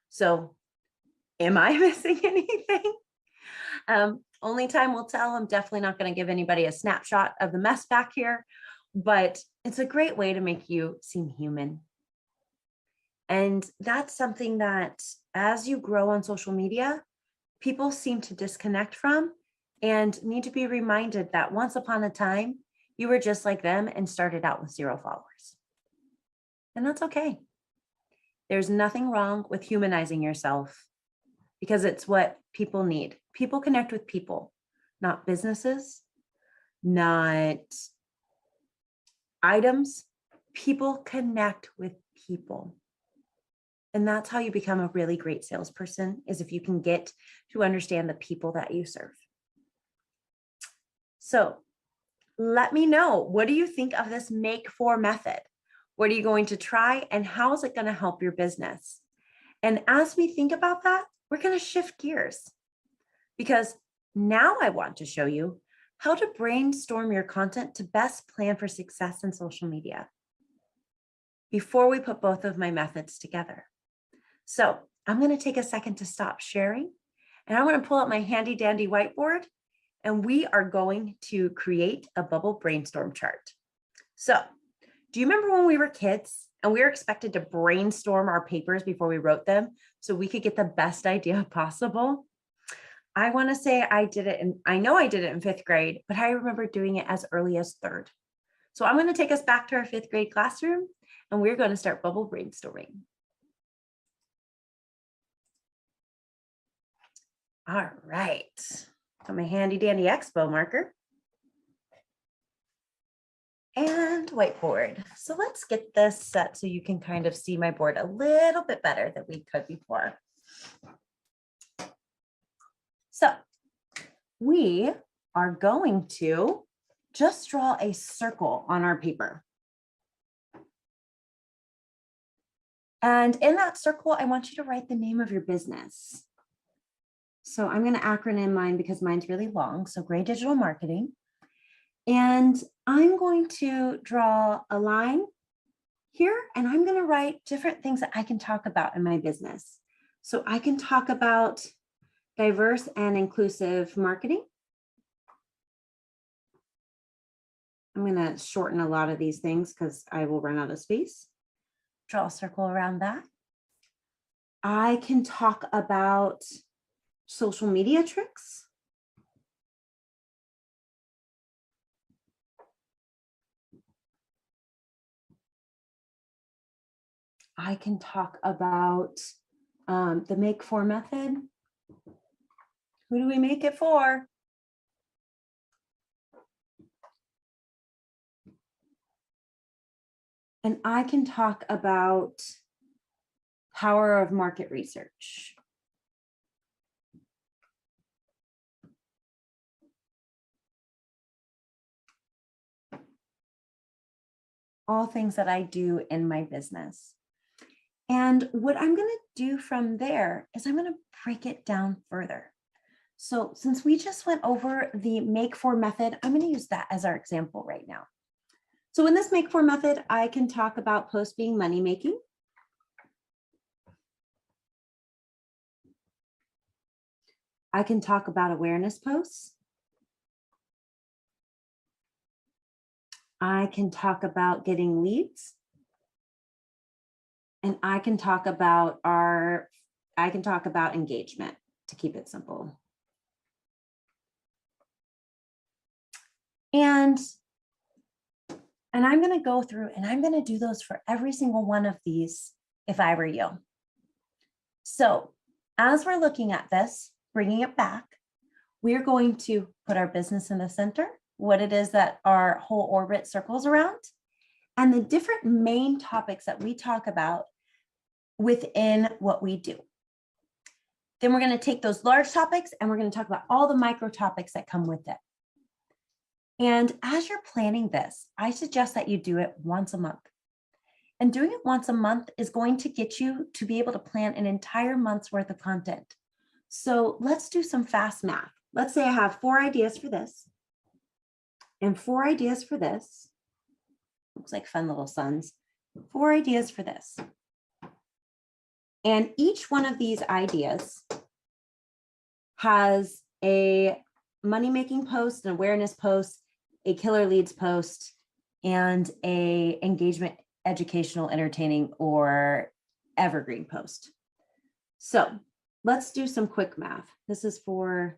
So am I missing anything? Only time will tell. I'm definitely not going to give anybody a snapshot of the mess back here, but it's a great way to make you seem human. And that's something that as you grow on social media, people seem to disconnect from and need to be reminded that once upon a time, you were just like them and started out with 0 followers. And that's okay. There's nothing wrong with humanizing yourself because it's what people need. People connect with people, not businesses, not items. People connect with people. And that's how you become a really great salesperson, is if you can get to understand the people that you serve. So let me know, what do you think of this Make For method? What are you going to try and how is it going to help your business? And as we think about that, we're going to shift gears because now I want to show you how to brainstorm your content to best plan for success in social media before we put both of my methods together. So I'm going to take a second to stop sharing and I'm going to pull out my handy dandy whiteboard and we are going to create a bubble brainstorm chart. So do you remember when we were kids and we were expected to brainstorm our papers before we wrote them so we could get the best idea possible? I want to say I did it, and I know I did it in 5th grade, but I remember doing it as early as 3rd. So I'm going to take us back to our 5th grade classroom and we're going to start bubble brainstorming. All right, got my handy dandy expo marker and whiteboard. So let's get this set so you can kind of see my board a little bit better than we could before. So we are going to just draw a circle on our paper. And in that circle, I want you to write the name of your business. So I'm going to acronym mine because mine's really long. So Gray Digital Marketing. And I'm going to draw a line here and I'm going to write different things that I can talk about in my business. So I can talk about diverse and inclusive marketing. I'm going to shorten a lot of these things because I will run out of space. Draw a circle around that. I can talk about social media tricks. I can talk about the Make For method. Who do we make it for? And I can talk about power of market research. All things that I do in my business. And what I'm going to do from there is I'm going to break it down further. So since we just went over the Make For method, I'm going to use that as our example right now. So in this Make For method, I can talk about posts being money making. I can talk about awareness posts. I can talk about getting leads. and I can talk about engagement to keep it simple. And I'm going to go through and I'm going to do those for every single one of these if I were you. So as we're looking at this, bringing it back, we're going to put our business in the center, what it is that our whole orbit circles around, and the different main topics that we talk about within what we do. Then we're going to take those large topics and we're going to talk about all the micro topics that come with it. And as you're planning this, I suggest that you do it once a month. And doing it once a month is going to get you to be able to plan an entire month's worth of content. So let's do some fast math. Let's say I have 4 ideas for this and 4 ideas for this. Looks like fun little suns. 4 ideas for this. And each one of these ideas has a money-making post, an awareness post, a killer leads post, and a engagement, educational, entertaining, or evergreen post. So let's do some quick math. This is 4,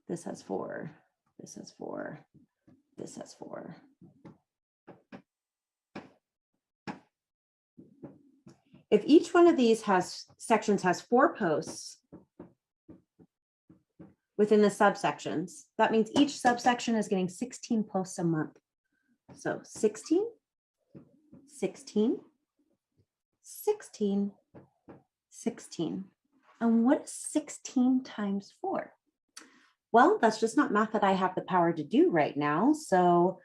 this has 4, this has 4, this has 4. If each one of these sections has 4 posts within the subsections, that means each subsection is getting 16 posts a month. So 16, 16, 16, 16. And what is 16 times 4? Well, that's just not math that I have the power to do right now. So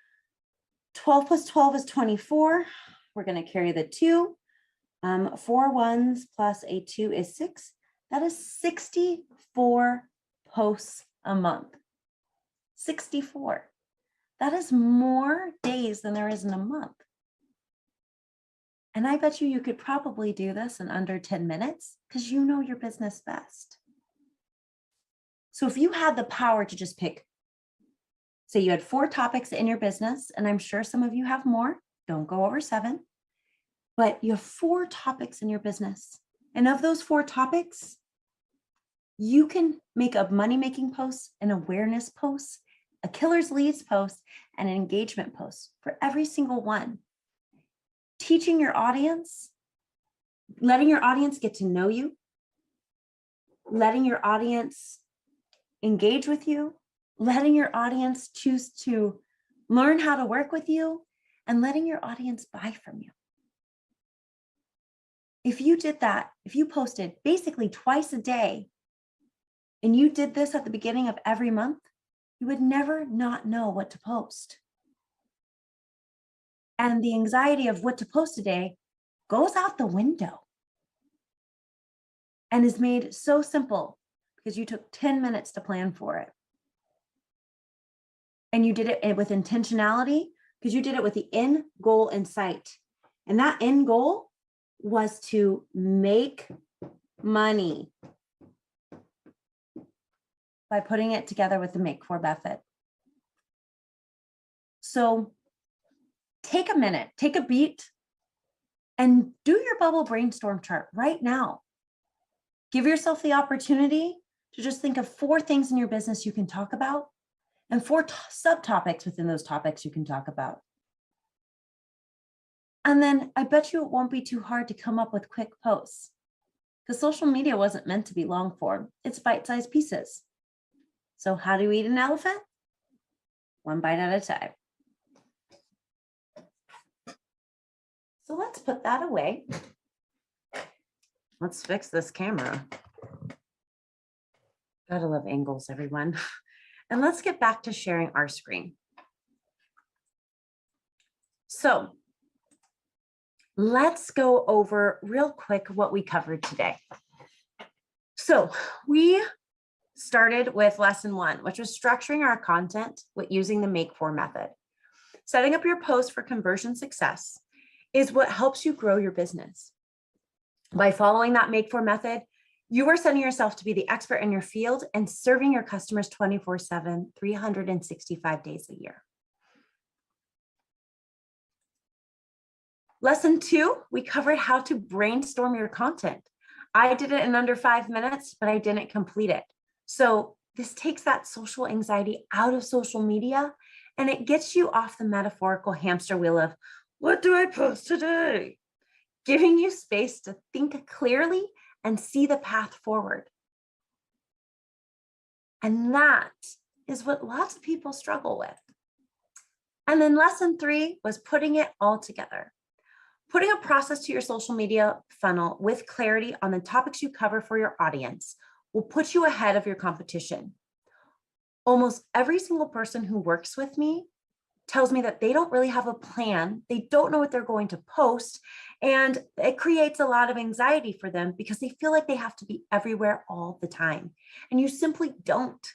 12 plus 12 is 24. We're going to carry the 2. 4 ones plus a 2 is 6. That is 64 posts a month. 64. That is more days than there is in a month. And I bet you could probably do this in under 10 minutes because you know your business best. So if you had the power to just pick, say you had 4 topics in your business, and I'm sure some of you have more, don't go over 7. But you have 4 topics in your business. And of those 4 topics, you can make a money-making post, an awareness post, a killer's leads post, and an engagement post for every single one. Teaching your audience, letting your audience get to know you, letting your audience engage with you, letting your audience choose to learn how to work with you, and letting your audience buy from you. If you did that, if you posted basically twice a day, and you did this at the beginning of every month, you would never not know what to post. And the anxiety of what to post today goes out the window and is made so simple because you took 10 minutes to plan for it. And you did it with intentionality because you did it with the end goal in sight. And that end goal was to make money by putting it together with the Make For method. So take a minute, take a beat, and do your bubble brainstorm chart right now. Give yourself the opportunity to just think of 4 things in your business you can talk about and 4 subtopics within those topics you can talk about. And then I bet you it won't be too hard to come up with quick posts because social media wasn't meant to be long form. It's bite-sized pieces. So how do you eat an elephant? 1 bite at a time. So let's put that away. Let's fix this camera. Gotta love angles, everyone. And let's get back to sharing our screen. So let's go over real quick what we covered today. So we started with lesson 1, which was structuring our content with using the Make For method. Setting up your post for conversion success is what helps you grow your business. By following that Make For method, you are setting yourself to be the expert in your field and serving your customers 24/7, 365 days a year. Lesson 2, we covered how to brainstorm your content. I did it in under 5 minutes, but I didn't complete it. So this takes that social anxiety out of social media, and it gets you off the metaphorical hamster wheel of, what do I post today? Giving you space to think clearly and see the path forward. And that is what lots of people struggle with. And then lesson 3 was putting it all together. Putting a process to your social media funnel with clarity on the topics you cover for your audience will put you ahead of your competition. Almost every single person who works with me tells me that they don't really have a plan. They don't know what they're going to post, and it creates a lot of anxiety for them because they feel like they have to be everywhere all the time. And you simply don't.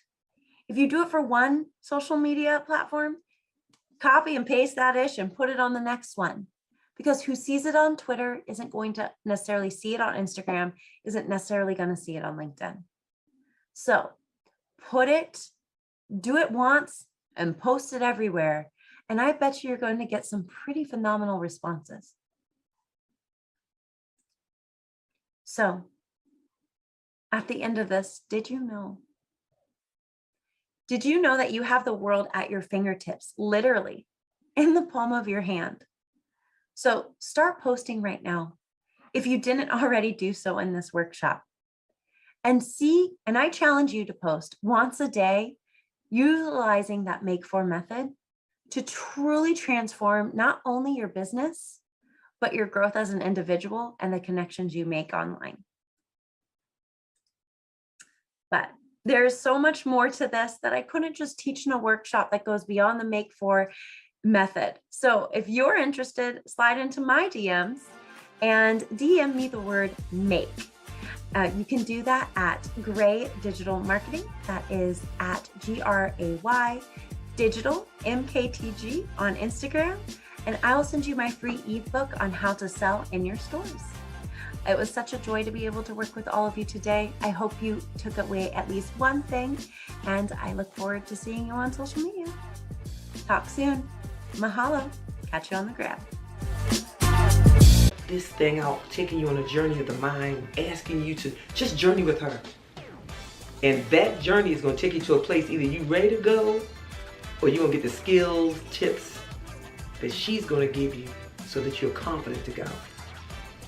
If you do it for one social media platform, copy and paste that ish and put it on the next one. Because who sees it on Twitter isn't going to necessarily see it on Instagram, isn't necessarily going to see it on LinkedIn. So do it once and post it everywhere. And I bet you're going to get some pretty phenomenal responses. So at the end of this, did you know that you have the world at your fingertips, literally in the palm of your hand? So start posting right now, if you didn't already do so in this workshop. And I challenge you to post once a day, utilizing that make for method to truly transform not only your business, but your growth as an individual and the connections you make online. But there's so much more to this that I couldn't just teach in a workshop that goes beyond the make for method. So if you're interested, slide into my DMs and DM me the word make. You can do that at Gray Digital Marketing. That is at GRAY Digital MKTG on Instagram. And I will send you my free ebook on how to sell in your stores. It was such a joy to be able to work with all of you today. I hope you took away at least one thing, and I look forward to seeing you on social media. Talk soon. Mahalo. Catch you on the grab. This thing out, taking you on a journey of the mind, asking you to just journey with her. And that journey is going to take you to a place either you ready to go, or you're going to get the skills, tips that she's going to give you so that you're confident to go.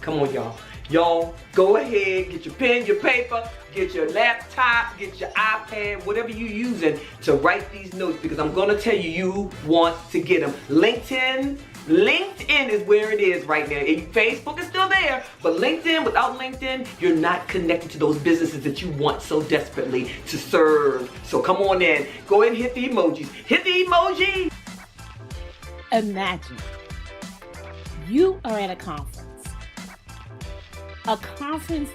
Come on, y'all. Y'all, go ahead, get your pen, your paper, get your laptop, get your iPad, whatever you're using to write these notes, because I'm going to tell you, you want to get them. LinkedIn is where it is right now. And Facebook is still there, but LinkedIn, without LinkedIn, you're not connected to those businesses that you want so desperately to serve. So come on in. Go ahead and hit the emojis. Hit the emoji. Imagine you are at a conference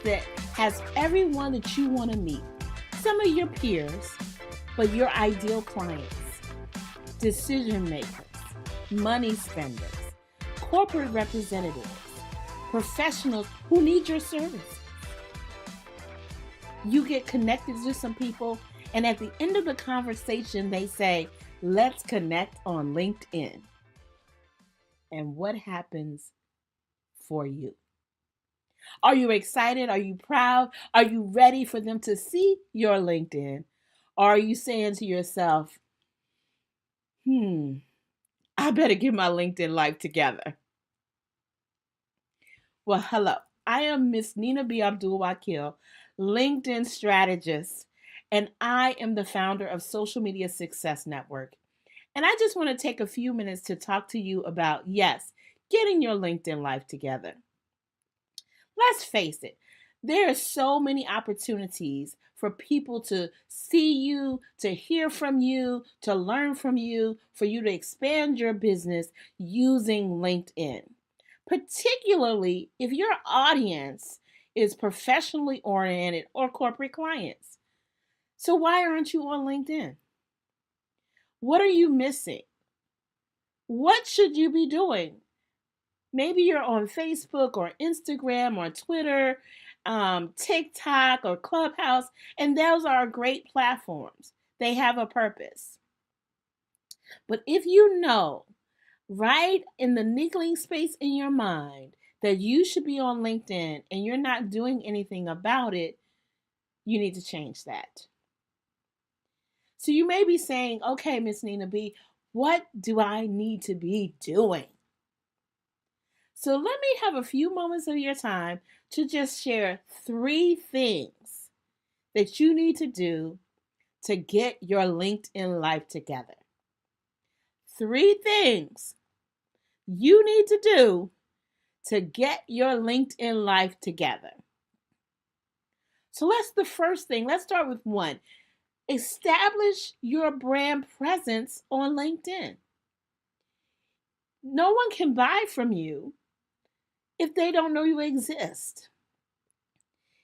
that has everyone that you want to meet, some of your peers, but your ideal clients, decision makers, money spenders, corporate representatives, professionals who need your services. You get connected to some people, and at the end of the conversation, they say, let's connect on LinkedIn. And what happens for you? Are you excited? Are you proud? Are you ready for them to see your LinkedIn? Or are you saying to yourself, I better get my LinkedIn life together? Well, hello. I am Miss Nina B. Abdul-Wakil, LinkedIn strategist, and I am the founder of Social Media Success Network. And I just want to take a few minutes to talk to you about, yes, getting your LinkedIn life together. Let's face it, there are so many opportunities for people to see you, to hear from you, to learn from you, for you to expand your business using LinkedIn, particularly if your audience is professionally oriented or corporate clients. So why aren't you on LinkedIn? What are you missing? What should you be doing? Maybe you're on Facebook or Instagram or Twitter, TikTok or Clubhouse, and those are great platforms. They have a purpose. But if you know right in the niggling space in your mind that you should be on LinkedIn and you're not doing anything about it, you need to change that. So you may be saying, okay, Miss Nina B, what do I need to be doing? So let me have a few moments of your time to just share 3 things that you need to do to get your LinkedIn life together. 3 things you need to do to get your LinkedIn life together. So the first thing. Let's start with 1. Establish your brand presence on LinkedIn. No one can buy from you if they don't know you exist.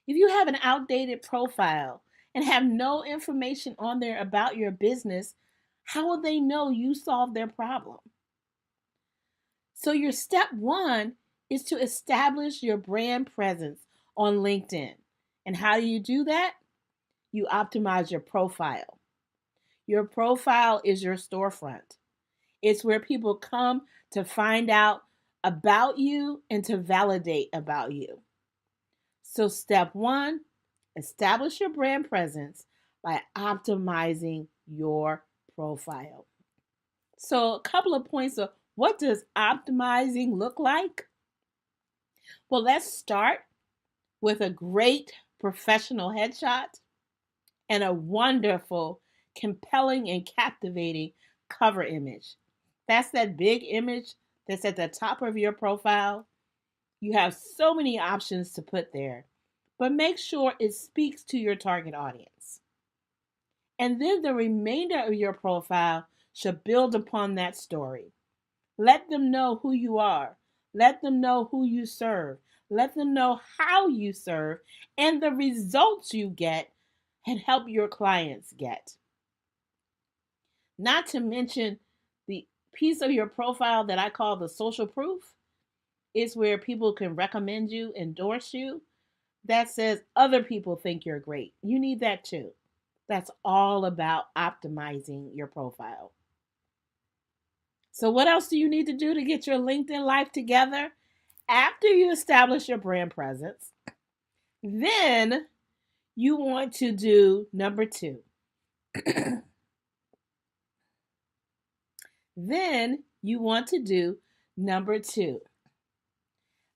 If you have an outdated profile and have no information on there about your business, how will they know you solved their problem? So your step 1 is to establish your brand presence on LinkedIn. And how do you do that? You optimize your profile. Your profile is your storefront. It's where people come to find out about you and to validate about you. So step 1, establish your brand presence by optimizing your profile. So a couple of points of what does optimizing look like? Well, let's start with a great professional headshot and a wonderful, compelling, and captivating cover image. That's that big image that's at the top of your profile. You have so many options to put there, but make sure it speaks to your target audience. And then the remainder of your profile should build upon that story. Let them know who you are. Let them know who you serve. Let them know how you serve and the results you get and help your clients get. Not to mention the piece of your profile that I call the social proof is where people can recommend you, endorse you. That says other people think you're great. You need that too. That's all about optimizing your profile. So what else do you need to do to get your LinkedIn life together? After you establish your brand presence, then you want to do number 2. Then you want to do number 2.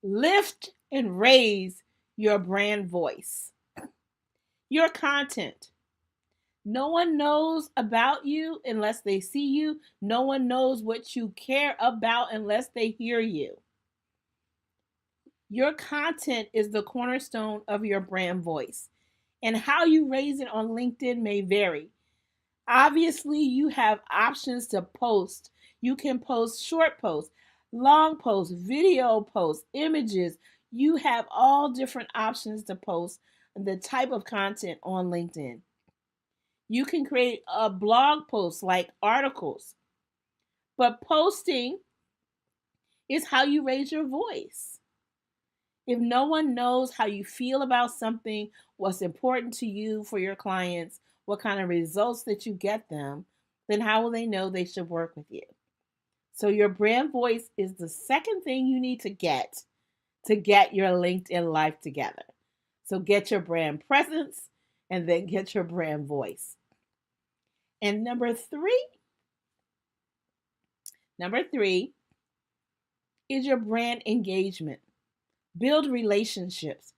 Lift and raise your brand voice. Your content. No one knows about you unless they see you. No one knows what you care about unless they hear you. Your content is the cornerstone of your brand voice, and how you raise it on LinkedIn may vary. Obviously, you have options to post. You can post short posts, long posts, video posts, images. You have all different options to post the type of content on LinkedIn. You can create a blog post like articles, but posting is how you raise your voice. If no one knows how you feel about something, what's important to you for your clients, what kind of results that you get them, then how will they know they should work with you? So your brand voice is the second thing you need to get your LinkedIn life together. So get your brand presence and then get your brand voice. And number 3 is your brand engagement. Build relationships.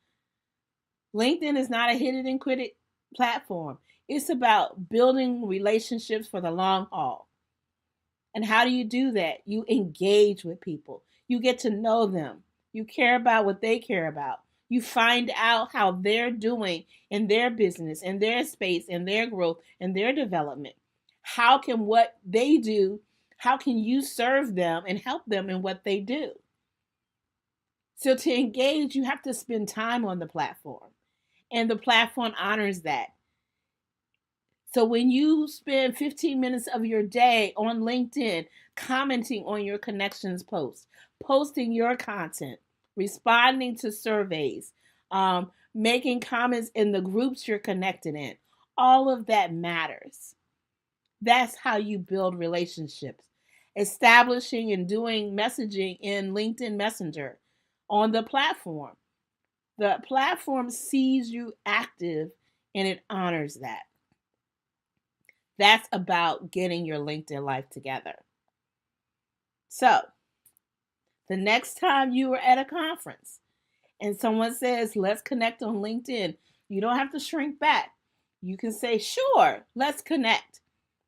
LinkedIn is not a hit it and quit it platform. It's about building relationships for the long haul. And how do you do that? You engage with people. You get to know them. You care about what they care about. You find out how they're doing in their business, in their space, in their growth, in their development. How can what they do, how can you serve them and help them in what they do? So to engage, you have to spend time on the platform, and the platform honors that. So when you spend 15 minutes of your day on LinkedIn, commenting on your connections posts, posting your content, responding to surveys, making comments in the groups you're connected in, all of that matters. That's how you build relationships. establishing and doing messaging in LinkedIn Messenger on the platform. The platform sees you active and it honors that. That's about getting your LinkedIn life together. So, the next time you are at a conference and someone says, let's connect on LinkedIn, you don't have to shrink back. You can say, sure, let's connect.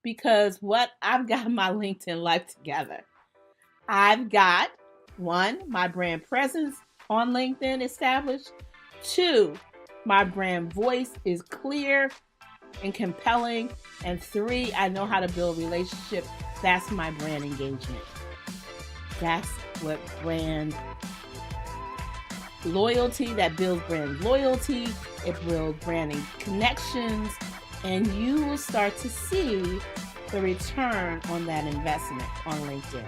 Because I've got my LinkedIn life together. I've got 1, my brand presence on LinkedIn established. 2, my brand voice is clear and compelling. And 3, I know how to build relationships. That's my brand engagement. That's what brand loyalty, that builds brand loyalty. It builds branding connections, and you will start to see the return on that investment on LinkedIn.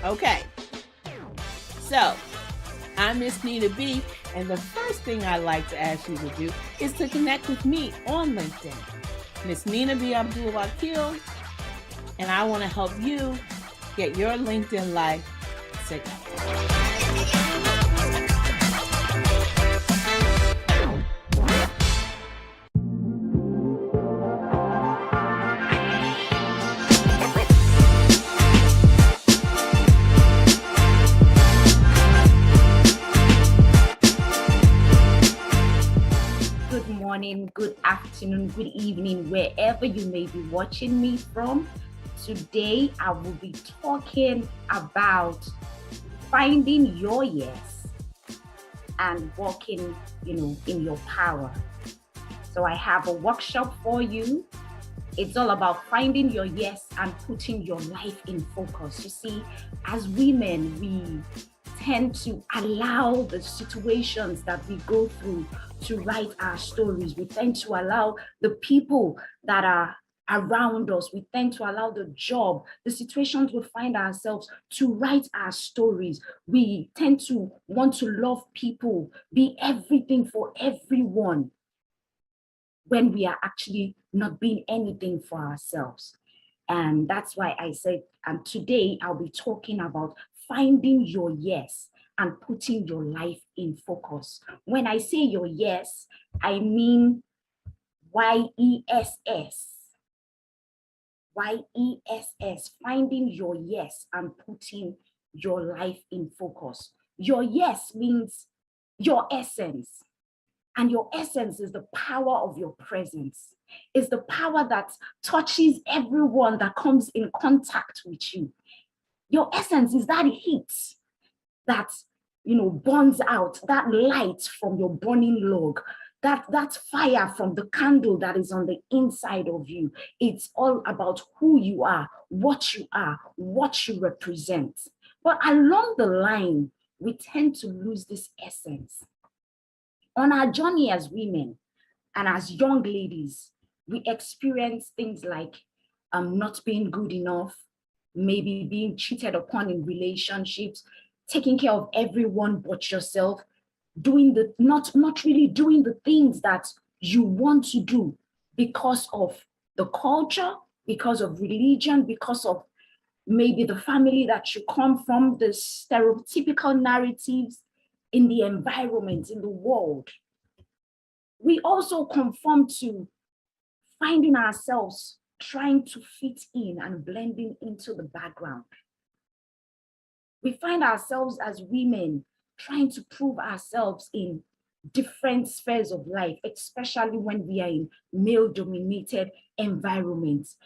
Okay, so I'm Miss Nina B, and the first thing I'd like to ask you to do is to connect with me on LinkedIn. Miss Nina B. Abdul-Wakil, and I want to help you get your LinkedIn life together. Good morning, good afternoon, good evening, wherever you may be watching me from. Today, I will be talking about finding your yes and walking, in your power. So I have a workshop for you. It's all about finding your yes and putting your life in focus. You see, as women, we tend to allow the situations that we go through to write our stories. We tend to allow the people that are around us, we tend to allow the job, the situations we find ourselves to write our stories. We tend to want to love people, be everything for everyone, when we are actually not being anything for ourselves. And that's why I said, and today I'll be talking about finding your yes and putting your life in focus. When I say your yes, I mean YESS. YESS, finding your yes and putting your life in focus. Your yes means your essence. And your essence is the power of your presence. It's the power that touches everyone that comes in contact with you. Your essence is that heat that, burns out, that light from your burning log, that fire from the candle that is on the inside of you. It's all about who you are, what you represent. But along the line, we tend to lose this essence. On our journey as women and as young ladies, we experience things like not being good enough, maybe being cheated upon in relationships, taking care of everyone but yourself, not really doing the things that you want to do because of the culture, because of religion, because of maybe the family that you come from, the stereotypical narratives in the environment, in the world. We also conform to finding ourselves trying to fit in and blending into the background. We find ourselves as women trying to prove ourselves in different spheres of life, especially when we are in male-dominated environments.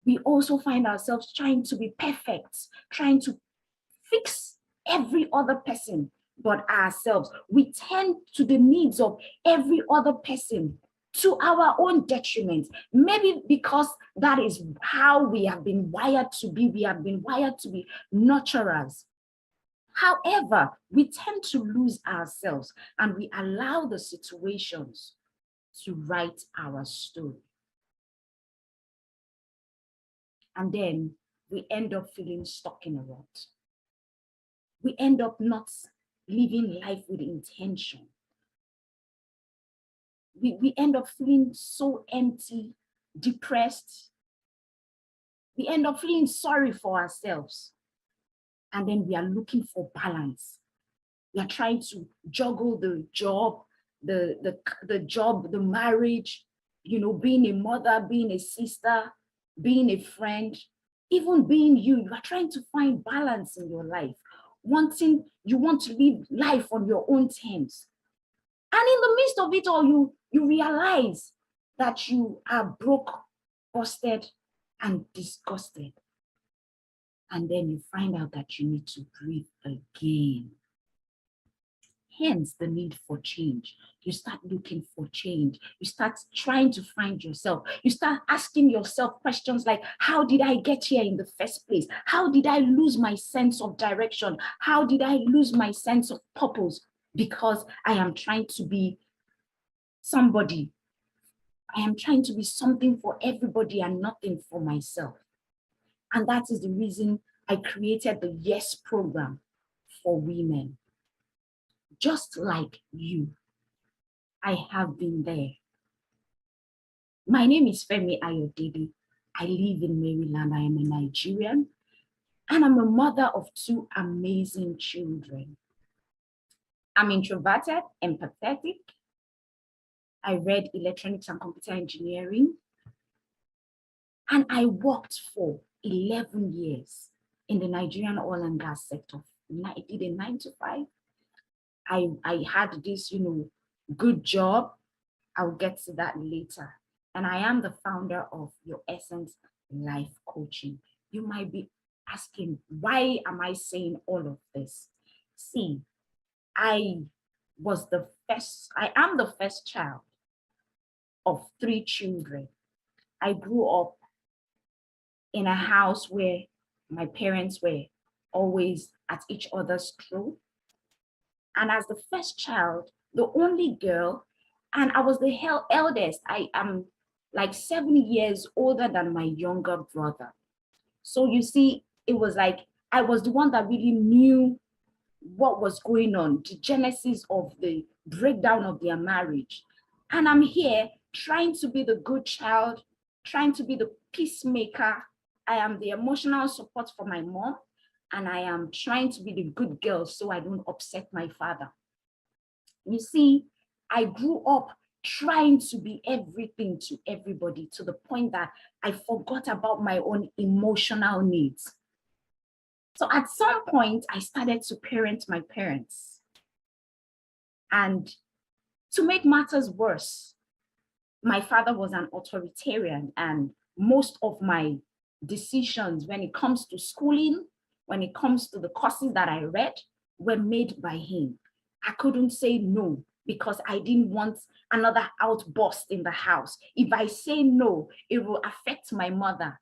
We also find ourselves trying to be perfect, trying to fix every other person but ourselves. We tend to the needs of every other person to our own detriment, maybe because that is how we have been wired to be. We have been wired to be nurturers. However, we tend to lose ourselves and we allow the situations to write our story. And then we end up feeling stuck in a rut. We end up not living life with intention. We end up feeling so empty, depressed, We end up feeling sorry for ourselves. And then we are looking for balance. We are trying to juggle the job, the marriage, being a mother, being a sister, being a friend, even being you. You are trying to find balance in your life. You want to live life on your own terms. And in the midst of it all, you realize that you are broke, busted, and disgusted. And then you find out that you need to breathe again. Hence the need for change. You start looking for change. You start trying to find yourself. You start asking yourself questions like, how did I get here in the first place? How did I lose my sense of direction? How did I lose my sense of purpose? Because I am trying to be somebody. I am trying to be something for everybody and nothing for myself. And that is the reason I created the Yes program for women. Just like you, I have been there. My name is Femi Ayodele. I live in Maryland. I am a Nigerian, and I'm a mother of 2 amazing children. I'm introverted, empathetic. I read electronics and computer engineering, and I worked for 11 years in the Nigerian oil and gas sector. I did a 9 to 5. I had this, good job. I'll get to that later. And I am the founder of Your Essence Life Coaching. You might be asking, why am I saying all of this? See, I am the first child of 3 children. I grew up in a house where my parents were always at each other's throat. And as the first child, the only girl, and I was the eldest. I am like 7 years older than my younger brother. So you see, it was like I was the one that really knew what was going on, the genesis of the breakdown of their marriage. And I'm here trying to be the good child, trying to be the peacemaker. I am the emotional support for my mom, and I am trying to be the good girl so I don't upset my father. You see, I grew up trying to be everything to everybody to the point that I forgot about my own emotional needs. So at some point, I started to parent my parents. And to make matters worse, my father was an authoritarian, and most of my decisions when it comes to schooling, when it comes to the courses that I read, were made by him. I couldn't say no because I didn't want another outburst in the house. If I say no, it will affect my mother.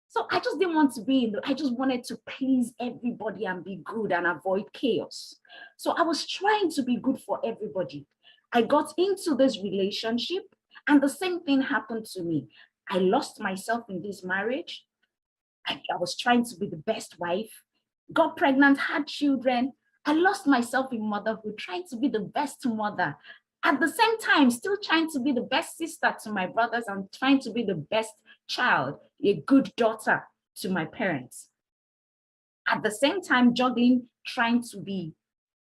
So I just didn't want to I just wanted to please everybody and be good and avoid chaos. So I was trying to be good for everybody. I got into this relationship and the same thing happened to me. I lost myself in this marriage. I was trying to be the best wife, got pregnant, had children. I lost myself in motherhood, trying to be the best mother. At the same time, still trying to be the best sister to my brothers and trying to be the best child, a good daughter to my parents. At the same time, juggling, trying to be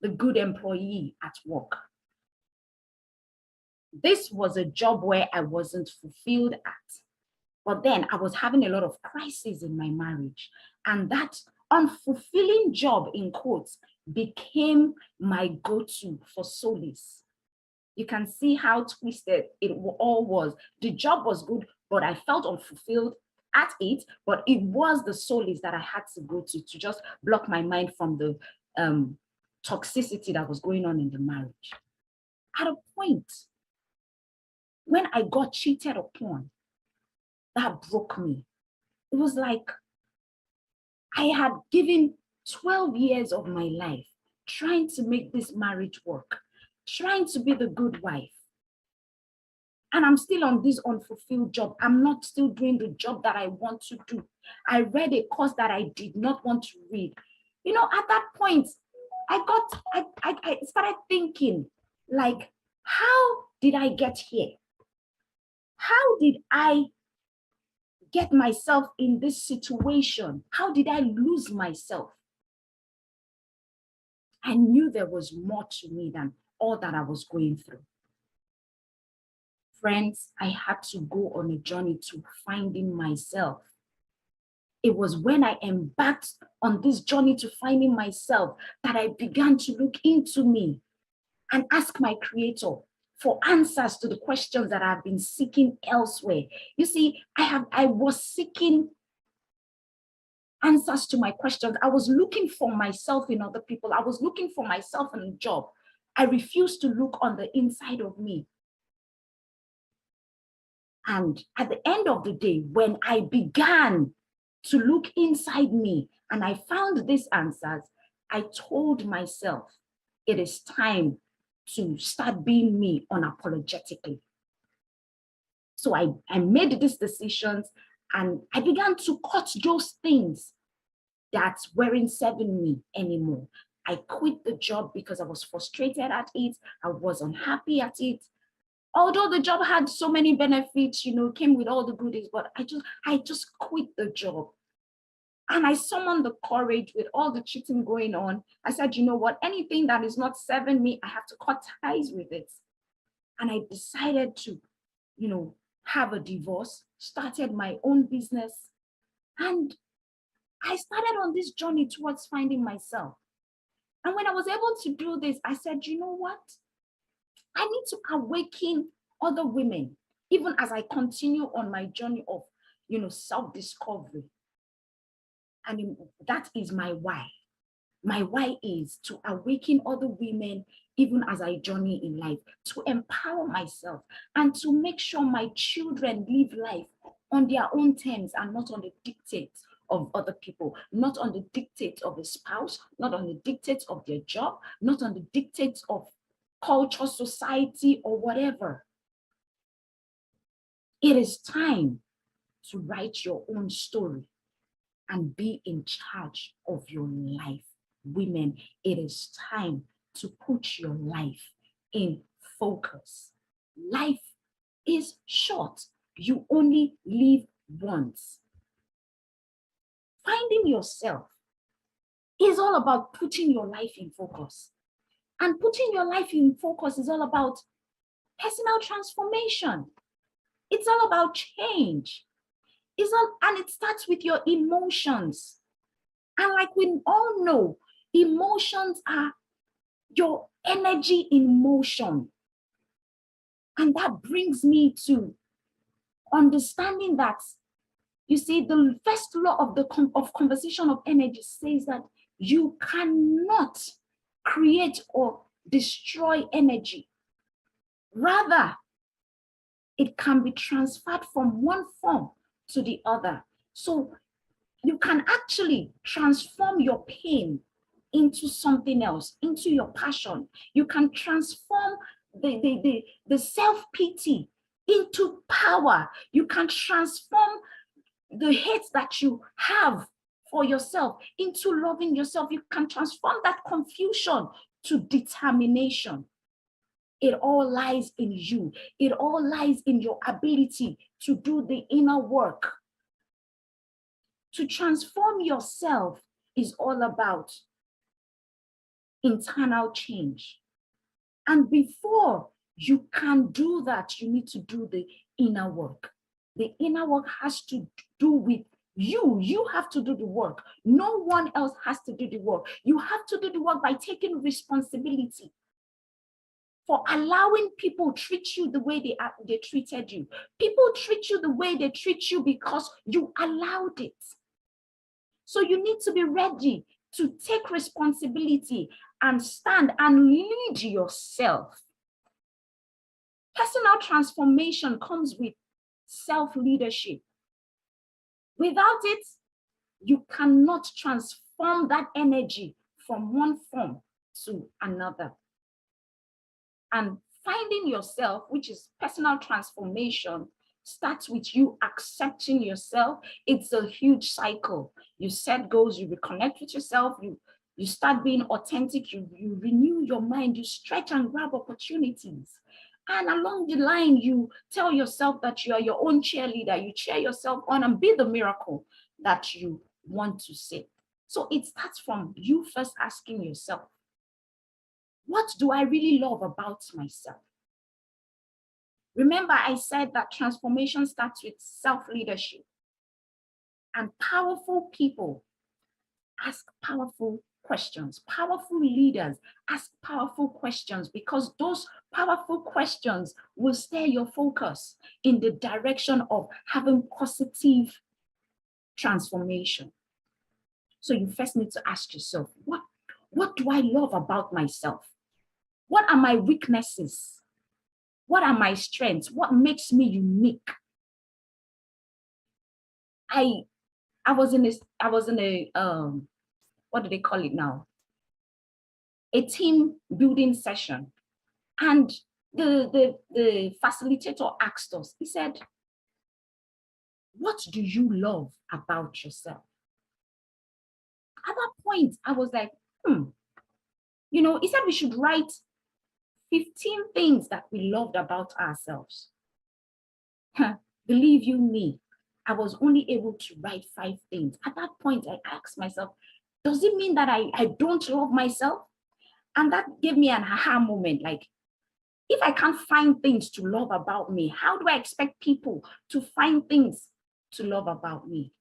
the good employee at work. This was a job where I wasn't fulfilled at. But then I was having a lot of crises in my marriage. And that unfulfilling job, in quotes, became my go-to for solace. You can see how twisted it all was. The job was good, but I felt unfulfilled at it, but it was the solace that I had to go to just block my mind from the toxicity that was going on in the marriage. At a point, when I got cheated upon, that broke me. It was like I had given 12 years of my life trying to make this marriage work, trying to be the good wife. And I'm still on this unfulfilled job. I'm not still doing the job that I want to do. I read a course that I did not want to read. At that point, I started thinking, like, how did I get here? How did I get myself in this situation? How did I lose myself? I knew there was more to me than all that I was going through. Friends, I had to go on a journey to finding myself. It was when I embarked on this journey to finding myself that I began to look into me and ask my Creator for answers to the questions that I've been seeking elsewhere. You see, I was seeking answers to my questions. I was looking for myself in other people. I was looking for myself in a job. I refused to look on the inside of me. And at the end of the day, when I began to look inside me and I found these answers, I told myself, it is time to start being me unapologetically. So I made these decisions and I began to cut those things that weren't serving me anymore. I quit the job because I was frustrated at it. I was unhappy at it. Although the job had so many benefits, came with all the goodies, but I just quit the job. And I summoned the courage with all the cheating going on. I said, you know what, anything that is not serving me, I have to cut ties with it. And I decided to, have a divorce, started my own business. And I started on this journey towards finding myself. And when I was able to do this, I said, you know what? I need to awaken other women, even as I continue on my journey of, self-discovery. And that is my why. My why is to awaken other women, even as I journey in life, to empower myself and to make sure my children live life on their own terms and not on the dictates of other people, not on the dictates of a spouse, not on the dictates of their job, not on the dictates of culture, society, or whatever. It is time to write your own story and be in charge of your life. Women, it is time to put your life in focus. Life is short. You only live once. Finding yourself is all about putting your life in focus. And putting your life in focus is all about personal transformation. It's all about change. And it starts with your emotions. And like we all know, emotions are your energy in motion. And that brings me to understanding that, you see, the first law of conservation of energy says that you cannot create or destroy energy. Rather, it can be transferred from one form to the other. So you can actually transform your pain into something else, into your passion. You can transform the self-pity into power. You can transform the hate that you have for yourself into loving yourself. You can transform that confusion to determination. It all lies in you. It all lies in your ability to do the inner work. To transform yourself is all about internal change. And before you can do that, you need to do the inner work. The inner work has to do with you. You have to do the work. No one else has to do the work. You have to do the work by taking responsibility for allowing people treat you the way they treated you. People treat you the way they treat you because you allowed it. So you need to be ready to take responsibility and stand and lead yourself. Personal transformation comes with self-leadership. Without it, you cannot transform that energy from one form to another. And finding yourself, which is personal transformation, starts with you accepting yourself. It's a huge cycle. You set goals, you reconnect with yourself, you start being authentic, you renew your mind, you stretch and grab opportunities. And along the line, you tell yourself that you are your own cheerleader. You cheer yourself on and be the miracle that you want to see. So it starts from you first asking yourself, what do I really love about myself? Remember, I said that transformation starts with self-leadership. And powerful people ask powerful questions. Powerful leaders ask powerful questions, because those powerful questions will steer your focus in the direction of having positive transformation. So you first need to ask yourself, what do I love about myself? What are my weaknesses? What are my strengths? What makes me unique? I was in a what do they call it now? A team building session. And the facilitator asked us, he said, what do you love about yourself? At that point, I was like, you know, he said we should write 15 things that we loved about ourselves. Believe you me, I was only able to write 5 things. At that point, I asked myself, does it mean that I don't love myself? And that gave me an aha moment. Like, if I can't find things to love about me, how do I expect people to find things to love about me?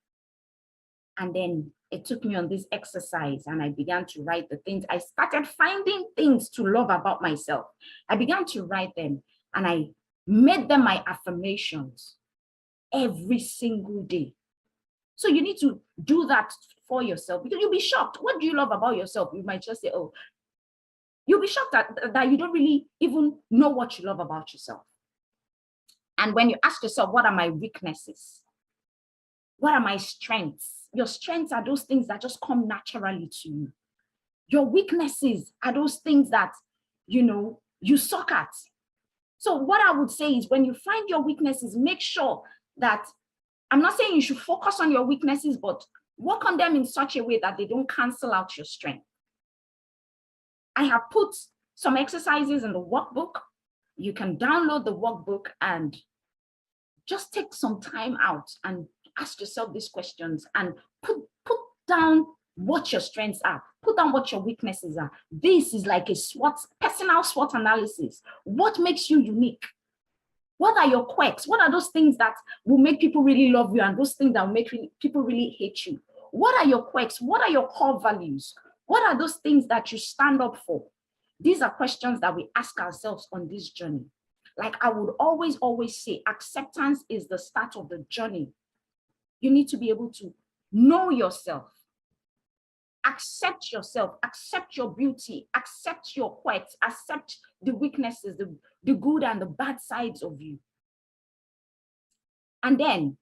And then it took me on this exercise and I began to write the things. I started finding things to love about myself. I began to write them and I made them my affirmations every single day. So you need to do that for yourself, because you'll be shocked. What do you love about yourself? You might just say, oh, you'll be shocked that you don't really even know what you love about yourself. And when you ask yourself, what are my weaknesses? What are my strengths? Your strengths are those things that just come naturally to you. Your weaknesses are those things that, you know, you suck at. So what I would say is, when you find your weaknesses, make sure that, I'm not saying you should focus on your weaknesses, but work on them in such a way that they don't cancel out your strength. I have put some exercises in the workbook. You can download the workbook and just take some time out and ask yourself these questions and put down what your strengths are, put down what your weaknesses are. This is like a personal SWOT analysis. What makes you unique? What are your quirks? What are those things that will make people really love you and those things that will make people really hate you? What are your quirks? What are your core values? What are those things that you stand up for? These are questions that we ask ourselves on this journey. Like I would always say, acceptance is the start of the journey. You need to be able to know yourself, accept yourself, accept your beauty, accept your quirks, accept the weaknesses, the good and the bad sides of you. And then,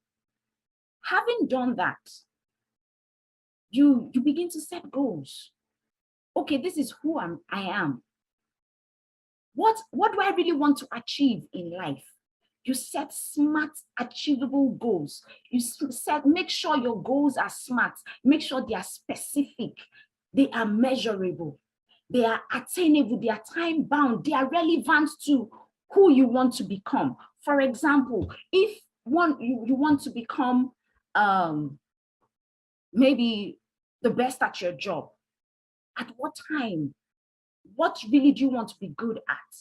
having done that, you begin to set goals. Okay, this is who I am. What do I really want to achieve in life? You set smart, achievable goals. Make sure your goals are smart. Make sure they are specific. They are measurable. They are attainable. They are time bound. They are relevant to who you want to become. For example, if you want to become maybe the best at your job, at what time? What really do you want to be good at?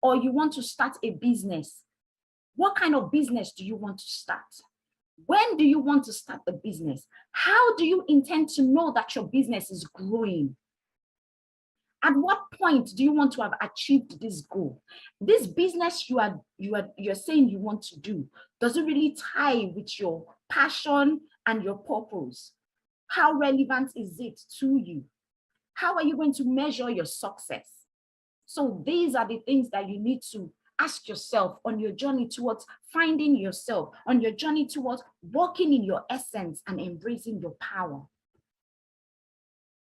Or you want to start a business. What kind of business do you want to start? When do you want to start the business? How do you intend to know that your business is growing? At what point do you want to have achieved this goal? This business you're saying you want to do, does it really tie with your passion and your purpose? How relevant is it to you? How are you going to measure your success? So these are the things that you need to ask yourself on your journey towards finding yourself, on your journey towards walking in your essence and embracing your power.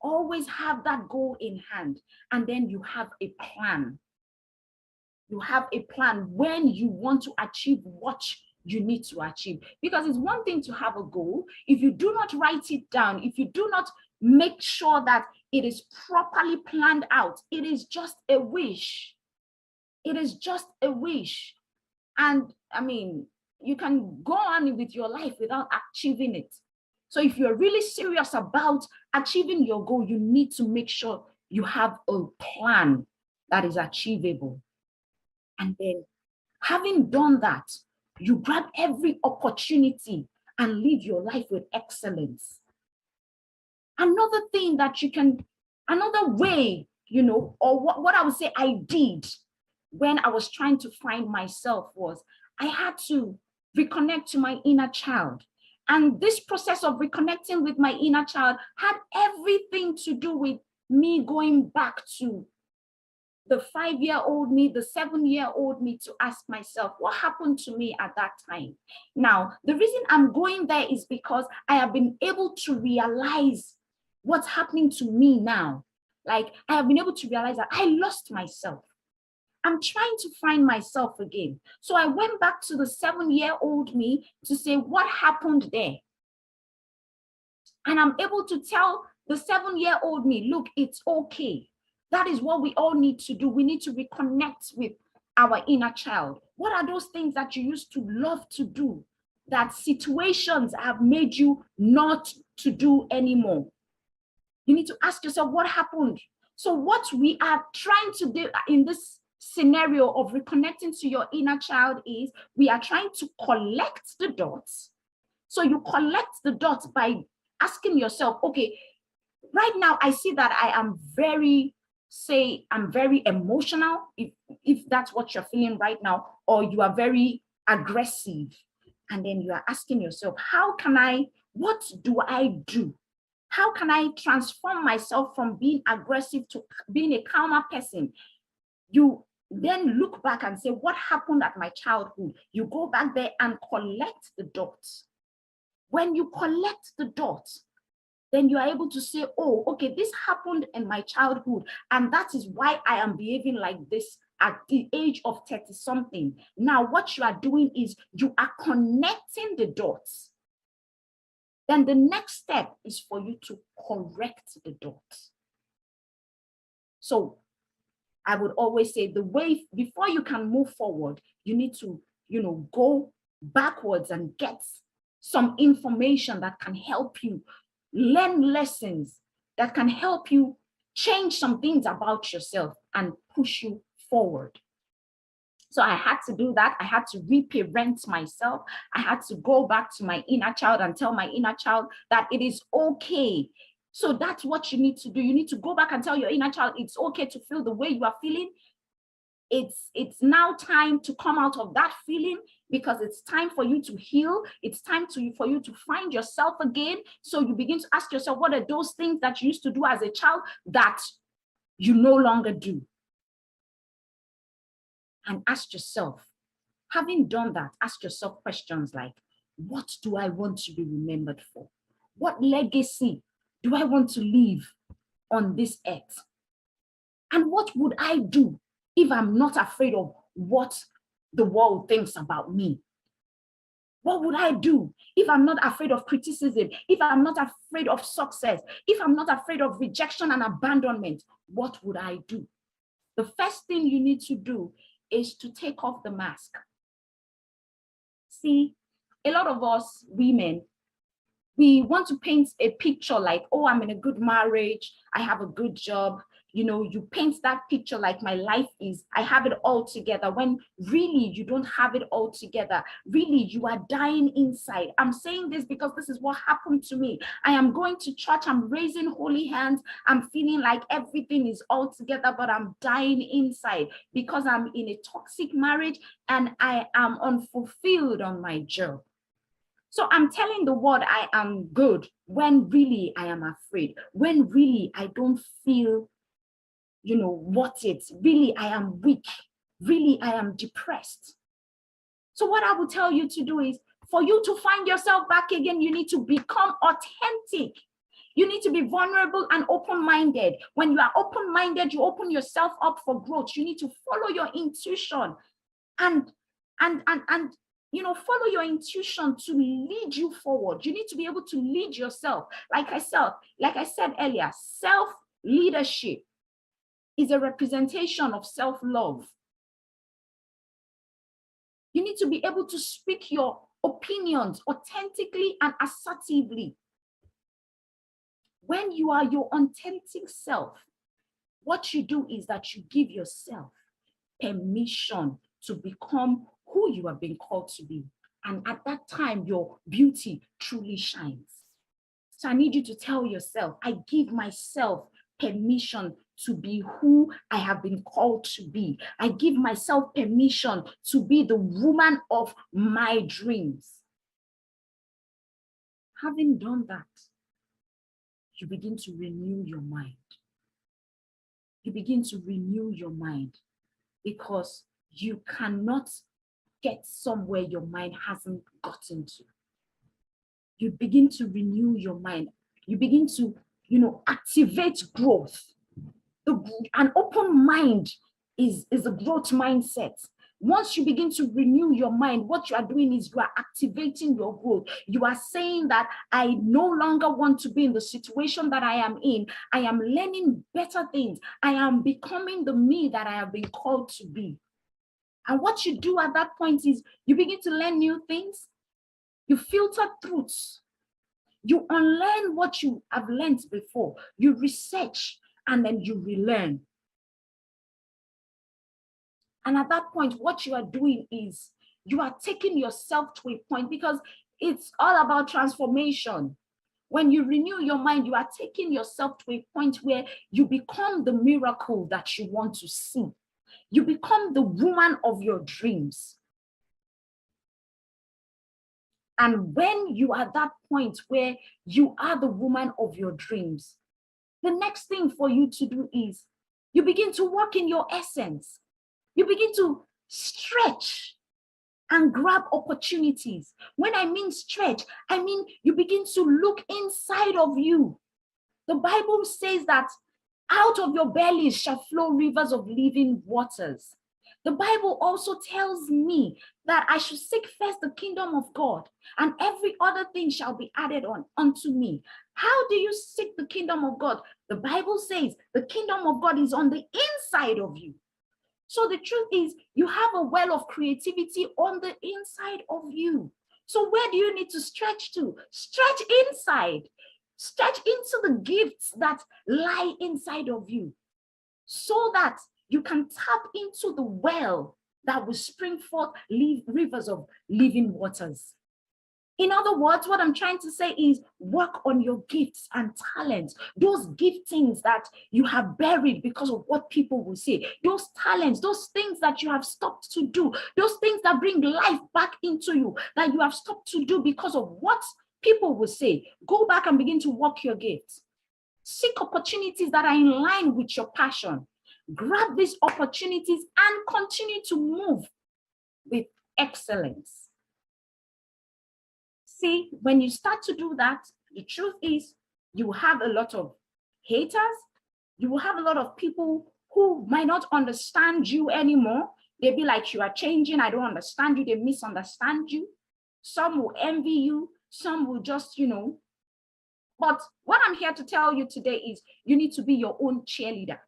Always have that goal in hand, and then you have a plan. You have a plan when you want to achieve what you need to achieve. Because it's one thing to have a goal. If you do not write it down, if you do not make sure that it is properly planned out, it is just a wish. It is just a wish. And I mean, you can go on with your life without achieving it. So if you're really serious about achieving your goal, you need to make sure you have a plan that is achievable. And then having done that, you grab every opportunity and live your life with excellence. Another thing that you can, another way, you know, or what I would say I did when I was trying to find myself was I had to reconnect to my inner child. And this process of reconnecting with my inner child had everything to do with me going back to the 5-year-old me, the 7-year-old me, to ask myself, what happened to me at that time? Now, the reason I'm going there is because I have been able to realize what's happening to me now. Like, I have been able to realize that I lost myself. I'm trying to find myself again. So I went back to the 7-year-old me to say, what happened there? And I'm able to tell the 7-year-old me, look, it's okay. That is what we all need to do. We need to reconnect with our inner child. What are those things that you used to love to do that situations have made you not to do anymore? You need to ask yourself, what happened? So what we are trying to do in this scenario of reconnecting to your inner child is we are trying to collect the dots. So you collect the dots by asking yourself, okay, right now I see that I am very, I'm very emotional, if that's what you're feeling right now, or you are very aggressive. And then you are asking yourself, what do I do? How can I transform myself from being aggressive to being a calmer person? You then look back and say, what happened at my childhood? You go back there and collect the dots. When you collect the dots, then you are able to say, oh, okay, this happened in my childhood, and that is why I am behaving like this at the age of 30-something. Now, what you are doing is you are connecting the dots. Then the next step is for you to correct the dots. So I would always say the way, before you can move forward, you need to, go backwards and get some information that can help you learn lessons, that can help you change some things about yourself and push you forward. So I had to do that. I had to reparent myself. I had to go back to my inner child and tell my inner child that it is okay. So that's what you need to do. You need to go back and tell your inner child it's okay to feel the way you are feeling. It's now time to come out of that feeling, because it's time for you to heal. It's time for you to find yourself again. So you begin to ask yourself, what are those things that you used to do as a child that you no longer do? And ask yourself, having done that, ask yourself questions like, what do I want to be remembered for? What legacy do I want to leave on this earth? And what would I do if I'm not afraid of what the world thinks about me? What would I do if I'm not afraid of criticism? If I'm not afraid of success? If I'm not afraid of rejection and abandonment? What would I do? The first thing you need to do is to take off the mask. See, a lot of us women, we want to paint a picture like, oh, I'm in a good marriage, I have a good job. You paint that picture like my life is, I have it all together, when really you don't have it all together. Really, you are dying inside. I'm saying this because this is what happened to me. I am going to church, I'm raising holy hands, I'm feeling like everything is all together, but I'm dying inside because I'm in a toxic marriage and I am unfulfilled on my job. So I'm telling the world I am good when really I am afraid, when really I don't feel what it's really, I am weak, really I am depressed. So what I will tell you to do is, for you to find yourself back again, you need to become authentic. You need to be vulnerable and open-minded. When you are open-minded, you open yourself up for growth. You need to follow your intuition and follow your intuition to lead you forward. You need to be able to lead yourself. Like I said earlier, self-leadership is a representation of self-love. You need to be able to speak your opinions authentically and assertively. When you are your authentic self, what you do is that you give yourself permission to become who you have been called to be. And at that time, your beauty truly shines. So I need you to tell yourself, I give myself permission to be who I have been called to be. I give myself permission to be the woman of my dreams. Having done that, you begin to renew your mind. You begin to renew your mind because you cannot get somewhere your mind hasn't gotten to. You begin to renew your mind. You begin to, activate growth. An open mind is a growth mindset. Once you begin to renew your mind, what you are doing is you are activating your growth. You are saying that I no longer want to be in the situation that I am in. I am learning better things. I am becoming the me that I have been called to be. And what you do at that point is you begin to learn new things. You filter truths. You unlearn what you have learned before. You research and then you relearn. And at that point, what you are doing is you are taking yourself to a point, because it's all about transformation. When you renew your mind, you are taking yourself to a point where you become the miracle that you want to see. You become the woman of your dreams. And when you are at that point where you are the woman of your dreams, the next thing for you to do is you begin to walk in your essence. You begin to stretch and grab opportunities. When I mean stretch, I mean you begin to look inside of you. The Bible says that out of your bellies shall flow rivers of living waters. The Bible also tells me that I should seek first the kingdom of God, and every other thing shall be added on unto me. How do you seek the kingdom of God? The Bible says the kingdom of God is on the inside of you. So the truth is, you have a well of creativity on the inside of you. So where do you need to stretch to? Stretch inside. Stretch into the gifts that lie inside of you, so that you can tap into the well that will spring forth rivers of living waters. In other words, what I'm trying to say is work on your gifts and talents, those giftings that you have buried because of what people will say, those talents, those things that you have stopped to do, those things that bring life back into you that you have stopped to do because of what people will say. Go back and begin to work your gifts. Seek opportunities that are in line with your passion. Grab these opportunities and continue to move with excellence. See, when you start to do that, the truth is you will have a lot of haters. You will have a lot of people who might not understand you anymore. They'll be like, you are changing. I don't understand you. They misunderstand you. Some will envy you. Some will just, But what I'm here to tell you today is you need to be your own cheerleader.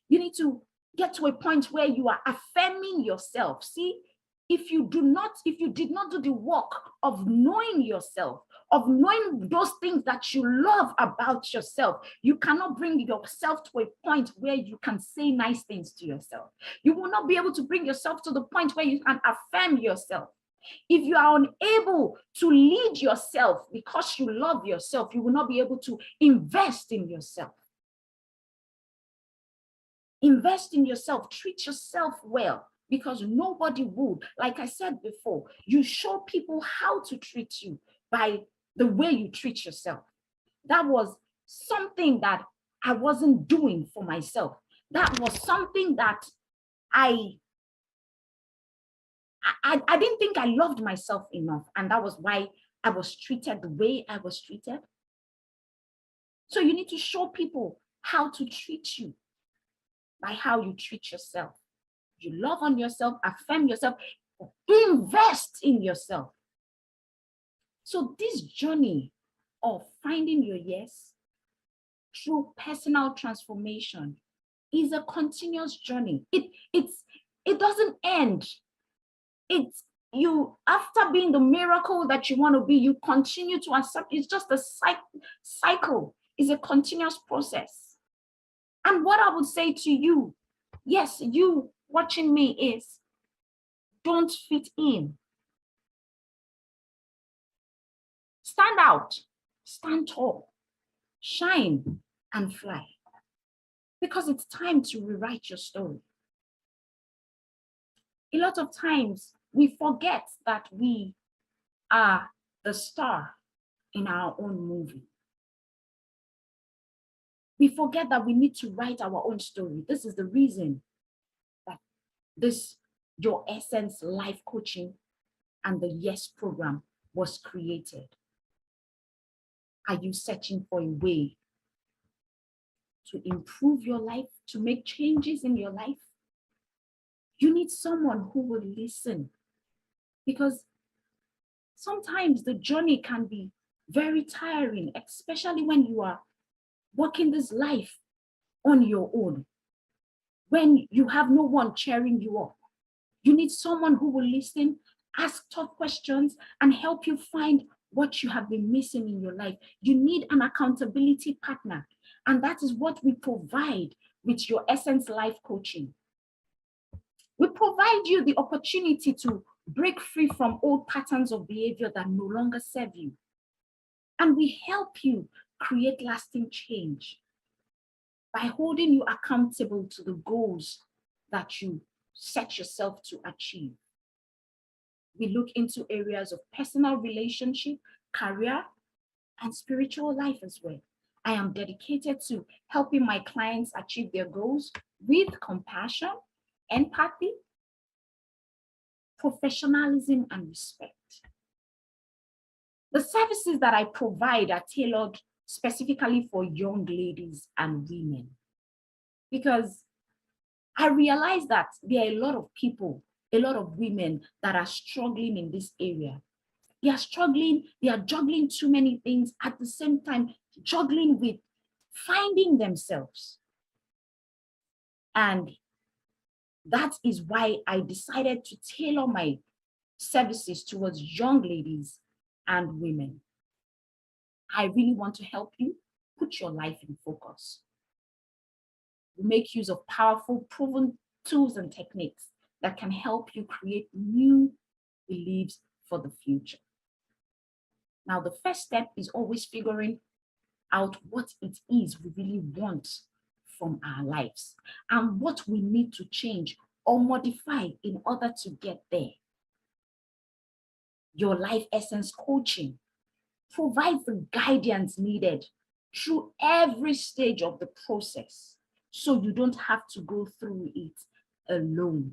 You need to get to a point where you are affirming yourself. See, if you did not do the work of knowing yourself, of knowing those things that you love about yourself, you cannot bring yourself to a point where you can say nice things to yourself. You will not be able to bring yourself to the point where you can affirm yourself. If you are unable to lead yourself because you love yourself, you will not be able to invest in yourself. Invest in yourself, treat yourself well, because nobody would. Like I said before, you show people how to treat you by the way you treat yourself. That was something that I wasn't doing for myself. That was something that I didn't think I loved myself enough. And that was why I was treated the way I was treated. So you need to show people how to treat you by how you treat yourself. You love on yourself, affirm yourself, invest in yourself. So this journey of finding your yes through personal transformation is a continuous journey. It doesn't end It's you, after being the miracle that you want to be, you continue to accept. It's just a cycle. It's a continuous process. And what I would say to you, yes, you watching me, is don't fit in. Stand out, stand tall, shine and fly. Because it's time to rewrite your story. A lot of times we forget that we are the star in our own movie. We forget that we need to write our own story. This is the reason that this Your Essence Life Coaching and the Yes program was created. Are you searching for a way to improve your life, to make changes in your life? You need someone who will listen, because sometimes the journey can be very tiring, especially when you are walking this life on your own, when you have no one cheering you up. You need someone who will listen, ask tough questions, and help you find what you have been missing in your life. You need an accountability partner, and that is what we provide with Your Essence Life Coaching. We provide you the opportunity to break free from old patterns of behavior that no longer serve you. And we help you create lasting change by holding you accountable to the goals that you set yourself to achieve. We look into areas of personal relationship, career, and spiritual life as well. I am dedicated to helping my clients achieve their goals with compassion, empathy, professionalism, and respect. The services that I provide are tailored specifically for young ladies and women, because I realize that there are a lot of people, a lot of women that are struggling in this area. They are struggling, they are juggling too many things at the same time, juggling with finding themselves. And that is why I decided to tailor my services towards young ladies and women. I really want to help you put your life in focus. We make use of powerful, proven tools and techniques that can help you create new beliefs for the future. Now, the first step is always figuring out what it is we really want from our lives and what we need to change or modify in order to get there. Your Life Essence Coaching provides the guidance needed through every stage of the process, so you don't have to go through it alone.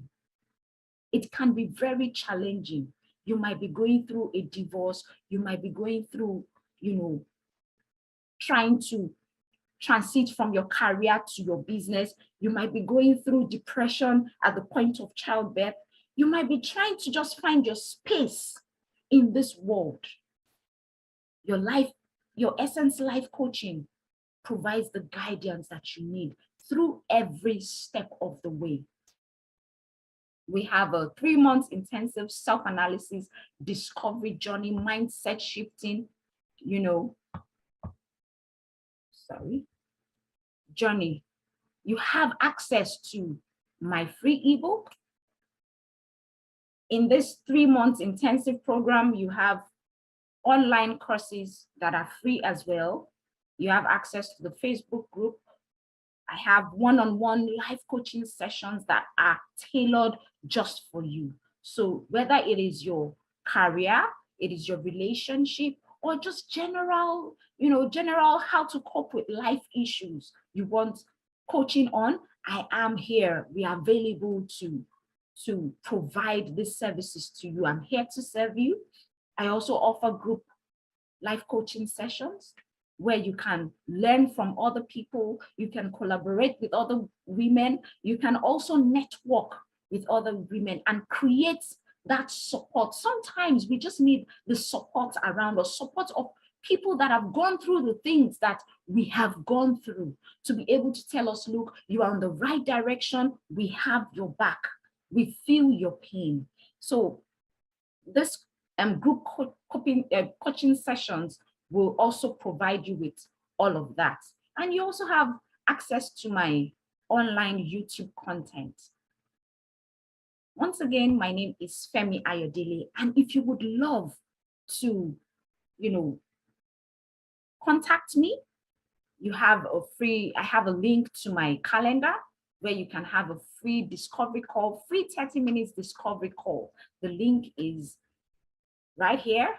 It can be very challenging. You might be going through a divorce. You might be going through, trying to transit from your career to your business. You might be going through depression at the point of childbirth. You might be trying to just find your space in this world. Your Essence Life Coaching provides the guidance that you need through every step of the way. We have a 3-month intensive self-analysis, discovery journey, mindset shifting, journey. You have access to my free ebook. In this 3-month intensive program, you have online courses that are free as well. You have access to the Facebook group. I have one-on-one life coaching sessions that are tailored just for you. So whether it is your career, it is your relationship, or just general how to cope with life issues you want coaching on, I am here. We are available to provide these services to you. I'm here to serve you. I also offer group life coaching sessions where you can learn from other people, you can collaborate with other women, you can also network with other women and create that support. Sometimes we just need the support around us, support of people that have gone through the things that we have gone through, to be able to tell us, look, you are on the right direction, we have your back, we feel your pain. So this group coaching sessions will also provide you with all of that. And you also have access to my online YouTube content. Once again, my name is Femi Ayodele, and if you would love to, contact me, I have a link to my calendar where you can have a free discovery call, free 30 minutes discovery call. The link is right here,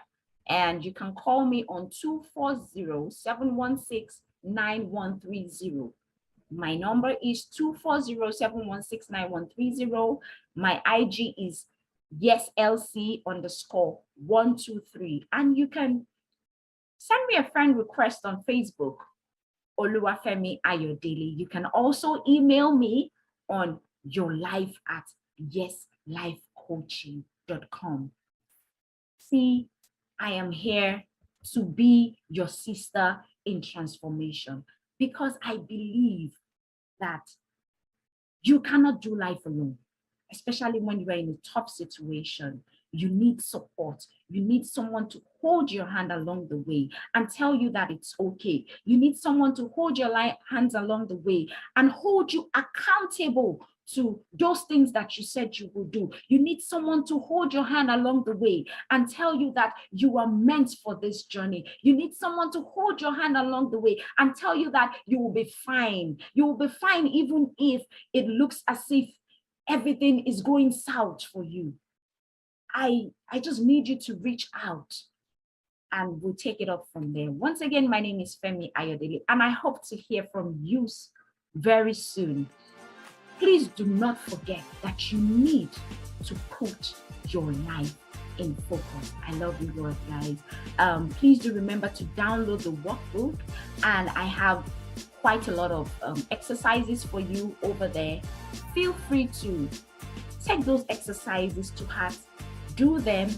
and you can call me on 240-716-9130. My number is 240-716-9130. My IG is YesLC_123. And you can send me a friend request on Facebook, Oluwafemi Ayodele. You can also email me on yourlife@yeslifecoaching.com. See, I am here to be your sister in transformation, because I believe that you cannot do life alone, especially when you are in a tough situation. You need support. You need someone to hold your hand along the way and tell you that it's okay. You need someone to hold your hands along the way and hold you accountable to those things that you said you will do. You need someone to hold your hand along the way and tell you that you are meant for this journey. You need someone to hold your hand along the way and tell you that you will be fine. You will be fine even if it looks as if everything is going south for you. I just need you to reach out and we'll take it up from there. Once again, my name is Femi Ayodele, and I hope to hear from you very soon. Please do not forget that you need to put your life in focus. I love you all, guys. Please do remember to download the workbook, and I have quite a lot of exercises for you over there. Feel free to take those exercises to heart, do them,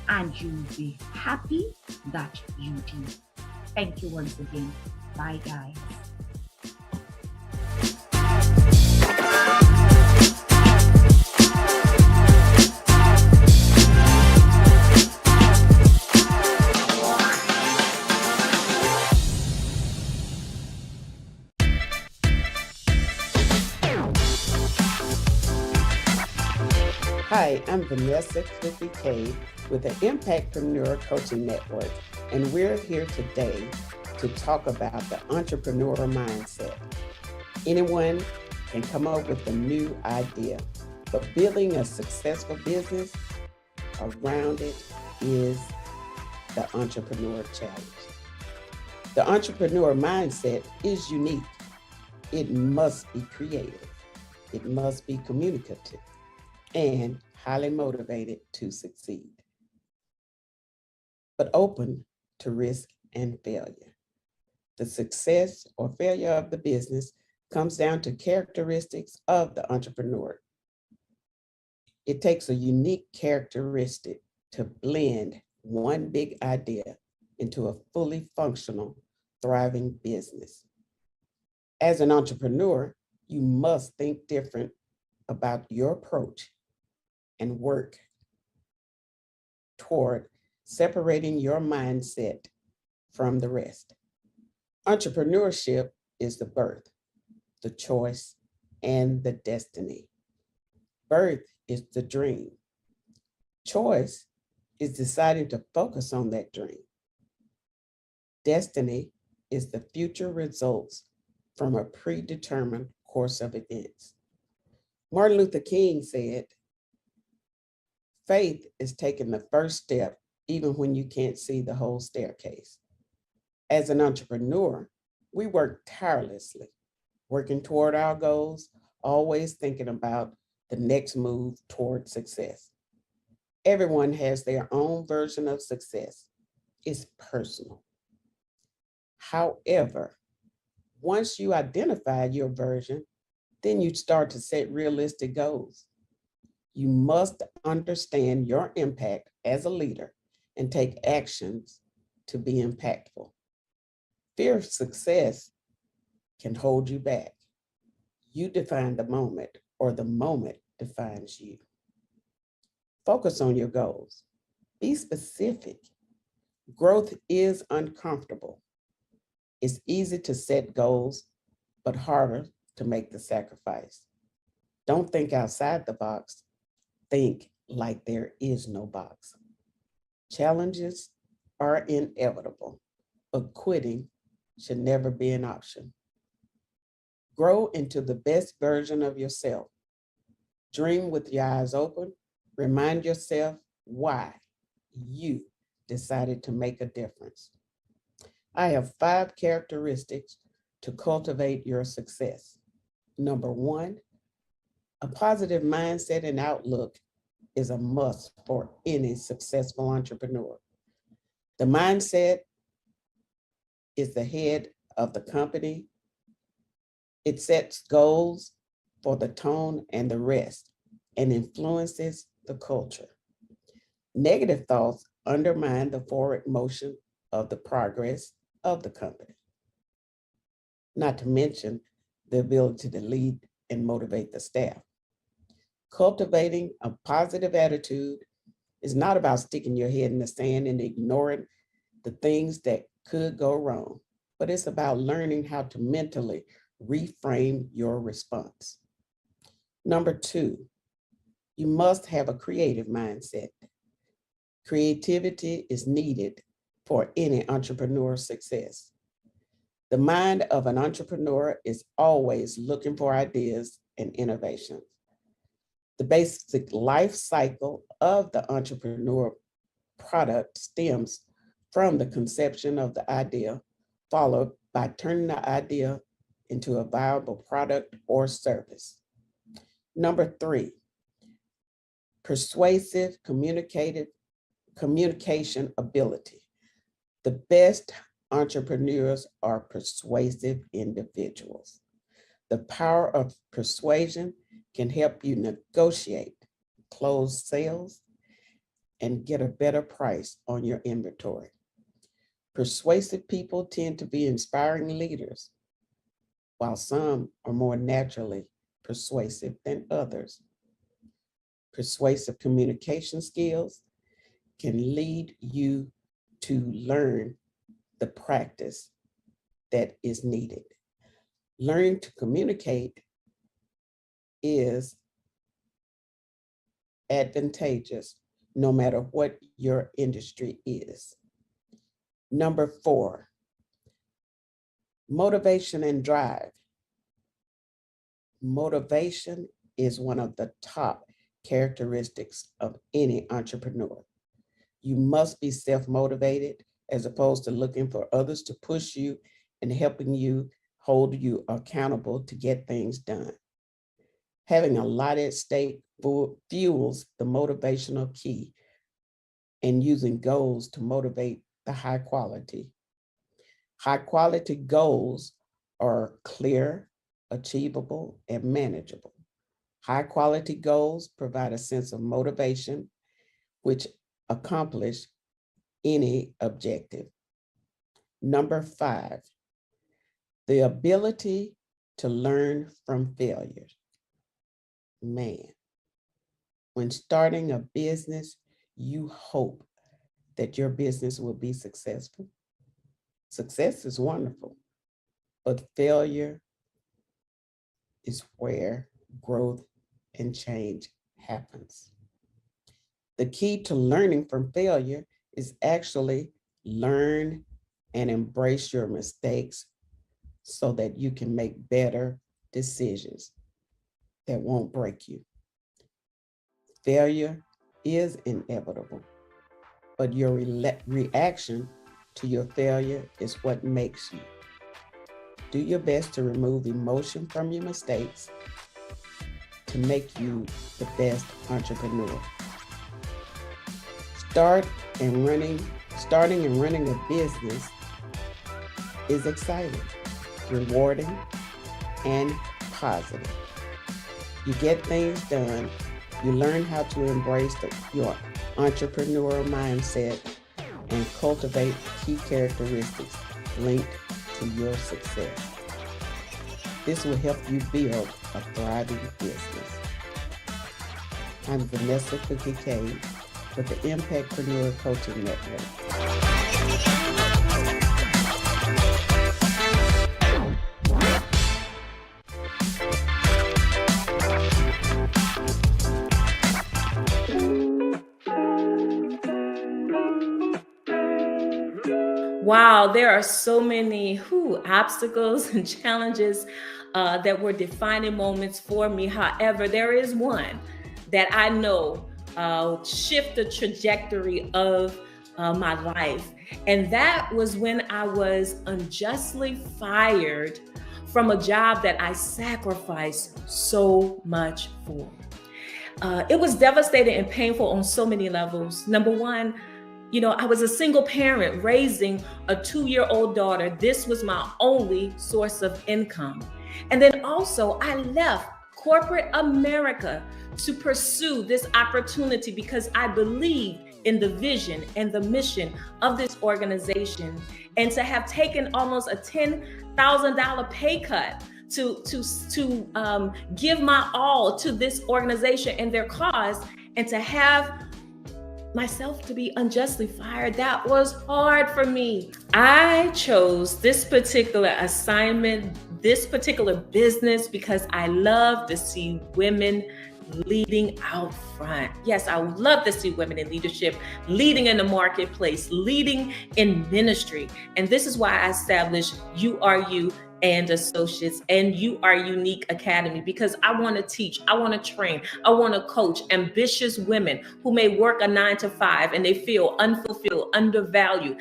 and you'll be happy that you did. Thank you once again. Bye, guys. Hi, I'm Vanessa Cliffy Cade with the Impactpreneur Coaching Network, and we're here today to talk about the entrepreneur mindset. Anyone can come up with a new idea, but building a successful business around it is the entrepreneur challenge. The entrepreneur mindset is unique. It must be creative. It must be communicative and highly motivated to succeed, but open to risk and failure. The success or failure of the business comes down to characteristics of the entrepreneur. It takes a unique characteristic to blend one big idea into a fully functional, thriving business. As an entrepreneur, you must think different about your approach and work toward separating your mindset from the rest. Entrepreneurship is the birth, the choice, and the destiny. Birth is the dream. Choice is deciding to focus on that dream. Destiny is the future results from a predetermined course of events. Martin Luther King said, "Faith is taking the first step even when you can't see the whole staircase." As an entrepreneur, we work tirelessly, working toward our goals, always thinking about the next move toward success. Everyone has their own version of success. It's personal. However, once you identify your version, then you start to set realistic goals. You must understand your impact as a leader and take actions to be impactful. Fear of success can hold you back. You define the moment, or the moment defines you. Focus on your goals. Be specific. Growth is uncomfortable. It's easy to set goals, but harder to make the sacrifice. Don't think outside the box. Think like there is no box. Challenges are inevitable, but quitting should never be an option. Grow into the best version of yourself. Dream with your eyes open. Remind yourself why you decided to make a difference. I have 5 characteristics to cultivate your success. Number 1, a positive mindset and outlook is a must for any successful entrepreneur. The mindset is the head of the company. It sets goals for the tone and the rest and influences the culture. Negative thoughts undermine the forward motion of the progress of the company, not to mention the ability to lead and motivate the staff. Cultivating a positive attitude is not about sticking your head in the sand and ignoring the things that could go wrong, but it's about learning how to mentally reframe your response. Number 2, you must have a creative mindset. Creativity is needed for any entrepreneur success. The mind of an entrepreneur is always looking for ideas and innovations. The basic life cycle of the entrepreneur product stems from the conception of the idea, followed by turning the idea into a viable product or service. Number 3, persuasive communication ability. The best entrepreneurs are persuasive individuals. The power of persuasion can help you negotiate, close sales, and get a better price on your inventory. Persuasive people tend to be inspiring leaders, while some are more naturally persuasive than others. Persuasive communication skills can lead you to learn the practice that is needed. Learning to communicate is advantageous no matter what your industry is. Number 4, motivation and drive. Motivation is one of the top characteristics of any entrepreneur. You must be self-motivated as opposed to looking for others to push you and helping you, hold you accountable to get things done. Having a lot at stake fuels the motivational key and using goals to motivate the high quality. High quality goals are clear, achievable, and manageable. High quality goals provide a sense of motivation, which accomplish any objective. Number 5, the ability to learn from failures. Man, when starting a business, you hope that your business will be successful. Success is wonderful, but failure is where growth and change happens. The key to learning from failure is actually learn and embrace your mistakes so that you can make better decisions that won't break you. Failure is inevitable, but your reaction to your failure is what makes you. Do your best to remove emotion from your mistakes to make you the best entrepreneur. Starting and running a business is exciting, rewarding, and positive. You get things done. You learn how to embrace your entrepreneurial mindset and cultivate key characteristics linked to your success. This will help you build a thriving business. I'm Vanessa Cookie Cade, with the Impactpreneur Coaching Network. Wow, there are so many obstacles and challenges that were defining moments for me. However, there is one that I know shift the trajectory of my life. And that was when I was unjustly fired from a job that I sacrificed so much for. It was devastating and painful on so many levels. Number one, I was a single parent raising a 2-year-old daughter. This was my only source of income. And then also I left corporate America to pursue this opportunity because I believed in the vision and the mission of this organization. And to have taken almost a $10,000 pay cut to give my all to this organization and their cause, and to have myself to be unjustly fired, that was hard for me. I chose this particular assignment, this particular business, because I love to see women leading out front. Yes, I would love to see women in leadership, leading in the marketplace, leading in ministry. And this is why I established You Are You and Associates and You Are Unique Academy, because I want to teach, I want to train, I want to coach ambitious women who may work a 9-to-5 and they feel unfulfilled, undervalued.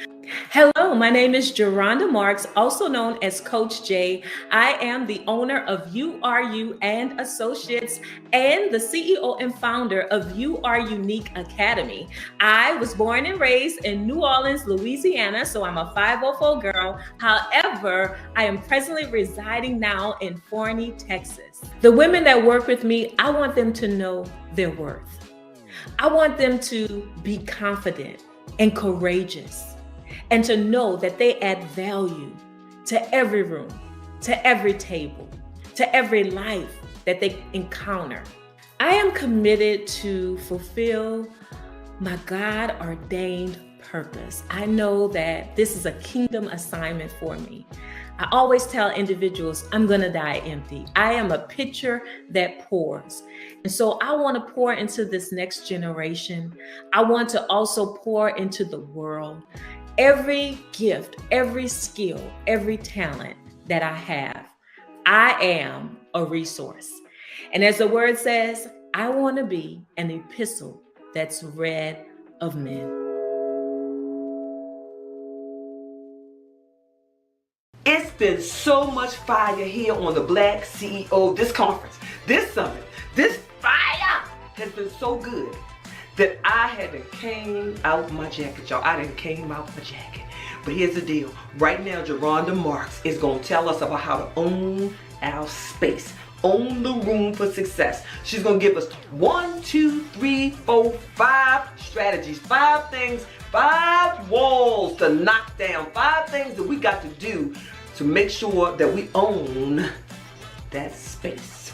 Hello, my name is Geronda Marks, also known as Coach J. I am the owner of You Are You and Associates and the CEO and founder of You Are Unique Academy. I was born and raised in New Orleans, Louisiana, so I'm a 504 girl. However, I am presently residing now in Forney, Texas. The women that work with me, I want them to know their worth. I want them to be confident and courageous, and to know that they add value to every room, to every table, to every life that they encounter. I am committed to fulfill my God-ordained purpose. I know that this is a kingdom assignment for me. I always tell individuals, I'm gonna die empty. I am a pitcher that pours. And so I wanna pour into this next generation. I want to also pour into the world. Every gift, every skill, every talent that I have, I am a resource. And as the word says, I want to be an epistle that's read of men. It's been so much fire here on the Black CEO, this conference, this summit, this fire has been so good that I had to came out my jacket, y'all. I done came out my jacket. But here's the deal. Right now, Geronda Marks is going to tell us about how to own our space, own the room for success. She's going to give us 1, 2, 3, 4, 5 strategies, 5 things, 5 walls to knock down, 5 things that we got to do to make sure that we own that space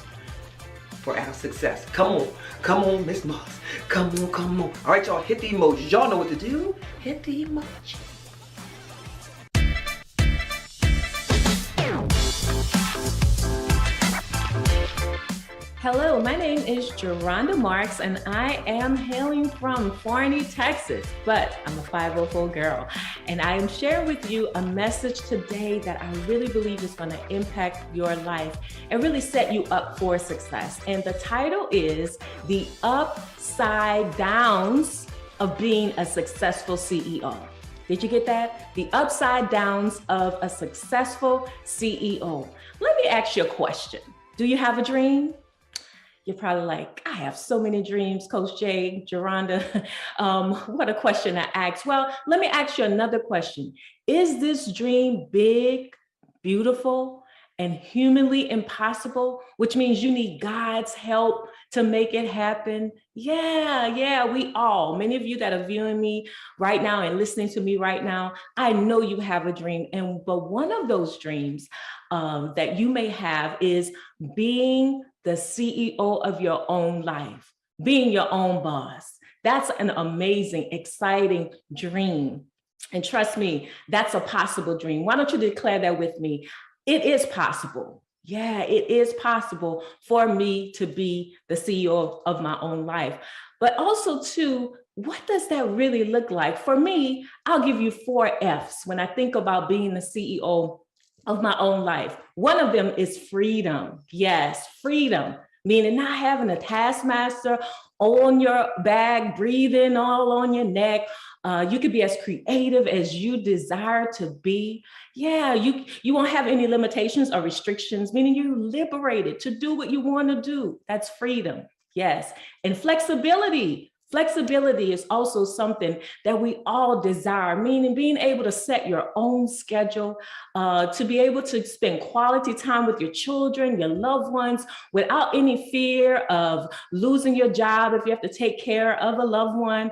for our success. Come on, Miss Marks. Come on. All right, y'all, hit the emojis. Y'all know what to do. Hit the emoji. Hello, my name is Geronda Marks, and I am hailing from Forney, Texas, but I'm a 504 girl. And I am sharing with you a message today that I really believe is going to impact your life and really set you up for success. And the title is The Upside Downs of Being a Successful CEO. Did you get that? The upside downs of a successful CEO. Let me ask you a question. Do you have a dream? You're probably like, I have so many dreams, Coach J, Geronda. What a question to ask. Well, let me ask you another question. Is this dream big, beautiful, and humanly impossible, which means you need God's help to make it happen? Yeah, we all, many of you that are viewing me right now and listening to me right now, I know you have a dream. But one of those dreams that you may have is being the CEO of your own life, being your own boss. That's an amazing, exciting dream. And trust me, that's a possible dream. Why don't you declare that with me? It is possible. Yeah, it is possible for me to be the CEO of my own life. But also too, what does that really look like? For me, I'll give you 4 F's when I think about being the CEO of my own life. One of them is freedom. Yes, freedom, meaning not having a taskmaster on your back, breathing all on your neck. You could be as creative as you desire to be. Yeah, you won't have any limitations or restrictions, meaning you're liberated to do what you want to do. That's freedom. Yes. And flexibility. Flexibility is also something that we all desire, meaning being able to set your own schedule, to be able to spend quality time with your children, your loved ones, without any fear of losing your job if you have to take care of a loved one,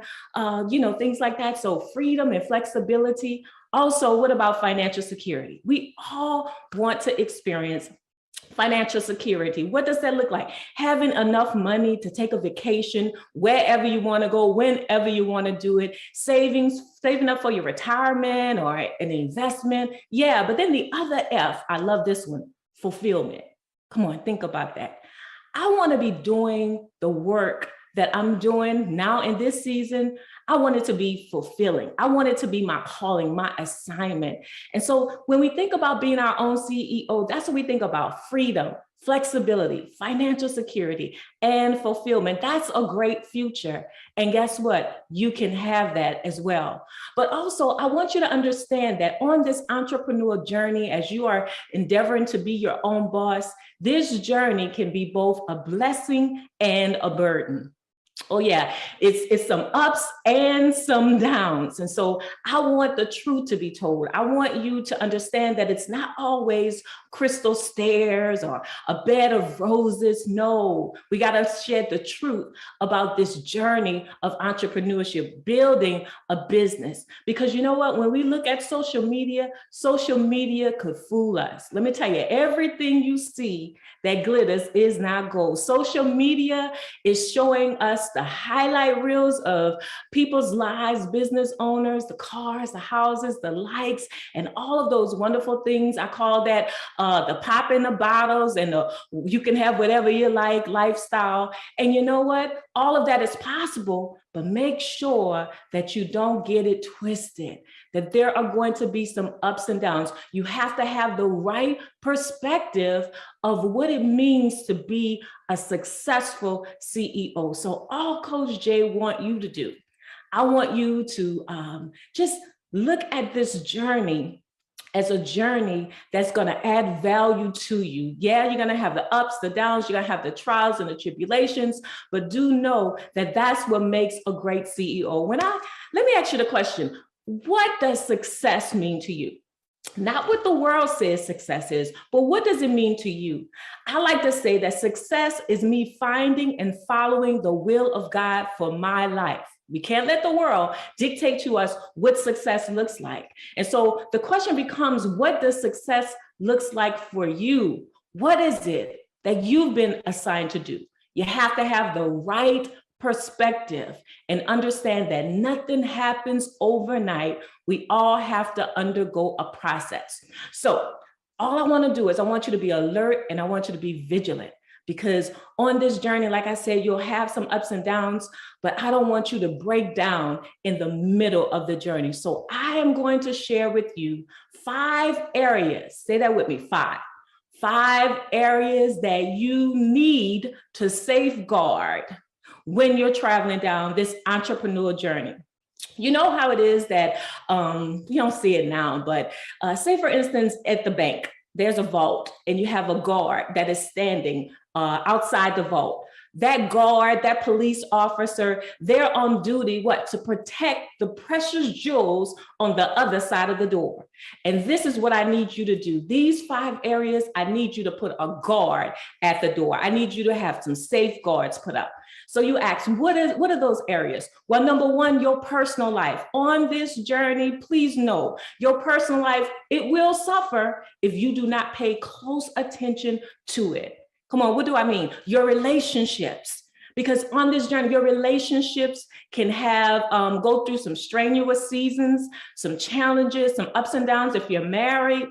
things like that. So freedom and flexibility. Also, what about financial security? We all want to experience financial security. What does that look like? Having enough money to take a vacation wherever you want to go, whenever you want to do it, saving up for your retirement or an investment. Yeah, but then the other F, I love this one, fulfillment. Come on, think about that. I want to be doing the work that I'm doing now in this season. I want it to be fulfilling. I want it to be my calling, my assignment. And so when we think about being our own CEO, that's what we think about: freedom, flexibility, financial security, and fulfillment. That's a great future. And guess what? You can have that as well. But also, I want you to understand that on this entrepreneurial journey, as you are endeavoring to be your own boss, this journey can be both a blessing and a burden. Oh yeah, it's some ups and some downs. And so I want the truth to be told. I want you to understand that it's not always crystal stairs or a bed of roses. No, we got to shed the truth about this journey of entrepreneurship, building a business. Because you know what, when we look at social media could fool us. Let me tell you, everything you see that glitters is not gold. Social media is showing us the highlight reels of people's lives, business owners, the cars, the houses, the likes, and all of those wonderful things. I call that the pop in the bottles and you can have whatever you like lifestyle. And you know what? All of that is possible, but make sure that you don't get it twisted, that there are going to be some ups and downs. You have to have the right perspective of what it means to be a successful CEO. So all Coach Jay want you to do, I want you to just look at this journey as a journey that's going to add value to you. Yeah, you're going to have the ups, the downs, you're going to have the trials and the tribulations, but do know that that's what makes a great CEO. Let me ask you the question, what does success mean to you? Not what the world says success is, but what does it mean to you? I like to say that success is me finding and following the will of God for my life. We can't let the world dictate to us what success looks like. And so the question becomes, what does success looks like for you? What is it that you've been assigned to do? You have to have the right perspective and understand that nothing happens overnight. We all have to undergo a process. So all I want to do is I want you to be alert and I want you to be vigilant. Because on this journey, like I said, you'll have some ups and downs, but I don't want you to break down in the middle of the journey. So I am going to share with you 5 areas. Say that with me, 5. 5 areas that you need to safeguard when you're traveling down this entrepreneurial journey. You know how it is that you don't see it now, but say for instance, at the bank, there's a vault and you have a guard that is standing outside the vault. That guard, that police officer, they're on duty, to protect the precious jewels on the other side of the door. And this is what I need you to do. These 5 areas, I need you to put a guard at the door. I need you to have some safeguards put up. So you ask, what are those areas? Well, number 1, your personal life. On this journey, please know your personal life, it will suffer if you do not pay close attention to it. Come on, what do I mean? Your relationships. Because on this journey, your relationships can have go through some strenuous seasons, some challenges, some ups and downs if you're married,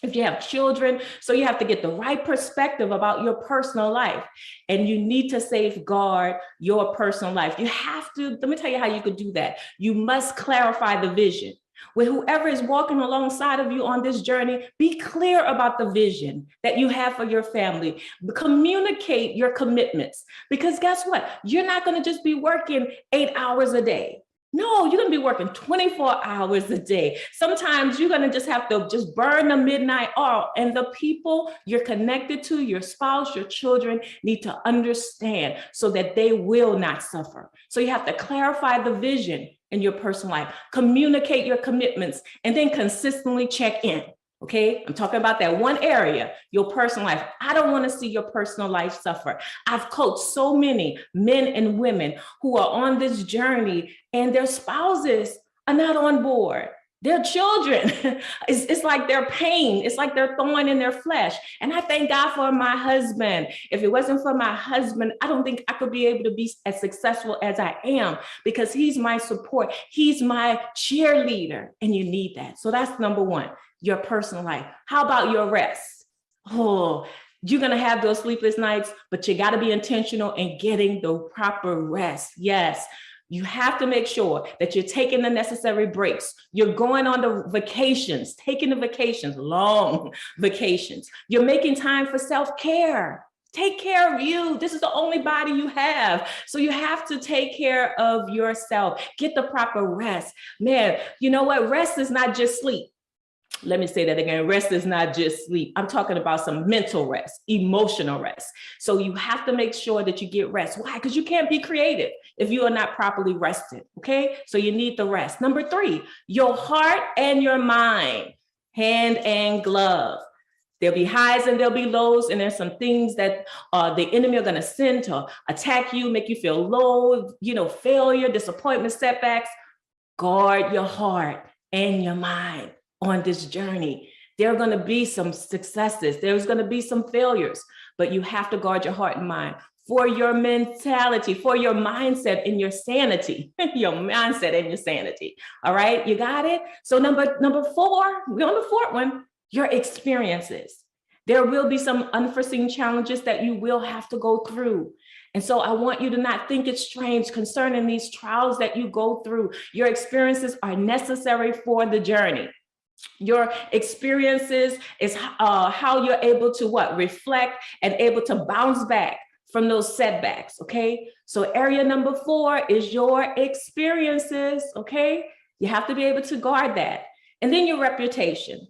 if you have children. So you have to get the right perspective about your personal life, and you need to safeguard your personal life. You have to, let me tell you how you could do that. You must clarify the vision. With whoever is walking alongside of you on this journey, be clear about the vision that you have for your family. Communicate your commitments, because guess what? You're not going to just be working 8 hours a day. No, you're going to be working 24 hours a day. Sometimes you're going to just have to just burn the midnight oil. And the people you're connected to, your spouse, your children, need to understand so that they will not suffer. So you have to clarify the vision in your personal life, communicate your commitments, and then consistently check in. Okay, I'm talking about that one area, your personal life. I don't want to see your personal life suffer. I've coached so many men and women who are on this journey and their spouses are not on board. Their children, it's like their pain. It's like they're thorn in their flesh. And I thank God for my husband. If it wasn't for my husband, I don't think I could be able to be as successful as I am, because he's my support. He's my cheerleader, and you need that. So that's number one, your personal life. How about your rest? Oh, you're going to have those sleepless nights, but you got to be intentional in getting the proper rest. Yes. You have to make sure that you're taking the necessary breaks. You're going on the vacations, taking the vacations, long vacations. You're making time for self-care. Take care of you. This is the only body you have. So you have to take care of yourself. Get the proper rest. Man, you know what? Rest is not just sleep. Let me say that again. Rest is not just sleep. I'm talking about some mental rest, emotional rest. So you have to make sure that you get rest. Why? Because you can't be creative if you are not properly rested. Okay. So you need the rest. Number three, your heart and your mind, hand and glove. There'll be highs and there'll be lows. And there's some things that the enemy are going to send to attack you, make you feel low, failure, disappointment, setbacks. Guard your heart and your mind on this journey. There are going to be some successes. There's going to be some failures, but you have to guard your heart and mind for your mentality, for your mindset and your sanity, your mindset and your sanity. All right. You got it. So number four, we're on the fourth one, your experiences. There will be some unforeseen challenges that you will have to go through. And so I want you to not think it's strange concerning these trials that you go through. Your experiences are necessary for the journey. Your experiences is how you're able to reflect and able to bounce back from those setbacks. Okay. So area number 4 is your experiences. Okay. You have to be able to guard that. And then your reputation.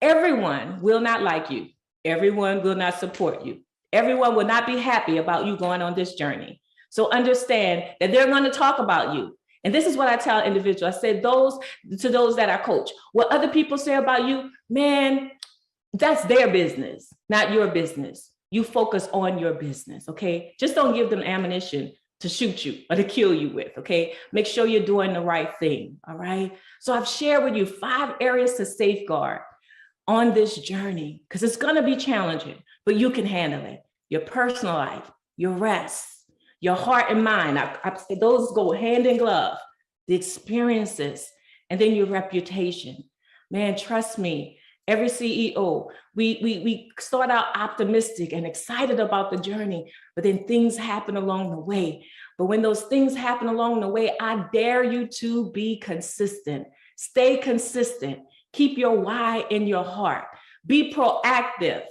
Everyone will not like you. Everyone will not support you. Everyone will not be happy about you going on this journey. So understand that they're going to talk about you. And this is what I tell individuals. I say to those that I coach, what other people say about you, man, that's their business, not your business. You focus on your business, okay? Just don't give them ammunition to shoot you or to kill you with, okay? Make sure you're doing the right thing, all right? So I've shared with you 5 areas to safeguard on this journey, because it's gonna be challenging, but you can handle it. Your personal life, your rest, your heart and mind. I say those go hand in glove. The experiences, and then your reputation. Man, trust me, every CEO, we start out optimistic and excited about the journey, but then things happen along the way. But when those things happen along the way, I dare you to be consistent. Stay consistent. Keep your why in your heart. Be proactive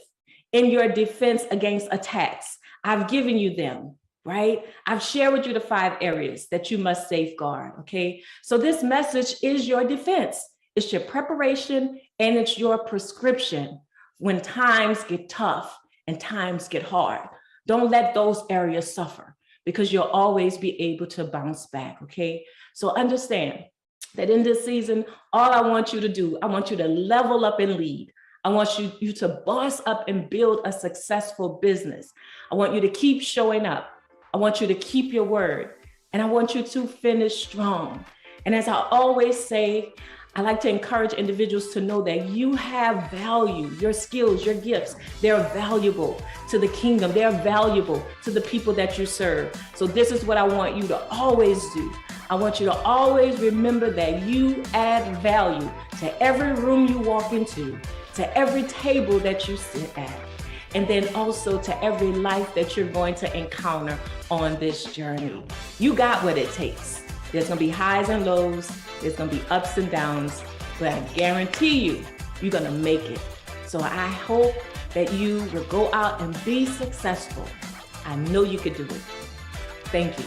in your defense against attacks. I've given you them. Right? I've shared with you the 5 areas that you must safeguard, okay? So this message is your defense. It's your preparation and it's your prescription when times get tough and times get hard. Don't let those areas suffer, because you'll always be able to bounce back, okay? So understand that in this season, all I want you to do, I want you to level up and lead. I want you to boss up and build a successful business. I want you to keep showing up. I want you to keep your word, and I want you to finish strong. And as I always say, I like to encourage individuals to know that you have value. Your skills, your gifts, they're valuable to the kingdom. They're valuable to the people that you serve. So this is what I want you to always do. I want you to always remember that you add value to every room you walk into, to every table that you sit at, and then also to every life that you're going to encounter on this journey. You got what it takes. There's gonna be highs and lows, there's gonna be ups and downs, but I guarantee you, you're gonna make it. So I hope that you will go out and be successful. I know you could do it. Thank you.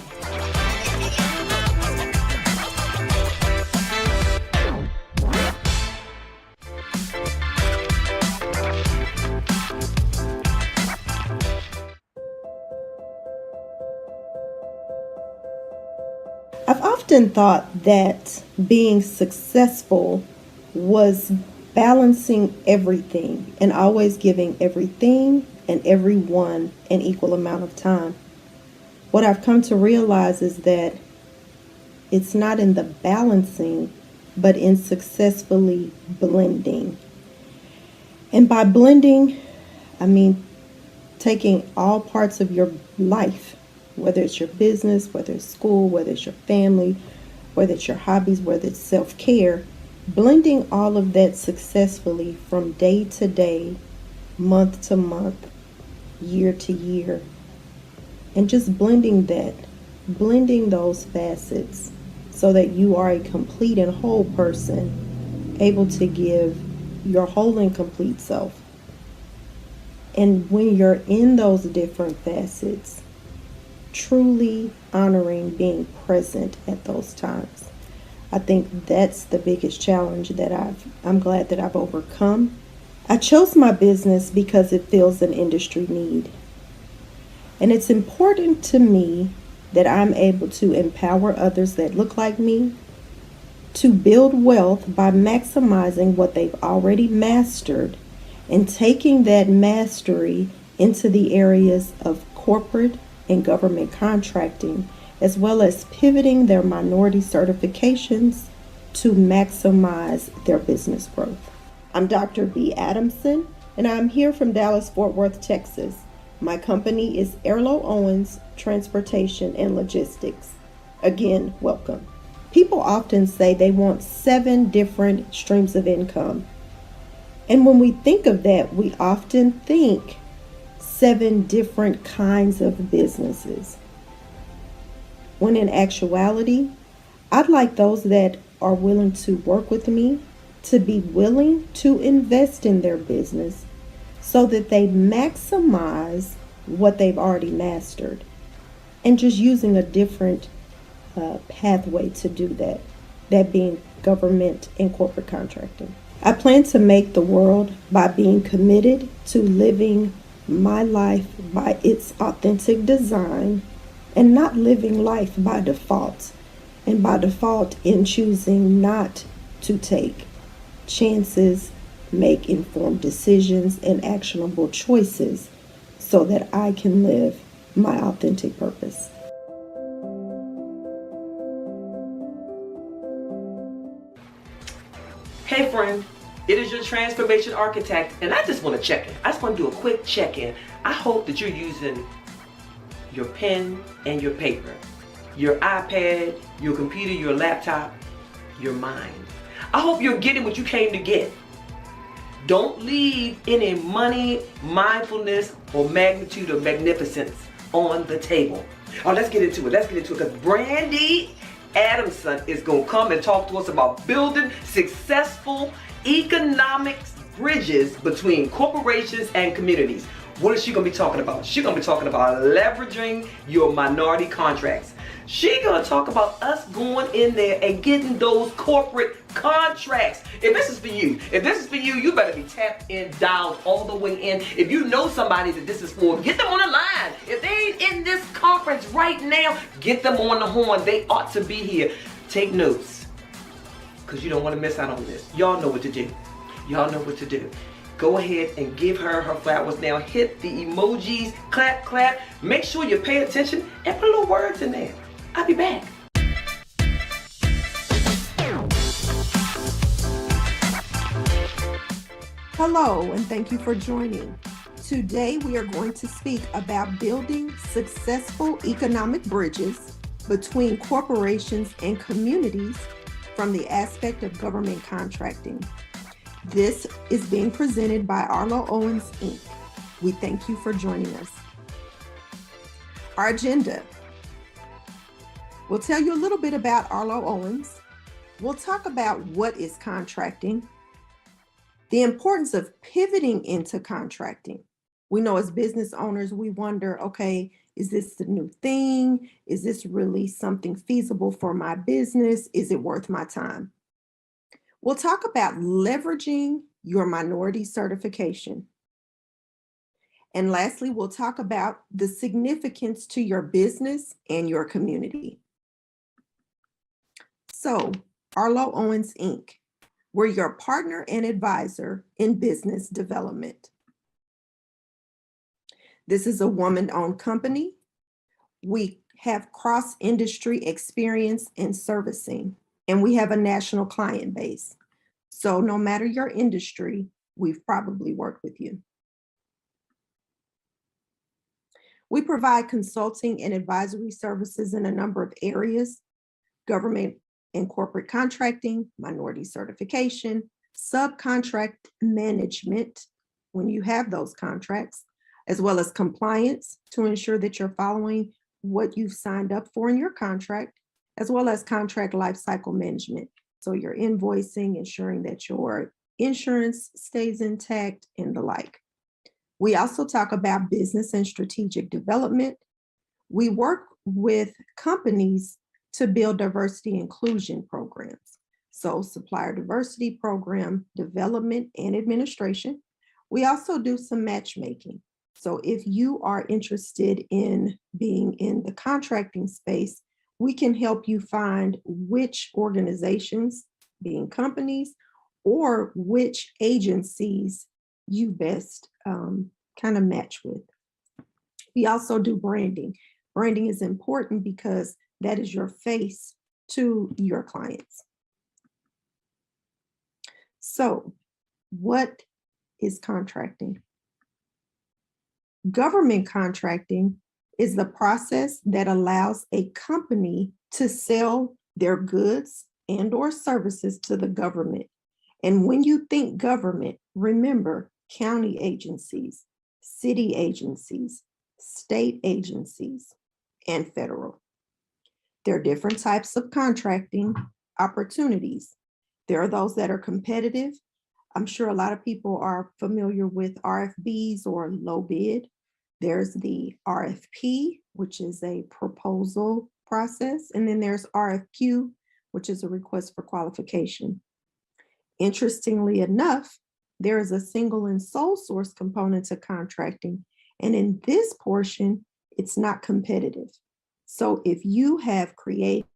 I've often thought that being successful was balancing everything and always giving everything and everyone an equal amount of time. What I've come to realize is that it's not in the balancing, but in successfully blending. And by blending, I mean taking all parts of your life, whether it's your business, whether it's school, whether it's your family, whether it's your hobbies, whether it's self-care, blending all of that successfully from day to day, month to month, year to year, and just blending those facets so that you are a complete and whole person, able to give your whole and complete self. And when you're in those different facets, truly honoring being present at those times. I think that's the biggest challenge that I'm glad that I've overcome. I chose my business because it fills an industry need. And it's important to me that I'm able to empower others that look like me to build wealth by maximizing what they've already mastered and taking that mastery into the areas of corporate and government contracting, as well as pivoting their minority certifications to maximize their business growth. I'm Dr. B. Adamson, and I'm here from Dallas-Fort Worth, Texas. My company is Erlo Owens Transportation and Logistics. Again, welcome. People often say they want 7 different streams of income. And when we think of that, we often think 7 different kinds of businesses. When in actuality, I'd like those that are willing to work with me to be willing to invest in their business so that they maximize what they've already mastered, and just using a different pathway to do that, that being government and corporate contracting. I plan to make the world by being committed to living my life by its authentic design and not living life by default, and by default in choosing not to take chances, make informed decisions and actionable choices so that I can live my authentic purpose. Hey friend, it is your transformation architect, and I just want to check in. I just want to do a quick check-in. I hope that you're using your pen and your paper, your iPad, your computer, your laptop, your mind. I hope you're getting what you came to get. Don't leave any money, mindfulness, or magnitude or magnificence on the table. Oh, let's get into it. Because Brandy Adamson is going to come and talk to us about building successful economics bridges between corporations and communities. What is she going to be talking about? She's going to be talking about leveraging your minority contracts. She's going to talk about us going in there and getting those corporate contracts. If this is for you, you better be tapped in, dialed all the way in. If you know somebody that this is for, get them on the line. If they ain't in this conference right now, get them on the horn. They ought to be here. Take notes, because you don't want to miss out on this. Y'all know what to do. Go ahead and give her her flowers now. Hit the emojis, clap, clap. Make sure you pay attention and put little words in there. I'll be back. Hello, and thank you for joining. Today, we are going to speak about building successful economic bridges between corporations and communities from the aspect of government contracting. This is being presented by Arlo Owens, Inc. We thank you for joining us. Our agenda. We'll tell you a little bit about Arlo Owens. We'll talk about what is contracting, the importance of pivoting into contracting. We know as business owners, we wonder, okay, is this the new thing? Is this really something feasible for my business? Is it worth my time? We'll talk about leveraging your minority certification. And lastly, we'll talk about the significance to your business and your community. So, Arlo Owens, Inc., we're your partner and advisor in business development. This is a woman-owned company. We have cross-industry experience in servicing, and we have a national client base. So no matter your industry, we've probably worked with you. We provide consulting and advisory services in a number of areas: government and corporate contracting, minority certification, subcontract management, when you have those contracts, as well as compliance to ensure that you're following what you've signed up for in your contract, as well as contract lifecycle management. So you're invoicing, ensuring that your insurance stays intact and the like. We also talk about business and strategic development. We work with companies to build diversity inclusion programs. So supplier diversity program development and administration. We also do some matchmaking. So if you are interested in being in the contracting space, we can help you find which organizations, being companies, or which agencies you best kind of match with. We also do branding. Branding is important because that is your face to your clients. So, what is contracting? Government contracting is the process that allows a company to sell their goods and/or services to the government. And when you think government, remember county agencies, city agencies, state agencies, and federal. There are different types of contracting opportunities. There are those that are competitive. I'm sure a lot of people are familiar with RFBs or low bid. There's the RFP, which is a proposal process. And then there's RFQ, which is a request for qualification. Interestingly enough, there is a single and sole source component to contracting. And in this portion, it's not competitive. So if you have created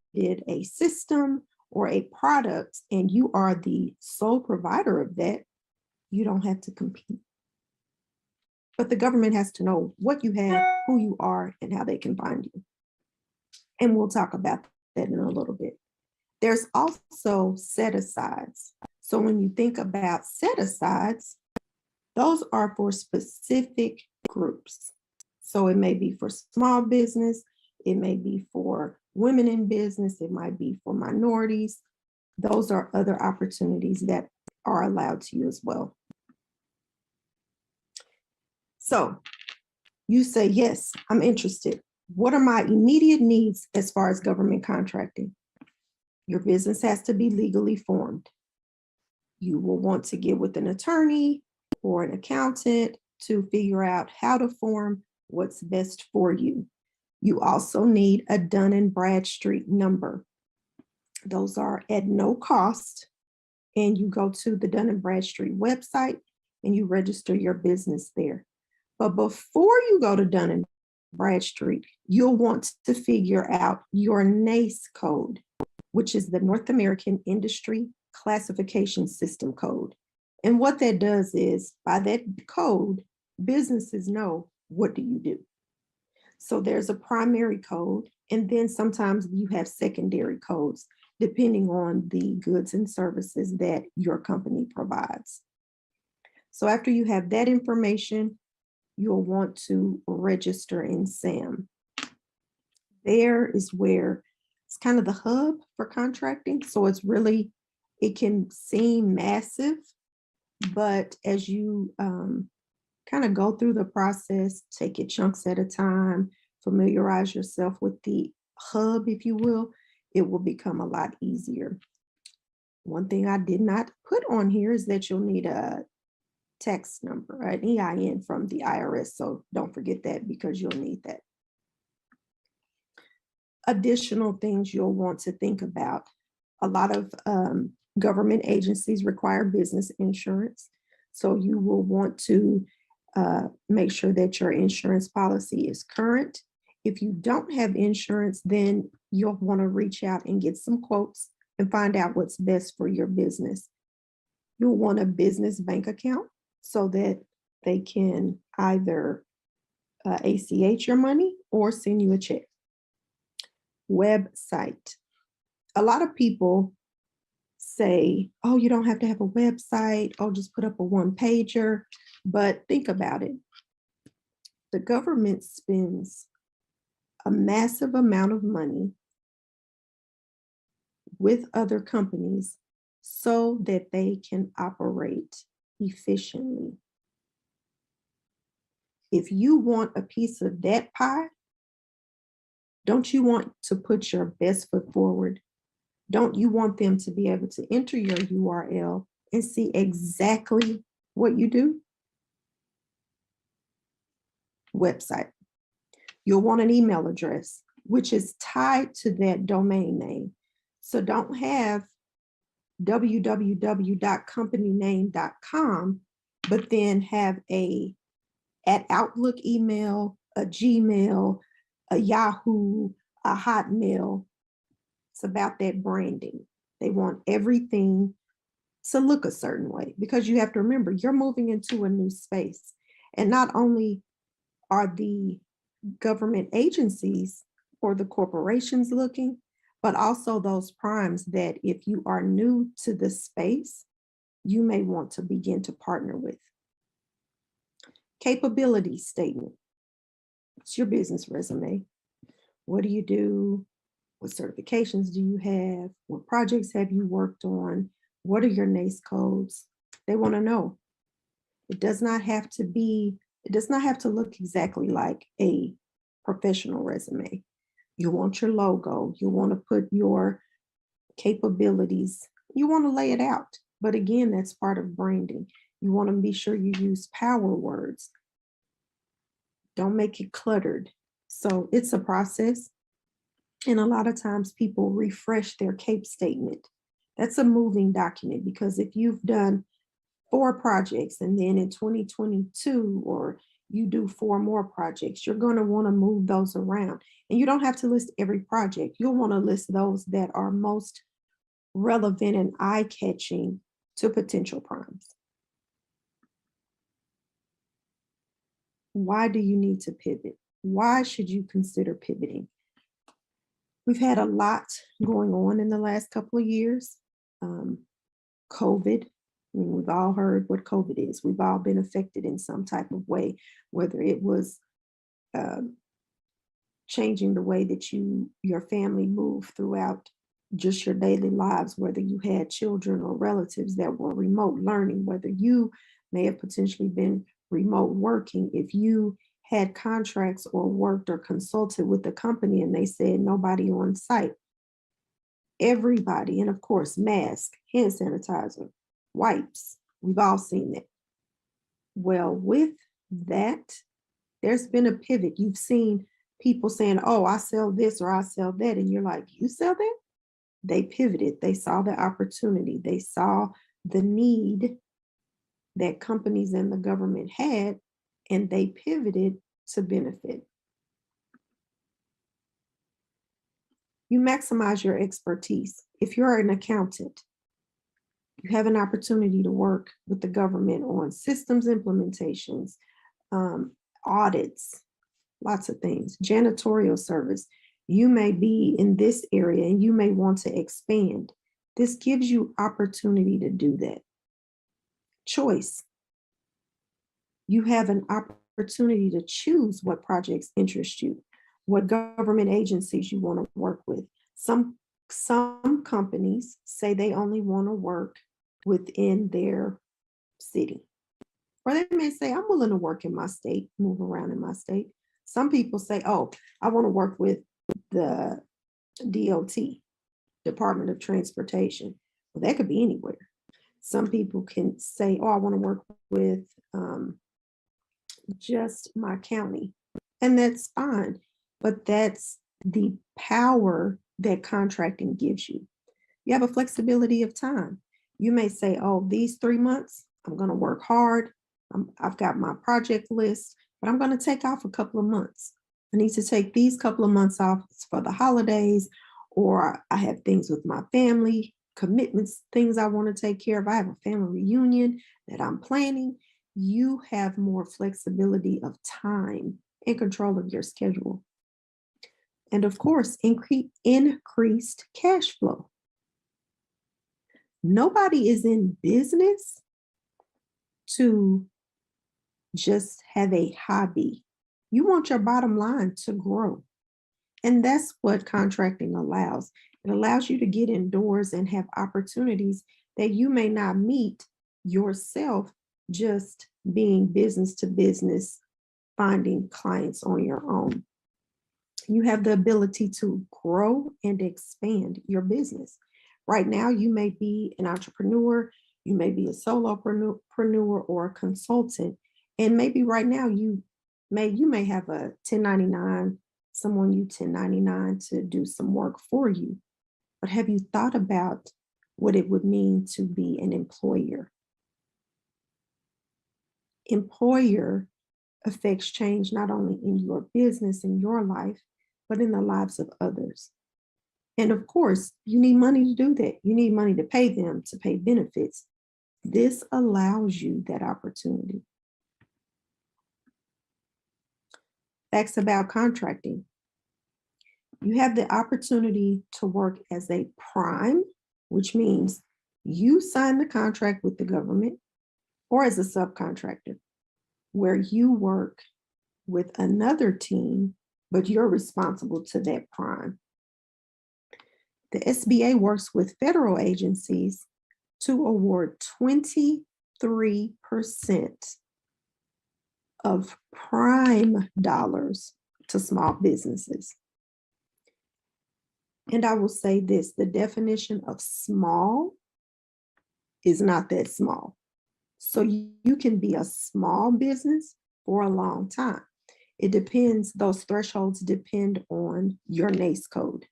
a system or a product and you are the sole provider of that, you don't have to compete. But the government has to know what you have, who you are, and how they can find you. And we'll talk about that in a little bit. There's also set-asides. So when you think about set-asides, those are for specific groups. So it may be for small business, it may be for women in business, it might be for minorities. Those are other opportunities that are allowed to you as well. So you say, yes, I'm interested. What are my immediate needs as far as government contracting? Your business has to be legally formed. You will want to get with an attorney or an accountant to figure out how to form what's best for you. You also need a Dun & Bradstreet number. Those are at no cost. And you go to the Dun & Bradstreet website and you register your business there. But before you go to Dun & Bradstreet, you'll want to figure out your NAICE code, which is the North American Industry Classification System code. And what that does is, by that code, businesses know, what do you do? So there's a primary code, and then sometimes you have secondary codes, depending on the goods and services that your company provides. So after you have that information, you'll want to register in SAM. There is where it's kind of the hub for contracting. So it's really, it can seem massive, but as you kind of go through the process, take it chunks at a time, familiarize yourself with the hub, if you will, it will become a lot easier. One thing I did not put on here is that you'll need a tax number, an EIN from the IRS. So don't forget that, because you'll need that. Additional things you'll want to think about. A lot of government agencies require business insurance. So you will want to make sure that your insurance policy is current. If you don't have insurance, then you'll want to reach out and get some quotes and find out what's best for your business. You'll want a business bank account so that they can either ACH your money or send you a check. Website. A lot of people say, oh, you don't have to have a website. Oh, just put up a one-pager. But think about it. The government spends a massive amount of money with other companies so that they can operate efficiently. If you want a piece of that pie, don't you want to put your best foot forward? Don't you want them to be able to enter your URL and see exactly what you do? Website. You'll want an email address, which is tied to that domain name. So don't have www.companyname.com, but then have a @Outlook email, a Gmail, a Yahoo, a Hotmail. It's about that branding. They want everything to look a certain way, because you have to remember, you're moving into a new space. And not only are the government agencies or the corporations looking, but also those primes that if you are new to the space, you may want to begin to partner with. Capability statement. It's your business resume. What do you do? What certifications do you have? What projects have you worked on? What are your NAICS codes? They want to know. It does not have to look exactly like a professional resume. You want your logo. You want to put your capabilities. You want to lay it out. But again, that's part of branding. You want to be sure you use power words. Don't make it cluttered. So it's a process. And a lot of times people refresh their CAPE statement. That's a moving document, because if you've done 4 projects and then in 2022, or you do 4 more projects, you're going to want to move those around. And you don't have to list every project. You'll want to list those that are most relevant and eye-catching to potential primes. Why do you need to pivot? Why should you consider pivoting? We've had a lot going on in the last couple of years. COVID, I mean, we've all heard what COVID is. We've all been affected in some type of way, whether it was changing the way that your family moved throughout just your daily lives, whether you had children or relatives that were remote learning, whether you may have potentially been remote working, if you had contracts or worked or consulted with the company and they said nobody on site. Everybody, and of course, mask, hand sanitizer, wipes, we've all seen that. Well, with that, there's been a pivot. You've seen people saying, oh, I sell this or I sell that. And you're like, you sell that? They pivoted. They saw the opportunity. They saw the need that companies and the government had, and they pivoted to benefit. You maximize your expertise. If you're an accountant, you have an opportunity to work with the government on systems implementations, audits, lots of things, janitorial service. You may be in this area and you may want to expand. This gives you opportunity to do that. Choice. You have an opportunity to choose what projects interest you, what government agencies you want to work with. Some companies say they only want to work within their city. Or they may say, I'm willing to work in my state, move around in my state. Some people say, oh, I want to work with the DOT, Department of Transportation. Well, that could be anywhere. Some people can say, oh, I want to work with just my county. And that's fine. But that's the power that contracting gives you. You have a flexibility of time. You may say, oh, these 3 months, I'm going to work hard. I've got my project list, but I'm going to take off a couple of months. I need to take these couple of months off for the holidays, or I have things with my family, commitments, things I want to take care of. I have a family reunion that I'm planning. You have more flexibility of time and control of your schedule. And of course, increased cash flow. Nobody is in business to just have a hobby. You want your bottom line to grow. And that's what contracting allows. It allows you to get indoors and have opportunities that you may not meet yourself just being business to business, finding clients on your own. You have the ability to grow and expand your business. Right now, you may be an entrepreneur, you may be a solopreneur or a consultant, and maybe right now you may have a 1099, someone you 1099 to do some work for you. But have you thought about what it would mean to be an employer? Employer affects change not only in your business, in your life, but in the lives of others. And of course, you need money to do that. You need money to pay them, to pay benefits. This allows you that opportunity. Facts about contracting. You have the opportunity to work as a prime, which means you sign the contract with the government, or as a subcontractor, where you work with another team, but you're responsible to that prime. The SBA works with federal agencies to award 23% of prime dollars to small businesses. And I will say this, the definition of small is not that small. So you can be a small business for a long time. It depends, those thresholds depend on your NAICS code.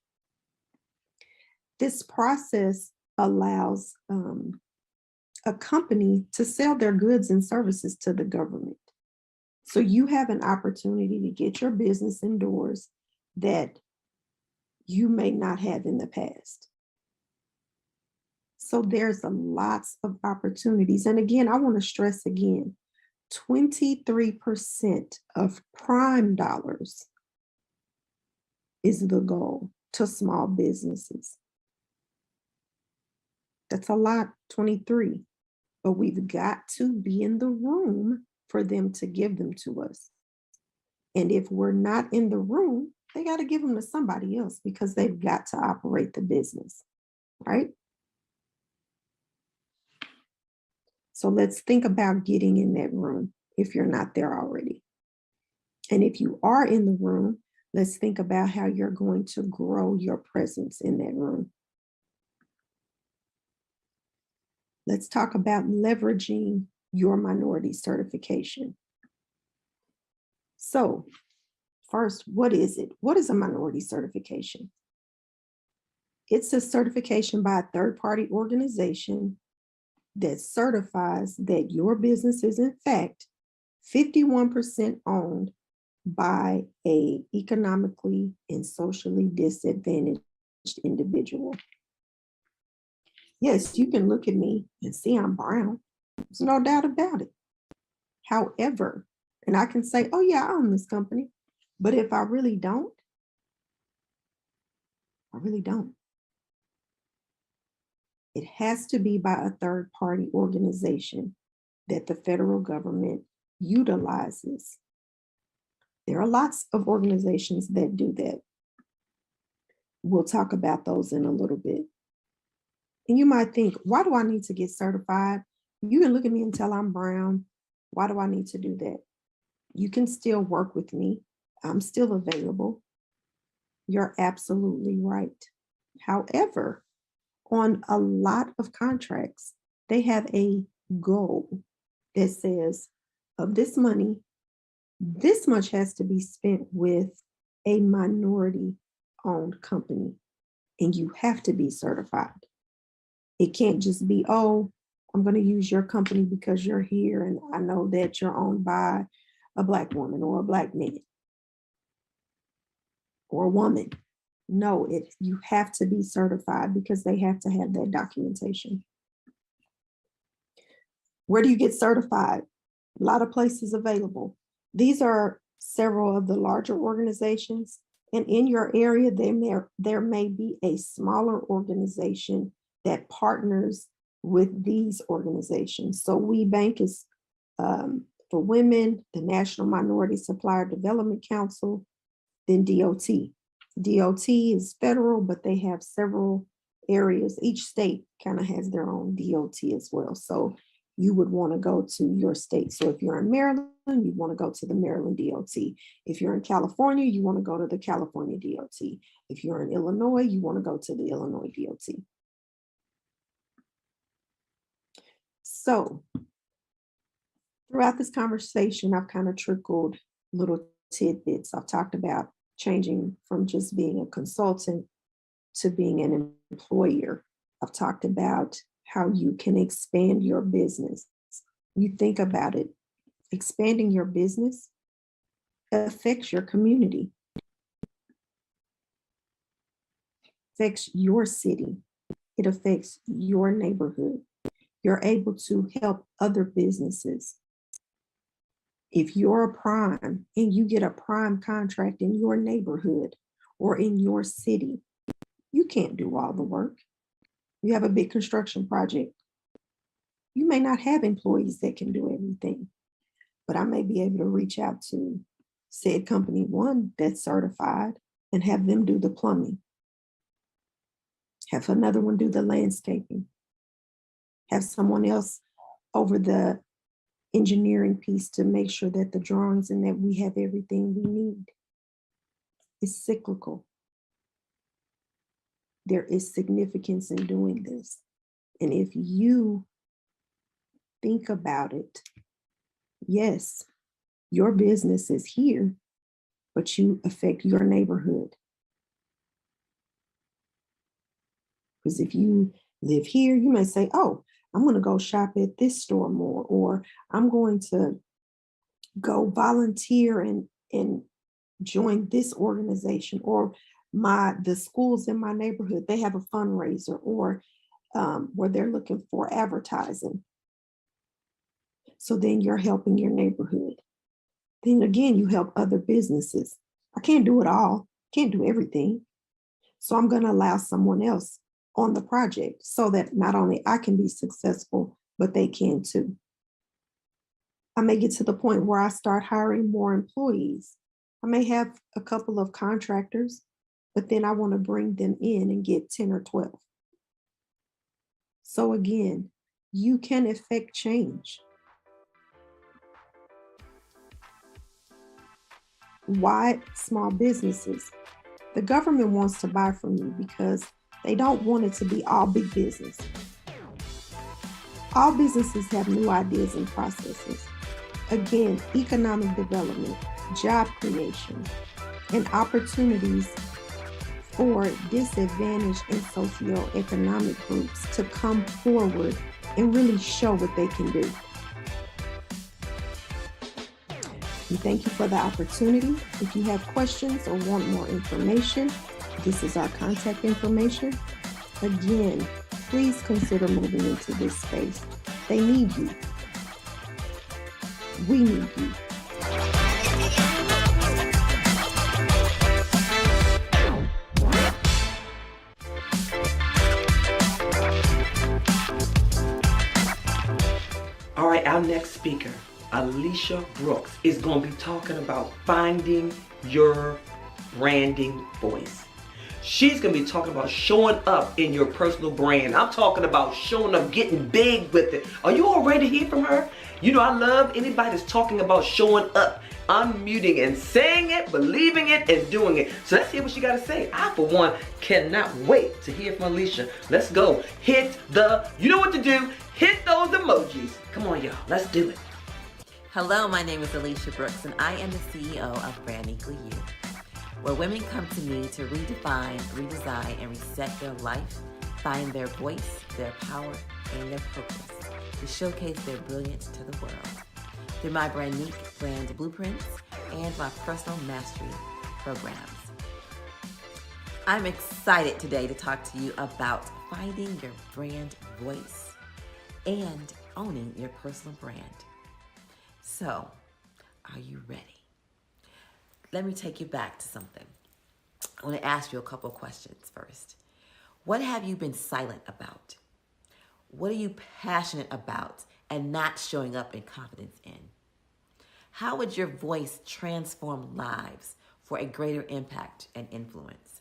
This process allows a company to sell their goods and services to the government. So you have an opportunity to get your business indoors that you may not have in the past. So there's lots of opportunities. And again, I want to stress again, 23% of prime dollars is the goal to small businesses. That's a lot, 23, but we've got to be in the room for them to give them to us. And if we're not in the room, they got to give them to somebody else because they've got to operate the business, right? So let's think about getting in that room if you're not there already. And if you are in the room, let's think about how you're going to grow your presence in that room. Let's talk about leveraging your minority certification. So first, what is it? What is a minority certification? It's a certification by a third-party organization that certifies that your business is in fact 51% owned by an economically and socially disadvantaged individual. Yes, you can look at me and see I'm brown. There's no doubt about it. However, and I can say, oh yeah, I own this company. But if I really don't, I really don't. It has to be by a third-party organization that the federal government utilizes. There are lots of organizations that do that. We'll talk about those in a little bit. And you might think, why do I need to get certified? You can look at me and tell I'm brown. Why do I need to do that? You can still work with me. I'm still available. You're absolutely right. However, on a lot of contracts, they have a goal that says, of this money, this much has to be spent with a minority-owned company, and you have to be certified. It can't just be, oh, I'm going to use your company because you're here and I know that you're owned by a Black woman or a Black man or a woman. No, you have to be certified because they have to have that documentation. Where do you get certified? A lot of places available. These are several of the larger organizations, and in your area, there may be a smaller organization that partners with these organizations. So We Bank is for women, the National Minority Supplier Development Council, then DOT. DOT is federal, but they have several areas. Each state kind of has their own DOT as well. So you would want to go to your state. So if you're in Maryland, you want to go to the Maryland DOT. If you're in California, you want to go to the California DOT. If you're in Illinois, you want to go to the Illinois DOT. So throughout this conversation, I've kind of trickled little tidbits. I've talked about changing from just being a consultant to being an employer. I've talked about how you can expand your business. You think about it, expanding your business affects your community, affects your city, it affects your neighborhood. You're able to help other businesses. If you're a prime and you get a prime contract in your neighborhood or in your city, you can't do all the work. You have a big construction project. You may not have employees that can do everything, but I may be able to reach out to said company one that's certified and have them do the plumbing. Have another one do the landscaping. Have someone else over the engineering piece to make sure that the drawings and that we have everything we need. It's cyclical. There is significance in doing this. And if you think about it, yes, your business is here, but you affect your neighborhood. Because if you live here, you may say, oh, I'm going to go shop at this store more, or I'm going to go volunteer and join this organization, or the schools in my neighborhood, they have a fundraiser, or where they're looking for advertising. So then you're helping your neighborhood. Then again, you help other businesses. I can't do it all, can't do everything. So I'm going to allow someone else on the project so that not only I can be successful, but they can too. I may get to the point where I start hiring more employees. I may have a couple of contractors, but then I want to bring them in and get 10 or 12. So again, you can affect change. Why small businesses? The government wants to buy from you because they don't want it to be all big business. All businesses have new ideas and processes. Again, economic development, job creation, and opportunities for disadvantaged and socioeconomic groups to come forward and really show what they can do. We thank you for the opportunity. If you have questions or want more information, this is our contact information. Again, please consider moving into this space. They need you. We need you. All right, our next speaker Alicia Brooks is going to be talking about finding your branding voice. She's going to be talking about showing up in your personal brand. I'm talking about showing up, getting big with it. Are you all ready to hear from her? You know, I love anybody that's talking about showing up, unmuting and saying it, believing it, and doing it. So let's hear what she got to say. I, for one, cannot wait to hear from Alicia. Let's go. Hit the, you know what to do. Hit those emojis. Come on, y'all. Let's do it. Hello, my name is Alicia Brooks, and I am the CEO of Brand Equal You, where women come to me to redefine, redesign, and reset their life, find their voice, their power, and their purpose to showcase their brilliance to the world through my Brandnique brand blueprints and my personal mastery programs. I'm excited today to talk to you about finding your brand voice and owning your personal brand. So, are you ready? Let me take you back to something. I want to ask you a couple of questions first. What have you been silent about? What are you passionate about and not showing up in confidence in? How would your voice transform lives for a greater impact and influence?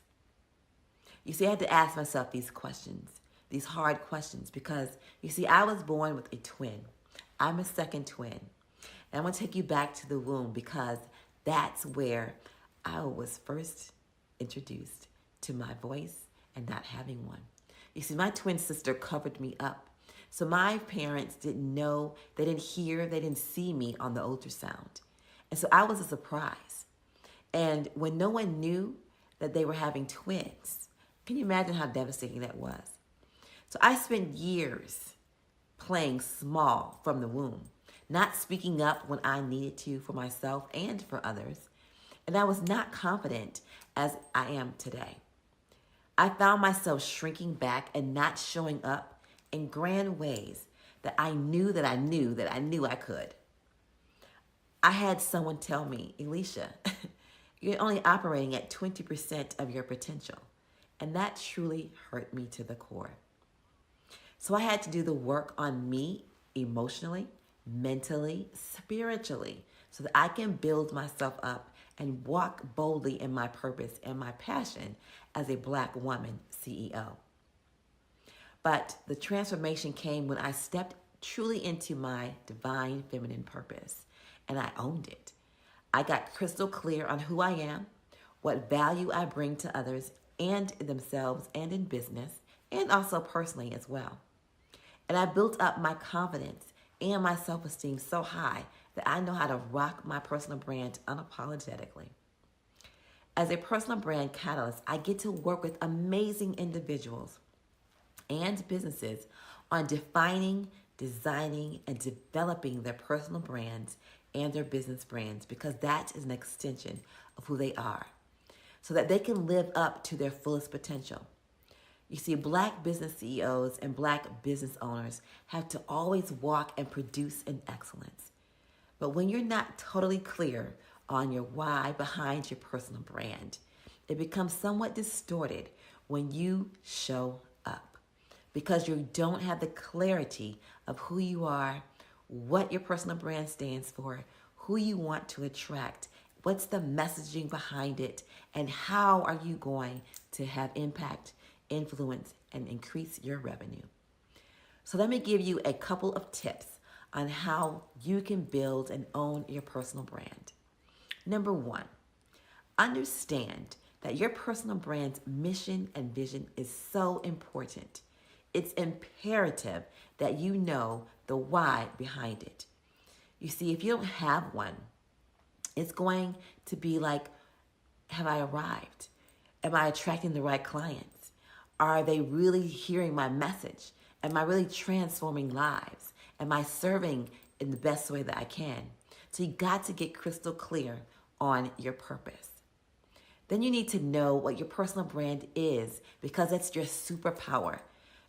You see, I had to ask myself these questions, these hard questions, because you see, I was born with a twin. I'm a second twin. And I'm going to take you back to the womb because that's where I was first introduced to my voice and not having one. You see, my twin sister covered me up. So my parents didn't know, they didn't hear, they didn't see me on the ultrasound. And so I was a surprise. And when no one knew that they were having twins, can you imagine how devastating that was? So I spent years playing small from the womb, not speaking up when I needed to for myself and for others. And I was not confident as I am today. I found myself shrinking back and not showing up in grand ways that I knew that I knew that I knew I could. I had someone tell me, Alicia, you're only operating at 20% of your potential. And that truly hurt me to the core. So I had to do the work on me emotionally, mentally, spiritually, so that I can build myself up and walk boldly in my purpose and my passion as a Black woman CEO. But the transformation came when I stepped truly into my divine feminine purpose, and I owned it. I got crystal clear on who I am, what value I bring to others and themselves and in business, and also personally as well. And I built up my confidence and my self-esteem so high that I know how to rock my personal brand unapologetically. As a personal brand catalyst, I get to work with amazing individuals and businesses on defining, designing, and developing their personal brands and their business brands, because that is an extension of who they are, so that they can live up to their fullest potential. You see, Black business CEOs and Black business owners have to always walk and produce in excellence. But when you're not totally clear on your why behind your personal brand, it becomes somewhat distorted when you show up, because you don't have the clarity of who you are, what your personal brand stands for, who you want to attract, what's the messaging behind it, and how are you going to have impact, influence, and increase your revenue. So let me give you a couple of tips on how you can build and own your personal brand. Number one, understand that your personal brand's mission and vision is so important. It's imperative that you know the why behind it. You see, if you don't have one, it's going to be like, have I arrived? Am I attracting the right clients? Are they really hearing my message? Am I really transforming lives? Am I serving in the best way that I can? So you got to get crystal clear on your purpose. Then you need to know what your personal brand is, because it's your superpower,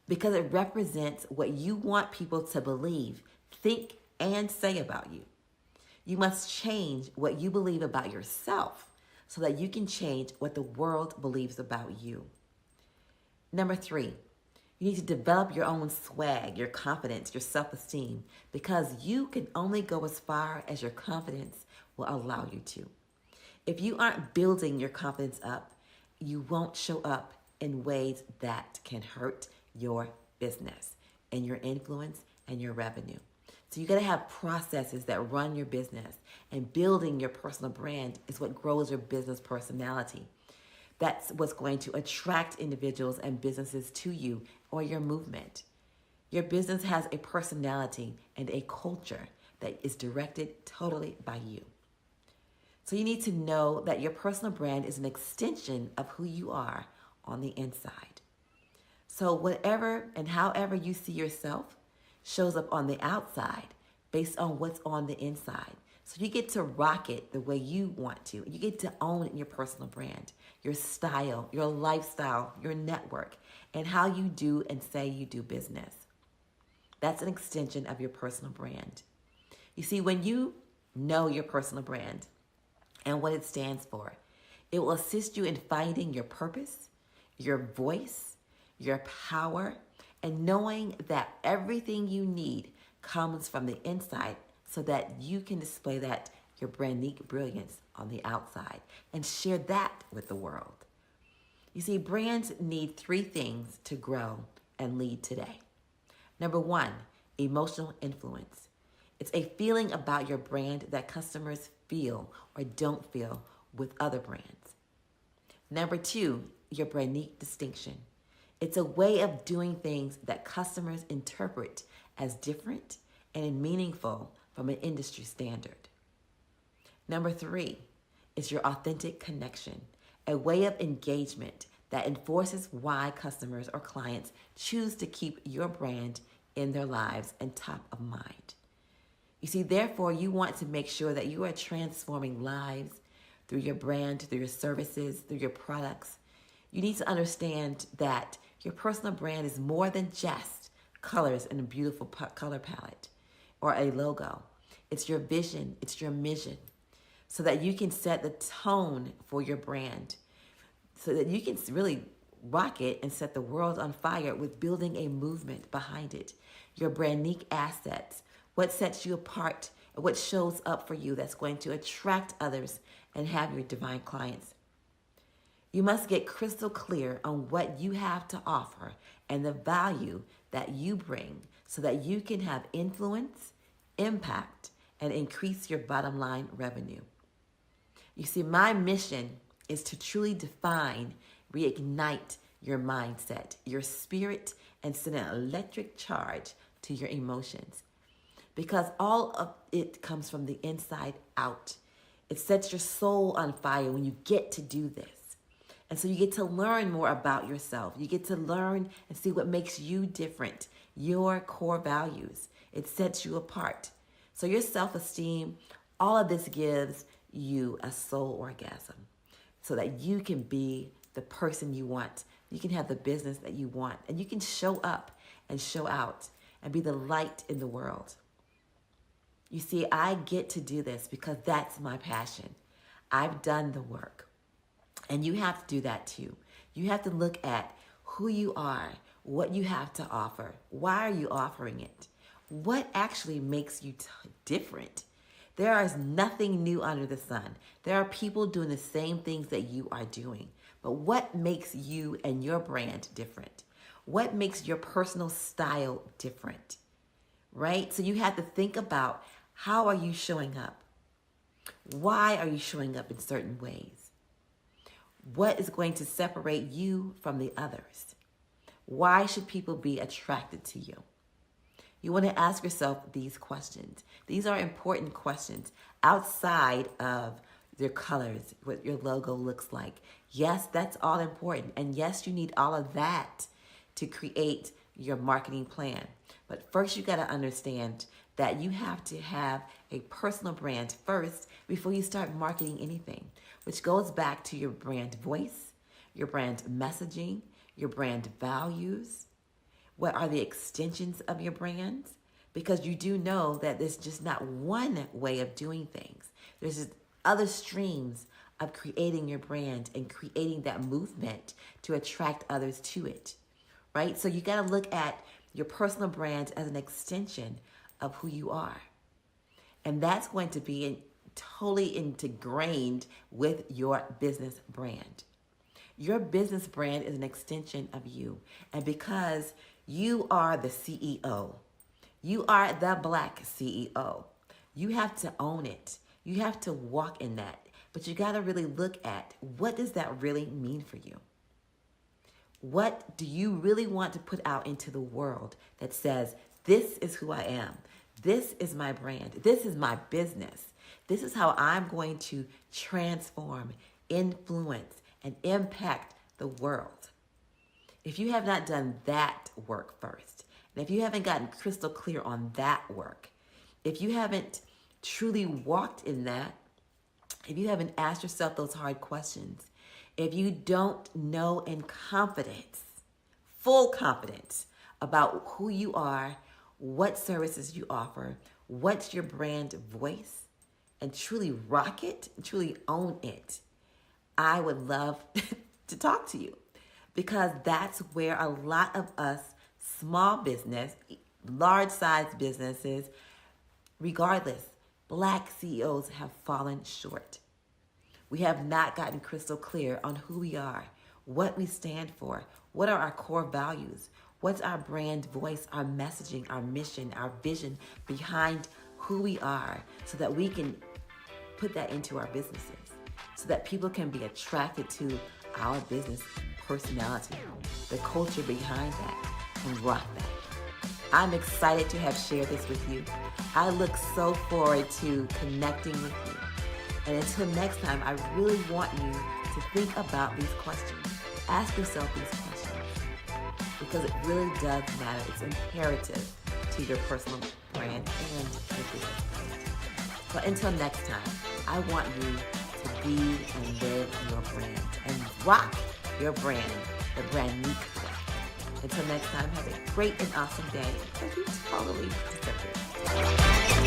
because it represents what you want people to believe, think, and say about you. You must change what you believe about yourself so that you can change what the world believes about you. Number three, You need to develop your own swag, your confidence, your self-esteem, because you can only go as far as your confidence will allow you to. If you aren't building your confidence up, you won't show up in ways that can hurt your business and your influence and your revenue. So you got to have processes that run your business, and building your personal brand is what grows your business personality. That's what's going to attract individuals and businesses to you or your movement. Your business has a personality and a culture that is directed totally by you. So you need to know that your personal brand is an extension of who you are on the inside. So whatever and however you see yourself shows up on the outside based on what's on the inside. So you get to rock it the way you want to. You get to own your personal brand, your style, your lifestyle, your network, and how you do and say you do business. That's an extension of your personal brand. You see, when you know your personal brand and what it stands for, it will assist you in finding your purpose, your voice, your power, and knowing that everything you need comes from the inside so that you can display that, your brandique brilliance, on the outside and share that with the world. You see, brands need 3 things to grow and lead today. Number 1, emotional influence. It's a feeling about your brand that customers feel or don't feel with other brands. Number 2, your brandique distinction. It's a way of doing things that customers interpret as different and meaningful from an industry standard. Number 3 is your authentic connection, a way of engagement that enforces why customers or clients choose to keep your brand in their lives and top of mind. You see, therefore, you want to make sure that you are transforming lives through your brand, through your services, through your products. You need to understand that your personal brand is more than just colors and a beautiful color palette or a logo. It's your vision, it's your mission, so that you can set the tone for your brand, so that you can really rock it and set the world on fire with building a movement behind it. Your brandique assets, what sets you apart, what shows up for you that's going to attract others and have your divine clients. You must get crystal clear on what you have to offer and the value that you bring so that you can have influence, impact, and increase your bottom line revenue. You see, my mission is to truly define, reignite your mindset, your spirit, and send an electric charge to your emotions. Because all of it comes from the inside out. It sets your soul on fire when you get to do this. And so you get to learn more about yourself. You get to learn and see what makes you different, your core values. It sets you apart. So your self-esteem, all of this gives you a soul orgasm so that you can be the person you want. You can have the business that you want, and you can show up and show out and be the light in the world. You see, I get to do this because that's my passion. I've done the work. And you have to do that too. You have to look at who you are, what you have to offer. Why are you offering it? What actually makes you different? There is nothing new under the sun. There are people doing the same things that you are doing. But what makes you and your brand different? What makes your personal style different? Right? So you have to think about, how are you showing up? Why are you showing up in certain ways? What is going to separate you from the others? Why should people be attracted to you? You want to ask yourself these questions. These are important questions outside of your colors, what your logo looks like. Yes, that's all important. And yes, you need all of that to create your marketing plan. But first, you got to understand that you have to have a personal brand first before you start marketing anything, which goes back to your brand voice, your brand messaging, your brand values. What are the extensions of your brands? Because you do know that there's just not one way of doing things. There's just other streams of creating your brand and creating that movement to attract others to it, right? So you got to look at your personal brand as an extension of who you are. And that's going to be totally ingrained with your business brand. Your business brand is an extension of you. And because you are the CEO, you are the Black CEO, you have to own it. You have to walk in that. But you got to really look at, what does that really mean for you? What do you really want to put out into the world that says, this is who I am. This is my brand. This is my business. This is how I'm going to transform, influence, and impact the world. If you have not done that work first, and if you haven't gotten crystal clear on that work, if you haven't truly walked in that, if you haven't asked yourself those hard questions, if you don't know in confidence, full confidence about who you are, what services you offer, what's your brand voice, and truly rock it, truly own it, I would love to talk to you, because that's where a lot of us small business, large size businesses, regardless, Black CEOs have fallen short. We have not gotten crystal clear on who we are, what we stand for, what are our core values, what's our brand voice, our messaging, our mission, our vision behind who we are, so that we can put that into our businesses, so that people can be attracted to our business personality, the culture behind that, and rock that. I'm excited to have shared this with you. I look so forward to connecting with you. And until next time, I really want you to think about these questions. Ask yourself these questions, because it really does matter. It's imperative to your personal brand and your business brand. But until next time, I want you to be and live your brand and rock your brand, the brand unique way. Until next time, have a great and awesome day, because you totally deserve it.